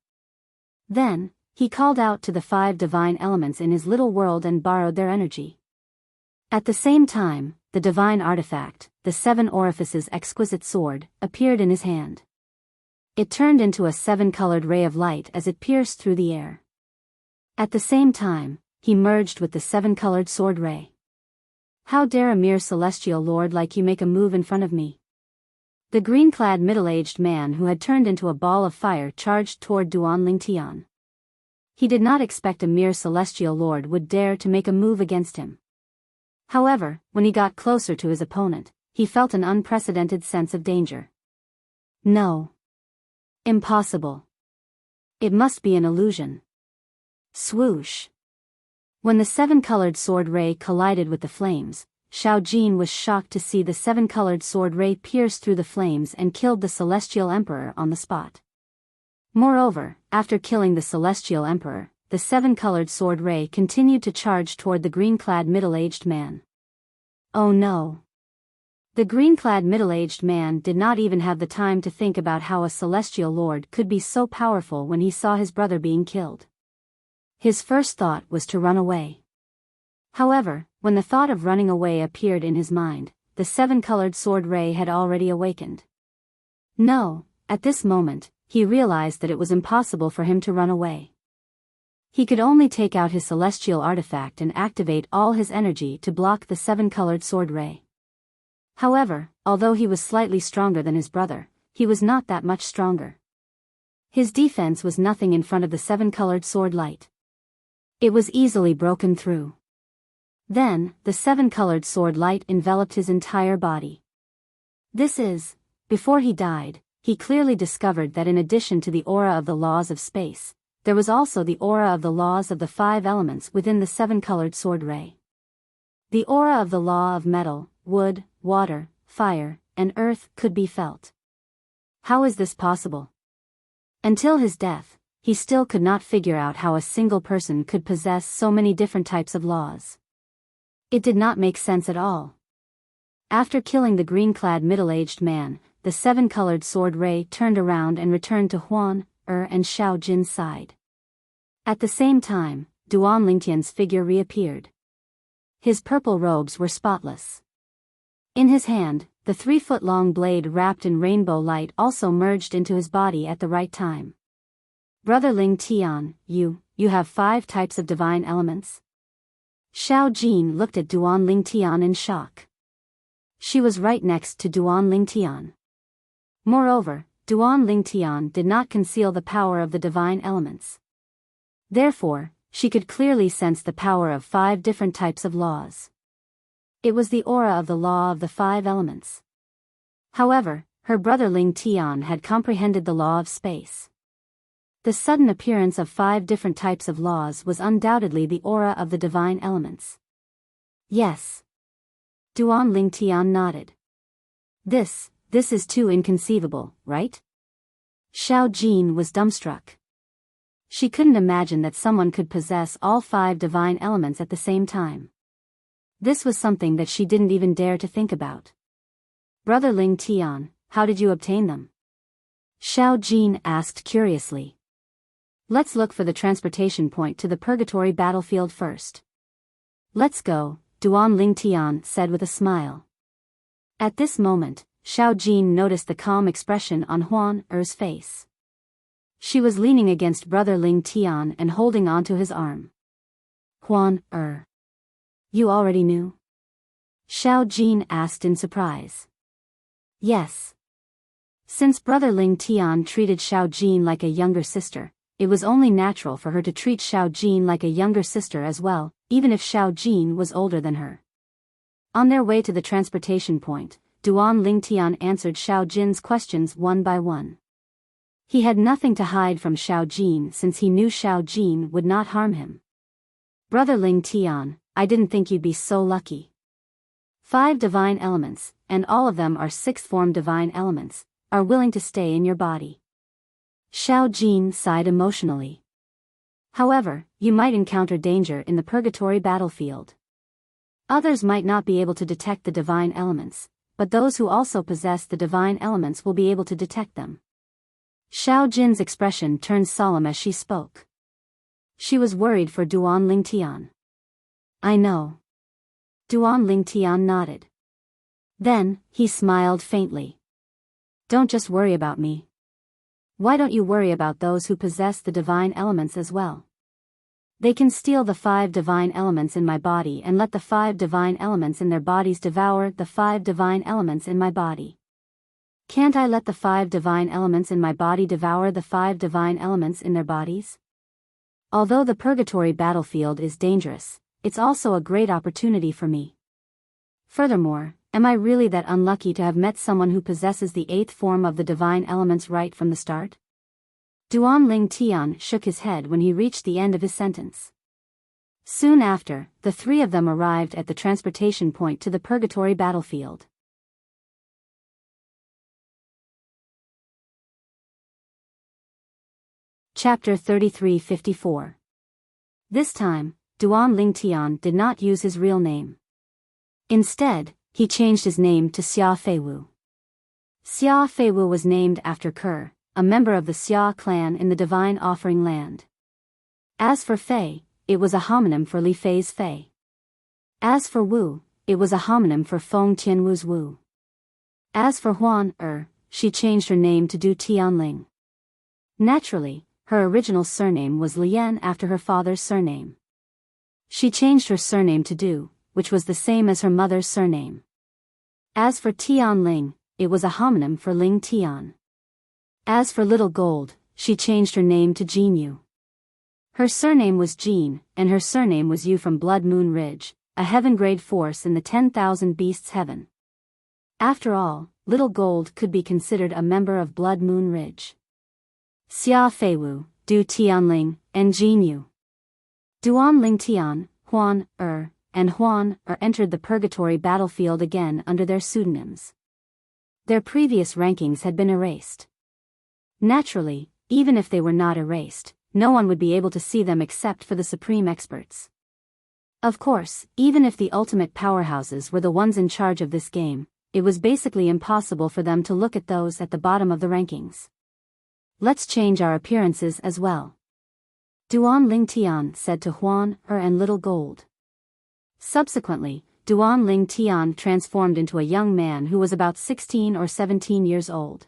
Then, he called out to the 5 divine elements in his little world and borrowed their energy. At the same time, the divine artifact, the 7 orifices exquisite sword, appeared in his hand. It turned into a 7-colored ray of light as it pierced through the air. At the same time, he merged with the 7-colored sword ray. How dare a mere celestial lord like you make a move in front of me? The green-clad middle-aged man who had turned into a ball of fire charged toward Duan Ling Tian. He did not expect a mere celestial lord would dare to make a move against him. However, when he got closer to his opponent, he felt an unprecedented sense of danger. No. Impossible. It must be an illusion. Swoosh. When the 7-colored sword ray collided with the flames, Xiao Jin was shocked to see the 7-colored sword ray pierce through the flames and killed the Celestial Emperor on the spot. Moreover, after killing the Celestial Emperor, the 7-colored sword ray continued to charge toward the green-clad middle-aged man. Oh no. The green-clad middle-aged man did not even have the time to think about how a celestial lord could be so powerful when he saw his brother being killed. His first thought was to run away. However, when the thought of running away appeared in his mind, the seven-colored sword ray had already awakened. No, at this moment, he realized that it was impossible for him to run away. He could only take out his celestial artifact and activate all his energy to block the seven-colored sword ray. However, although he was slightly stronger than his brother, he was not that much stronger. His defense was nothing in front of the seven-colored sword light. It was easily broken through. Then, the seven-colored sword light enveloped his entire body. Before he died, he clearly discovered that in addition to the aura of the laws of space, there was also the aura of the laws of the five elements within the seven-colored sword ray. The aura of the law of metal, wood, water, fire, and earth could be felt. How is this possible? Until his death, he still could not figure out how a single person could possess so many different types of laws. It did not make sense at all. After killing the green-clad middle-aged man, the seven-colored sword ray turned around and returned to Huan, and Xiao Jin's side. At the same time, Duan Lingtian's figure reappeared. His purple robes were spotless. In his hand, the 3-foot-long blade wrapped in rainbow light also merged into his body at the right time. Brother Ling Tian, you have 5 types of divine elements? Xiao Jin looked at Duan Lingtian in shock. She was right next to Duan Lingtian. Moreover, Duan Lingtian did not conceal the power of the divine elements. Therefore, she could clearly sense the power of 5 different types of laws. It was the aura of the law of the 5 elements. However, her brother Ling Tian had comprehended the law of space. The sudden appearance of 5 different types of laws was undoubtedly the aura of the divine elements. Yes. Duan Lingtian nodded. This is too inconceivable, right? Xiao Jin was dumbstruck. She couldn't imagine that someone could possess all 5 divine elements at the same time. This was something that she didn't even dare to think about. Brother Ling Tian, how did you obtain them? Xiao Jin asked curiously. Let's look for the transportation point to the purgatory battlefield first. Let's go, Duan Lingtian said with a smile. At this moment, Xiao Jin noticed the calm expression on Huan Er's face. She was leaning against brother Ling Tian and holding onto his arm. Huan Er. You already knew? Xiao Jin asked in surprise. Yes. Since brother Ling Tian treated Xiao Jin like a younger sister, it was only natural for her to treat Xiao Jin like a younger sister as well, even if Xiao Jin was older than her. On their way to the transportation point, Duan Lingtian answered Xiao Jin's questions one by one. He had nothing to hide from Xiao Jin since he knew Xiao Jin would not harm him. Brother Ling Tian, I didn't think you'd be so lucky. 5 divine elements, and all of them are 6th-form divine elements, are willing to stay in your body. Xiao Jin sighed emotionally. However, you might encounter danger in the purgatory battlefield. Others might not be able to detect the divine elements, but those who also possess the divine elements will be able to detect them. Xiao Jin's expression turned solemn as she spoke. She was worried for Duan Lingtian. I know. Duan Lingtian nodded. Then, he smiled faintly. Don't just worry about me. Why don't you worry about those who possess the divine elements as well? They can steal the 5 divine elements in my body and let the 5 divine elements in their bodies devour the 5 divine elements in my body. Can't I let the 5 divine elements in my body devour the 5 divine elements in their bodies? Although the purgatory battlefield is dangerous, it's also a great opportunity for me. Furthermore, am I really that unlucky to have met someone who possesses the 8th form of the divine elements right from the start? Duan Lingtian shook his head when he reached the end of his sentence. Soon after, the 3 of them arrived at the transportation point to the purgatory battlefield. Chapter 3354. This time, Duan Lingtian did not use his real name. Instead, he changed his name to Xia Feiwu. Xia Feiwu was named after Ke, a member of the Xia clan in the Divine Offering Land. As for Fei, it was a homonym for Li Fei's Fei. As for Wu, it was a homonym for Feng Tianwu's Wu. As for Huan, she changed her name to Du Tianling. Naturally, her original surname was Lian after her father's surname. She changed her surname to Du, which was the same as her mother's surname. As for Tianling, it was a homonym for Ling Tian. As for Little Gold, she changed her name to Jean Yu. Her surname was Jean, and her surname was Yu from Blood Moon Ridge, a heaven-grade force in the 10,000 Beasts Heaven. After all, Little Gold could be considered a member of Blood Moon Ridge. Xia Feiwu, Du Tianling, and Jean Yu. Duan Ling Tian, Huan, and Huan, entered the Purgatory battlefield again under their pseudonyms. Their previous rankings had been erased. Naturally, even if they were not erased, no one would be able to see them except for the supreme experts. Of course, even if the ultimate powerhouses were the ones in charge of this game, it was basically impossible for them to look at those at the bottom of the rankings. Let's change our appearances as well. Duan Ling Tian said to Huan, and Little Gold. Subsequently, Duan Ling Tian transformed into a young man who was about 16 or 17 years old.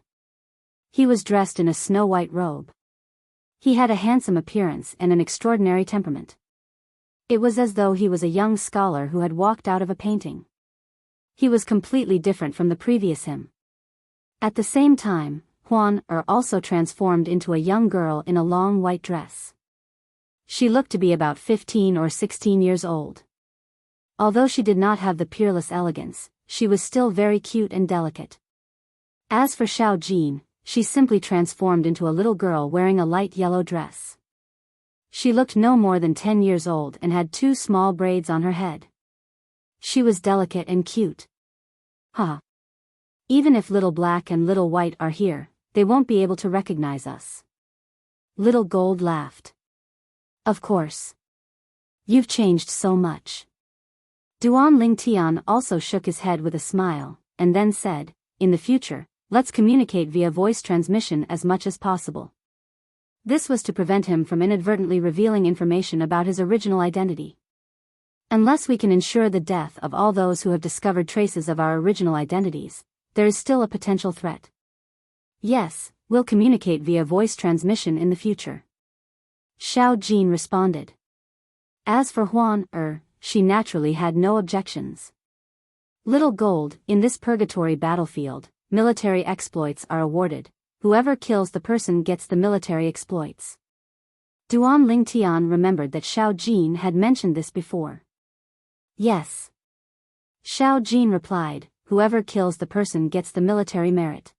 He was dressed in a snow-white robe. He had a handsome appearance and an extraordinary temperament. It was as though he was a young scholar who had walked out of a painting. He was completely different from the previous him. At the same time, Huan also transformed into a young girl in a long white dress. She looked to be about 15 or 16 years old. Although she did not have the peerless elegance, she was still very cute and delicate. As for Xiao Jin, she simply transformed into a little girl wearing a light yellow dress. She looked no more than 10 years old and had 2 small braids on her head. She was delicate and cute. Even if Little Black and Little White are here, they won't be able to recognize us. Little Gold laughed. Of course. You've changed so much. Duan Ling Tian also shook his head with a smile, and then said, in the future, let's communicate via voice transmission as much as possible. This was to prevent him from inadvertently revealing information about his original identity. Unless we can ensure the death of all those who have discovered traces of our original identities, there is still a potential threat. Yes, we'll communicate via voice transmission in the future. Xiao Jin responded. As for Huan, she naturally had no objections. Little Gold, in this purgatory battlefield, military exploits are awarded. Whoever kills the person gets the military exploits. Duan Ling Tian remembered that Xiao Jin had mentioned this before. Yes. Xiao Jin replied, whoever kills the person gets the military merit.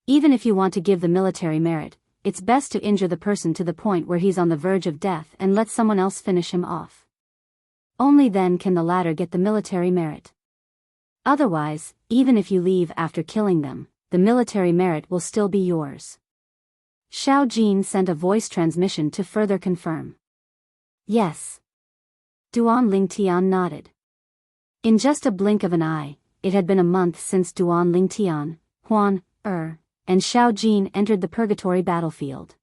Even if you want to give the military merit, it's best to injure the person to the point where he's on the verge of death and let someone else finish him off. Only then can the latter get the military merit. Otherwise, even if you leave after killing them, the military merit will still be yours. Xiao Jin sent a voice transmission to further confirm. Yes. Duan Ling Tian nodded. In just a blink of an eye, it had been a month since Duan Ling Tian, Huan, and Xiao Jin entered the purgatory battlefield.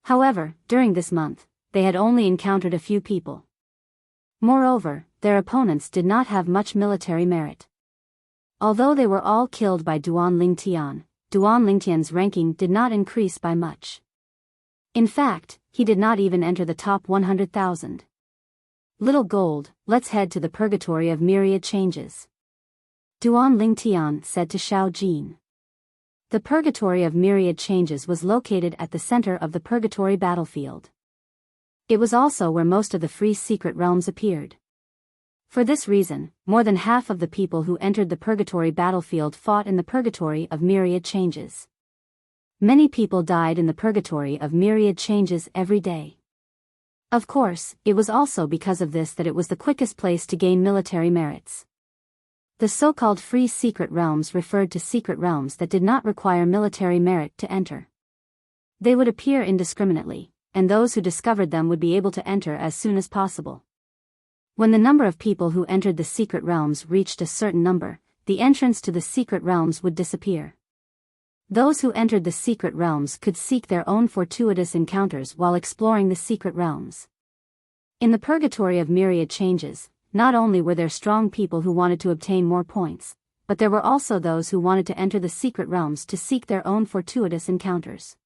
However, during this month, they had only encountered a few people. Moreover, their opponents did not have much military merit. Although they were all killed by Duan Ling Tian's ranking did not increase by much. In fact, he did not even enter the top 100,000. Little Gold, let's head to the purgatory of myriad changes. Duan Ling Tian said to Xiao Jin. The purgatory of myriad changes was located at the center of the purgatory battlefield. It was also where most of the free secret realms appeared. For this reason, more than half of the people who entered the purgatory battlefield fought in the purgatory of myriad changes. Many people died in the purgatory of myriad changes every day. Of course, it was also because of this that it was the quickest place to gain military merits. The so-called free secret realms referred to secret realms that did not require military merit to enter. They would appear indiscriminately, and those who discovered them would be able to enter as soon as possible. When the number of people who entered the secret realms reached a certain number, the entrance to the secret realms would disappear. Those who entered the secret realms could seek their own fortuitous encounters while exploring the secret realms. In the purgatory of myriad changes, not only were there strong people who wanted to obtain more points, but there were also those who wanted to enter the secret realms to seek their own fortuitous encounters.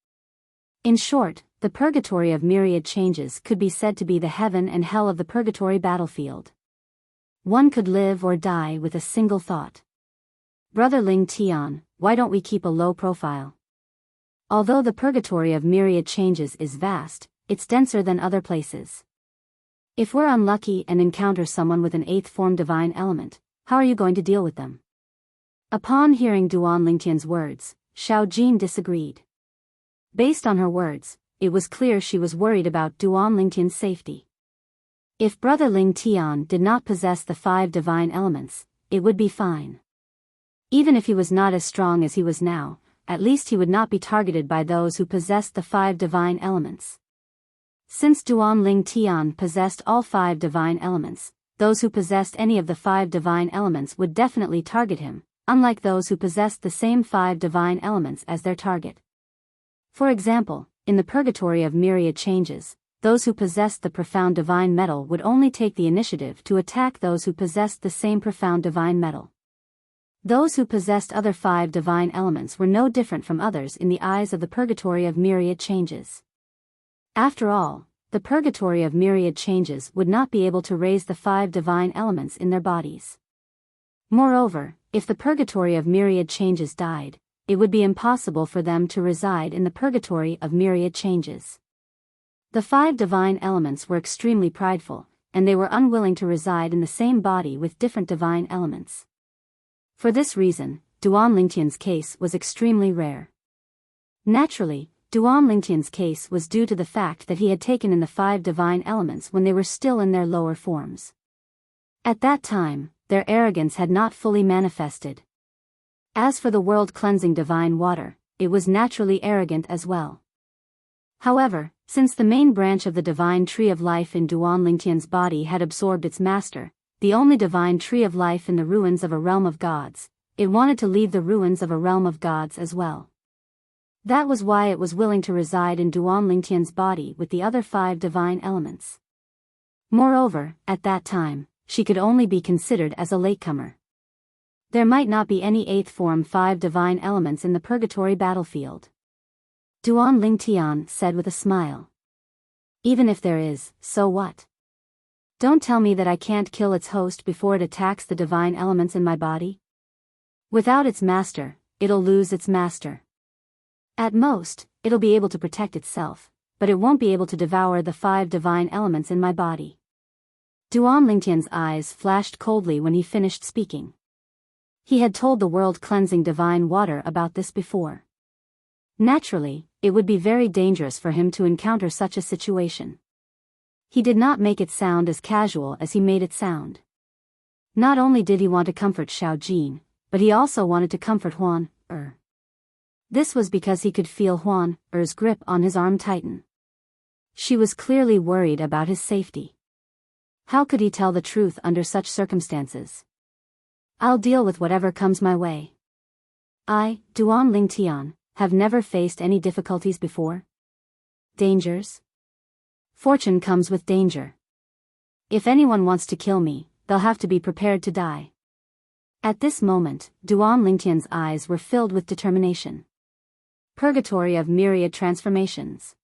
In short, the purgatory of myriad changes could be said to be the heaven and hell of the purgatory battlefield. One could live or die with a single thought. Brother Ling Tian, why don't we keep a low profile? Although the purgatory of myriad changes is vast, it's denser than other places. If we're unlucky and encounter someone with an 8th form divine element, how are you going to deal with them? Upon hearing Duan Lingtian's words, Xiao Jin disagreed. Based on her words, it was clear she was worried about Duan Lingtian's safety. If Brother Ling Tian did not possess the 5 divine elements, it would be fine. Even if he was not as strong as he was now, at least he would not be targeted by those who possessed the 5 divine elements. Since Duan Ling Tian possessed all 5 divine elements, those who possessed any of the 5 divine elements would definitely target him, unlike those who possessed the same 5 divine elements as their target. For example, in the purgatory of myriad changes, those who possessed the profound divine metal would only take the initiative to attack those who possessed the same profound divine metal. Those who possessed other 5 divine elements were no different from others in the eyes of the purgatory of myriad changes. After all, the purgatory of myriad changes would not be able to raise the 5 divine elements in their bodies. Moreover, if the purgatory of myriad changes died, it would be impossible for them to reside in the purgatory of myriad changes. The 5 divine elements were extremely prideful, and they were unwilling to reside in the same body with different divine elements. For this reason, Duan Lingtian's case was extremely rare. Naturally, Duan Lingtian's case was due to the fact that he had taken in the 5 divine elements when they were still in their lower forms. At that time, their arrogance had not fully manifested. As for the world-cleansing divine water, it was naturally arrogant as well. However, since the main branch of the divine tree of life in Duan Lingtian's body had absorbed its master, the only divine tree of life in the ruins of a realm of gods, it wanted to leave the ruins of a realm of gods as well. That was why it was willing to reside in Duan Lingtian's body with the other 5 divine elements. Moreover, at that time, she could only be considered as a latecomer. There might not be any 8th form 5 divine elements in the purgatory battlefield. Duan Lingtian said with a smile. Even if there is, so what? Don't tell me that I can't kill its host before it attacks the divine elements in my body. Without its master, it'll lose its master. At most, it'll be able to protect itself, but it won't be able to devour the 5 divine elements in my body. Duan Lingtian's eyes flashed coldly when he finished speaking. He had told the world-cleansing divine water about this before. Naturally, it would be very dangerous for him to encounter such a situation. He did not make it sound as casual as he made it sound. Not only did he want to comfort Xiao Jin, but he also wanted to comfort Huan Er. This was because he could feel Huan Er's grip on his arm tighten. She was clearly worried about his safety. How could he tell the truth under such circumstances? I'll deal with whatever comes my way. I, Duan Lingtian, have never faced any difficulties before. Dangers? Fortune comes with danger. If anyone wants to kill me, they'll have to be prepared to die. At this moment, Duan Lingtian's eyes were filled with determination. Purgatory of myriad transformations.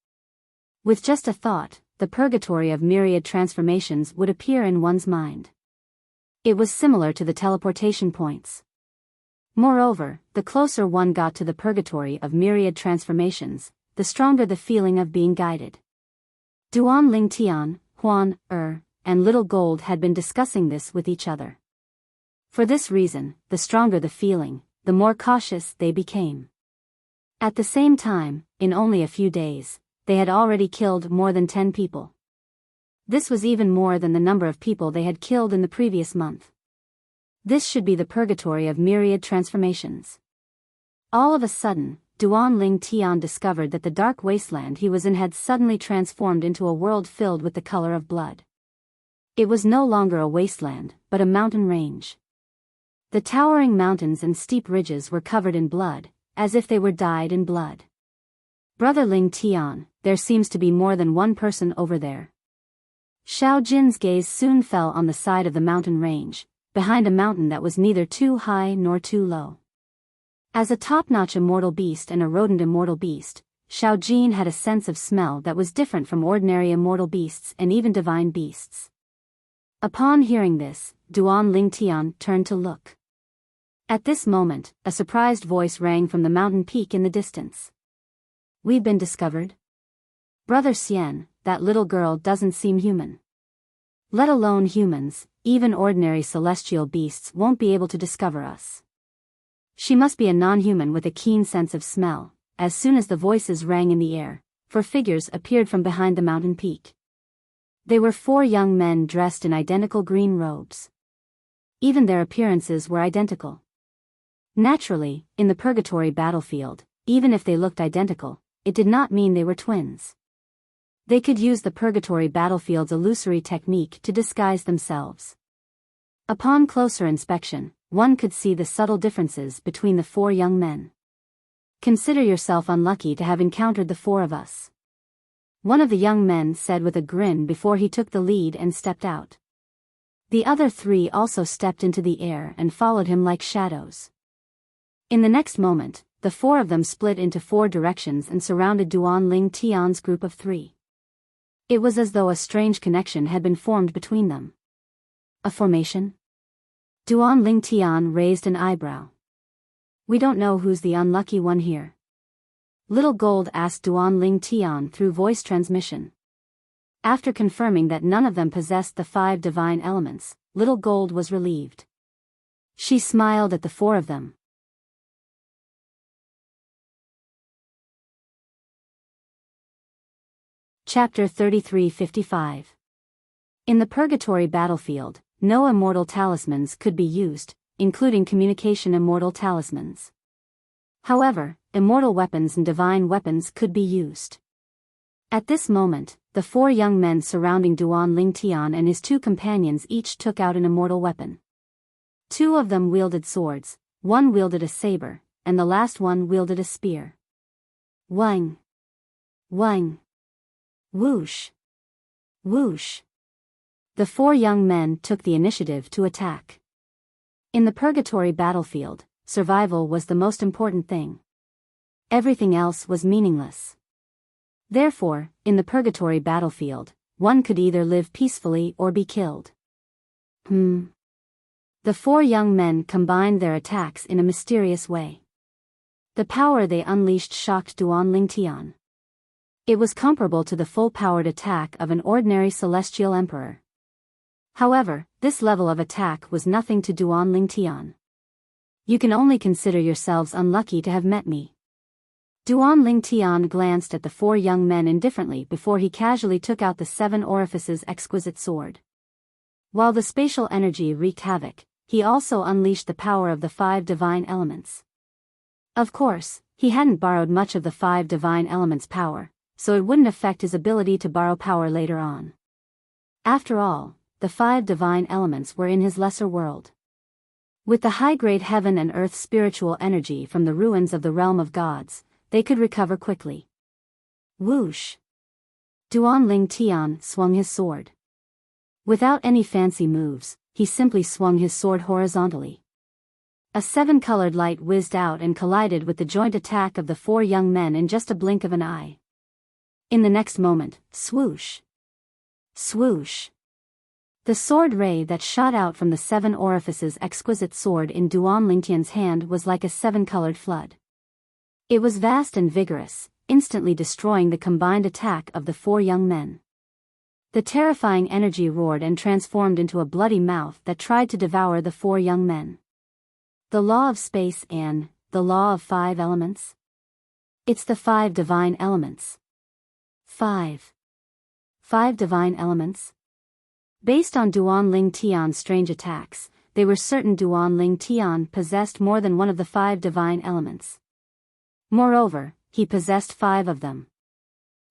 With just a thought, the purgatory of myriad transformations would appear in one's mind. It was similar to the teleportation points. Moreover, the closer one got to the purgatory of myriad transformations, the stronger the feeling of being guided. Duan Lingtian, Huan Er, and Little Gold had been discussing this with each other. For this reason, the stronger the feeling, the more cautious they became. At the same time, in only a few days, they had already killed more than 10 people. This was even more than the number of people they had killed in the previous month. This should be the purgatory of myriad transformations. All of a sudden, Duan Lingtian discovered that the dark wasteland he was in had suddenly transformed into a world filled with the color of blood. It was no longer a wasteland, but a mountain range. The towering mountains and steep ridges were covered in blood, as if they were dyed in blood. Brother Ling Tian, there seems to be more than one person over there. Xiao Jin's gaze soon fell on the side of the mountain range, behind a mountain that was neither too high nor too low. As a top-notch immortal beast and a rodent immortal beast, Xiao Jin had a sense of smell that was different from ordinary immortal beasts and even divine beasts. Upon hearing this, Duan Ling Tian turned to look. At this moment, a surprised voice rang from the mountain peak in the distance. "We've been discovered? Brother Xian, that little girl doesn't seem human. Let alone humans, even ordinary celestial beasts won't be able to discover us. She must be a non-human with a keen sense of smell." As soon as the voices rang in the air, 4 figures appeared from behind the mountain peak. They were 4 young men dressed in identical green robes. Even their appearances were identical. Naturally, in the purgatory battlefield, even if they looked identical, it did not mean they were twins. They could use the purgatory battlefield's illusory technique to disguise themselves. Upon closer inspection, one could see the subtle differences between the 4 young men. "Consider yourself unlucky to have encountered the 4 of us," one of the young men said with a grin before he took the lead and stepped out. The other 3 also stepped into the air and followed him like shadows. In the next moment, the 4 of them split into 4 directions and surrounded Duan Ling Tian's group of 3. It was as though a strange connection had been formed between them. "A formation?" Duan Ling Tian raised an eyebrow. "We don't know who's the unlucky one here?" Little Gold asked Duan Ling Tian through voice transmission. After confirming that none of them possessed the 5 divine elements, Little Gold was relieved. She smiled at the 4 of them. Chapter 3355. In the purgatory battlefield, no immortal talismans could be used, including communication immortal talismans. However, immortal weapons and divine weapons could be used. At this moment, the 4 young men surrounding Duan Ling Tian and his 2 companions each took out an immortal weapon. 2 of them wielded swords, 1 wielded a saber, and the last one wielded a spear. Wang! Wang! Whoosh! Whoosh! The 4 young men took the initiative to attack. In the purgatory battlefield, survival was the most important thing. Everything else was meaningless. Therefore, in the purgatory battlefield, one could either live peacefully or be killed. The 4 young men combined their attacks in a mysterious way. The power they unleashed shocked Duan Ling Tian. It was comparable to the full-powered attack of an ordinary celestial emperor. However, this level of attack was nothing to Duan Ling Tian. "You can only consider yourselves unlucky to have met me." Duan Ling Tian glanced at the 4 young men indifferently before he casually took out the 7 orifices exquisite sword. While the spatial energy wreaked havoc, he also unleashed the power of the 5 divine elements. Of course, he hadn't borrowed much of the 5 divine elements' power, so it wouldn't affect his ability to borrow power later on. After all, the 5 divine elements were in his lesser world. With the high-grade heaven and earth spiritual energy from the ruins of the realm of gods, they could recover quickly. Whoosh! Duan Ling Tian swung his sword. Without any fancy moves, he simply swung his sword horizontally. A 7-colored light whizzed out and collided with the joint attack of the 4 young men in just a blink of an eye. In the next moment, swoosh! Swoosh! The sword ray that shot out from the 7 orifices exquisite sword in Duan Ling Tian's hand was like a 7-colored flood. It was vast and vigorous, instantly destroying the combined attack of the 4 young men. The terrifying energy roared and transformed into a bloody mouth that tried to devour the 4 young men. The law of space and the law of 5 elements? It's the 5 divine elements. 5 divine elements? Based on Duan Ling Tian's strange attacks, they were certain Duan Ling Tian possessed more than one of the 5 divine elements. Moreover, he possessed 5 of them.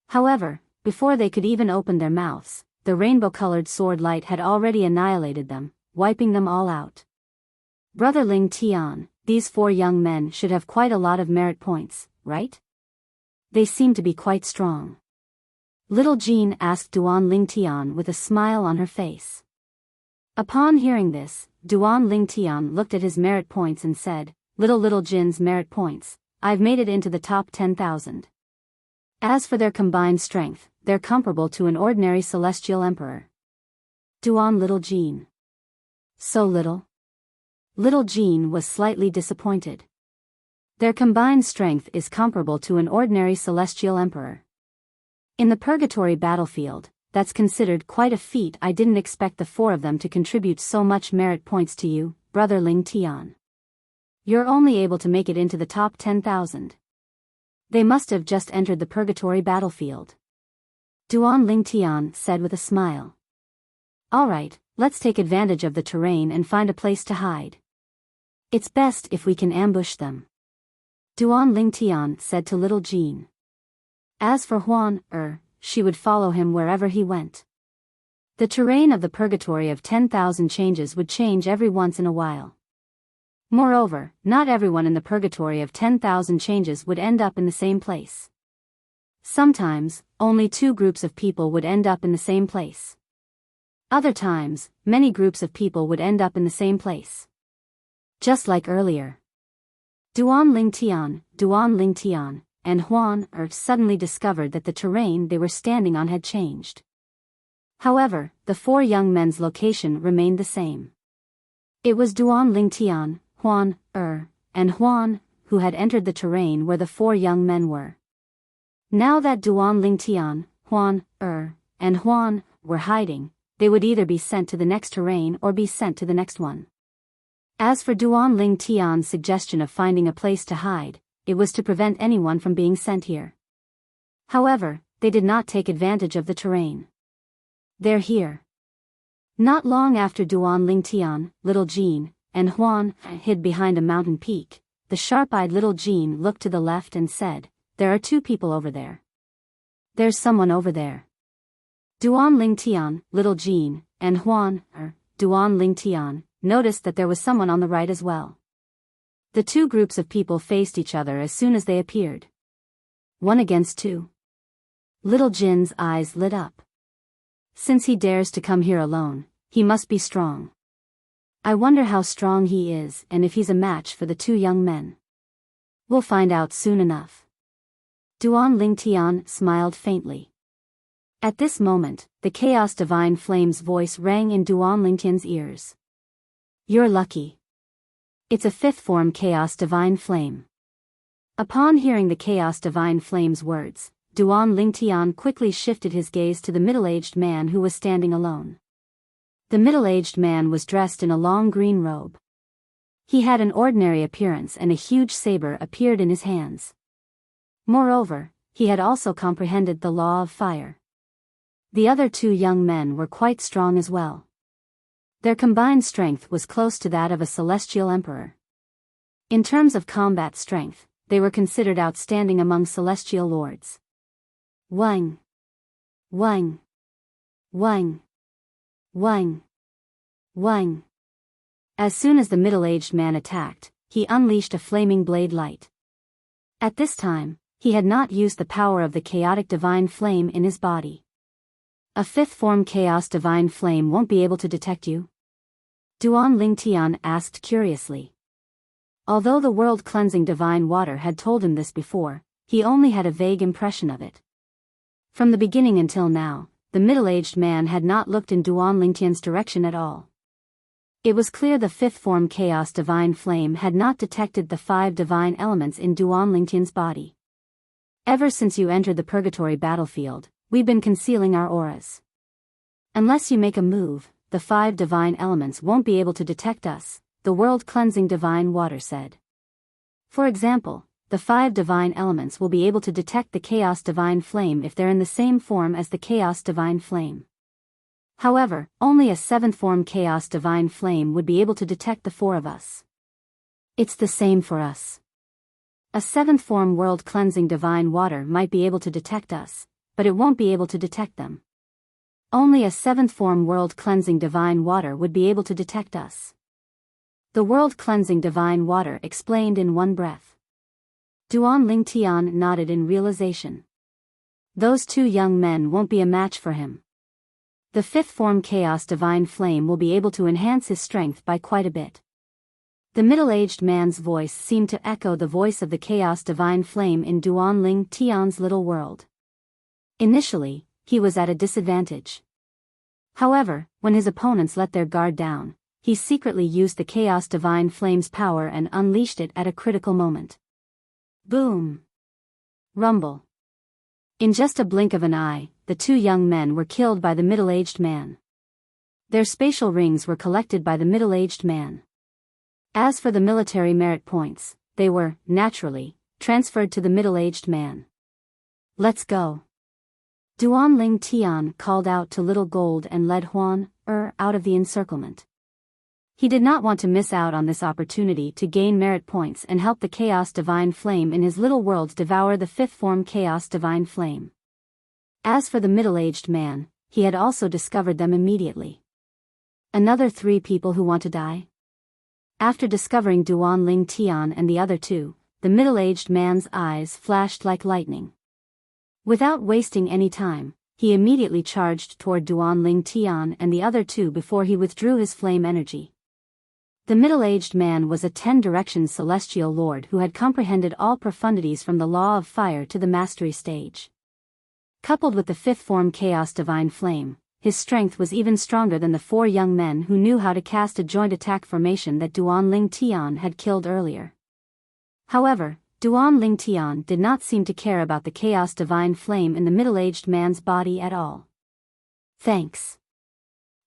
However, before they could even open their mouths, the rainbow-colored sword light had already annihilated them, wiping them all out. Brother Ling Tian, these 4 young men should have quite a lot of merit points, right? They seem to be quite strong. Little Jean asked Duan Ling Tian with a smile on her face. Upon hearing this, Duan Ling Tian looked at his merit points and said, Little Jin's merit points, I've made it into the top 10,000. As for their combined strength, they're comparable to an ordinary celestial emperor. Duan Little Jean. So little? Little Jean was slightly disappointed. Their combined strength is comparable to an ordinary celestial emperor. In the purgatory battlefield, that's considered quite a feat. I didn't expect the 4 of them to contribute so much merit points to you, Brother Ling Tian. You're only able to make it into the top 10,000. They must have just entered the purgatory battlefield. Duan Ling Tian said with a smile. Alright, let's take advantage of the terrain and find a place to hide. It's best if we can ambush them. Duan Ling Tian said to Little Jean. As for Huan, she would follow him wherever he went. The terrain of the purgatory of 10,000 changes would change every once in a while. Moreover, not everyone in the purgatory of 10,000 changes would end up in the same place. Sometimes, only 2 groups of people would end up in the same place. Other times, many groups of people would end up in the same place. Just like earlier. Duan Ling Tian, and Huan suddenly discovered that the terrain they were standing on had changed. However, the 4 young men's location remained the same. It was Duan Ling Tian, Huan, and Huan, who had entered the terrain where the 4 young men were. Now that Duan Ling Tian, Huan, and Huan were hiding, they would either be sent to the next terrain or be sent to the next one. As for Duan Ling Tian's suggestion of finding a place to hide, it was to prevent anyone from being sent here. However, they did not take advantage of the terrain. They're here. Not long after Duan Ling Tian, Little Jean, and Huan hid behind a mountain peak, the sharp-eyed Little Jean looked to the left and said, There are 2 people over there. There's someone over there. Duan Ling Tian, Little Jean, and Huan, Duan Ling Tian, noticed that there was someone on the right as well. The 2 groups of people faced each other as soon as they appeared. 1 against 2. Little Jin's eyes lit up. Since he dares to come here alone, he must be strong. I wonder how strong he is and if he's a match for the 2 young men. We'll find out soon enough. Duan Ling Tian smiled faintly. At this moment, the Chaos Divine Flame's voice rang in Duan Ling Tian's ears. You're lucky. It's a 5th form Chaos Divine Flame. Upon hearing the Chaos Divine Flame's words, Duan Ling Tian quickly shifted his gaze to the middle-aged man who was standing alone. The middle-aged man was dressed in a long green robe. He had an ordinary appearance and a huge saber appeared in his hands. Moreover, he had also comprehended the law of fire. The other 2 young men were quite strong as well. Their combined strength was close to that of a celestial emperor. In terms of combat strength, they were considered outstanding among celestial lords. Wang! Wang! Wang! Wang! Wang! As soon as the middle-aged man attacked, he unleashed a flaming blade light. At this time, he had not used the power of the chaotic divine flame in his body. A 5th form Chaos Divine Flame won't be able to detect you? Duan Ling Tian asked curiously. Although the world-cleansing divine water had told him this before, he only had a vague impression of it. From the beginning until now, the middle-aged man had not looked in Duan Ling Tian's direction at all. It was clear the 5th form Chaos Divine Flame had not detected the 5 divine elements in Duan Ling Tian's body. Ever since you entered the purgatory battlefield, we've been concealing our auras. Unless you make a move, the 5 divine elements won't be able to detect us, the world-cleansing divine water said. For example, the 5 divine elements will be able to detect the Chaos Divine Flame if they're in the same form as the Chaos Divine Flame. However, only a 7th form Chaos Divine Flame would be able to detect the 4 of us. It's the same for us. A 7th form world-cleansing divine water might be able to detect us, but it won't be able to detect them. Only a seventh-form world-cleansing divine water would be able to detect us. The world-cleansing divine water explained in one breath. Duan Lingtian nodded in realization. Those two young men won't be a match for him. The fifth-form chaos divine flame will be able to enhance his strength by quite a bit. The middle-aged man's voice seemed to echo the voice of the chaos divine flame in Duan Lingtian's little world. Initially, he was at a disadvantage. However, when his opponents let their guard down, he secretly used the chaos divine flame's power and unleashed it at a critical moment. Boom! Rumble. In just a blink of an eye, the two young men were killed by the middle-aged man. Their spatial rings were collected by the middle-aged man. As for the military merit points, they were, naturally, transferred to the middle-aged man. Let's go. Duan Lingtian called out to Little Gold and led Huan out of the encirclement. He did not want to miss out on this opportunity to gain merit points and help the Chaos Divine Flame in his little world devour the fifth-form Chaos Divine Flame. As for the middle-aged man, he had also discovered them immediately. Another 3 people who want to die? After discovering Duan Lingtian and the other 2, the middle-aged man's eyes flashed like lightning. Without wasting any time, he immediately charged toward Duan Lingtian and the other 2 before he withdrew his flame energy. The middle-aged man was a 10-direction celestial lord who had comprehended all profundities from the law of fire to the mastery stage. Coupled with the fifth-form Chaos Divine Flame, his strength was even stronger than the 4 young men who knew how to cast a joint attack formation that Duan Lingtian had killed earlier. However, Duan Lingtian did not seem to care about the Chaos Divine Flame in the middle-aged man's body at all. Thanks.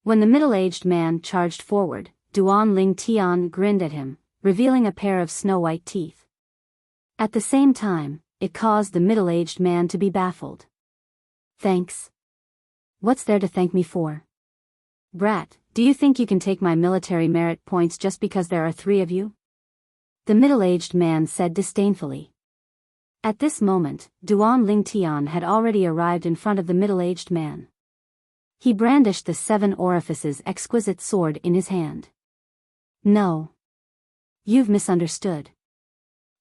When the middle-aged man charged forward, Duan Lingtian grinned at him, revealing a pair of snow-white teeth. At the same time, it caused the middle-aged man to be baffled. Thanks. What's there to thank me for? Brat, do you think you can take my military merit points just because there are 3 of you? The middle-aged man said disdainfully. At this moment, Duan Lingtian had already arrived in front of the middle-aged man. He brandished the 7 orifices exquisite sword in his hand. No. You've misunderstood.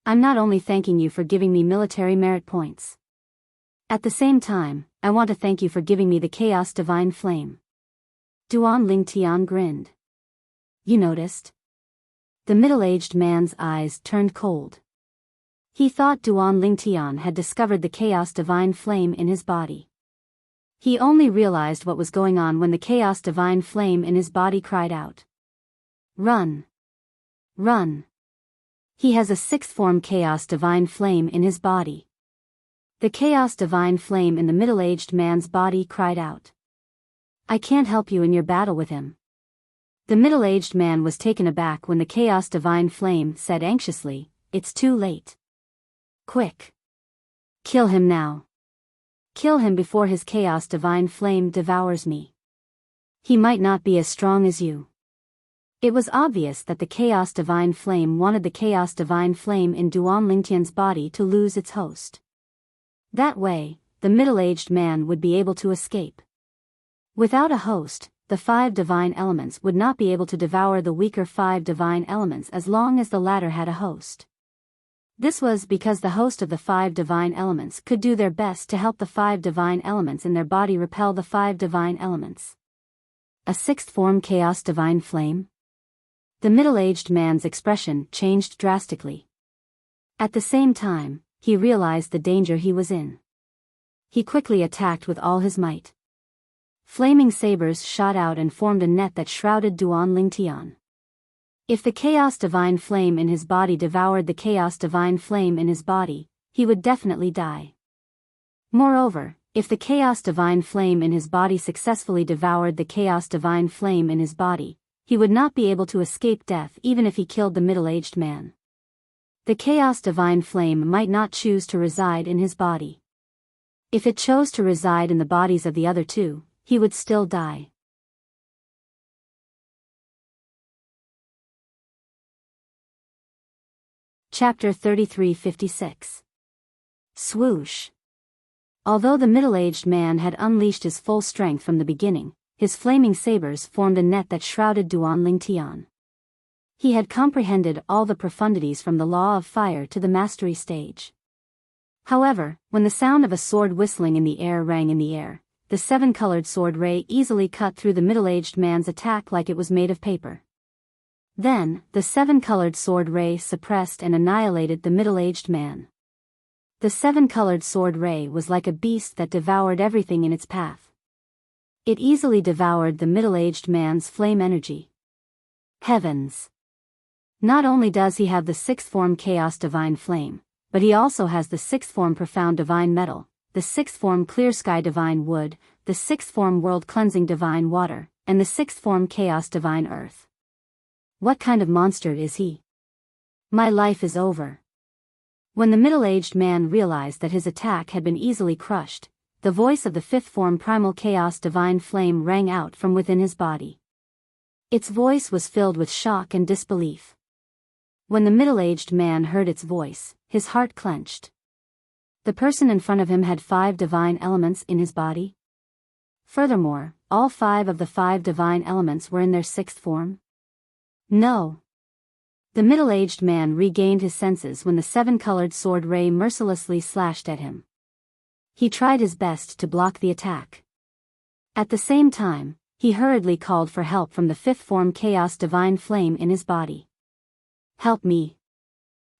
I'm not only thanking you for giving me military merit points. At the same time, I want to thank you for giving me the Chaos Divine Flame. Duan Lingtian grinned. You noticed? The middle-aged man's eyes turned cold. He thought Duan Lingtian had discovered the Chaos Divine Flame in his body. He only realized what was going on when the Chaos Divine Flame in his body cried out. Run! Run! He has a 6th-form Chaos Divine Flame in his body. The Chaos Divine Flame in the middle-aged man's body cried out. I can't help you in your battle with him. The middle-aged man was taken aback when the Chaos Divine Flame said anxiously, It's too late. Quick! Kill him now. Kill him before his Chaos Divine Flame devours me. He might not be as strong as you. It was obvious that the Chaos Divine Flame wanted the Chaos Divine Flame in Duan Lingtian's body to lose its host. That way, the middle-aged man would be able to escape. Without a host, the 5 divine elements would not be able to devour the weaker 5 divine elements as long as the latter had a host. This was because the host of the 5 divine elements could do their best to help the 5 divine elements in their body repel the 5 divine elements. A 6th-form Chaos Divine Flame? The middle-aged man's expression changed drastically. At the same time, he realized the danger he was in. He quickly attacked with all his might. Flaming sabers shot out and formed a net that shrouded Duan Lingtian. If the Chaos Divine Flame in his body devoured the Chaos Divine Flame in his body, he would definitely die. Moreover, if the Chaos Divine Flame in his body successfully devoured the Chaos Divine Flame in his body, he would not be able to escape death even if he killed the middle-aged man. The Chaos Divine Flame might not choose to reside in his body. If it chose to reside in the bodies of the other 2, he would still die. Chapter 3356. Swoosh. Although the middle-aged man had unleashed his full strength from the beginning, his flaming sabers formed a net that shrouded Duan Lingtian. He had comprehended all the profundities from the law of fire to the mastery stage. However, when the sound of a sword whistling in the air rang in the air, the seven-colored sword ray easily cut through the middle-aged man's attack like it was made of paper. Then, the seven-colored sword ray suppressed and annihilated the middle-aged man. The seven-colored sword ray was like a beast that devoured everything in its path. It easily devoured the middle-aged man's flame energy. Heavens! Not only does he have the sixth form Chaos Divine Flame, but he also has the sixth form Profound Divine Metal, the sixth form Clear Sky Divine Wood, the sixth form World Cleansing Divine Water, and the sixth form Chaos Divine Earth. What kind of monster is he? My life is over. When the middle-aged man realized that his attack had been easily crushed, the voice of the fifth form Primal Chaos Divine Flame rang out from within his body. Its voice was filled with shock and disbelief. When the middle-aged man heard its voice, his heart clenched. The person in front of him had 5 divine elements in his body. Furthermore, all 5 of the 5 divine elements were in their sixth form. No. The middle-aged man regained his senses when the seven-colored sword ray mercilessly slashed at him. He tried his best to block the attack. At the same time, he hurriedly called for help from the fifth form Chaos Divine Flame in his body. Help me!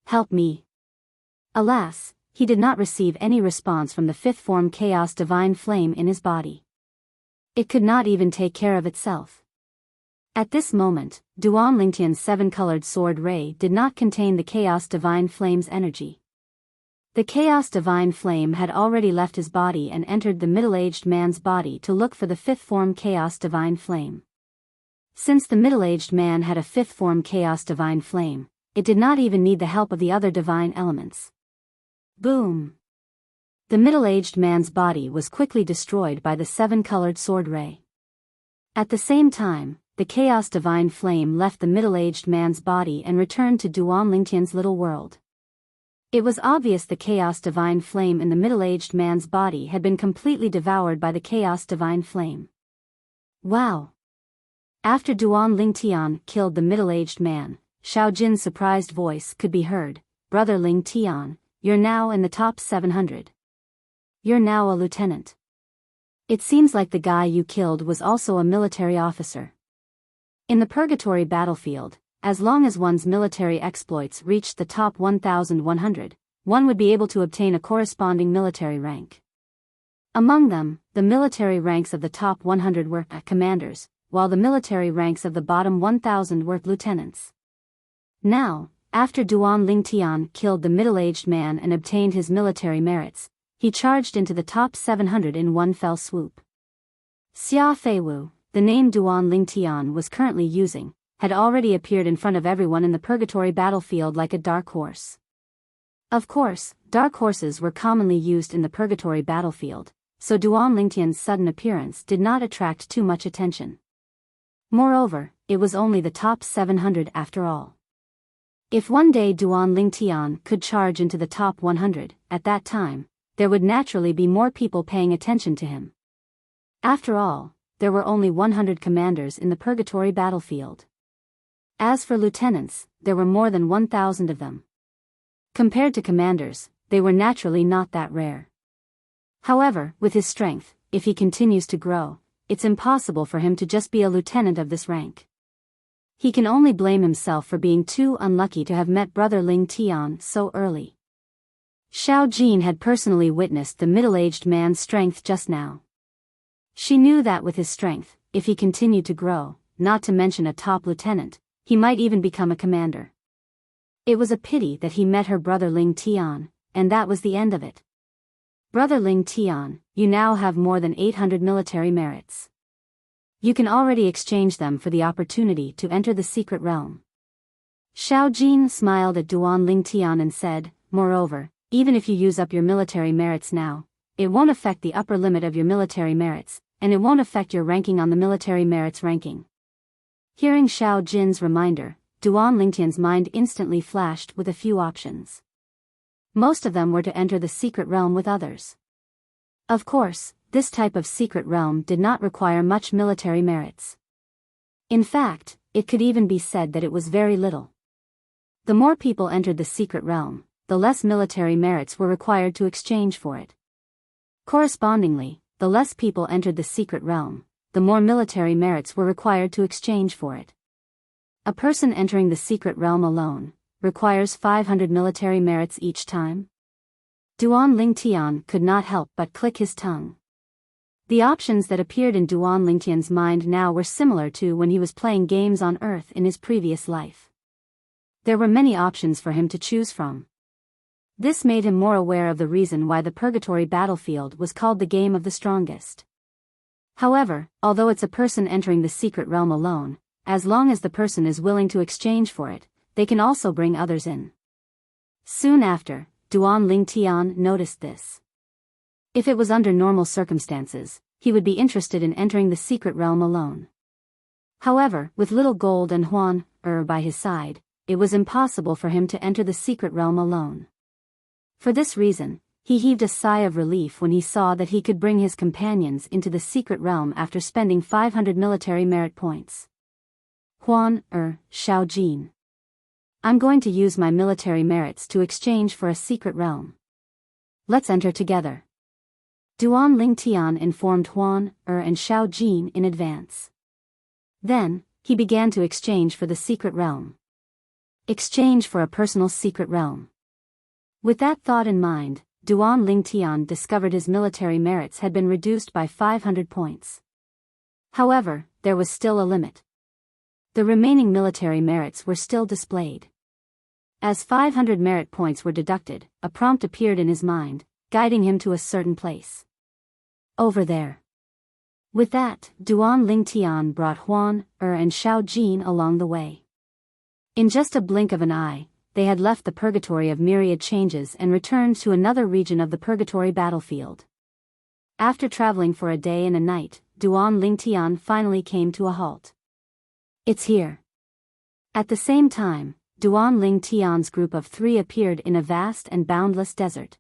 Help me! Alas, he did not receive any response from the fifth form Chaos Divine Flame in his body. It could not even take care of itself. At this moment, Duan Lingtian's seven-colored sword ray did not contain the Chaos Divine Flame's energy. The Chaos Divine Flame had already left his body and entered the middle-aged man's body to look for the fifth form Chaos Divine Flame. Since the middle-aged man had a fifth form Chaos Divine Flame, it did not even need the help of the other divine elements. Boom! The middle-aged man's body was quickly destroyed by the seven-colored sword ray. At the same time, the Chaos Divine Flame left the middle-aged man's body and returned to Duan Lingtian's little world. It was obvious the Chaos Divine Flame in the middle-aged man's body had been completely devoured by the Chaos Divine Flame. Wow! After Duan Lingtian killed the middle-aged man, Xiao Jin's surprised voice could be heard. Brother Lingtian, you're now in the top 700. You're now a lieutenant. It seems like the guy you killed was also a military officer. In the purgatory battlefield, as long as one's military exploits reached the top 1,100, one would be able to obtain a corresponding military rank. Among them, the military ranks of the top 100 were commanders, while the military ranks of the bottom 1,000 were lieutenants. Now, after Duan Lingtian killed the middle-aged man and obtained his military merits, he charged into the top 700 in one fell swoop. Xia Feiwu, the name Duan Lingtian was currently using, had already appeared in front of everyone in the purgatory battlefield like a dark horse. Of course, dark horses were commonly used in the purgatory battlefield, so Duan Lingtian's sudden appearance did not attract too much attention. Moreover, it was only the top 700 after all. If one day Duan Lingtian could charge into the top 100, at that time, there would naturally be more people paying attention to him. After all, there were only 100 commanders in the purgatory battlefield. As for lieutenants, there were more than 1,000 of them. Compared to commanders, they were naturally not that rare. However, with his strength, if he continues to grow, it's impossible for him to just be a lieutenant of this rank. He can only blame himself for being too unlucky to have met Brother Lingtian so early. Xiao Jin had personally witnessed the middle-aged man's strength just now. She knew that with his strength, if he continued to grow, not to mention a top lieutenant, he might even become a commander. It was a pity that he met her brother Lingtian, and that was the end of it. Brother Lingtian, you now have more than 800 military merits. You can already exchange them for the opportunity to enter the secret realm. Xiao Jin smiled at Duan Lingtian and said, moreover, even if you use up your military merits now, it won't affect the upper limit of your military merits, and it won't affect your ranking on the military merits ranking. Hearing Xiao Jin's reminder, Duan Lingtian's mind instantly flashed with a few options. Most of them were to enter the secret realm with others. Of course, this type of secret realm did not require much military merits. In fact, it could even be said that it was very little. The more people entered the secret realm, the less military merits were required to exchange for it. Correspondingly, the less people entered the secret realm, the more military merits were required to exchange for it. A person entering the secret realm alone requires 500 military merits each time. Duan Lingtian could not help but click his tongue. The options that appeared in Duan Lingtian's mind now were similar to when he was playing games on Earth in his previous life. There were many options for him to choose from. This made him more aware of the reason why the purgatory battlefield was called the game of the strongest. However, although it's a person entering the secret realm alone, as long as the person is willing to exchange for it, they can also bring others in. Soon after, Duan Lingtian noticed this. If it was under normal circumstances, he would be interested in entering the secret realm alone. However, with little Gold and Huan by his side, it was impossible for him to enter the secret realm alone. For this reason, he heaved a sigh of relief when he saw that he could bring his companions into the secret realm after spending 500 military merit points. Huan Shaojin. I'm going to use my military merits to exchange for a secret realm. Let's enter together. Duan Lingtian informed Huan and Shaojin in advance. Then, he began to exchange for the secret realm. Exchange for a personal secret realm. With that thought in mind, Duan Lingtian discovered his military merits had been reduced by 500 points. However, there was still a limit. The remaining military merits were still displayed. As 500 merit points were deducted, a prompt appeared in his mind, guiding him to a certain place. Over there. With that, Duan Lingtian brought Huan and Shaojin along the way. In just a blink of an eye, they had left the purgatory of myriad changes and returned to another region of the purgatory battlefield. After traveling for a day and a night, Duan Lingtian finally came to a halt. It's here. At the same time, Duan Lingtian's group of 3 appeared in a vast and boundless desert.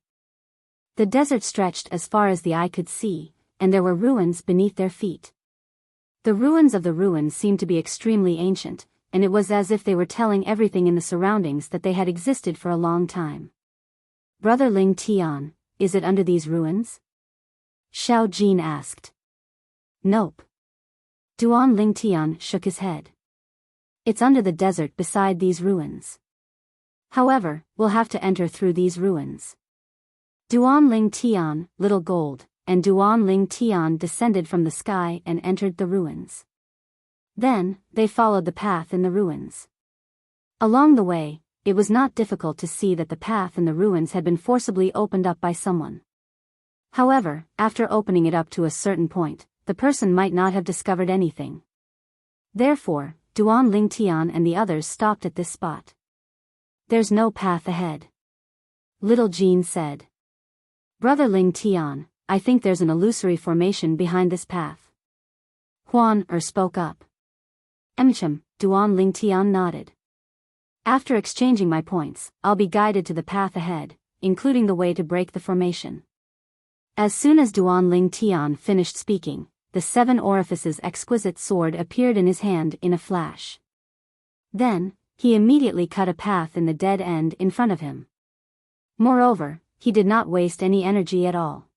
The desert stretched as far as the eye could see, and there were ruins beneath their feet. The ruins of the ruins seemed to be extremely ancient, and it was as if they were telling everything in the surroundings that they had existed for a long time. Brother Lingtian, is it under these ruins? Shaojin asked. Nope. Duan Lingtian shook his head. It's under the desert beside these ruins. However, we'll have to enter through these ruins. Duan Lingtian, Little Gold, and Duan Lingtian descended from the sky and entered the ruins. Then, they followed the path in the ruins. Along the way, it was not difficult to see that the path in the ruins had been forcibly opened up by someone. However, after opening it up to a certain point, the person might not have discovered anything. Therefore, Duan Lingtian and the others stopped at this spot. There's no path ahead. Little Jean said. Brother Lingtian, I think there's an illusory formation behind this path. Huan spoke up. Duan Lingtian nodded. After exchanging my points, I'll be guided to the path ahead, including the way to break the formation. As soon as Duan Lingtian finished speaking, the 7 orifices exquisite sword appeared in his hand in a flash. Then, he immediately cut a path in the dead end in front of him. Moreover, he did not waste any energy at all.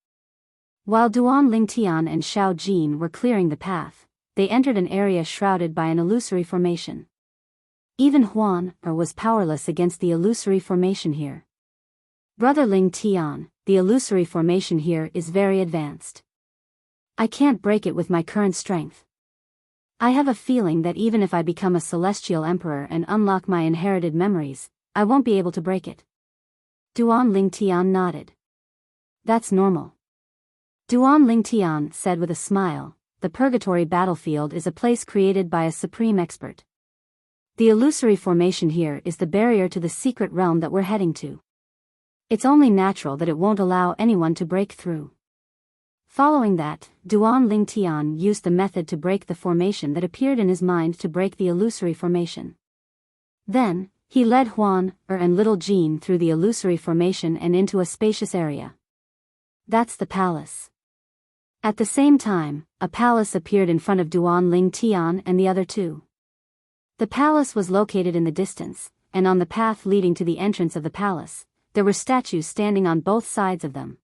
While Duan Lingtian and Shaojin were clearing the path, they entered an area shrouded by an illusory formation. Even Huan was powerless against the illusory formation here. Brother Lingtian, the illusory formation here is very advanced. I can't break it with my current strength. I have a feeling that even if I become a celestial emperor and unlock my inherited memories, I won't be able to break it. Duan Lingtian nodded. That's normal. Duan Lingtian said with a smile, the purgatory battlefield is a place created by a supreme expert. The illusory formation here is the barrier to the secret realm that we're heading to. It's only natural that it won't allow anyone to break through. Following that, Duan Lingtian used the method to break the formation that appeared in his mind to break the illusory formation. Then, he led Huan and Little Jean through the illusory formation and into a spacious area. That's the palace. At the same time, a palace appeared in front of Duan Ling Tian and the other two. The palace was located in the distance, and on the path leading to the entrance of the palace, there were statues standing on both sides of them.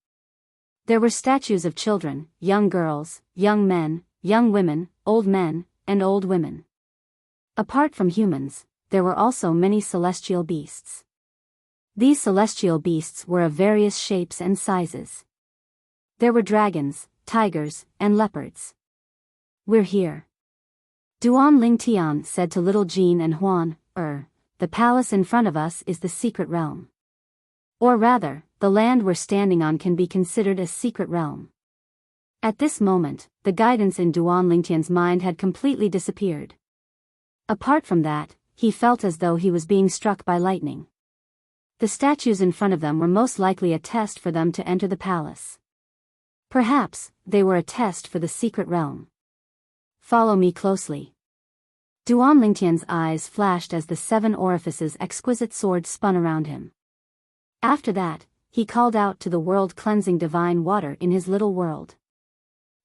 There were statues of children, young girls, young men, young women, old men, and old women. Apart from humans, there were also many celestial beasts. These celestial beasts were of various shapes and sizes. There were dragons, tigers, and leopards. "We're here," Duan Ling Tian said to little Jean and Huan. The palace in front of us is the secret realm. Or rather, the land we're standing on can be considered a secret realm." At this moment, the guidance in Duan Ling Tian's mind had completely disappeared. Apart from that, he felt as though he was being struck by lightning. The statues in front of them were most likely a test for them to enter the palace. Perhaps, they were a test for the secret realm. "Follow me closely." Duan Ling Tian's eyes flashed as the 7 orifices exquisite sword spun around him. After that, he called out to the world-cleansing divine water in his little world.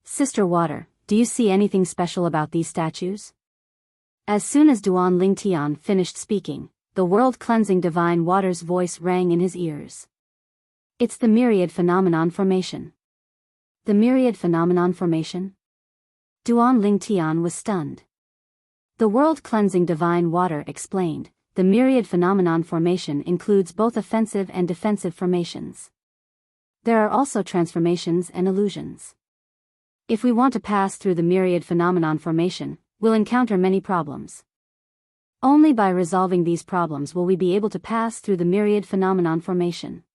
"Sister Water, do you see anything special about these statues?" As soon as Duan Ling Tian finished speaking, the world-cleansing divine water's voice rang in his ears. "It's the myriad phenomenon formation." The myriad phenomenon formation? Duan Ling Tian was stunned. The world-cleansing divine water explained, the myriad phenomenon formation includes both offensive and defensive formations. There are also transformations and illusions. If we want to pass through the myriad phenomenon formation, we'll encounter many problems. Only by resolving these problems will we be able to pass through the myriad phenomenon formation.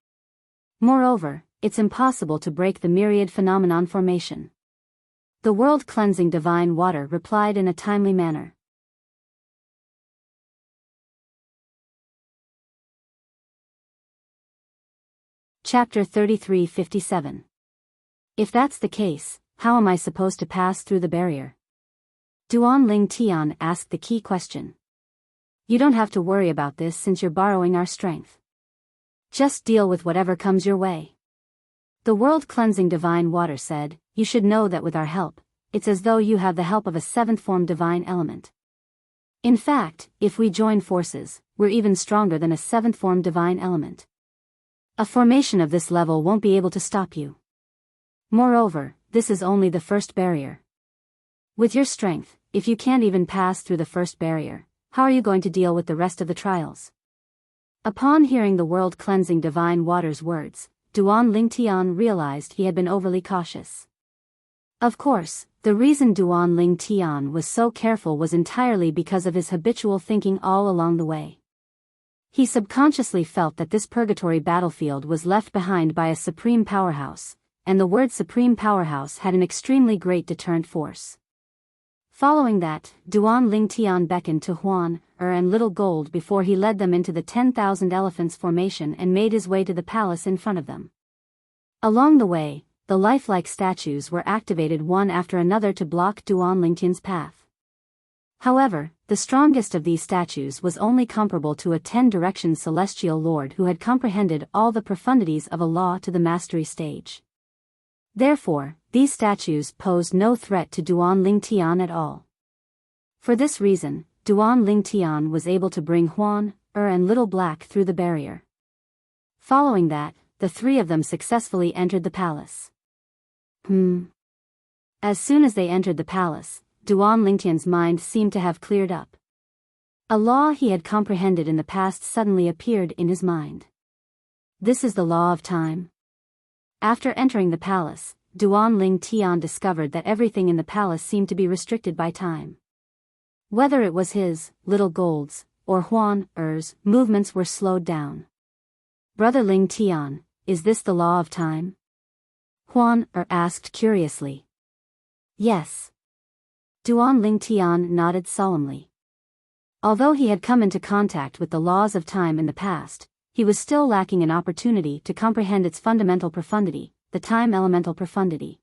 Moreover, it's impossible to break the myriad phenomenon formation. The world-cleansing divine water replied in a timely manner. Chapter 3357. If that's the case, how am I supposed to pass through the barrier? Duan Ling Tian asked the key question. "You don't have to worry about this since you're borrowing our strength. Just deal with whatever comes your way." The world-cleansing divine water said, "You should know that with our help, it's as though you have the help of a 7th-form divine element. In fact, if we join forces, we're even stronger than a 7th-form divine element. A formation of this level won't be able to stop you. Moreover, this is only the first barrier. With your strength, if you can't even pass through the first barrier, how are you going to deal with the rest of the trials?" Upon hearing the world-cleansing divine water's words, Duan Ling Tian realized he had been overly cautious. Of course, the reason Duan Ling Tian was so careful was entirely because of his habitual thinking all along the way. He subconsciously felt that this purgatory battlefield was left behind by a supreme powerhouse, and the word supreme powerhouse had an extremely great deterrent force. Following that, Duan Ling Tian beckoned to Huan, and Little Gold before he led them into the 10,000 elephants formation and made his way to the palace in front of them. Along the way, the lifelike statues were activated one after another to block Duan Ling Tian's path. However, the strongest of these statues was only comparable to a 10-direction celestial lord who had comprehended all the profundities of a law to the mastery stage. Therefore, these statues posed no threat to Duan Ling Tian at all. For this reason, Duan Ling Tian was able to bring Huan, and Little Black through the barrier. Following that, the 3 of them successfully entered the palace. As soon as they entered the palace, Duan Ling Tian's mind seemed to have cleared up. A law he had comprehended in the past suddenly appeared in his mind. This is the law of time. After entering the palace, Duan Ling Tian discovered that everything in the palace seemed to be restricted by time. Whether it was his, Little Gold's, or Huan's movements were slowed down. "Brother Ling Tian, is this the law of time?" Huan asked curiously. "Yes." Duan Ling Tian nodded solemnly. Although he had come into contact with the laws of time in the past, he was still lacking an opportunity to comprehend its fundamental profundity, the time elemental profundity.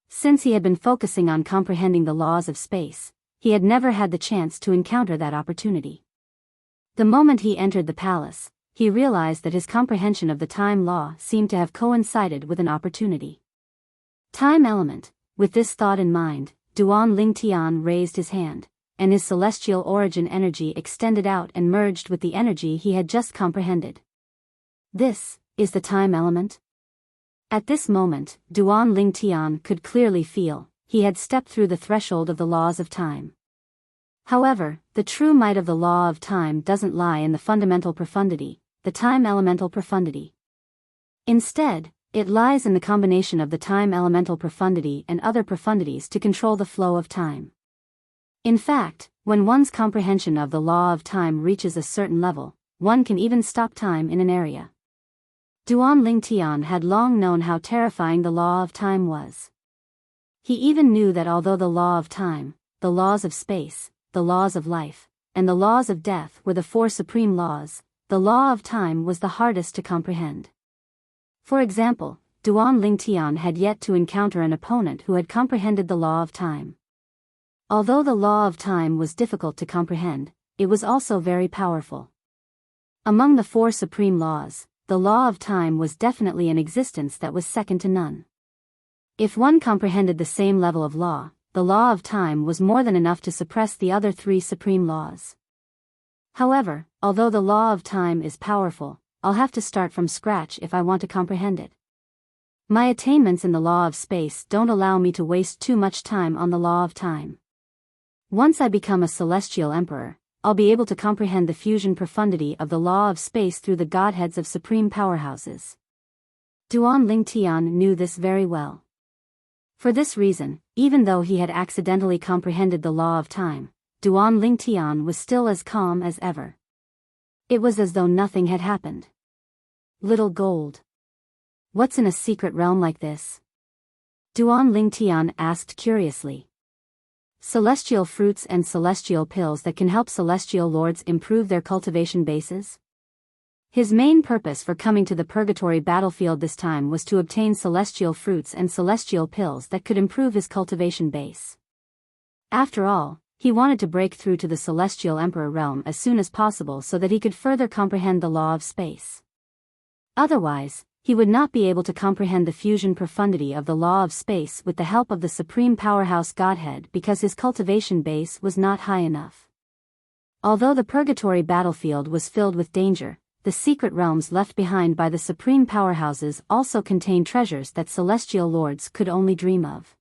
Since he had been focusing on comprehending the laws of space, he had never had the chance to encounter that opportunity. The moment he entered the palace, he realized that his comprehension of the time law seemed to have coincided with an opportunity. Time element. With this thought in mind, Duan Lingtian raised his hand, and his celestial origin energy extended out and merged with the energy he had just comprehended. This is the time element? At this moment, Duan Lingtian could clearly feel he had stepped through the threshold of the laws of time. However, the true might of the law of time doesn't lie in the fundamental profundity, the time elemental profundity. Instead, it lies in the combination of the time elemental profundity and other profundities to control the flow of time. In fact, when one's comprehension of the law of time reaches a certain level, one can even stop time in an area. Duan Lingtian had long known how terrifying the law of time was. He even knew that although the law of time, the laws of space, the laws of life, and the laws of death were the four supreme laws, the law of time was the hardest to comprehend. For example, Duan Lingtian had yet to encounter an opponent who had comprehended the law of time. Although the law of time was difficult to comprehend, it was also very powerful. Among the four supreme laws, the law of time was definitely an existence that was second to none. If one comprehended the same level of law, the law of time was more than enough to suppress the other three supreme laws. However, although the law of time is powerful, I'll have to start from scratch if I want to comprehend it. My attainments in the law of space don't allow me to waste too much time on the law of time. Once I become a celestial emperor, I'll be able to comprehend the fusion profundity of the law of space through the godheads of supreme powerhouses. Duan Lingtian knew this very well. For this reason, even though he had accidentally comprehended the law of time, Duan Lingtian was still as calm as ever. It was as though nothing had happened. Little gold. What's in a secret realm like this? Duan Lingtian asked curiously. Celestial fruits and celestial pills that can help celestial lords improve their cultivation bases? His main purpose for coming to the purgatory battlefield this time was to obtain celestial fruits and celestial pills that could improve his cultivation base. After all, he wanted to break through to the celestial emperor realm as soon as possible so that he could further comprehend the law of space. Otherwise, he would not be able to comprehend the fusion profundity of the law of space with the help of the supreme powerhouse godhead because his cultivation base was not high enough. Although the purgatory battlefield was filled with danger, the secret realms left behind by the supreme powerhouses also contained treasures that celestial lords could only dream of.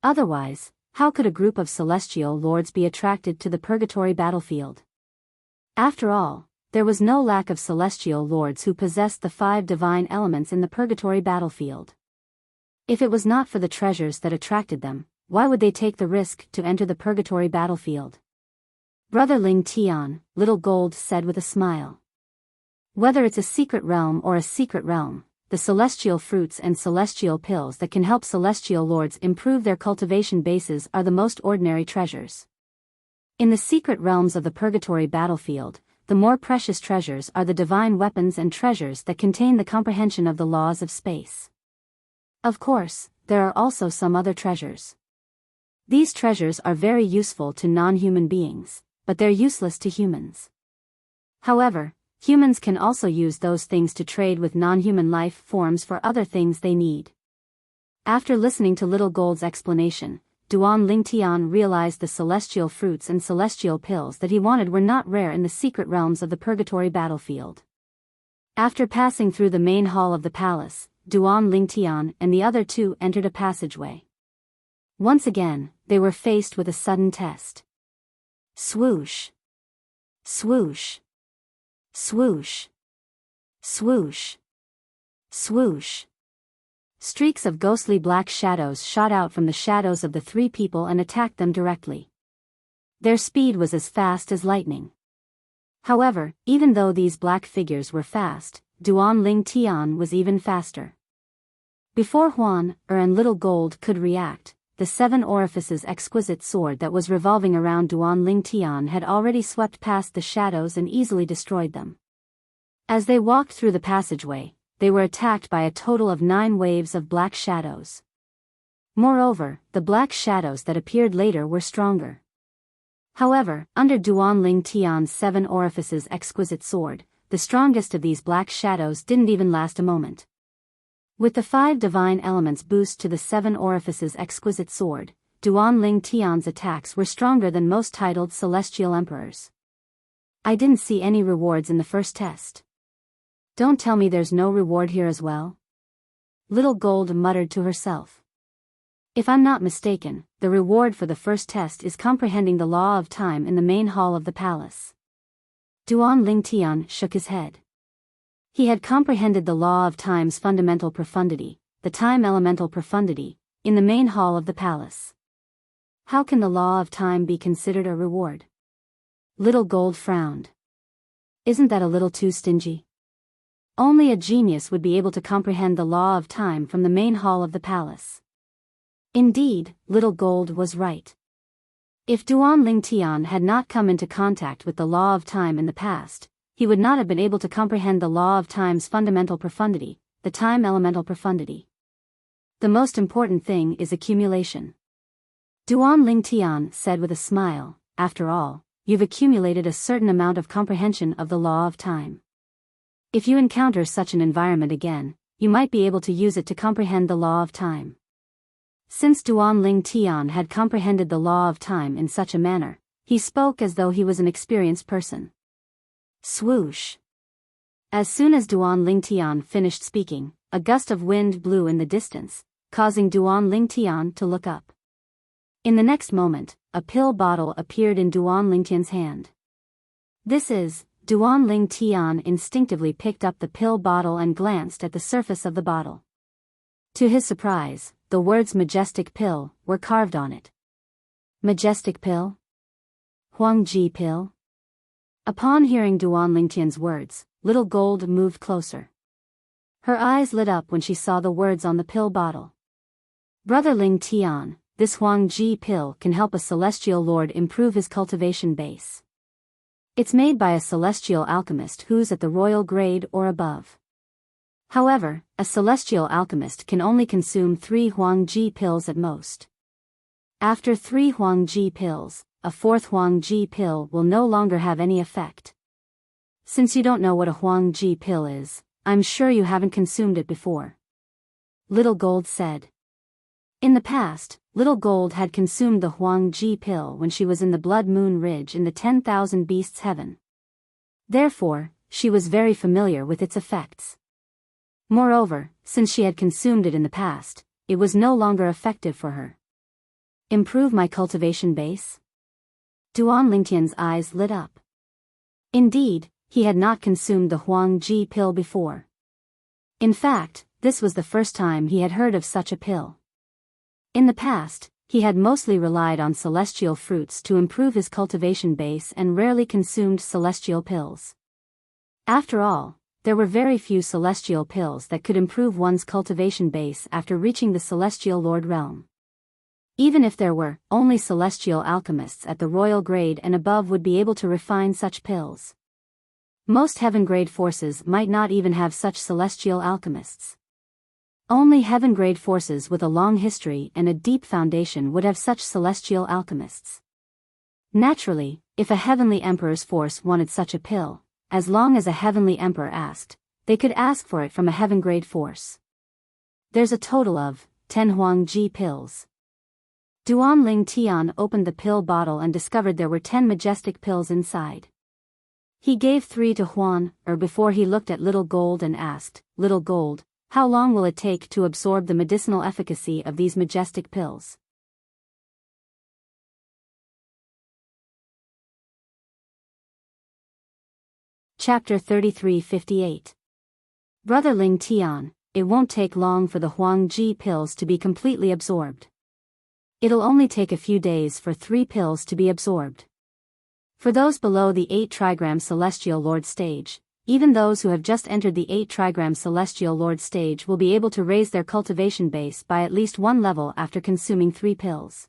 Otherwise, how could a group of celestial lords be attracted to the purgatory battlefield? After all, there was no lack of celestial lords who possessed the 5 divine elements in the purgatory battlefield. If it was not for the treasures that attracted them, why would they take the risk to enter the purgatory battlefield? Brother Ling Tian, Little Gold said with a smile. Whether it's a secret realm or a secret realm, the celestial fruits and celestial pills that can help celestial lords improve their cultivation bases are the most ordinary treasures. In the secret realms of the purgatory battlefield, the more precious treasures are the divine weapons and treasures that contain the comprehension of the laws of space. Of course, there are also some other treasures. These treasures are very useful to non-human beings, but they're useless to humans. However, humans can also use those things to trade with non-human life forms for other things they need. After listening to Little Gold's explanation, Duan Lingtian realized the celestial fruits and celestial pills that he wanted were not rare in the secret realms of the purgatory battlefield. After passing through the main hall of the palace, Duan Lingtian and the other two entered a passageway. Once again, they were faced with a sudden test. Swoosh! Swoosh! Swoosh! Swoosh! Swoosh! Streaks of ghostly black shadows shot out from the shadows of the 3 people and attacked them directly. Their speed was as fast as lightning. However, even though these black figures were fast, Duan Lingtian was even faster. Before Huan, and Little Gold could react, the 7 orifices exquisite sword that was revolving around Duan Lingtian had already swept past the shadows and easily destroyed them. As they walked through the passageway, they were attacked by a total of 9 waves of black shadows. Moreover, the black shadows that appeared later were stronger. However, under Duan Lingtian's 7 orifices exquisite sword, the strongest of these black shadows didn't even last a moment. With the 5 divine elements boost to the 7 orifices exquisite sword, Duan Ling Tian's attacks were stronger than most titled celestial emperors. I didn't see any rewards in the first test. Don't tell me there's no reward here as well? Little Gold muttered to herself. If I'm not mistaken, the reward for the first test is comprehending the law of time in the main hall of the palace. Duan Ling Tian shook his head. He had comprehended the law of time's fundamental profundity, the time elemental profundity, in the main hall of the palace. How can the law of time be considered a reward? Little Gold frowned. Isn't that a little too stingy? Only a genius would be able to comprehend the law of time from the main hall of the palace. Indeed, Little Gold was right. If Duan Ling Tian had not come into contact with the law of time in the past, he would not have been able to comprehend the law of time's fundamental profundity, the time elemental profundity. The most important thing is accumulation. Duan Ling Tian said with a smile, after all, you've accumulated a certain amount of comprehension of the law of time. If you encounter such an environment again, you might be able to use it to comprehend the law of time. Since Duan Ling Tian had comprehended the law of time in such a manner, he spoke as though he was an experienced person. Swoosh! As soon as Duan Ling Tian finished speaking, a gust of wind blew in the distance, causing Duan Ling Tian to look up. In the next moment, a pill bottle appeared in Duan Ling Tian's hand. This is, Duan Ling Tian instinctively picked up the pill bottle and glanced at the surface of the bottle. To his surprise, the words majestic pill were carved on it. Majestic pill? Huangji pill? Upon hearing Duan Ling Tian's words, Little Gold moved closer. Her eyes lit up when she saw the words on the pill bottle. Brother Ling Tian, this Huangji pill can help a celestial lord improve his cultivation base. It's made by a celestial alchemist who's at the royal grade or above. However, a celestial alchemist can only consume 3 Huangji pills at most. After 3 Huangji pills, a 4th Huangji pill will no longer have any effect. Since you don't know what a Huangji pill is, I'm sure you haven't consumed it before. Little Gold said. In the past, Little Gold had consumed the Huangji pill when she was in the Blood Moon Ridge in the 10,000 Beasts Heaven. Therefore, she was very familiar with its effects. Moreover, since she had consumed it in the past, it was no longer effective for her. Improve my cultivation base? Duan Ling Tian's eyes lit up. Indeed, he had not consumed the Huangji pill before. In fact, this was the first time he had heard of such a pill. In the past, he had mostly relied on celestial fruits to improve his cultivation base and rarely consumed celestial pills. After all, there were very few celestial pills that could improve one's cultivation base after reaching the celestial lord realm. Even if there were, only celestial alchemists at the royal grade and above would be able to refine such pills. Most heaven-grade forces might not even have such celestial alchemists. Only heaven-grade forces with a long history and a deep foundation would have such celestial alchemists. Naturally, if a heavenly emperor's force wanted such a pill, as long as a heavenly emperor asked, they could ask for it from a heaven-grade force. There's a total of 10 Huangji pills. Duan Ling Tian opened the pill bottle and discovered there were 10 majestic pills inside. He gave 3 to Huan before he looked at Little Gold and asked, Little Gold, how long will it take to absorb the medicinal efficacy of these majestic pills? Chapter 33:58. Brother Ling Tian, it won't take long for the Huangji pills to be completely absorbed. It'll only take a few days for 3 pills to be absorbed. For those below the 8 trigram Celestial Lord stage, even those who have just entered the 8 trigram Celestial Lord stage will be able to raise their cultivation base by at least 1 level after consuming 3 pills.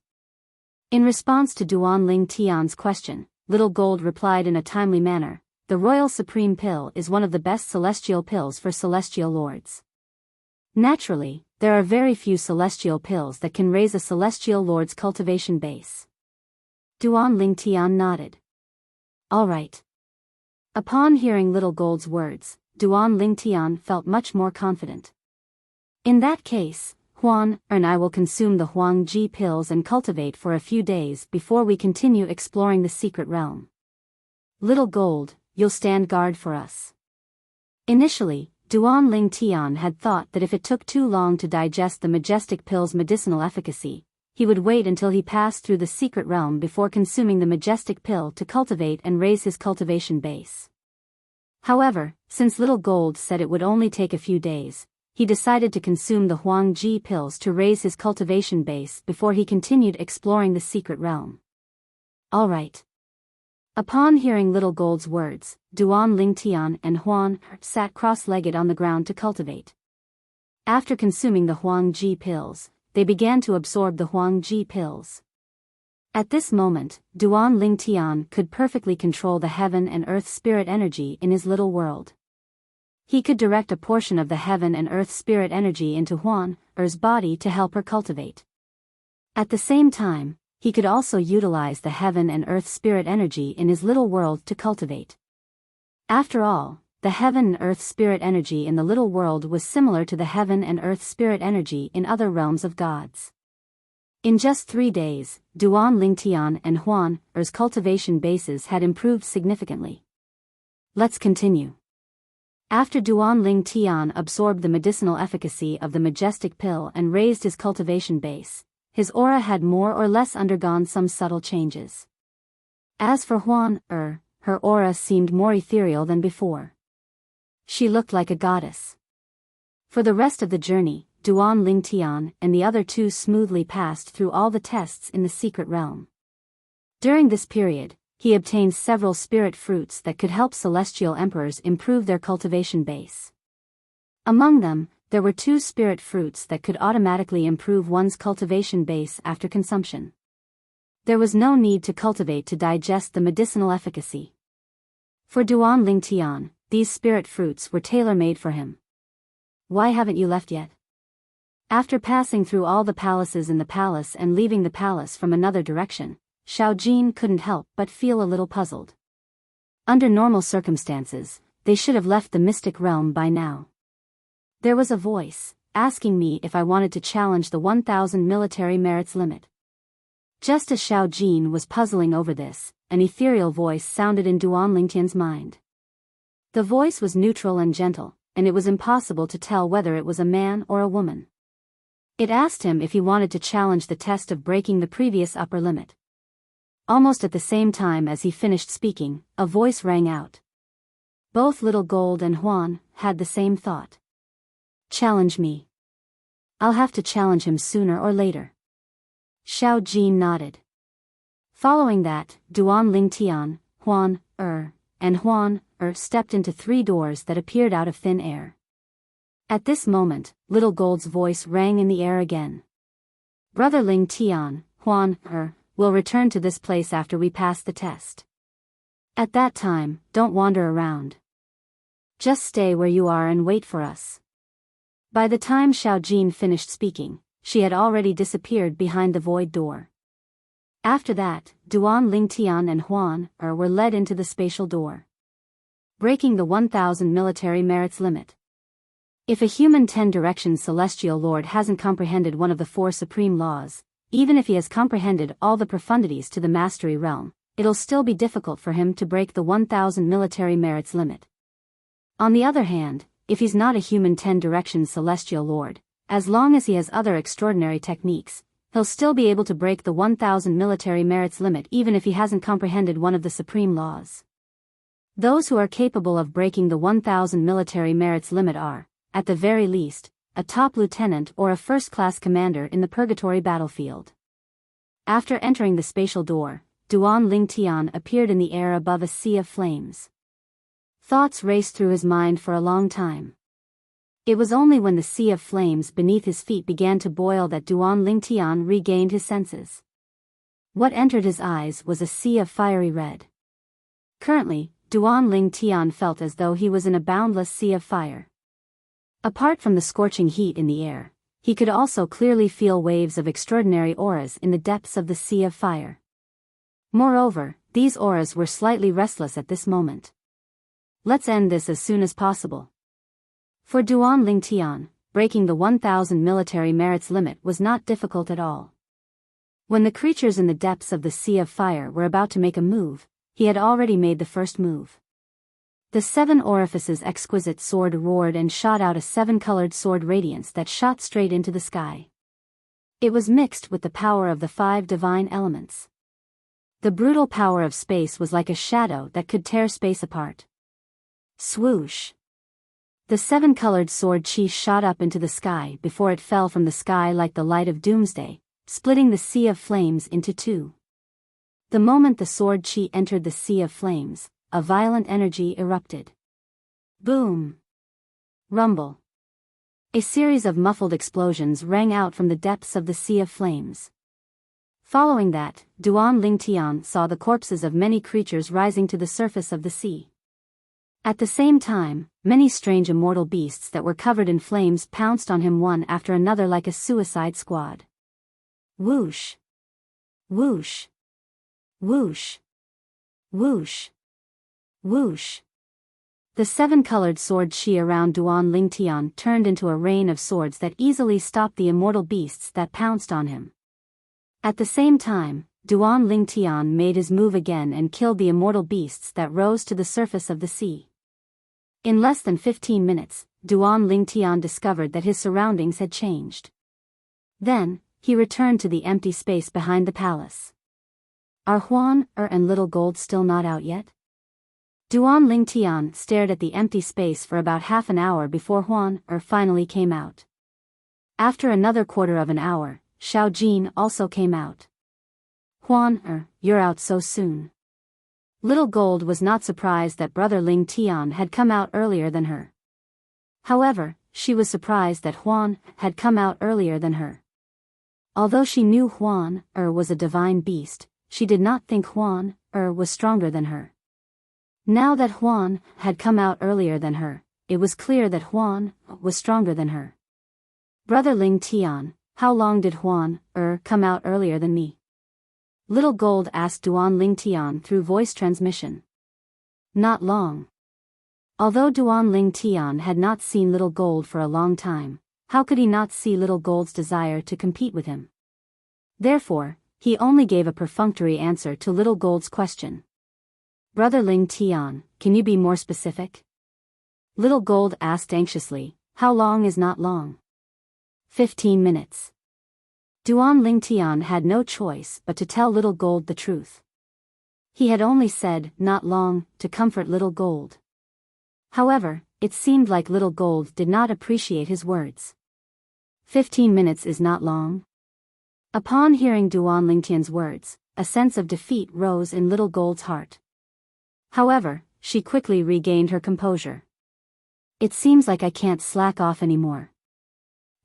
In response to Duan Ling Tian's question, Little Gold replied in a timely manner, the Royal Supreme Pill is one of the best celestial pills for celestial lords. Naturally, there are very few celestial pills that can raise a celestial lord's cultivation base. Duan Ling Tian nodded. All right. Upon hearing Little Gold's words, Duan Ling Tian felt much more confident. In that case, Huan and I will consume the Huang Ji pills and cultivate for a few days before we continue exploring the secret realm. Little Gold, you'll stand guard for us. Initially, Duan Ling Tian had thought that if it took too long to digest the majestic pill's medicinal efficacy, he would wait until he passed through the secret realm before consuming the majestic pill to cultivate and raise his cultivation base. However, since Little Gold said it would only take a few days, he decided to consume the Huang Ji pills to raise his cultivation base before he continued exploring the secret realm. All right. Upon hearing Little Gold's words, Duan Ling Tian and Huan sat cross-legged on the ground to cultivate. After consuming the Huang Ji pills, they began to absorb the Huang Ji pills. At this moment, Duan Ling Tian could perfectly control the heaven and earth spirit energy in his little world. He could direct a portion of the heaven and earth spirit energy into Huan Er's body to help her cultivate. At the same time, he could also utilize the heaven and earth spirit energy in his little world to cultivate. After all, the heaven and earth spirit energy in the little world was similar to the heaven and earth spirit energy in other realms of gods. In just 3 days, Duan Ling Tian and Huan Er's cultivation bases had improved significantly. Let's continue. After Duan Ling Tian absorbed the medicinal efficacy of the majestic pill and raised his cultivation base, his aura had more or less undergone some subtle changes. As for Huan Er, her aura seemed more ethereal than before. She looked like a goddess. For the rest of the journey, Duan Ling Tian and the other two smoothly passed through all the tests in the secret realm. During this period, he obtained several spirit fruits that could help celestial emperors improve their cultivation base. Among them, there were 2 spirit fruits that could automatically improve one's cultivation base after consumption. There was no need to cultivate to digest the medicinal efficacy. For Duan Ling Tian, these spirit fruits were tailor-made for him. Why haven't you left yet? After passing through all the palaces in the palace and leaving the palace from another direction, Xiao Jin couldn't help but feel a little puzzled. Under normal circumstances, they should have left the mystic realm by now. There was a voice, asking me if I wanted to challenge the 1,000 military merits limit. Just as Xiao Jin was puzzling over this, an ethereal voice sounded in Duan Lingtian's mind. The voice was neutral and gentle, and it was impossible to tell whether it was a man or a woman. It asked him if he wanted to challenge the test of breaking the previous upper limit. Almost at the same time as he finished speaking, a voice rang out. Both Little Gold and Huan had the same thought. Challenge me. I'll have to challenge him sooner or later. Xiao Jin nodded. Following that, Duan Ling Tian, Huan Er, and Huan Er stepped into 3 doors that appeared out of thin air. At this moment, Little Gold's voice rang in the air again. Brother Ling Tian, Huan Er, will return to this place after we pass the test. At that time, don't wander around. Just stay where you are and wait for us. By the time Xiao Jin finished speaking, she had already disappeared behind the void door. After that, Duan Ling Tian and Huan Er were led into the spatial door. Breaking the 1,000 military merits limit. If a human 10-direction celestial lord hasn't comprehended one of the 4 supreme laws, even if he has comprehended all the profundities to the mastery realm, it'll still be difficult for him to break the 1,000 military merits limit. On the other hand, if he's not a human 10-direction celestial lord, as long as he has other extraordinary techniques, he'll still be able to break the 1,000 military merits limit even if he hasn't comprehended one of the supreme laws. Those who are capable of breaking the 1,000 military merits limit are, at the very least, a top lieutenant or a first-class commander in the purgatory battlefield. After entering the spatial door, Duan Ling Tian appeared in the air above a sea of flames. Thoughts raced through his mind for a long time. It was only when the sea of flames beneath his feet began to boil that Duan Ling Tian regained his senses. What entered his eyes was a sea of fiery red. Currently, Duan Ling Tian felt as though he was in a boundless sea of fire. Apart from the scorching heat in the air, he could also clearly feel waves of extraordinary auras in the depths of the sea of fire. Moreover, these auras were slightly restless at this moment. Let's end this as soon as possible. For Duan Ling Tian, breaking the 1,000 military merits limit was not difficult at all. When the creatures in the depths of the Sea of Fire were about to make a move, he had already made the first move. The 7 orifices exquisite sword roared and shot out a 7-colored sword radiance that shot straight into the sky. It was mixed with the power of the 5 divine elements. The brutal power of space was like a shadow that could tear space apart. Swoosh! The 7-colored sword chi shot up into the sky before it fell from the sky like the light of doomsday, splitting the sea of flames into 2. The moment the sword chi entered the sea of flames, a violent energy erupted. Boom! Rumble! A series of muffled explosions rang out from the depths of the sea of flames. Following that, Duan Lingtian saw the corpses of many creatures rising to the surface of the sea. At the same time, many strange immortal beasts that were covered in flames pounced on him one after another like a suicide squad. Whoosh! Whoosh! Whoosh! Whoosh! Whoosh! The 7-colored sword chi around Duan Lingtian turned into a rain of swords that easily stopped the immortal beasts that pounced on him. At the same time, Duan Lingtian made his move again and killed the immortal beasts that rose to the surface of the sea. In less than 15 minutes, Duan Lingtian discovered that his surroundings had changed. Then, he returned to the empty space behind the palace. Are Huan, and Little Gold still not out yet? Duan Lingtian stared at the empty space for about half an hour before Huan, finally came out. After another quarter of an hour, Xiao Jin also came out. Huan, you're out so soon. Little Gold was not surprised that brother Ling Tian had come out earlier than her. However, she was surprised that Huan had come out earlier than her. Although she knew Huan, was a divine beast, she did not think Huan, was stronger than her. Now that Huan had come out earlier than her, it was clear that Huan was stronger than her. Brother Ling Tian, how long did Huan, come out earlier than me? Little Gold asked Duan Lingtian through voice transmission. Not long. Although Duan Lingtian had not seen Little Gold for a long time, how could he not see Little Gold's desire to compete with him? Therefore, he only gave a perfunctory answer to Little Gold's question. Brother Lingtian, can you be more specific? Little Gold asked anxiously, how long is not long? 15 minutes. Duan Lingtian had no choice but to tell Little Gold the truth. He had only said, not long, to comfort Little Gold. However, it seemed like Little Gold did not appreciate his words. 15 minutes is not long. Upon hearing Duan Lingtian's words, a sense of defeat rose in Little Gold's heart. However, she quickly regained her composure. It seems like I can't slack off anymore.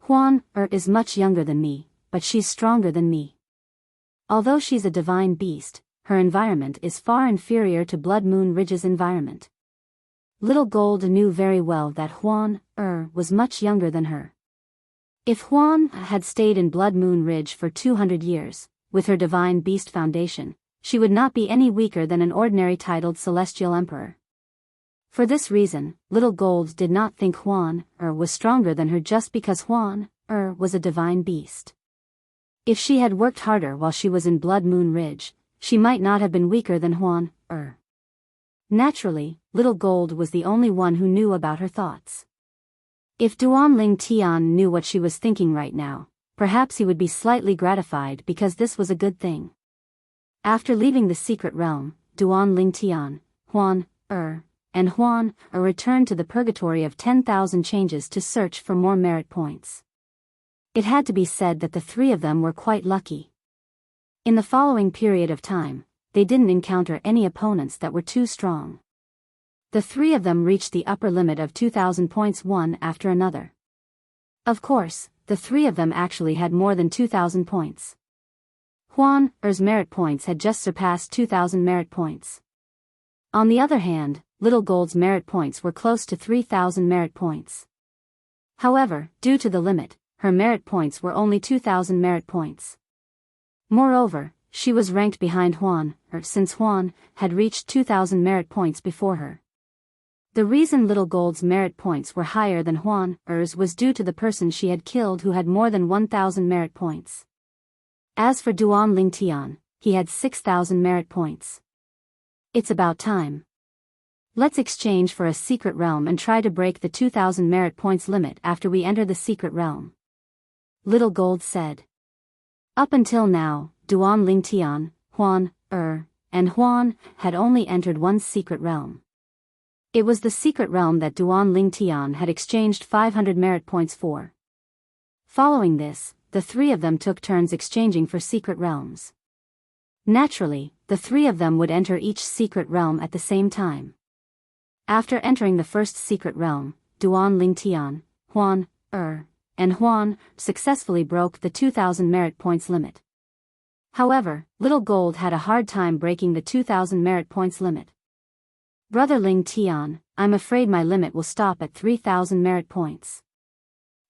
Huan, is much younger than me, but she's stronger than me. Although she's a divine beast, her environment is far inferior to Blood Moon Ridge's environment. Little Gold knew very well that Huan, was much younger than her. If Huan had stayed in Blood Moon Ridge for 200 years, with her divine beast foundation, she would not be any weaker than an ordinary titled Celestial Emperor. For this reason, Little Gold did not think Huan, was stronger than her just because Huan, was a divine beast. If she had worked harder while she was in Blood Moon Ridge, she might not have been weaker than Huan, Naturally, Little Gold was the only one who knew about her thoughts. If Duan Lingtian knew what she was thinking right now, perhaps he would be slightly gratified because this was a good thing. After leaving the secret realm, Duan Lingtian, Huan, and Huan, returned to the purgatory of 10,000 changes to search for more merit points. It had to be said that the 3 of them were quite lucky. In the following period of time, they didn't encounter any opponents that were too strong. The 3 of them reached the upper limit of 2,000 points one after another. Of course, the 3 of them actually had more than 2,000 points. Huan's merit points had just surpassed 2,000 merit points. On the other hand, Little Gold's merit points were close to 3,000 merit points. However, due to the limit, her merit points were only 2,000 merit points. Moreover, she was ranked behind Huan, since Huan had reached 2,000 merit points before her. The reason Little Gold's merit points were higher than Huan Er's was due to the person she had killed who had more than 1,000 merit points. As for Duan Lingtian, he had 6,000 merit points. It's about time. Let's exchange for a secret realm and try to break the 2,000 merit points limit after we enter the secret realm. Little Gold said. Up until now, Duan Lingtian, Huan Er, and Huan had only entered one secret realm. It was the secret realm that Duan Lingtian had exchanged 500 merit points for. Following this, the three of them took turns exchanging for secret realms. Naturally, the three of them would enter each secret realm at the same time. After entering the first secret realm, Duan Lingtian, Huan Er, and Huan successfully broke the 2,000 merit points limit. However, Little Gold had a hard time breaking the 2,000 merit points limit. Brother Lingtian, I'm afraid my limit will stop at 3,000 merit points.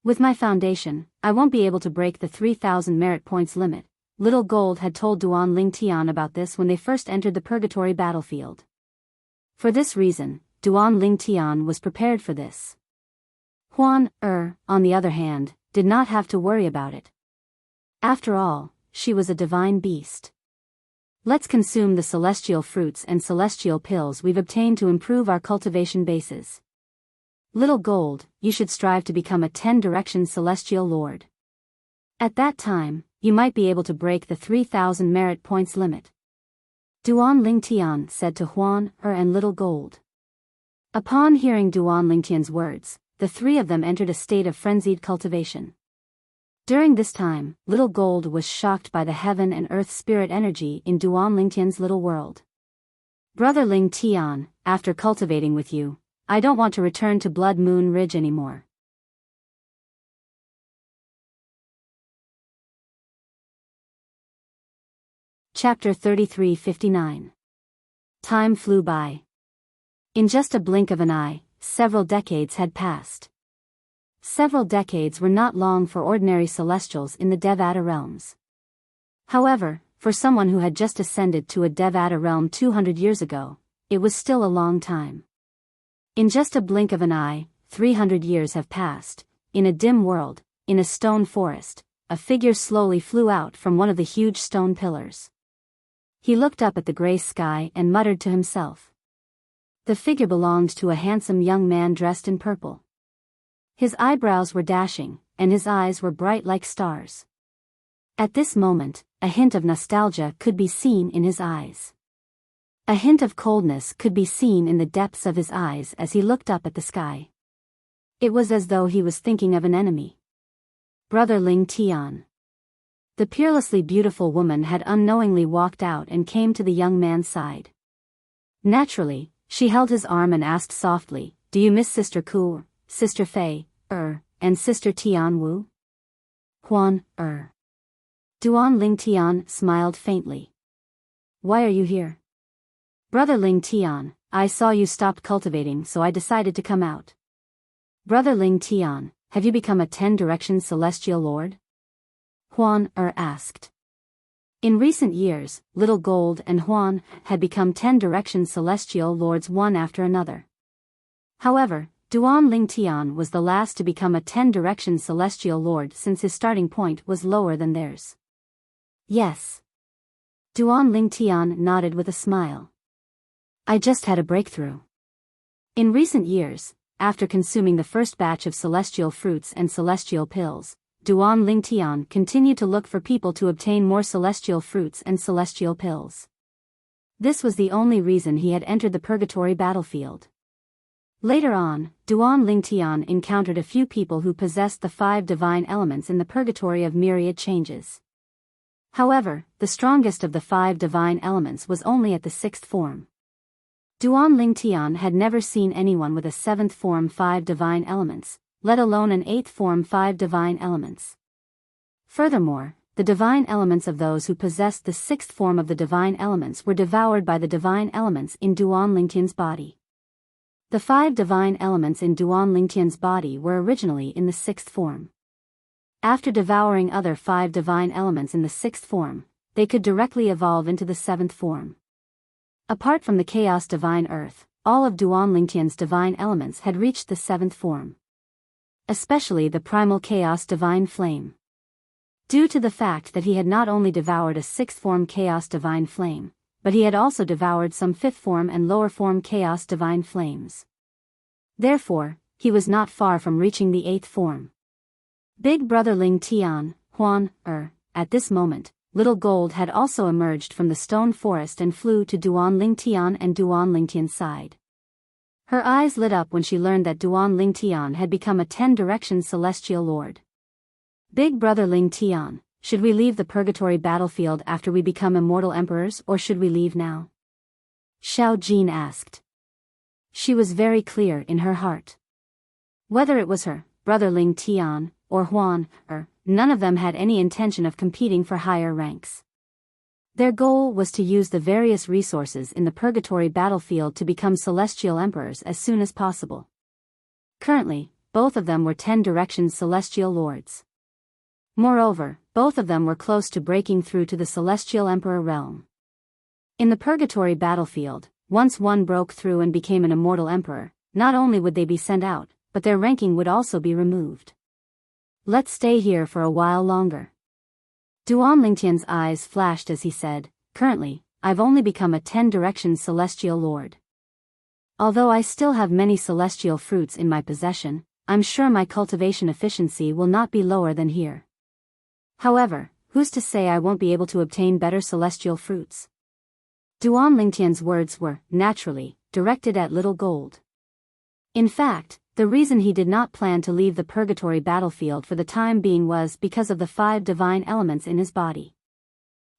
With my foundation, I won't be able to break the 3,000 merit points limit. Little Gold had told Duan Lingtian about this when they first entered the Purgatory battlefield. For this reason, Duan Lingtian was prepared for this. Huan Er, on the other hand, did not have to worry about it. After all, she was a divine beast. Let's consume the celestial fruits and celestial pills we've obtained to improve our cultivation bases. Little Gold, you should strive to become a 10-direction celestial lord. At that time, you might be able to break the 3,000 merit points limit. Duan Lingtian said to Huan Er and Little Gold. Upon hearing Duan Lingtian's words, the three of them entered a state of frenzied cultivation. During this time, Little Gold was shocked by the heaven and earth spirit energy in Duan Lingtian's little world. Brother Lingtian, after cultivating with you, I don't want to return to Blood Moon Ridge anymore. Chapter 33:59. Time flew by. In just a blink of an eye, several decades had passed. Several decades were not long for ordinary celestials in the Devata realms. However, for someone who had just ascended to a Devata realm 200 years ago, it was still a long time. In just a blink of an eye, 300 years have passed. In a dim world, in a stone forest, a figure slowly flew out from one of the huge stone pillars. He looked up at the gray sky and muttered to himself. The figure belonged to a handsome young man dressed in purple. His eyebrows were dashing, and his eyes were bright like stars. At this moment, a hint of nostalgia could be seen in his eyes. A hint of coldness could be seen in the depths of his eyes as he looked up at the sky. It was as though he was thinking of an enemy. Brother Lingtian. The peerlessly beautiful woman had unknowingly walked out and came to the young man's side. Naturally, she held his arm and asked softly, "Do you miss Sister Ku, Sister Fei, and Sister Tian Wu?" Huan, Duan Lingtian smiled faintly. "Why are you here?" "Brother Lingtian, I saw you stopped cultivating, so I decided to come out." "Brother Lingtian, have you become a 10-direction celestial lord?" Huan asked. In recent years, Little Gold and Huan had become 10-direction celestial lords one after another. However, Duan Lingtian was the last to become a 10-direction celestial lord since his starting point was lower than theirs. "Yes." Duan Lingtian nodded with a smile. "I just had a breakthrough." In recent years, after consuming the first batch of celestial fruits and celestial pills, Duan Lingtian continued to look for people to obtain more celestial fruits and celestial pills. This was the only reason he had entered the Purgatory battlefield. Later on, Duan Lingtian encountered a few people who possessed the 5 divine elements in the Purgatory of myriad changes. However, the strongest of the 5 divine elements was only at the 6th form. Duan Lingtian had never seen anyone with a 7th form 5 divine elements, let alone an 8th form 5 divine elements. Furthermore, the divine elements of those who possessed the 6th form of the divine elements were devoured by the divine elements in Duan Lingtian's body. The 5 divine elements in Duan Lingtian's body were originally in the 6th form. After devouring other 5 divine elements in the 6th form, they could directly evolve into the 7th form. Apart from the chaos divine earth, all of Duan Lingtian's divine elements had reached the 7th form. Especially the primal chaos divine flame. Due to the fact that he had not only devoured a 6th form chaos divine flame, but he had also devoured some 5th form and lower form chaos divine flames. Therefore, he was not far from reaching the 8th form. Big brother Ling Tian, Huan, at this moment, Little Gold had also emerged from the stone forest and flew to Duan Lingtian and Duan Lingtian's side. Her eyes lit up when she learned that Duan Lingtian had become a 10-direction celestial lord. Big brother Ling Tian, should we leave the purgatory battlefield after we become immortal emperors, or should we leave now? Xiao Jin asked. She was very clear in her heart. Whether it was her brother Ling Tian, or Huan, none of them had any intention of competing for higher ranks. Their goal was to use the various resources in the purgatory battlefield to become celestial emperors as soon as possible. Currently, both of them were 10-direction celestial lords. Moreover, both of them were close to breaking through to the celestial emperor realm. In the purgatory battlefield, once one broke through and became an immortal emperor, not only would they be sent out, but their ranking would also be removed. Let's stay here for a while longer. Duan Lingtian's eyes flashed as he said, currently, I've only become a 10-direction celestial lord. Although I still have many celestial fruits in my possession, I'm sure my cultivation efficiency will not be lower than here. However, who's to say I won't be able to obtain better celestial fruits? Duan Lingtian's words were, naturally, directed at Little Gold. In fact, the reason he did not plan to leave the purgatory battlefield for the time being was because of the 5 divine elements in his body.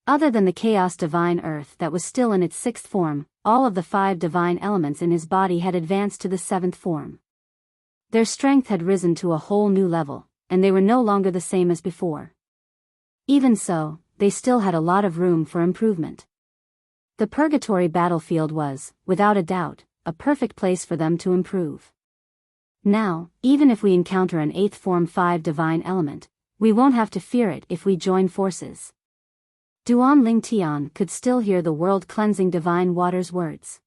Other than the chaos divine earth that was still in its 6th form, all of the 5 divine elements in his body had advanced to the 7th form. Their strength had risen to a whole new level, and they were no longer the same as before. Even so, they still had a lot of room for improvement. The purgatory battlefield was, without a doubt, a perfect place for them to improve. Now, even if we encounter an 8th form 5 divine element, we won't have to fear it if we join forces. Duan Lingtian could still hear the world-cleansing divine water's words.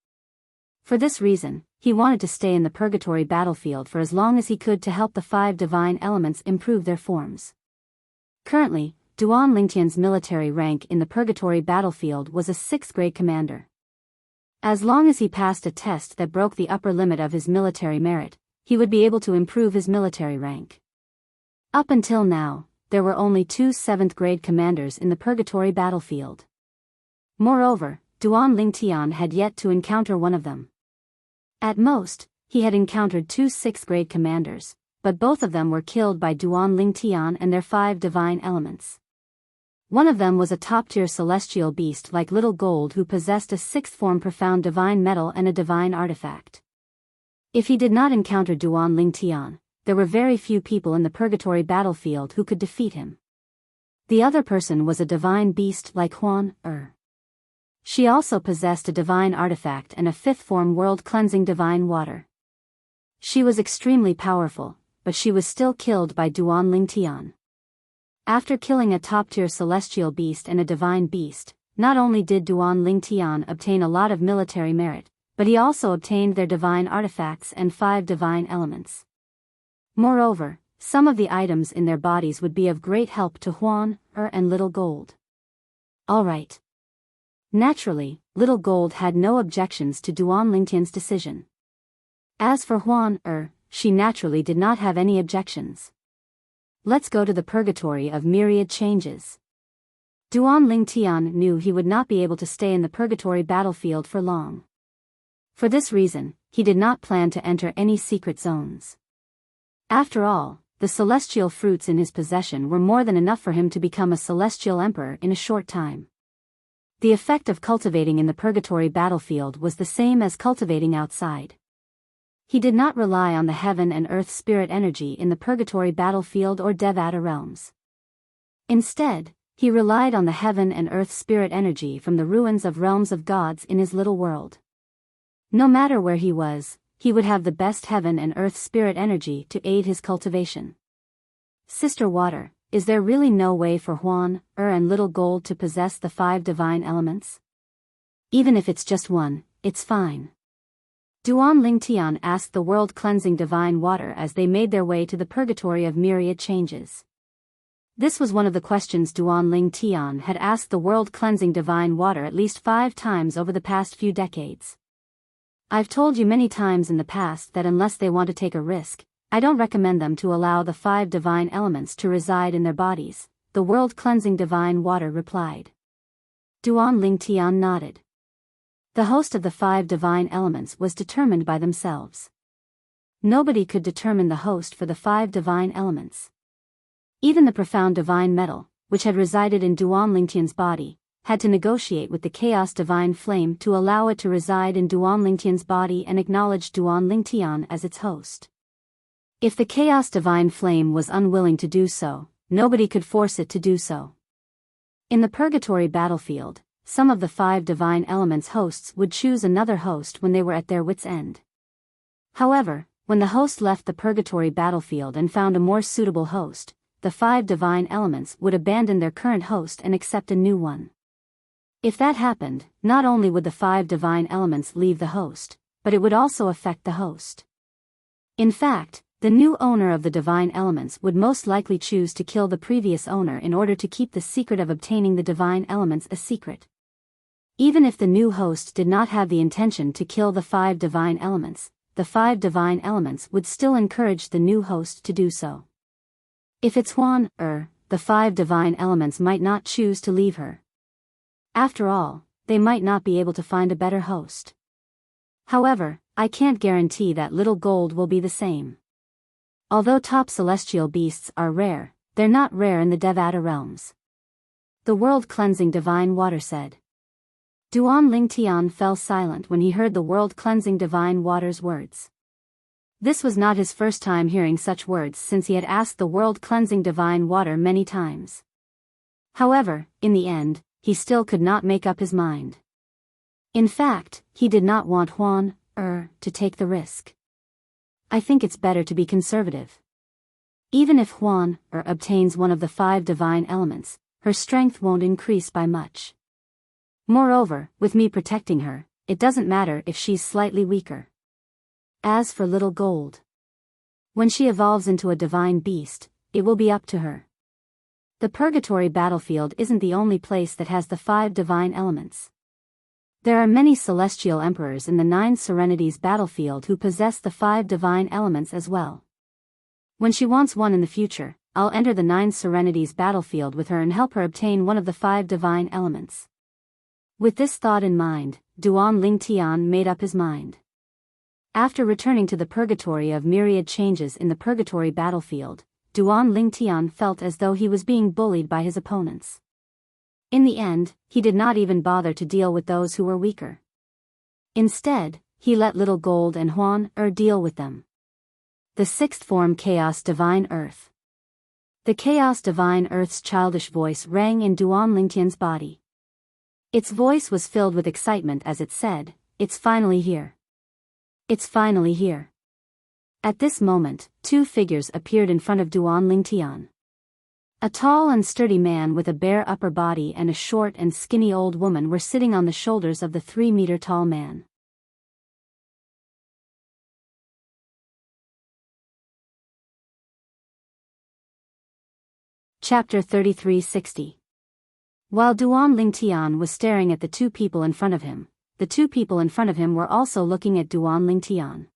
For this reason, he wanted to stay in the purgatory battlefield for as long as he could to help the 5 divine elements improve their forms. Currently, Duan Lingtian's military rank in the purgatory battlefield was a 6th grade commander. As long as he passed a test that broke the upper limit of his military merit, he would be able to improve his military rank. Up until now, there were only 2 7th grade commanders in the purgatory battlefield. Moreover, Duan Lingtian had yet to encounter one of them. At most, he had encountered 2 6th grade commanders, but both of them were killed by Duan Lingtian and their 5 divine elements. One of them was a top-tier celestial beast like Little Gold who possessed a 6th form profound divine metal and a divine artifact. If he did not encounter Duan Lingtian, there were very few people in the purgatory battlefield who could defeat him. The other person was a divine beast like Huan. She also possessed a divine artifact and a 5th form world-cleansing divine water. She was extremely powerful, but she was still killed by Duan Lingtian. After killing a top-tier celestial beast and a divine beast, not only did Duan Lingtian obtain a lot of military merit, but he also obtained their divine artifacts and 5 divine elements. Moreover, some of the items in their bodies would be of great help to Huan, and Little Gold. Alright. Naturally, Little Gold had no objections to Duan Lingtian's decision. As for Huan, she naturally did not have any objections. Let's go to the purgatory of myriad changes. Duan Lingtian knew he would not be able to stay in the purgatory battlefield for long. For this reason, he did not plan to enter any secret zones. After all, the celestial fruits in his possession were more than enough for him to become a celestial emperor in a short time. The effect of cultivating in the purgatory battlefield was the same as cultivating outside. He did not rely on the heaven and earth spirit energy in the purgatory battlefield or Devata realms. Instead, he relied on the heaven and earth spirit energy from the ruins of realms of gods in his little world. No matter where he was, he would have the best heaven and earth spirit energy to aid his cultivation. Sister Water, is there really no way for Huan, and Little Gold to possess the 5 divine elements? Even if it's just one, it's fine. Duan Lingtian asked the world-cleansing divine water as they made their way to the purgatory of myriad changes. This was one of the questions Duan Lingtian had asked the world-cleansing divine water at least 5 times over the past few decades. I've told you many times in the past that unless they want to take a risk, I don't recommend them to allow the 5 divine elements to reside in their bodies, the world-cleansing divine water replied. Duan Lingtian nodded. The host of the 5 divine elements was determined by themselves. Nobody could determine the host for the 5 divine elements. Even the profound divine metal, which had resided in Duan Lingtian's body, had to negotiate with the chaos divine flame to allow it to reside in Duan Lingtian's body and acknowledge Duan Lingtian as its host. If the chaos divine flame was unwilling to do so, nobody could force it to do so. In the purgatory battlefield, some of the 5 divine elements hosts would choose another host when they were at their wits' end. However, when the host left the purgatory battlefield and found a more suitable host, the 5 divine elements would abandon their current host and accept a new one. If that happened, not only would the 5 divine elements leave the host, but it would also affect the host. In fact, the new owner of the divine elements would most likely choose to kill the previous owner in order to keep the secret of obtaining the divine elements a secret. Even if the new host did not have the intention to kill the 5 divine elements, the 5 divine elements would still encourage the new host to do so. If it's Huan, the 5 divine elements might not choose to leave her. After all, they might not be able to find a better host. However, I can't guarantee that little gold will be the same. Although top celestial beasts are rare, they're not rare in the Devata realms. The world-cleansing divine water said. Duan Lingtian fell silent when he heard the world-cleansing divine water's words. This was not his first time hearing such words since he had asked the world-cleansing divine water many times. However, in the end, he still could not make up his mind. In fact, he did not want Huan, to take the risk. I think it's better to be conservative. Even if Huan, obtains one of the 5 divine elements, her strength won't increase by much. Moreover, with me protecting her, it doesn't matter if she's slightly weaker. As for little gold, when she evolves into a divine beast, it will be up to her. The purgatory battlefield isn't the only place that has the 5 divine elements. There are many celestial emperors in the 9 Serenities battlefield who possess the 5 divine elements as well. When she wants one in the future, I'll enter the 9 Serenities battlefield with her and help her obtain one of the 5 divine elements. With this thought in mind, Duan Lingtian made up his mind. After returning to the purgatory of myriad changes in the purgatory battlefield, Duan Lingtian felt as though he was being bullied by his opponents. In the end, he did not even bother to deal with those who were weaker. Instead, he let little gold and Huan deal with them. The 6th form Chaos Divine Earth. The Chaos Divine Earth's childish voice rang in Duan Lingtian's body. Its voice was filled with excitement as it said, "It's finally here. It's finally here." At this moment, 2 figures appeared in front of Duan Lingtian. A tall and sturdy man with a bare upper body and a short and skinny old woman were sitting on the shoulders of the 3-meter-tall man. Chapter 3360. While Duan Lingtian was staring at the 2 people in front of him, the 2 people in front of him were also looking at Duan Lingtian.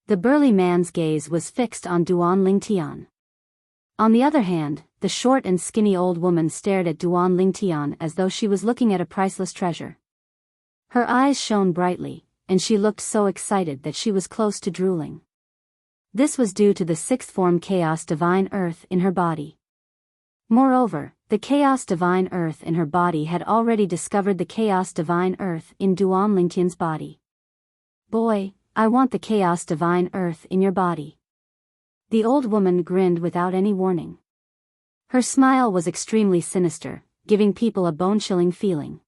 The burly man's gaze was fixed on Duan Lingtian. On the other hand, the short and skinny old woman stared at Duan Lingtian as though she was looking at a priceless treasure. Her eyes shone brightly, and she looked so excited that she was close to drooling. This was due to the 6th form Chaos Divine Earth in her body. Moreover, the Chaos Divine Earth in her body had already discovered the Chaos Divine Earth in Duan Lingtian's body. "Boy, I want the Chaos Divine Earth in your body." The old woman grinned without any warning. Her smile was extremely sinister, giving people a bone-chilling feeling.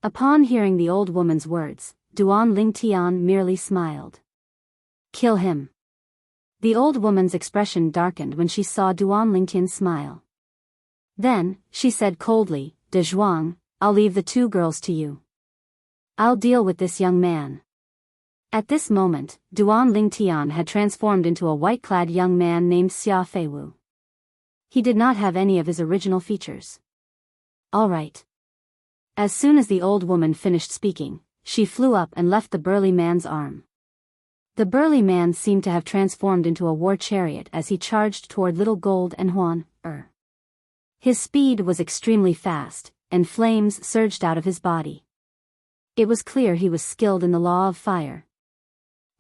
Upon hearing the old woman's words, Duan Lingtian merely smiled. "Kill him." The old woman's expression darkened when she saw Duan Lingtian's smile. Then, she said coldly, "De Zhuang, I'll leave the 2 girls to you. I'll deal with this young man." At this moment, Duan Lingtian had transformed into a white-clad young man named Xia Feiwu. He did not have any of his original features. All right. As soon as the old woman finished speaking, she flew up and left the burly man's arm. The burly man seemed to have transformed into a war chariot as he charged toward Little Gold and Huan. His speed was extremely fast, and flames surged out of his body. It was clear he was skilled in the law of fire.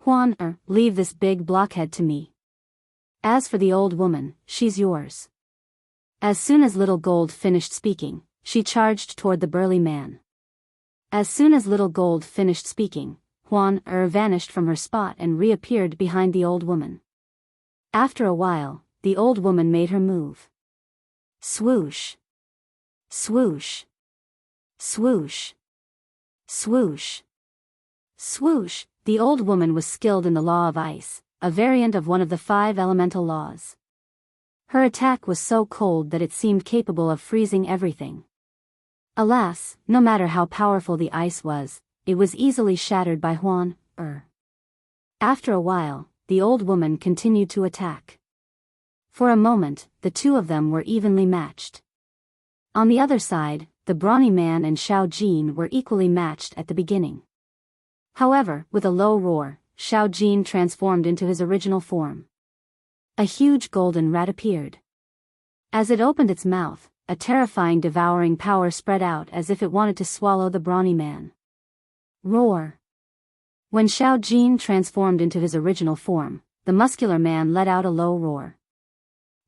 Huan, leave this big blockhead to me. As for the old woman, she's yours. As soon as Little Gold finished speaking, she charged toward the burly man. As soon as Little Gold finished speaking, Huan vanished from her spot and reappeared behind the old woman. After a while, the old woman made her move. Swoosh. Swoosh. Swoosh. Swoosh. Swoosh. The old woman was skilled in the law of ice, a variant of one of the 5 elemental laws. Her attack was so cold that it seemed capable of freezing everything. Alas, no matter how powerful the ice was, it was easily shattered by Huan. After a while, the old woman continued to attack. For a moment, the two of them were evenly matched. On the other side, the brawny man and Xiao Jin were equally matched at the beginning. However, with a low roar, Xiao Jin transformed into his original form. A huge golden rat appeared. As it opened its mouth, a terrifying devouring power spread out as if it wanted to swallow the brawny man. Roar! When Xiao Jin transformed into his original form, the muscular man let out a low roar.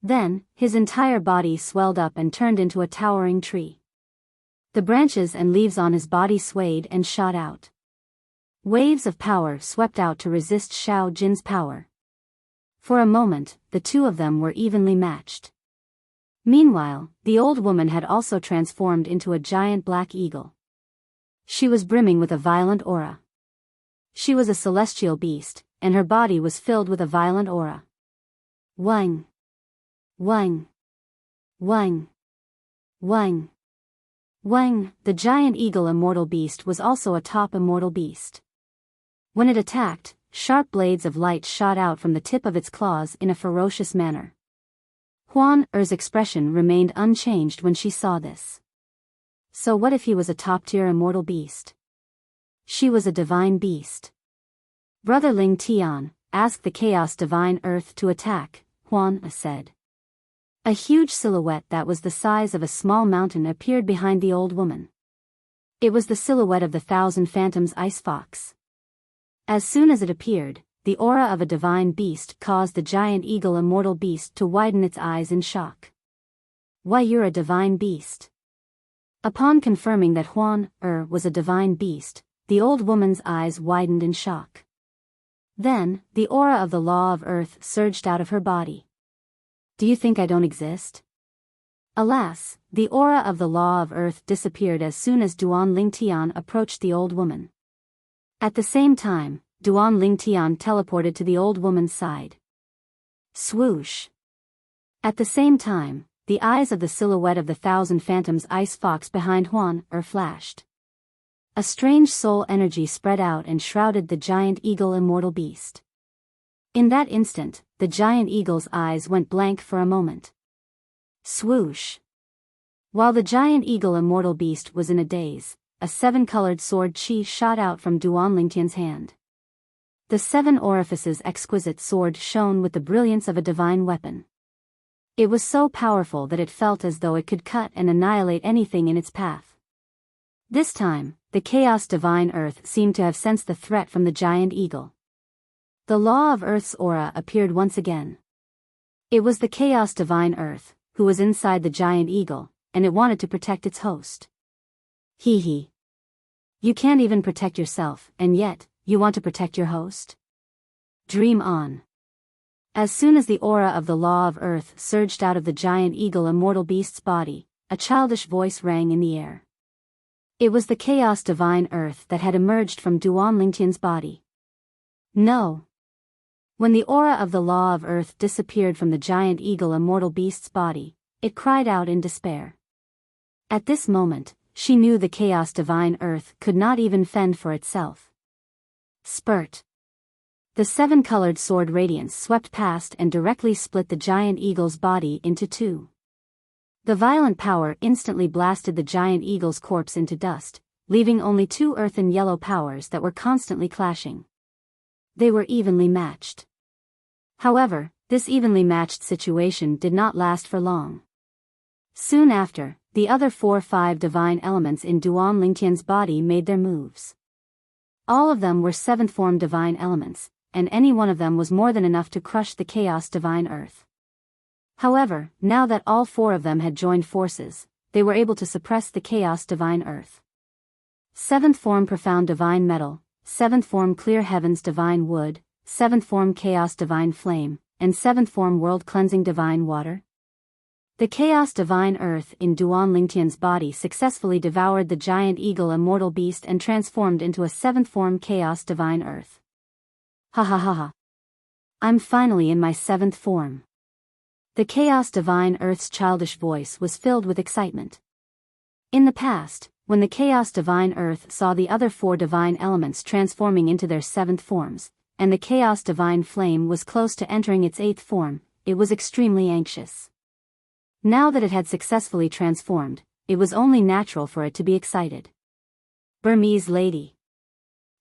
Then, his entire body swelled up and turned into a towering tree. The branches and leaves on his body swayed and shot out. Waves of power swept out to resist Xiao Jin's power. For a moment, the two of them were evenly matched. Meanwhile, the old woman had also transformed into a giant black eagle. She was brimming with a violent aura. She was a celestial beast, and her body was filled with a violent aura. Wang! Wang! Wang! Wang! Wang! The giant eagle immortal beast was also a top immortal beast. When it attacked, sharp blades of light shot out from the tip of its claws in a ferocious manner. Huan Er's expression remained unchanged when she saw this. So what if he was a top-tier immortal beast? She was a divine beast. Brother Ling Tian, ask the Chaos Divine Earth to attack, Huan said. A huge silhouette that was the size of a small mountain appeared behind the old woman. It was the silhouette of the Thousand Phantoms Ice Fox. As soon as it appeared, the aura of a divine beast caused the giant eagle immortal beast to widen its eyes in shock. Why, you're a divine beast. Upon confirming that Huan was a divine beast, the old woman's eyes widened in shock. Then, the aura of the law of earth surged out of her body. Do you think I don't exist? Alas, the aura of the law of earth disappeared as soon as Duan Lingtian approached the old woman. At the same time, Duan Lingtian teleported to the old woman's side. Swoosh! At the same time, the eyes of the silhouette of the Thousand Phantoms Ice Fox behind Huan flashed. A strange soul energy spread out and shrouded the giant eagle immortal beast. In that instant, the giant eagle's eyes went blank for a moment. Swoosh! While the giant eagle immortal beast was in a daze, a 7-colored sword chi shot out from Duan Lingtian's hand. The 7 orifices exquisite sword shone with the brilliance of a divine weapon. It was so powerful that it felt as though it could cut and annihilate anything in its path. This time, the Chaos Divine Earth seemed to have sensed the threat from the giant eagle. The law of Earth's aura appeared once again. It was the Chaos Divine Earth, who was inside the giant eagle, and it wanted to protect its host. Hee hee. You can't even protect yourself, and yet, you want to protect your host? Dream on. As soon as the aura of the law of earth surged out of the giant eagle immortal beast's body, a childish voice rang in the air. It was the Chaos Divine Earth that had emerged from Duan Lingtian's body. No. When the aura of the law of earth disappeared from the giant eagle immortal beast's body, it cried out in despair. At this moment, she knew the Chaos Divine Earth could not even fend for itself. Spurt. The seven-colored sword radiance swept past and directly split the giant eagle's body into two. The violent power instantly blasted the giant eagle's corpse into dust, leaving only two earthen yellow powers that were constantly clashing. They were evenly matched. However, this evenly matched situation did not last for long. Soon after, the other 4-5 divine elements in Duan Lingtian's body made their moves. All of them were seventh-form divine elements, and any one of them was more than enough to crush the chaos divine earth. However, now that all four of them had joined forces, they were able to suppress the chaos divine earth. Seventh form profound divine metal, seventh form clear heavens divine wood, seventh form chaos divine flame, and seventh form world cleansing divine water. The chaos divine earth in Duan Lingtian's body successfully devoured the giant eagle immortal beast and transformed into a seventh form chaos divine earth. Ha ha ha ha. I'm finally in my seventh form. The chaos divine earth's childish voice was filled with excitement. In the past, when the chaos divine earth saw the other four divine elements transforming into their seventh forms, and the chaos divine flame was close to entering its eighth form, it was extremely anxious. Now that it had successfully transformed, it was only natural for it to be excited. Burmese lady.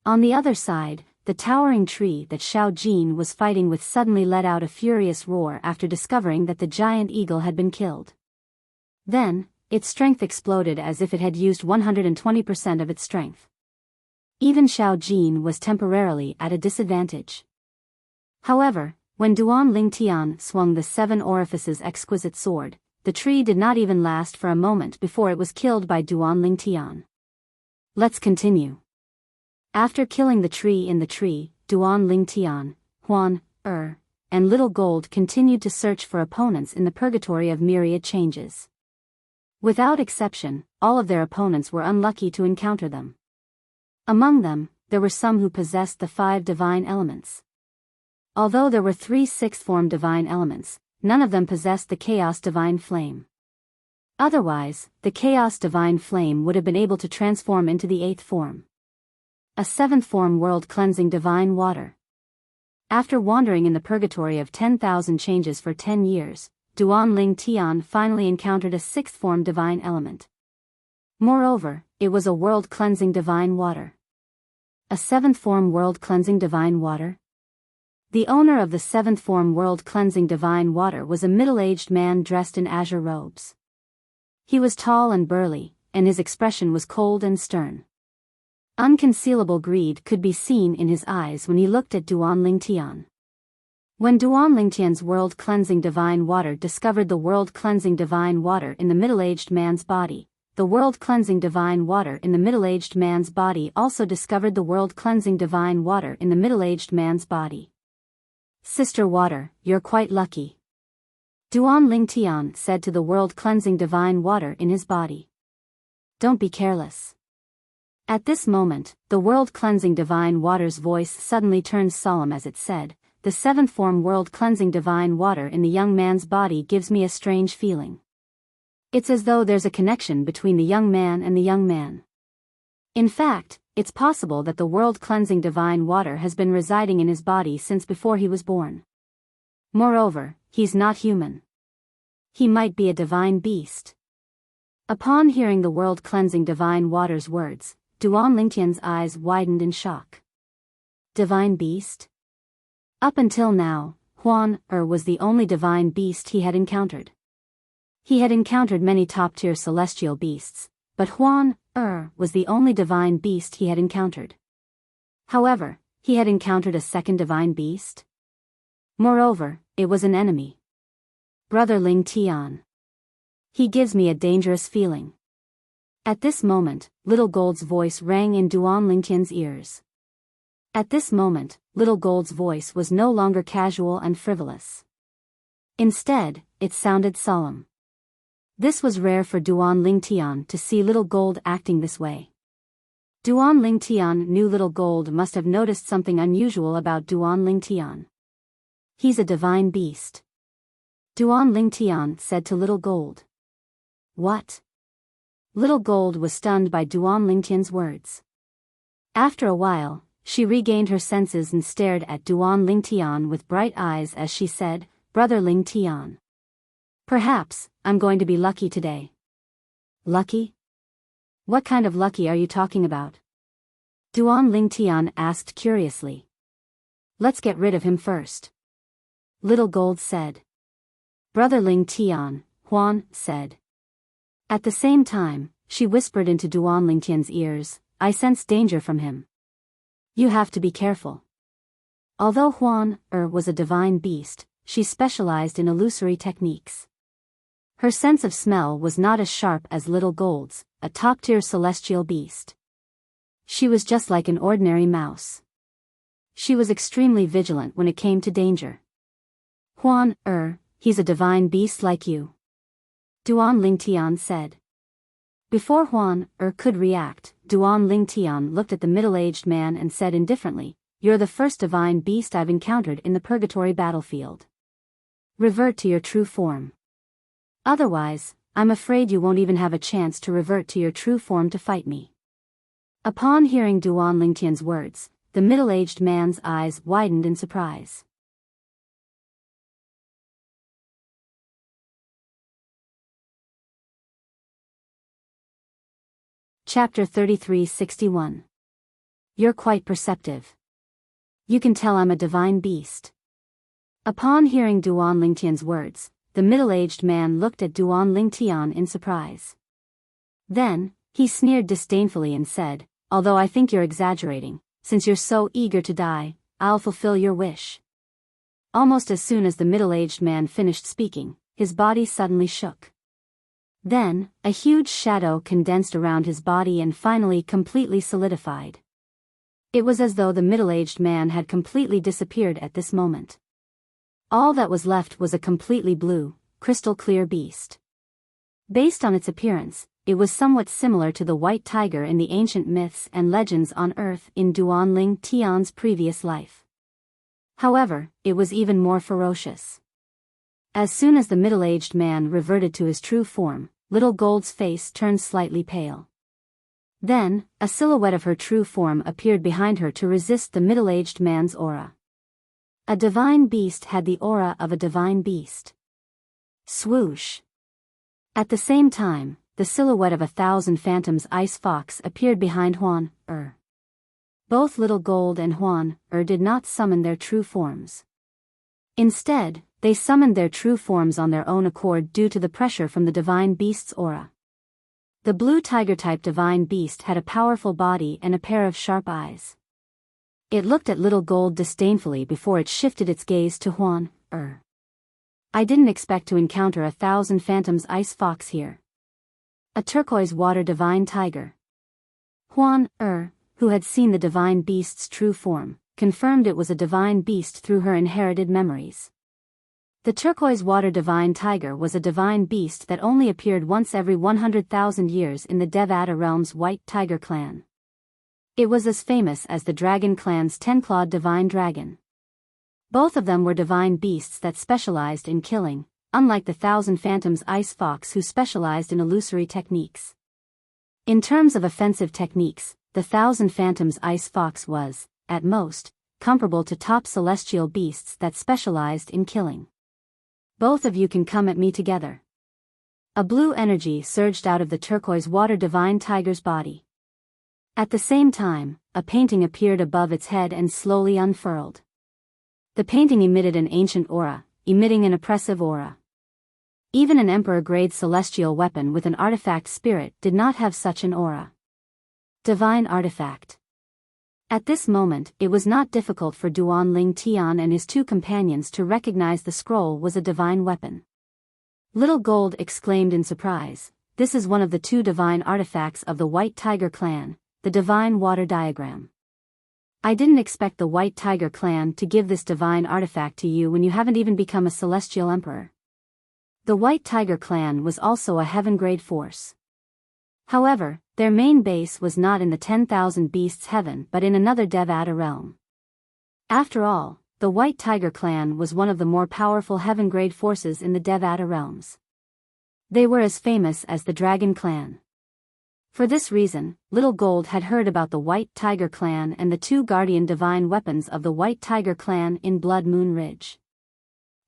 On the other side, the towering tree that Xiao Jin was fighting with suddenly let out a furious roar after discovering that the giant eagle had been killed. Then, its strength exploded as if it had used 120% of its strength. Even Xiao Jin was temporarily at a disadvantage. However, when Duan Lingtian swung the seven orifices exquisite sword, the tree did not even last for a moment before it was killed by Duan Lingtian. Let's continue. After killing the tree in the tree, Duan Lingtian, Huan, and Little Gold continued to search for opponents in the purgatory of myriad changes. Without exception, all of their opponents were unlucky to encounter them. Among them, there were some who possessed the 5 divine elements. Although there were 3 sixth-form divine elements, none of them possessed the chaos divine flame. Otherwise, the chaos divine flame would have been able to transform into the 8th form. A 7th form world cleansing divine water. After wandering in the purgatory of 10,000 changes for 10 years, Duan Lingtian finally encountered a 6th form divine element. Moreover, it was a world cleansing divine water. A 7th form world cleansing divine water? The owner of the 7th form world cleansing divine water was a middle-aged man dressed in azure robes. He was tall and burly, and his expression was cold and stern. Unconcealable greed could be seen in his eyes when he looked at Duan Lingtian. When Duan Lingtian's world cleansing divine water discovered the world cleansing divine water in the middle-aged man's body, the world cleansing divine water in the middle-aged man's body also discovered the world cleansing divine water in the middle-aged man's body. Sister Water, you're quite lucky. Duan Lingtian said to the world cleansing divine water in his body. Don't be careless. At this moment, the world cleansing divine water's voice suddenly turned solemn as it said, the 7th form world cleansing divine water in the young man's body gives me a strange feeling. It's as though there's a connection between the young man and the young man. In fact, it's possible that the world cleansing divine water has been residing in his body since before he was born. Moreover, he's not human. He might be a divine beast. Upon hearing the world cleansing divine water's words, Duan Lingtian's eyes widened in shock. Divine beast? Up until now, Huan was the only divine beast he had encountered. He had encountered many top-tier celestial beasts, but Huan was the only divine beast he had encountered. However, he had encountered a second divine beast. Moreover, it was an enemy. Brother Lingtian. He gives me a dangerous feeling. At this moment, Little Gold's voice rang in Duan Lingtian's ears. At this moment, Little Gold's voice was no longer casual and frivolous. Instead, it sounded solemn. This was rare for Duan Lingtian to see Little Gold acting this way. Duan Lingtian knew Little Gold must have noticed something unusual about Duan Lingtian. He's a divine beast. Duan Lingtian said to Little Gold. What? Little Gold was stunned by Duan Lingtian's words. After a while, she regained her senses and stared at Duan Lingtian with bright eyes as she said, "Brother Lingtian. Perhaps, I'm going to be lucky today." "Lucky? What kind of lucky are you talking about?" Duan Lingtian asked curiously. "Let's get rid of him first," Little Gold said. "Brother Lingtian," Huan said. At the same time, she whispered into Duan Lingtian's ears, "I sense danger from him. You have to be careful." Although Huan was a divine beast, she specialized in illusory techniques. Her sense of smell was not as sharp as Little Gold's, a top-tier celestial beast. She was just like an ordinary mouse. She was extremely vigilant when it came to danger. "Huan, he's a divine beast like you?" Duan Lingtian said. Before Huan could react, Duan Lingtian looked at the middle-aged man and said indifferently, "You're the first divine beast I've encountered in the purgatory battlefield. Revert to your true form. Otherwise, I'm afraid you won't even have a chance to revert to your true form to fight me." Upon hearing Duan Lingtian's words, the middle-aged man's eyes widened in surprise. Chapter 3361. You're quite perceptive. You can tell I'm a divine beast. Upon hearing Duan Lingtian's words, the middle-aged man looked at Duan Lingtian in surprise. Then, he sneered disdainfully and said, "Although I think you're exaggerating, since you're so eager to die, I'll fulfill your wish." Almost as soon as the middle-aged man finished speaking, his body suddenly shook. Then, a huge shadow condensed around his body and finally completely solidified. It was as though the middle-aged man had completely disappeared at this moment. All that was left was a completely blue, crystal-clear beast. Based on its appearance, it was somewhat similar to the white tiger in the ancient myths and legends on Earth in Duan Lingtian's previous life. However, it was even more ferocious. As soon as the middle-aged man reverted to his true form, Little Gold's face turned slightly pale. Then, a silhouette of her true form appeared behind her to resist the middle-aged man's aura. A divine beast had the aura of a divine beast. Swoosh! At the same time, the silhouette of 1,000 phantoms ice fox appeared behind Huan. Both Little Gold and Huan did not summon their true forms. Instead, they summoned their true forms on their own accord due to the pressure from the divine beast's aura. The blue tiger-type divine beast had a powerful body and a pair of sharp eyes. It looked at Little Gold disdainfully before it shifted its gaze to Huan. "I didn't expect to encounter 1,000 phantoms ice fox here. A turquoise water divine tiger." Huan, who had seen the divine beast's true form, confirmed it was a divine beast through her inherited memories. The turquoise water divine tiger was a divine beast that only appeared once every 100,000 years in the Devata realm's White Tiger clan. It was as famous as the Dragon clan's 10-clawed divine dragon. Both of them were divine beasts that specialized in killing, unlike the 1,000 phantoms ice fox who specialized in illusory techniques. In terms of offensive techniques, the 1,000 phantoms ice fox was, at most, comparable to top celestial beasts that specialized in killing. "Both of you can come at me together." A blue energy surged out of the turquoise water divine tiger's body. At the same time, a painting appeared above its head and slowly unfurled. The painting emitted an ancient aura, emitting an oppressive aura. Even an emperor-grade celestial weapon with an artifact spirit did not have such an aura. Divine artifact. At this moment, it was not difficult for Duan Lingtian and his two companions to recognize the scroll was a divine weapon. Little Gold exclaimed in surprise, "This is one of the two divine artifacts of the White Tiger clan, the divine water diagram. I didn't expect the White Tiger clan to give this divine artifact to you when you haven't even become a celestial emperor." The White Tiger clan was also a heaven-grade force. However, their main base was not in the 10,000 Beasts Heaven but in another Devata realm. After all, the White Tiger clan was one of the more powerful heaven-grade forces in the Devata realms. They were as famous as the Dragon clan. For this reason, Little Gold had heard about the White Tiger clan and the two guardian divine weapons of the White Tiger clan in Blood Moon Ridge.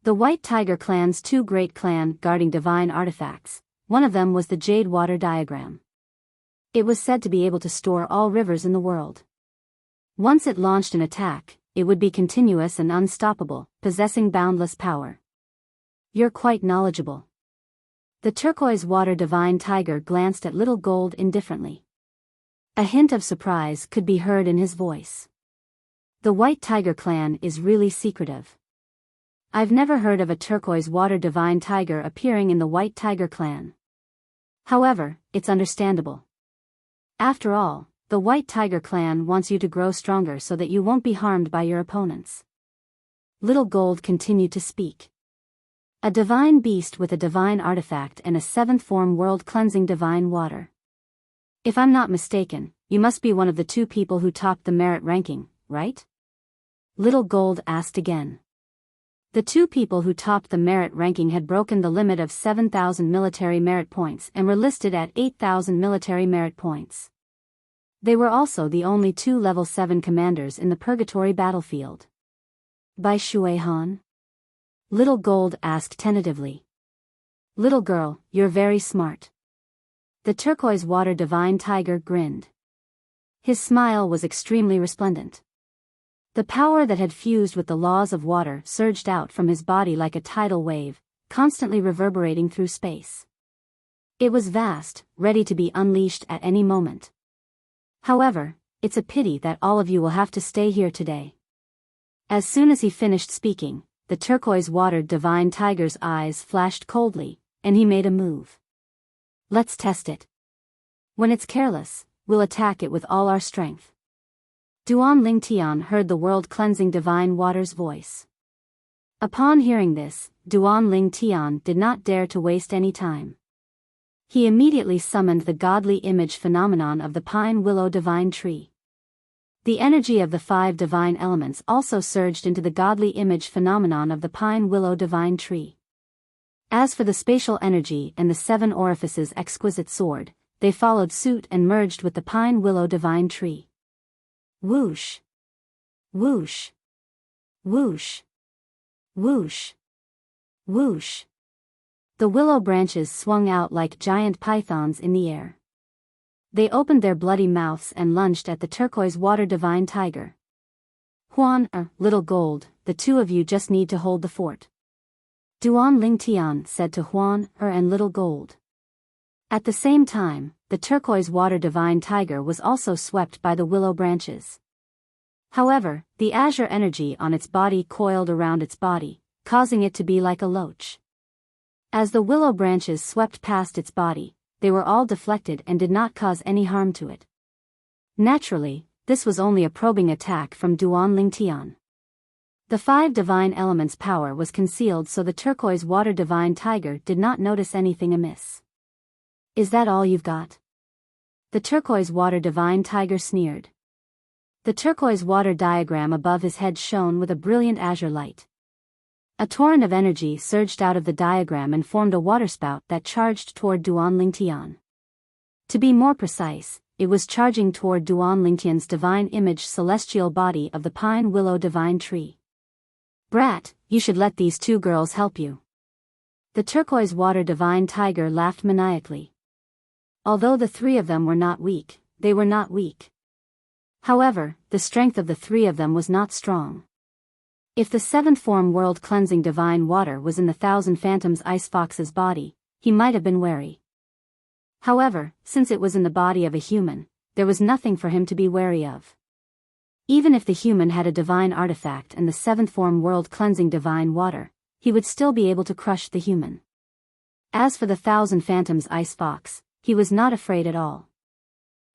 The White Tiger clan's two great clan guarding divine artifacts, one of them was the Jade Water Diagram. It was said to be able to store all rivers in the world. Once it launched an attack, it would be continuous and unstoppable, possessing boundless power. You're quite knowledgeable. The Turquoise Water Divine Tiger glanced at Little Gold indifferently. A hint of surprise could be heard in his voice. The White Tiger clan is really secretive. I've never heard of a Turquoise Water Divine Tiger appearing in the White Tiger clan. However, it's understandable. After all, the White Tiger clan wants you to grow stronger so that you won't be harmed by your opponents. Little Gold continued to speak. A divine beast with a divine artifact and a seventh form world-cleansing divine water. If I'm not mistaken, you must be one of the two people who topped the merit ranking, right? Little Gold asked again. The two people who topped the merit ranking had broken the limit of 7,000 military merit points and were listed at 8,000 military merit points. They were also the only two level 7 commanders in the Purgatory battlefield. By Shui Han? Little Gold asked tentatively. Little girl, you're very smart. The Turquoise Water Divine Tiger grinned. His smile was extremely resplendent. The power that had fused with the laws of water surged out from his body like a tidal wave, constantly reverberating through space. It was vast, ready to be unleashed at any moment. However, it's a pity that all of you will have to stay here today. As soon as he finished speaking, the Turquoise Water Divine Tiger's eyes flashed coldly, and he made a move. Let's test it. When it's careless, we'll attack it with all our strength. Duan Lingtian heard the world-cleansing divine water's voice. Upon hearing this, Duan Lingtian did not dare to waste any time. He immediately summoned the godly image phenomenon of the Pine Willow Divine Tree. The energy of the 5 divine elements also surged into the godly image phenomenon of the Pine Willow Divine Tree. As for the spatial energy and the 7 orifices exquisite sword, they followed suit and merged with the Pine Willow Divine Tree. Whoosh! Whoosh! Whoosh! Whoosh! Whoosh! The willow branches swung out like giant pythons in the air. They opened their bloody mouths and lunged at the Turquoise Water Divine Tiger. Huan, Little Gold, the two of you just need to hold the fort. Duan Lingtian said to Huan, and Little Gold. At the same time, the Turquoise Water Divine Tiger was also swept by the willow branches. However, the azure energy on its body coiled around its body, causing it to be like a loach. As the willow branches swept past its body, they were all deflected and did not cause any harm to it. Naturally, this was only a probing attack from Duan Lingtian. The 5 divine elements' power was concealed so the Turquoise Water Divine Tiger did not notice anything amiss. Is that all you've got? The Turquoise Water Divine Tiger sneered. The turquoise water diagram above his head shone with a brilliant azure light. A torrent of energy surged out of the diagram and formed a waterspout that charged toward Duan Lingtian. To be more precise, it was charging toward Duan Lingtian's divine image celestial body of the Pine Willow Divine Tree. Brat, you should let these two girls help you. The Turquoise Water Divine Tiger laughed maniacally. Although the 3 of them were not weak, they were not weak. However, the strength of the 3 of them was not strong. If the 7th form world-cleansing divine water was in the 1,000 Phantoms Ice Fox's body, he might have been wary. However, since it was in the body of a human, there was nothing for him to be wary of. Even if the human had a divine artifact and the 7th form world-cleansing divine water, he would still be able to crush the human. As for the 1,000 Phantoms Ice Fox, he was not afraid at all.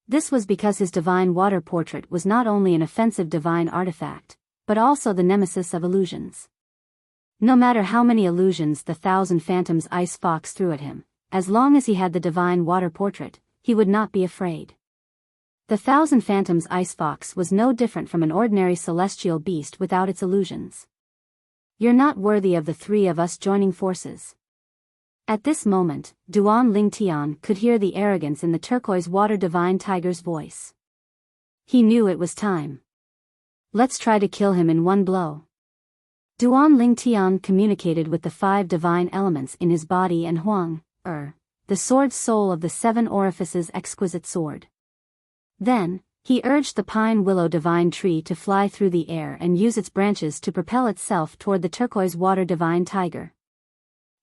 This was because his divine water portrait was not only an offensive divine artifact, but also the nemesis of illusions. No matter how many illusions the 1,000 Phantoms Ice Fox threw at him, as long as he had the divine water portrait, he would not be afraid. The 1,000 Phantoms Ice Fox was no different from an ordinary celestial beast without its illusions. You're not worthy of the 3 of us joining forces. At this moment, Duan Lingtian could hear the arrogance in the turquoise water divine tiger's voice. He knew it was time. Let's try to kill him in one blow. Duan Lingtian communicated with the 5 divine elements in his body and Huang, the sword soul of the 7 orifices exquisite sword. Then, he urged the pine willow divine tree to fly through the air and use its branches to propel itself toward the turquoise water divine tiger.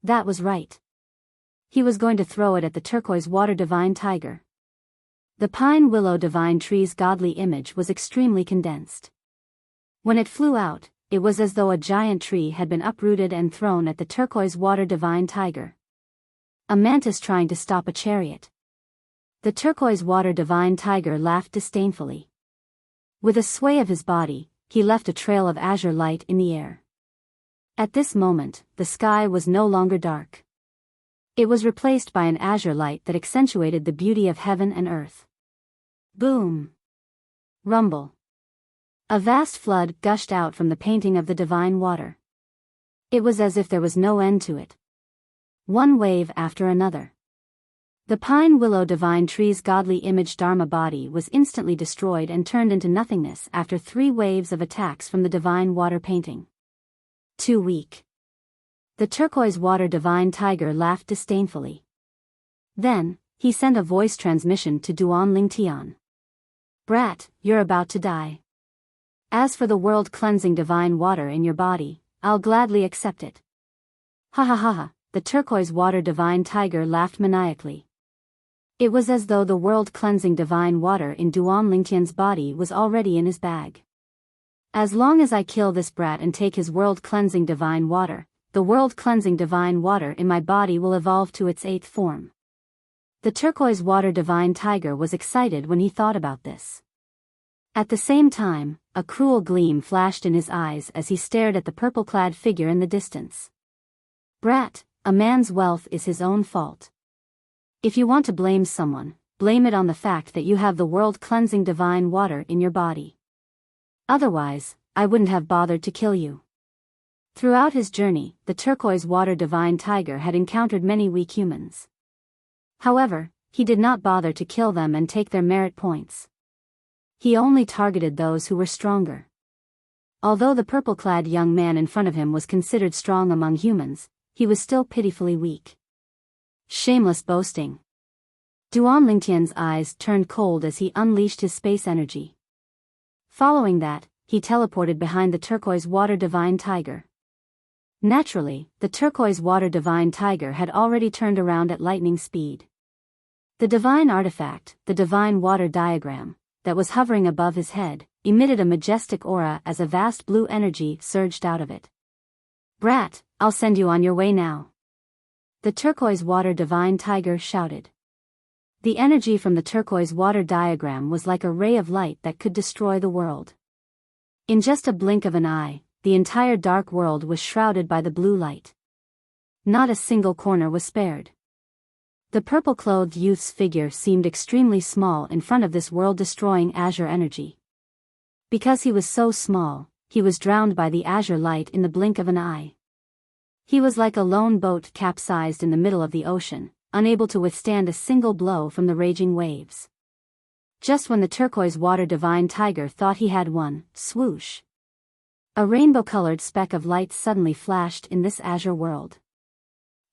That was right. He was going to throw it at the turquoise water divine tiger. The pine willow divine tree's godly image was extremely condensed. When it flew out, it was as though a giant tree had been uprooted and thrown at the turquoise water divine tiger. A mantis trying to stop a chariot. The turquoise water divine tiger laughed disdainfully. With a sway of his body, he left a trail of azure light in the air. At this moment, the sky was no longer dark. It was replaced by an azure light that accentuated the beauty of heaven and earth. Boom! Rumble! A vast flood gushed out from the painting of the divine water. It was as if there was no end to it. One wave after another. The pine willow divine tree's godly image Dharma body was instantly destroyed and turned into nothingness after 3 waves of attacks from the divine water painting. Too weak. The turquoise water divine tiger laughed disdainfully. Then, he sent a voice transmission to Duan Lingtian. Brat, you're about to die. As for the world-cleansing divine water in your body, I'll gladly accept it. Ha ha ha ha, the turquoise water divine tiger laughed maniacally. It was as though the world-cleansing divine water in Duan Lingtian's body was already in his bag. As long as I kill this brat and take his world-cleansing divine water, the world-cleansing divine water in my body will evolve to its 8th form. The turquoise water divine tiger was excited when he thought about this. At the same time, a cruel gleam flashed in his eyes as he stared at the purple-clad figure in the distance. Brat, a man's wealth is his own fault. If you want to blame someone, blame it on the fact that you have the world-cleansing divine water in your body. Otherwise, I wouldn't have bothered to kill you. Throughout his journey, the turquoise water divine tiger had encountered many weak humans. However, he did not bother to kill them and take their merit points. He only targeted those who were stronger. Although the purple-clad young man in front of him was considered strong among humans, he was still pitifully weak. Shameless boasting. Duan Lingtian's eyes turned cold as he unleashed his space energy. Following that, he teleported behind the turquoise water divine tiger. Naturally, the turquoise water divine tiger had already turned around at lightning speed. The divine artifact, the divine water diagram, that was hovering above his head, emitted a majestic aura as a vast blue energy surged out of it. Brat, I'll send you on your way now. The turquoise water divine tiger shouted. The energy from the turquoise water diagram was like a ray of light that could destroy the world. In just a blink of an eye, the entire dark world was shrouded by the blue light. Not a single corner was spared. The purple-clothed youth's figure seemed extremely small in front of this world-destroying azure energy. Because he was so small, he was drowned by the azure light in the blink of an eye. He was like a lone boat capsized in the middle of the ocean, unable to withstand a single blow from the raging waves. Just when the turquoise water divine tiger thought he had won, swoosh! A rainbow-colored speck of light suddenly flashed in this azure world.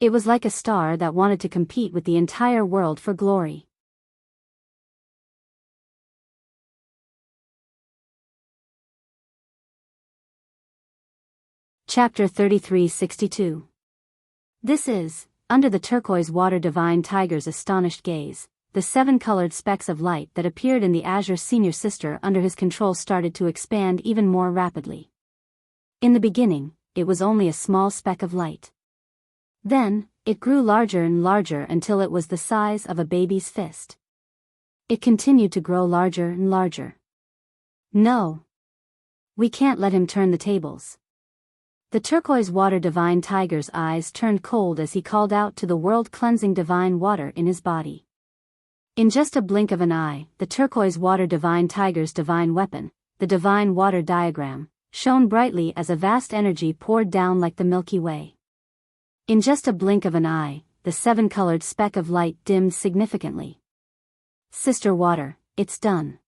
It was like a star that wanted to compete with the entire world for glory. Chapter 3362. This is, under the turquoise water divine tiger's astonished gaze, the 7 colored specks of light that appeared in the azure senior sister under his control started to expand even more rapidly. In the beginning, it was only a small speck of light. Then, it grew larger and larger until it was the size of a baby's fist. It continued to grow larger and larger. No! We can't let him turn the tables. The turquoise water divine tiger's eyes turned cold as he called out to the world-cleansing divine water in his body. In just a blink of an eye, the turquoise water divine tiger's divine weapon, the divine water diagram, shone brightly as a vast energy poured down like the Milky Way. In just a blink of an eye, the seven-colored speck of light dimmed significantly. Sister Water, it's done.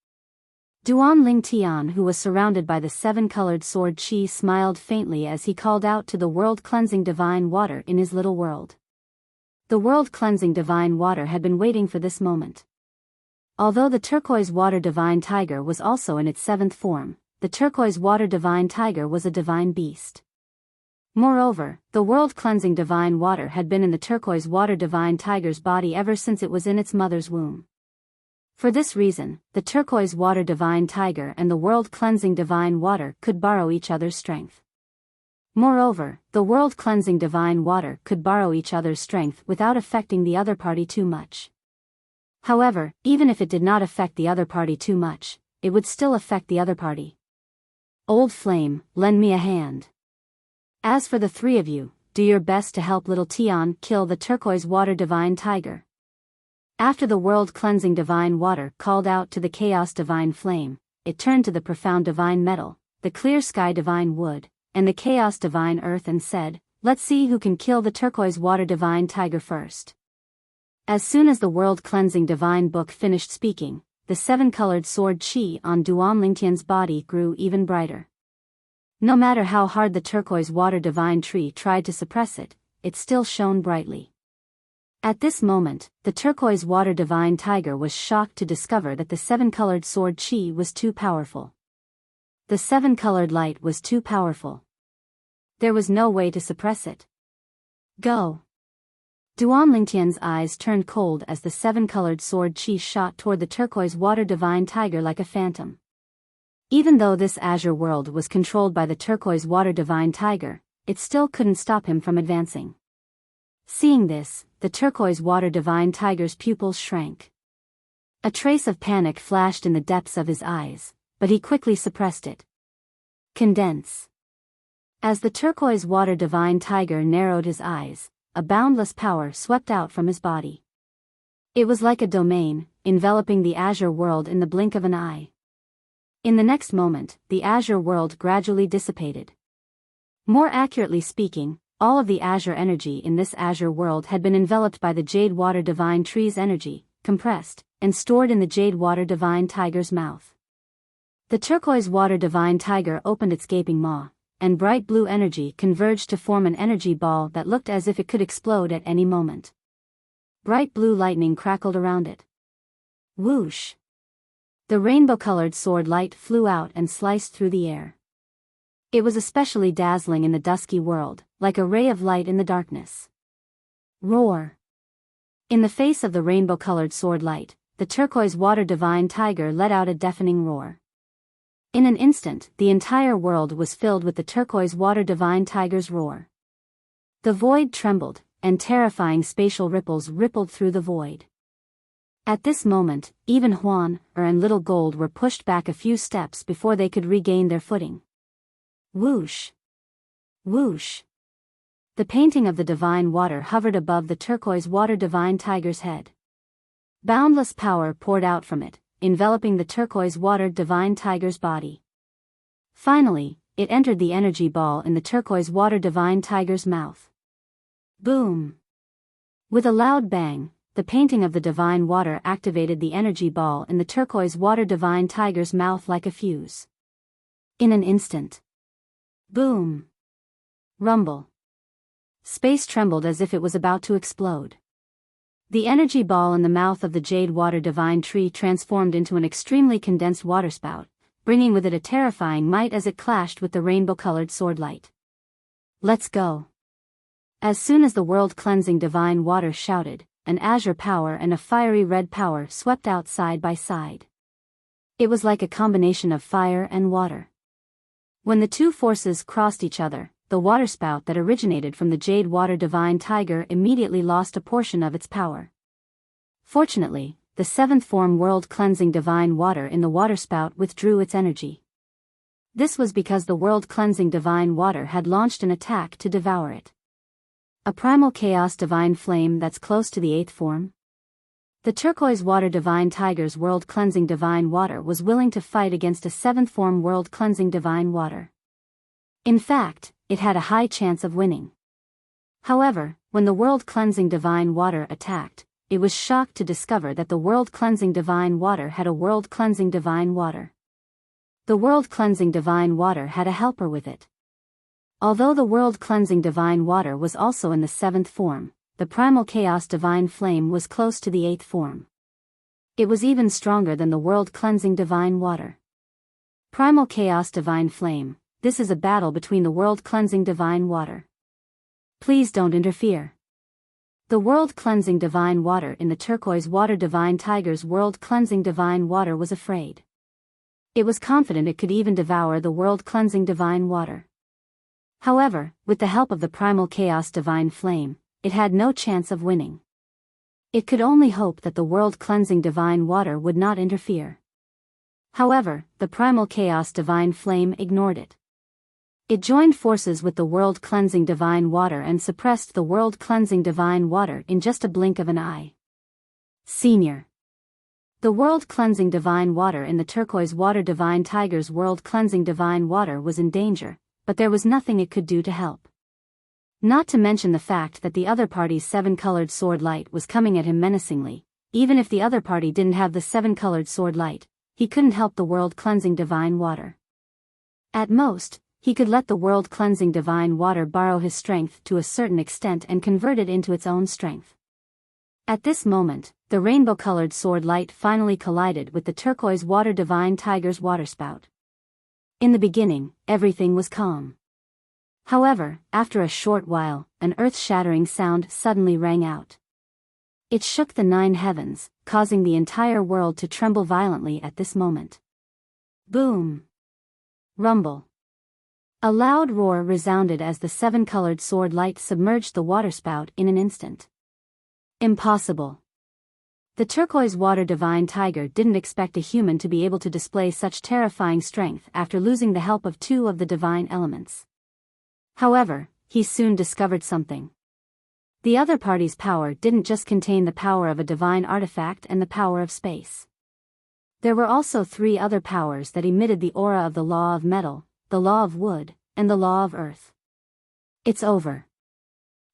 Duan Ling Tian, who was surrounded by the seven-colored sword chi, smiled faintly as he called out to the world-cleansing divine water in his little world. The world-cleansing divine water had been waiting for this moment. Although the turquoise water divine tiger was also in its seventh form, the turquoise water divine tiger was a divine beast. Moreover, the world-cleansing divine water had been in the turquoise water divine tiger's body ever since it was in its mother's womb. For this reason, the turquoise water divine tiger and the world-cleansing divine water could borrow each other's strength. Moreover, the world-cleansing divine water could borrow each other's strength without affecting the other party too much. However, even if it did not affect the other party too much, it would still affect the other party. Old Flame, lend me a hand. As for the three of you, do your best to help little Tian kill the turquoise water divine tiger. After the world-cleansing divine water called out to the chaos divine flame, it turned to the profound divine metal, the clear sky divine wood, and the chaos divine earth and said, "Let's see who can kill the turquoise water divine tiger first." As soon as the world-cleansing divine book finished speaking, the seven-colored sword chi on Duan Lingtian's body grew even brighter. No matter how hard the turquoise water divine tree tried to suppress it, it still shone brightly. At this moment, the turquoise water divine tiger was shocked to discover that the seven-colored sword chi was too powerful. The seven-colored light was too powerful. There was no way to suppress it. Go! Duan Lingtian's eyes turned cold as the seven-colored sword chi shot toward the turquoise water divine tiger like a phantom. Even though this azure world was controlled by the turquoise water divine tiger, it still couldn't stop him from advancing. Seeing this, the turquoise water divine tiger's pupils shrank. A trace of panic flashed in the depths of his eyes, but he quickly suppressed it. Condense. As the turquoise water divine tiger narrowed his eyes, a boundless power swept out from his body. It was like a domain, enveloping the azure world in the blink of an eye. In the next moment, the azure world gradually dissipated. More accurately speaking, all of the azure energy in this azure world had been enveloped by the jade water divine tree's energy, compressed, and stored in the jade water divine tiger's mouth. The turquoise water divine tiger opened its gaping maw, and bright blue energy converged to form an energy ball that looked as if it could explode at any moment. Bright blue lightning crackled around it. Whoosh! The rainbow-colored sword light flew out and sliced through the air. It was especially dazzling in the dusky world, like a ray of light in the darkness. Roar! In the face of the rainbow-colored sword light, the turquoise water divine tiger let out a deafening roar. In an instant, the entire world was filled with the turquoise water divine tiger's roar. The void trembled, and terrifying spatial ripples rippled through the void. At this moment, even Huan, and Little Gold were pushed back a few steps before they could regain their footing. Whoosh! Whoosh! The painting of the divine water hovered above the turquoise water divine tiger's head. Boundless power poured out from it, enveloping the turquoise water divine tiger's body. Finally, it entered the energy ball in the turquoise water divine tiger's mouth. Boom! With a loud bang, the painting of the divine water activated the energy ball in the turquoise water divine tiger's mouth like a fuse. In an instant. Boom! Rumble. Space trembled as if it was about to explode. The energy ball in the mouth of the jade water divine tree transformed into an extremely condensed waterspout, bringing with it a terrifying might as it clashed with the rainbow-colored sword light. Let's go! As soon as the world-cleansing divine water shouted, an azure power and a fiery red power swept out side by side. It was like a combination of fire and water. When the two forces crossed each other, the waterspout that originated from the jade water divine tiger immediately lost a portion of its power. Fortunately, the seventh form world-cleansing divine water in the waterspout withdrew its energy. This was because the world-cleansing divine water had launched an attack to devour it. A primal chaos divine flame that's close to the eighth form? The turquoise water divine tiger's world-cleansing divine water was willing to fight against a seventh form world-cleansing divine water. In fact, it had a high chance of winning. However, when the world-cleansing divine water attacked, it was shocked to discover that the world-cleansing divine water had a world-cleansing divine water. The world-cleansing divine water had a helper with it. Although the world-cleansing divine water was also in the 7th form, the primal chaos divine flame was close to the 8th form. It was even stronger than the world-cleansing divine water. Primal chaos divine flame, this is a battle between the world-cleansing divine water. Please don't interfere. The world-cleansing divine water in the turquoise water divine tiger's world-cleansing divine water was afraid. It was confident it could even devour the world-cleansing divine water. However, with the help of the primal chaos divine flame, it had no chance of winning. It could only hope that the world-cleansing divine water would not interfere. However, the primal chaos divine flame ignored it. It joined forces with the world-cleansing divine water and suppressed the world-cleansing divine water in just a blink of an eye. Senior. The world-cleansing divine water in the turquoise water divine tiger's world-cleansing divine water was in danger, but there was nothing it could do to help. Not to mention the fact that the other party's 7-colored sword light was coming at him menacingly. Even if the other party didn't have the 7-colored sword light, he couldn't help the world-cleansing divine water. At most, he could let the world-cleansing divine water borrow his strength to a certain extent and convert it into its own strength. At this moment, the rainbow-colored sword light finally collided with the turquoise water divine tiger's waterspout. In the beginning, everything was calm. However, after a short while, an earth-shattering sound suddenly rang out. It shook the 9 heavens, causing the entire world to tremble violently at this moment. Boom! Rumble! A loud roar resounded as the 7-colored sword light submerged the waterspout in an instant. Impossible! The turquoise water divine tiger didn't expect a human to be able to display such terrifying strength after losing the help of 2 of the divine elements. However, he soon discovered something. The other party's power didn't just contain the power of a divine artifact and the power of space. There were also 3 other powers that emitted the aura of the law of metal, the law of wood, and the law of earth. It's over.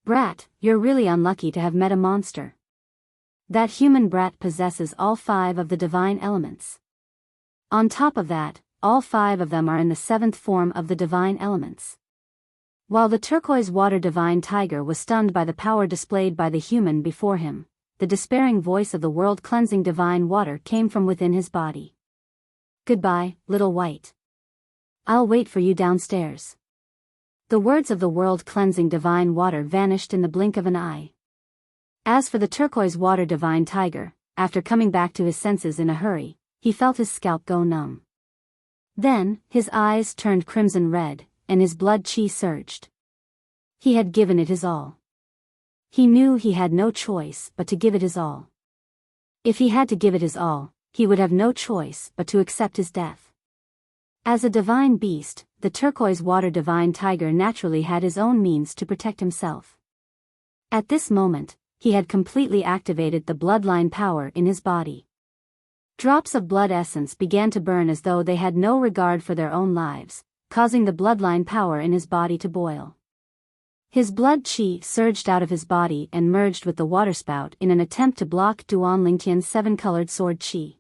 Brat, you're really unlucky to have met a monster. That human brat possesses all 5 of the divine elements. On top of that, all 5 of them are in the 7th form of the divine elements. While the turquoise water divine tiger was stunned by the power displayed by the human before him, the despairing voice of the world-cleansing divine water came from within his body. Goodbye, little white. I'll wait for you downstairs. The words of the world-cleansing divine water vanished in the blink of an eye. As for the turquoise water divine tiger, after coming back to his senses in a hurry, he felt his scalp go numb. Then, his eyes turned crimson red, and his blood chi surged. He had given it his all. He knew he had no choice but to give it his all. If he had to give it his all, he would have no choice but to accept his death. As a divine beast, the turquoise water divine tiger naturally had his own means to protect himself. At this moment, he had completely activated the bloodline power in his body. Drops of blood essence began to burn as though they had no regard for their own lives, causing the bloodline power in his body to boil. His blood chi surged out of his body and merged with the waterspout in an attempt to block Duan Lingtian's 7-colored sword chi.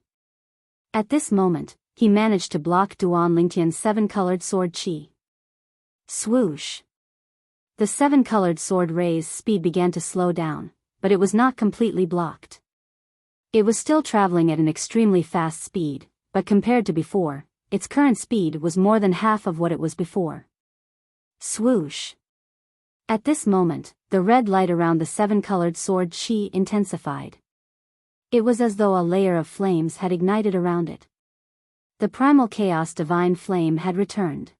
At this moment, he managed to block Duan Lingtian's 7-colored sword chi. Swoosh! The 7-colored sword ray's speed began to slow down, but it was not completely blocked. It was still traveling at an extremely fast speed, but compared to before, its current speed was more than half of what it was before. Swoosh! At this moment, the red light around the 7-colored sword chi intensified. It was as though a layer of flames had ignited around it. The primal chaos divine flame had returned.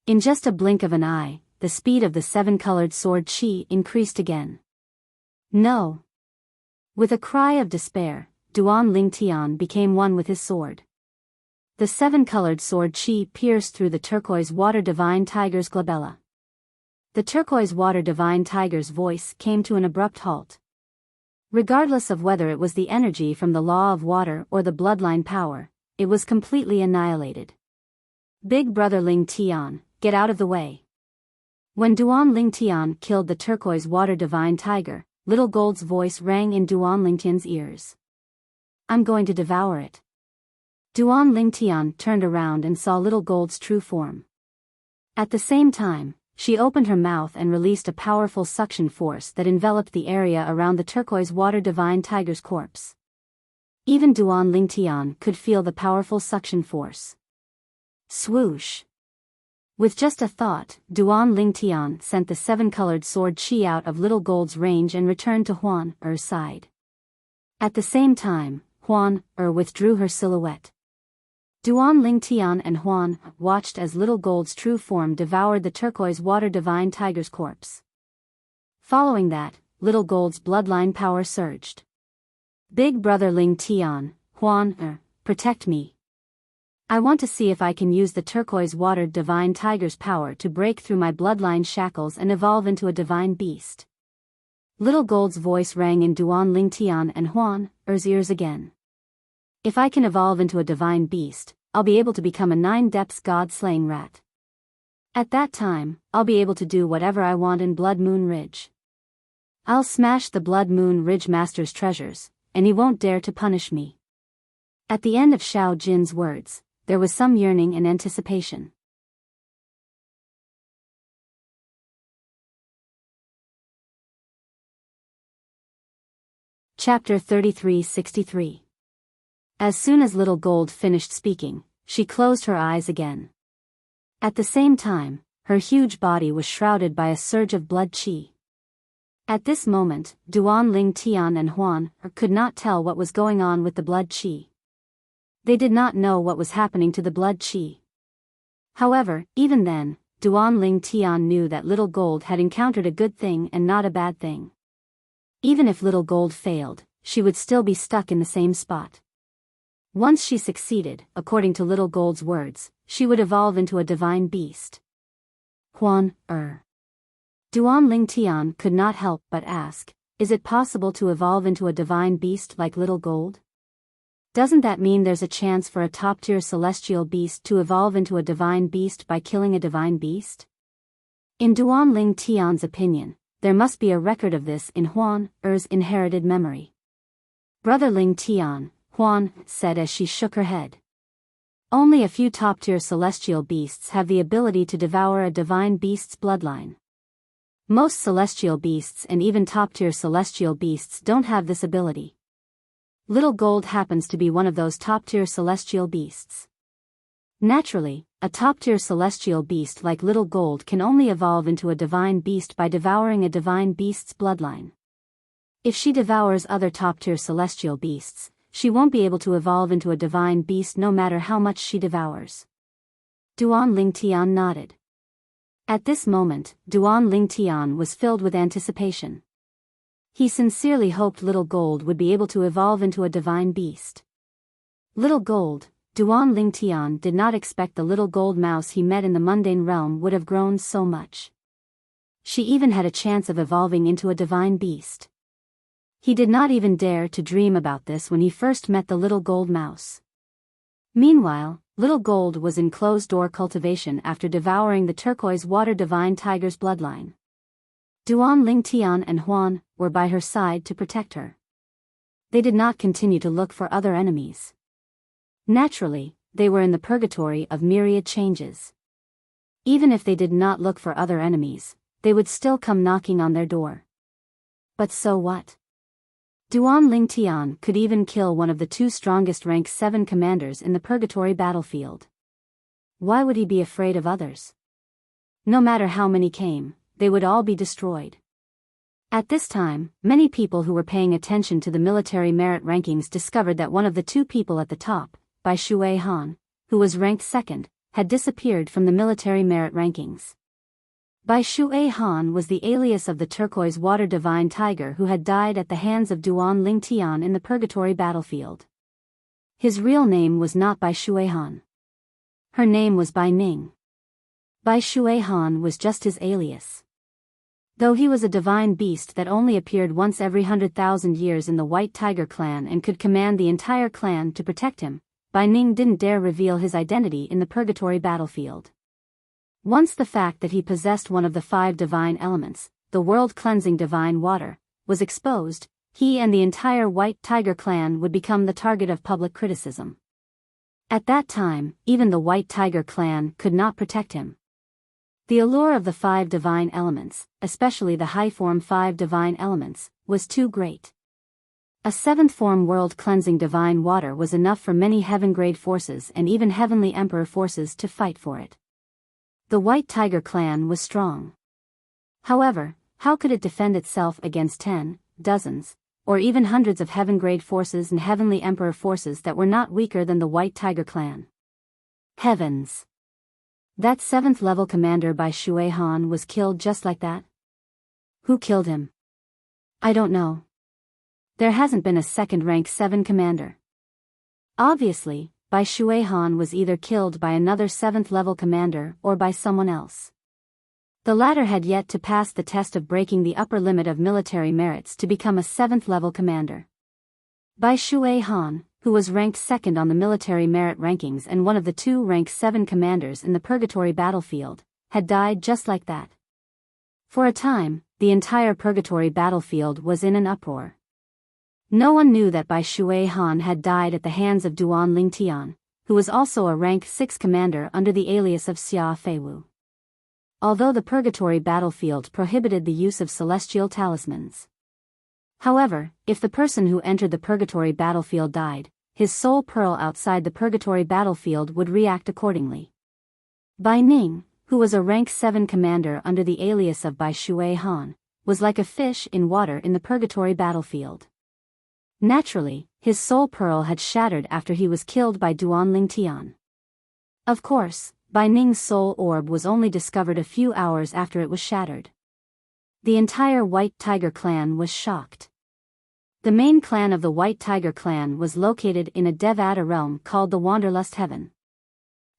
In just a blink of an eye, the speed of the 7-colored sword chi increased again. No! With a cry of despair, Duan Lingtian became one with his sword. The 7-colored sword chi pierced through the turquoise water divine tiger's glabella. The turquoise water divine tiger's voice came to an abrupt halt. Regardless of whether it was the energy from the law of water or the bloodline power, it was completely annihilated. Big brother Ling Tian, get out of the way. When Duan Lingtian killed the turquoise water divine tiger, Little Gold's voice rang in Duan Lingtian's ears. I'm going to devour it. Duan Lingtian turned around and saw Little Gold's true form. At the same time, she opened her mouth and released a powerful suction force that enveloped the area around the turquoise water divine tiger's corpse. Even Duan Lingtian could feel the powerful suction force. Swoosh! With just a thought, Duan Lingtian sent the seven-colored sword Qi out of Little Gold's range and returned to Huan Er's side. At the same time, Huan Er withdrew her silhouette. Duan Lingtian and Huan watched as Little Gold's true form devoured the turquoise water divine tiger's corpse. Following that, Little Gold's bloodline power surged. Big brother Lingtian, Huan Er, protect me. I want to see if I can use the turquoise water divine tiger's power to break through my bloodline shackles and evolve into a divine beast. Little Gold's voice rang in Duan Lingtian and Huan Er's ears again. If I can evolve into a divine beast, I'll be able to become a 9-depths god-slaying rat. At that time, I'll be able to do whatever I want in Blood Moon Ridge. I'll smash the Blood Moon Ridge Master's treasures, and he won't dare to punish me. At the end of Xiao Jin's words, there was some yearning and anticipation. Chapter 3363. As soon as Little Gold finished speaking, she closed her eyes again. At the same time, her huge body was shrouded by a surge of blood qi. At this moment, Duan Lingtian and Huan Er could not tell what was going on with the blood qi. They did not know what was happening to the blood qi. However, even then, Duan Lingtian knew that Little Gold had encountered a good thing and not a bad thing. Even if Little Gold failed, she would still be stuck in the same spot. Once she succeeded, according to Little Gold's words, she would evolve into a divine beast. Huan Er. Duan Lingtian could not help but ask, is it possible to evolve into a divine beast like Little Gold? Doesn't that mean there's a chance for a top-tier celestial beast to evolve into a divine beast by killing a divine beast? In Duan Lingtian's opinion, there must be a record of this in Huan Er's inherited memory. Brother Lingtian, Huan said as she shook her head. Only a few top-tier celestial beasts have the ability to devour a divine beast's bloodline. Most celestial beasts and even top-tier celestial beasts don't have this ability. Little Gold happens to be one of those top-tier celestial beasts. Naturally, a top-tier celestial beast like Little Gold can only evolve into a divine beast by devouring a divine beast's bloodline. If she devours other top-tier celestial beasts, she won't be able to evolve into a divine beast no matter how much she devours. Duan Lingtian nodded. At this moment, Duan Lingtian was filled with anticipation. He sincerely hoped Little Gold would be able to evolve into a divine beast. Little Gold, Duan Lingtian did not expect the little gold mouse he met in the mundane realm would have grown so much. She even had a chance of evolving into a divine beast. He did not even dare to dream about this when he first met the little gold mouse. Meanwhile, Little Gold was in closed-door cultivation after devouring the turquoise water divine tiger's bloodline. Duan Lingtian and Huan were by her side to protect her. They did not continue to look for other enemies. Naturally, they were in the purgatory of myriad changes. Even if they did not look for other enemies, they would still come knocking on their door. But so what? Duan Lingtian could even kill one of the two strongest rank 7 commanders in the purgatory battlefield. Why would he be afraid of others? No matter how many came, they would all be destroyed. At this time, many people who were paying attention to the military merit rankings discovered that one of the two people at the top, Bai Shui Han, who was ranked 2nd, had disappeared from the military merit rankings. Bai Shui Han was the alias of the turquoise water divine tiger who had died at the hands of Duan Lingtian in the purgatory battlefield. His real name was not Bai Shui Han. Her name was Bai Ning. Bai Shui Han was just his alias. Though he was a divine beast that only appeared once every 100,000 years in the White Tiger clan and could command the entire clan to protect him, Bai Ning didn't dare reveal his identity in the purgatory battlefield. Once the fact that he possessed one of the 5 divine elements, the world-cleansing divine water, was exposed, he and the entire White Tiger clan would become the target of public criticism. At that time, even the White Tiger clan could not protect him. The allure of the 5 divine elements, especially the high-form 5 divine elements, was too great. A 7th form world-cleansing divine water was enough for many heaven-grade forces and even heavenly emperor forces to fight for it. The White Tiger clan was strong. However, how could it defend itself against 10, dozens, or even hundreds of heaven-grade forces and heavenly emperor forces that were not weaker than the White Tiger clan? Heavens! That 7th level commander by Shui Han was killed just like that? Who killed him? I don't know. There hasn't been a second rank 7 commander. Obviously, Bai Shui Han was either killed by another 7th level commander or by someone else. The latter had yet to pass the test of breaking the upper limit of military merits to become a 7th level commander. Bai Shui Han, who was ranked 2nd on the military merit rankings and one of the 2 rank 7 commanders in the Purgatory battlefield, had died just like that. For a time, the entire Purgatory battlefield was in an uproar. No one knew that Bai Shui Han had died at the hands of Duan Ling Tian, who was also a rank 6 commander under the alias of Xia Feiwu. Although the Purgatory battlefield prohibited the use of celestial talismans. However, if the person who entered the Purgatory battlefield died, his soul pearl outside the Purgatory battlefield would react accordingly. Bai Ning, who was a rank 7 commander under the alias of Bai Shui Han, was like a fish in water in the Purgatory battlefield. Naturally, his soul pearl had shattered after he was killed by Duan Ling Tian. Of course, Bai Ning's soul orb was only discovered a few hours after it was shattered. The entire White Tiger clan was shocked. The main clan of the White Tiger clan was located in a Devata realm called the Wanderlust Heaven.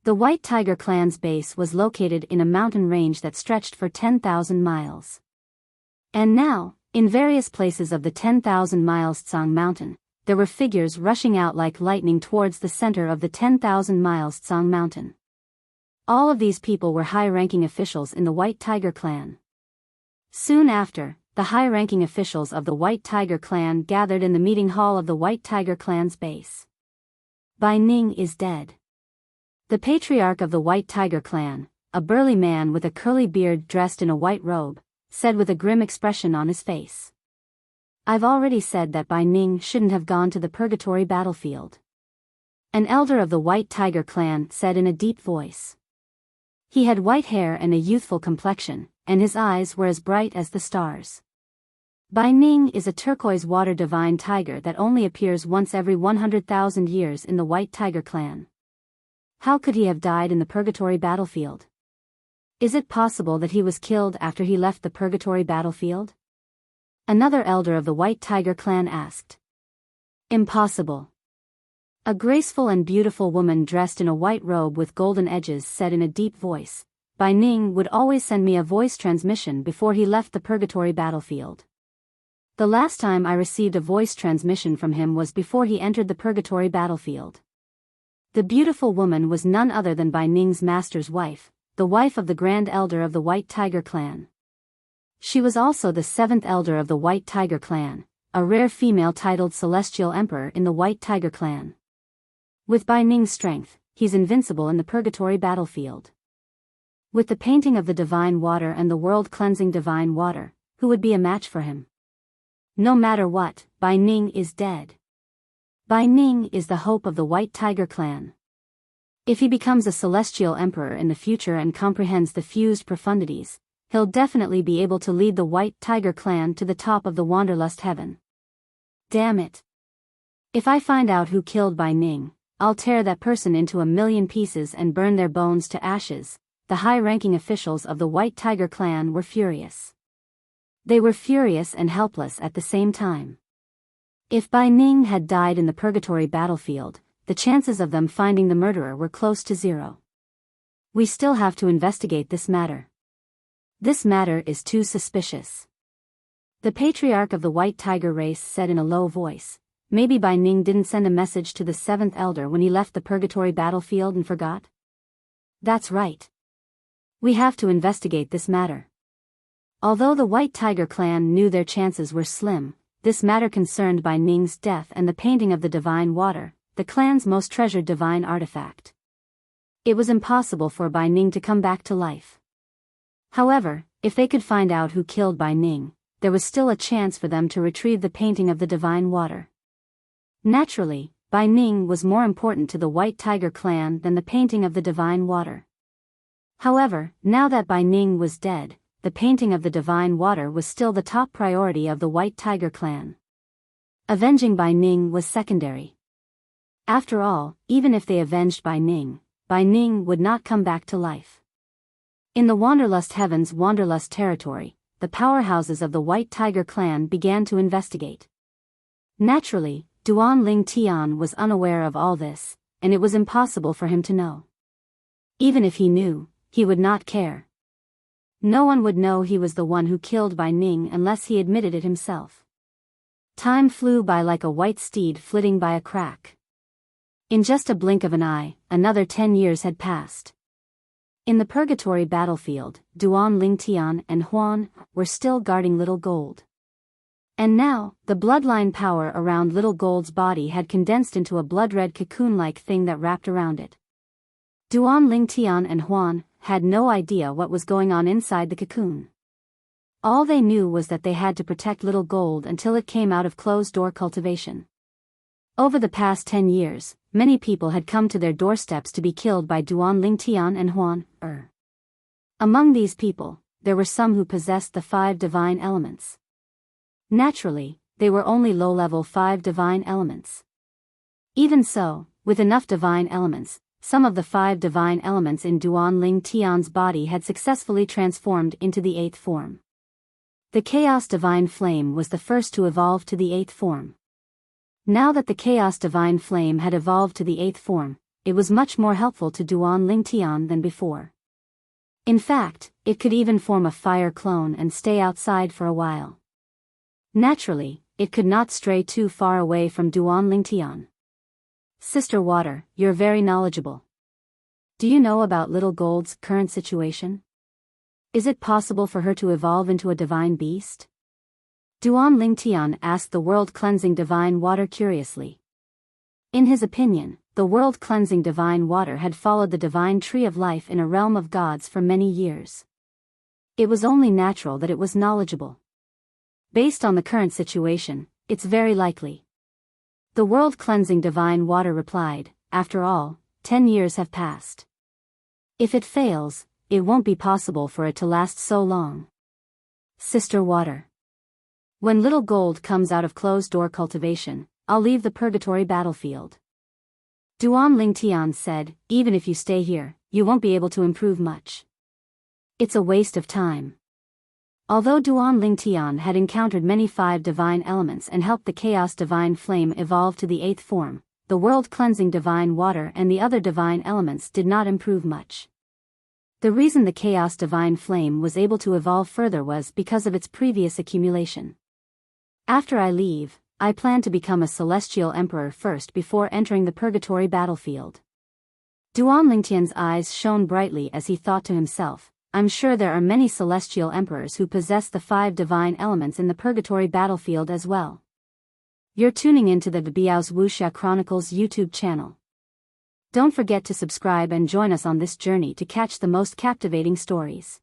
The White Tiger clan's base was located in a mountain range that stretched for 10,000 miles. And now, in various places of the 10,000 miles Tsang Mountain, there were figures rushing out like lightning towards the center of the 10,000 miles Tsang Mountain. All of these people were high-ranking officials in the White Tiger clan. Soon after, the high-ranking officials of the White Tiger clan gathered in the meeting hall of the White Tiger clan's base. Bai Ning is dead. The patriarch of the White Tiger clan, a burly man with a curly beard dressed in a white robe, said with a grim expression on his face. I've already said that Bai Ning shouldn't have gone to the Purgatory battlefield. An elder of the White Tiger clan said in a deep voice. He had white hair and a youthful complexion, and his eyes were as bright as the stars. Bai Ning is a turquoise water divine tiger that only appears once every 100,000 years in the White Tiger clan. How could he have died in the Purgatory battlefield? Is it possible that he was killed after he left the Purgatory battlefield? Another elder of the White Tiger clan asked. Impossible. A graceful and beautiful woman dressed in a white robe with golden edges said in a deep voice, Bai Ning would always send me a voice transmission before he left the Purgatory battlefield. The last time I received a voice transmission from him was before he entered the Purgatory battlefield. The beautiful woman was none other than Bai Ning's master's wife, the wife of the Grand Elder of the White Tiger clan. She was also the 7th elder of the White Tiger clan, a rare female titled Celestial Emperor in the White Tiger clan. With Bai Ning's strength, he's invincible in the Purgatory battlefield. With the painting of the divine water and the world-cleansing divine water, who would be a match for him? No matter what, Bai Ning is dead. Bai Ning is the hope of the White Tiger clan. If he becomes a celestial emperor in the future and comprehends the fused profundities, he'll definitely be able to lead the White Tiger clan to the top of the Wanderlust Heaven. Damn it. If I find out who killed Bai Ning, I'll tear that person into 1,000,000 pieces and burn their bones to ashes. The high-ranking officials of the White Tiger clan were furious. They were furious and helpless at the same time. If Bai Ning had died in the Purgatory battlefield, the chances of them finding the murderer were close to 0. We still have to investigate this matter. This matter is too suspicious. The patriarch of the White Tiger race said in a low voice, maybe Bai Ning didn't send a message to the 7th elder when he left the Purgatory battlefield and forgot? That's right. We have to investigate this matter. Although the White Tiger clan knew their chances were slim, this matter concerned Bai Ning's death and the painting of the divine water, the clan's most treasured divine artifact. It was impossible for Bai Ning to come back to life. However, if they could find out who killed Bai Ning, there was still a chance for them to retrieve the painting of the divine water. Naturally, Bai Ning was more important to the White Tiger clan than the painting of the divine water. However, now that Bai Ning was dead, the painting of the divine water was still the top priority of the White Tiger clan. Avenging Bai Ning was secondary. After all, even if they avenged Bai Ning would not come back to life. In the Wanderlust Heaven's Wanderlust territory, the powerhouses of the White Tiger clan began to investigate. Naturally, Duan Ling Tian was unaware of all this, and it was impossible for him to know. Even if he knew, he would not care. No one would know he was the one who killed Bai Ning unless he admitted it himself. Time flew by like a white steed flitting by a crack. In just a blink of an eye, another 10 years had passed. In the Purgatory battlefield, Duan Ling Tian and Huan were still guarding Little Gold. And now, the bloodline power around Little Gold's body had condensed into a blood-red cocoon-like thing that wrapped around it. Duan Ling Tian and Huan had no idea what was going on inside the cocoon. All they knew was that they had to protect Little Gold until it came out of closed-door cultivation. Over the past 10 years, many people had come to their doorsteps to be killed by Duan Ling Tian and Huan. Among these people, there were some who possessed the 5 divine elements. Naturally, they were only low-level 5 divine elements. Even so, with enough divine elements, some of the 5 divine elements in Duan Ling Tian's body had successfully transformed into the 8th form. The Chaos Divine Flame was the first to evolve to the 8th form. Now that the Chaos Divine Flame had evolved to the 8th form, it was much more helpful to Duan Ling Tian than before. In fact, it could even form a fire clone and stay outside for a while. Naturally, it could not stray too far away from Duan Ling Tian. Sister Water, you're very knowledgeable. Do you know about Little Gold's current situation? Is it possible for her to evolve into a divine beast? Duan Ling Tian asked the world-cleansing divine water curiously. In his opinion, the world-cleansing divine water had followed the divine tree of life in a realm of gods for many years. It was only natural that it was knowledgeable. Based on the current situation, it's very likely. The world-cleansing divine water replied, after all, 10 years have passed. If it fails, it won't be possible for it to last so long. Sister Water. When Little Gold comes out of closed-door cultivation, I'll leave the Purgatory battlefield. Duan Ling Tian said, even if you stay here, you won't be able to improve much. It's a waste of time. Although Duan Ling Tian had encountered many 5 divine elements and helped the Chaos Divine Flame evolve to the 8th form, the world-cleansing divine water and the other divine elements did not improve much. The reason the Chaos Divine Flame was able to evolve further was because of its previous accumulation. After I leave, I plan to become a celestial emperor first before entering the Purgatory battlefield. Duan Ling Tian's eyes shone brightly as he thought to himself, I'm sure there are many celestial emperors who possess the 5 divine elements in the Purgatory battlefield as well. You're tuning into the Biyao's Wuxia Chronicles YouTube channel. Don't forget to subscribe and join us on this journey to catch the most captivating stories.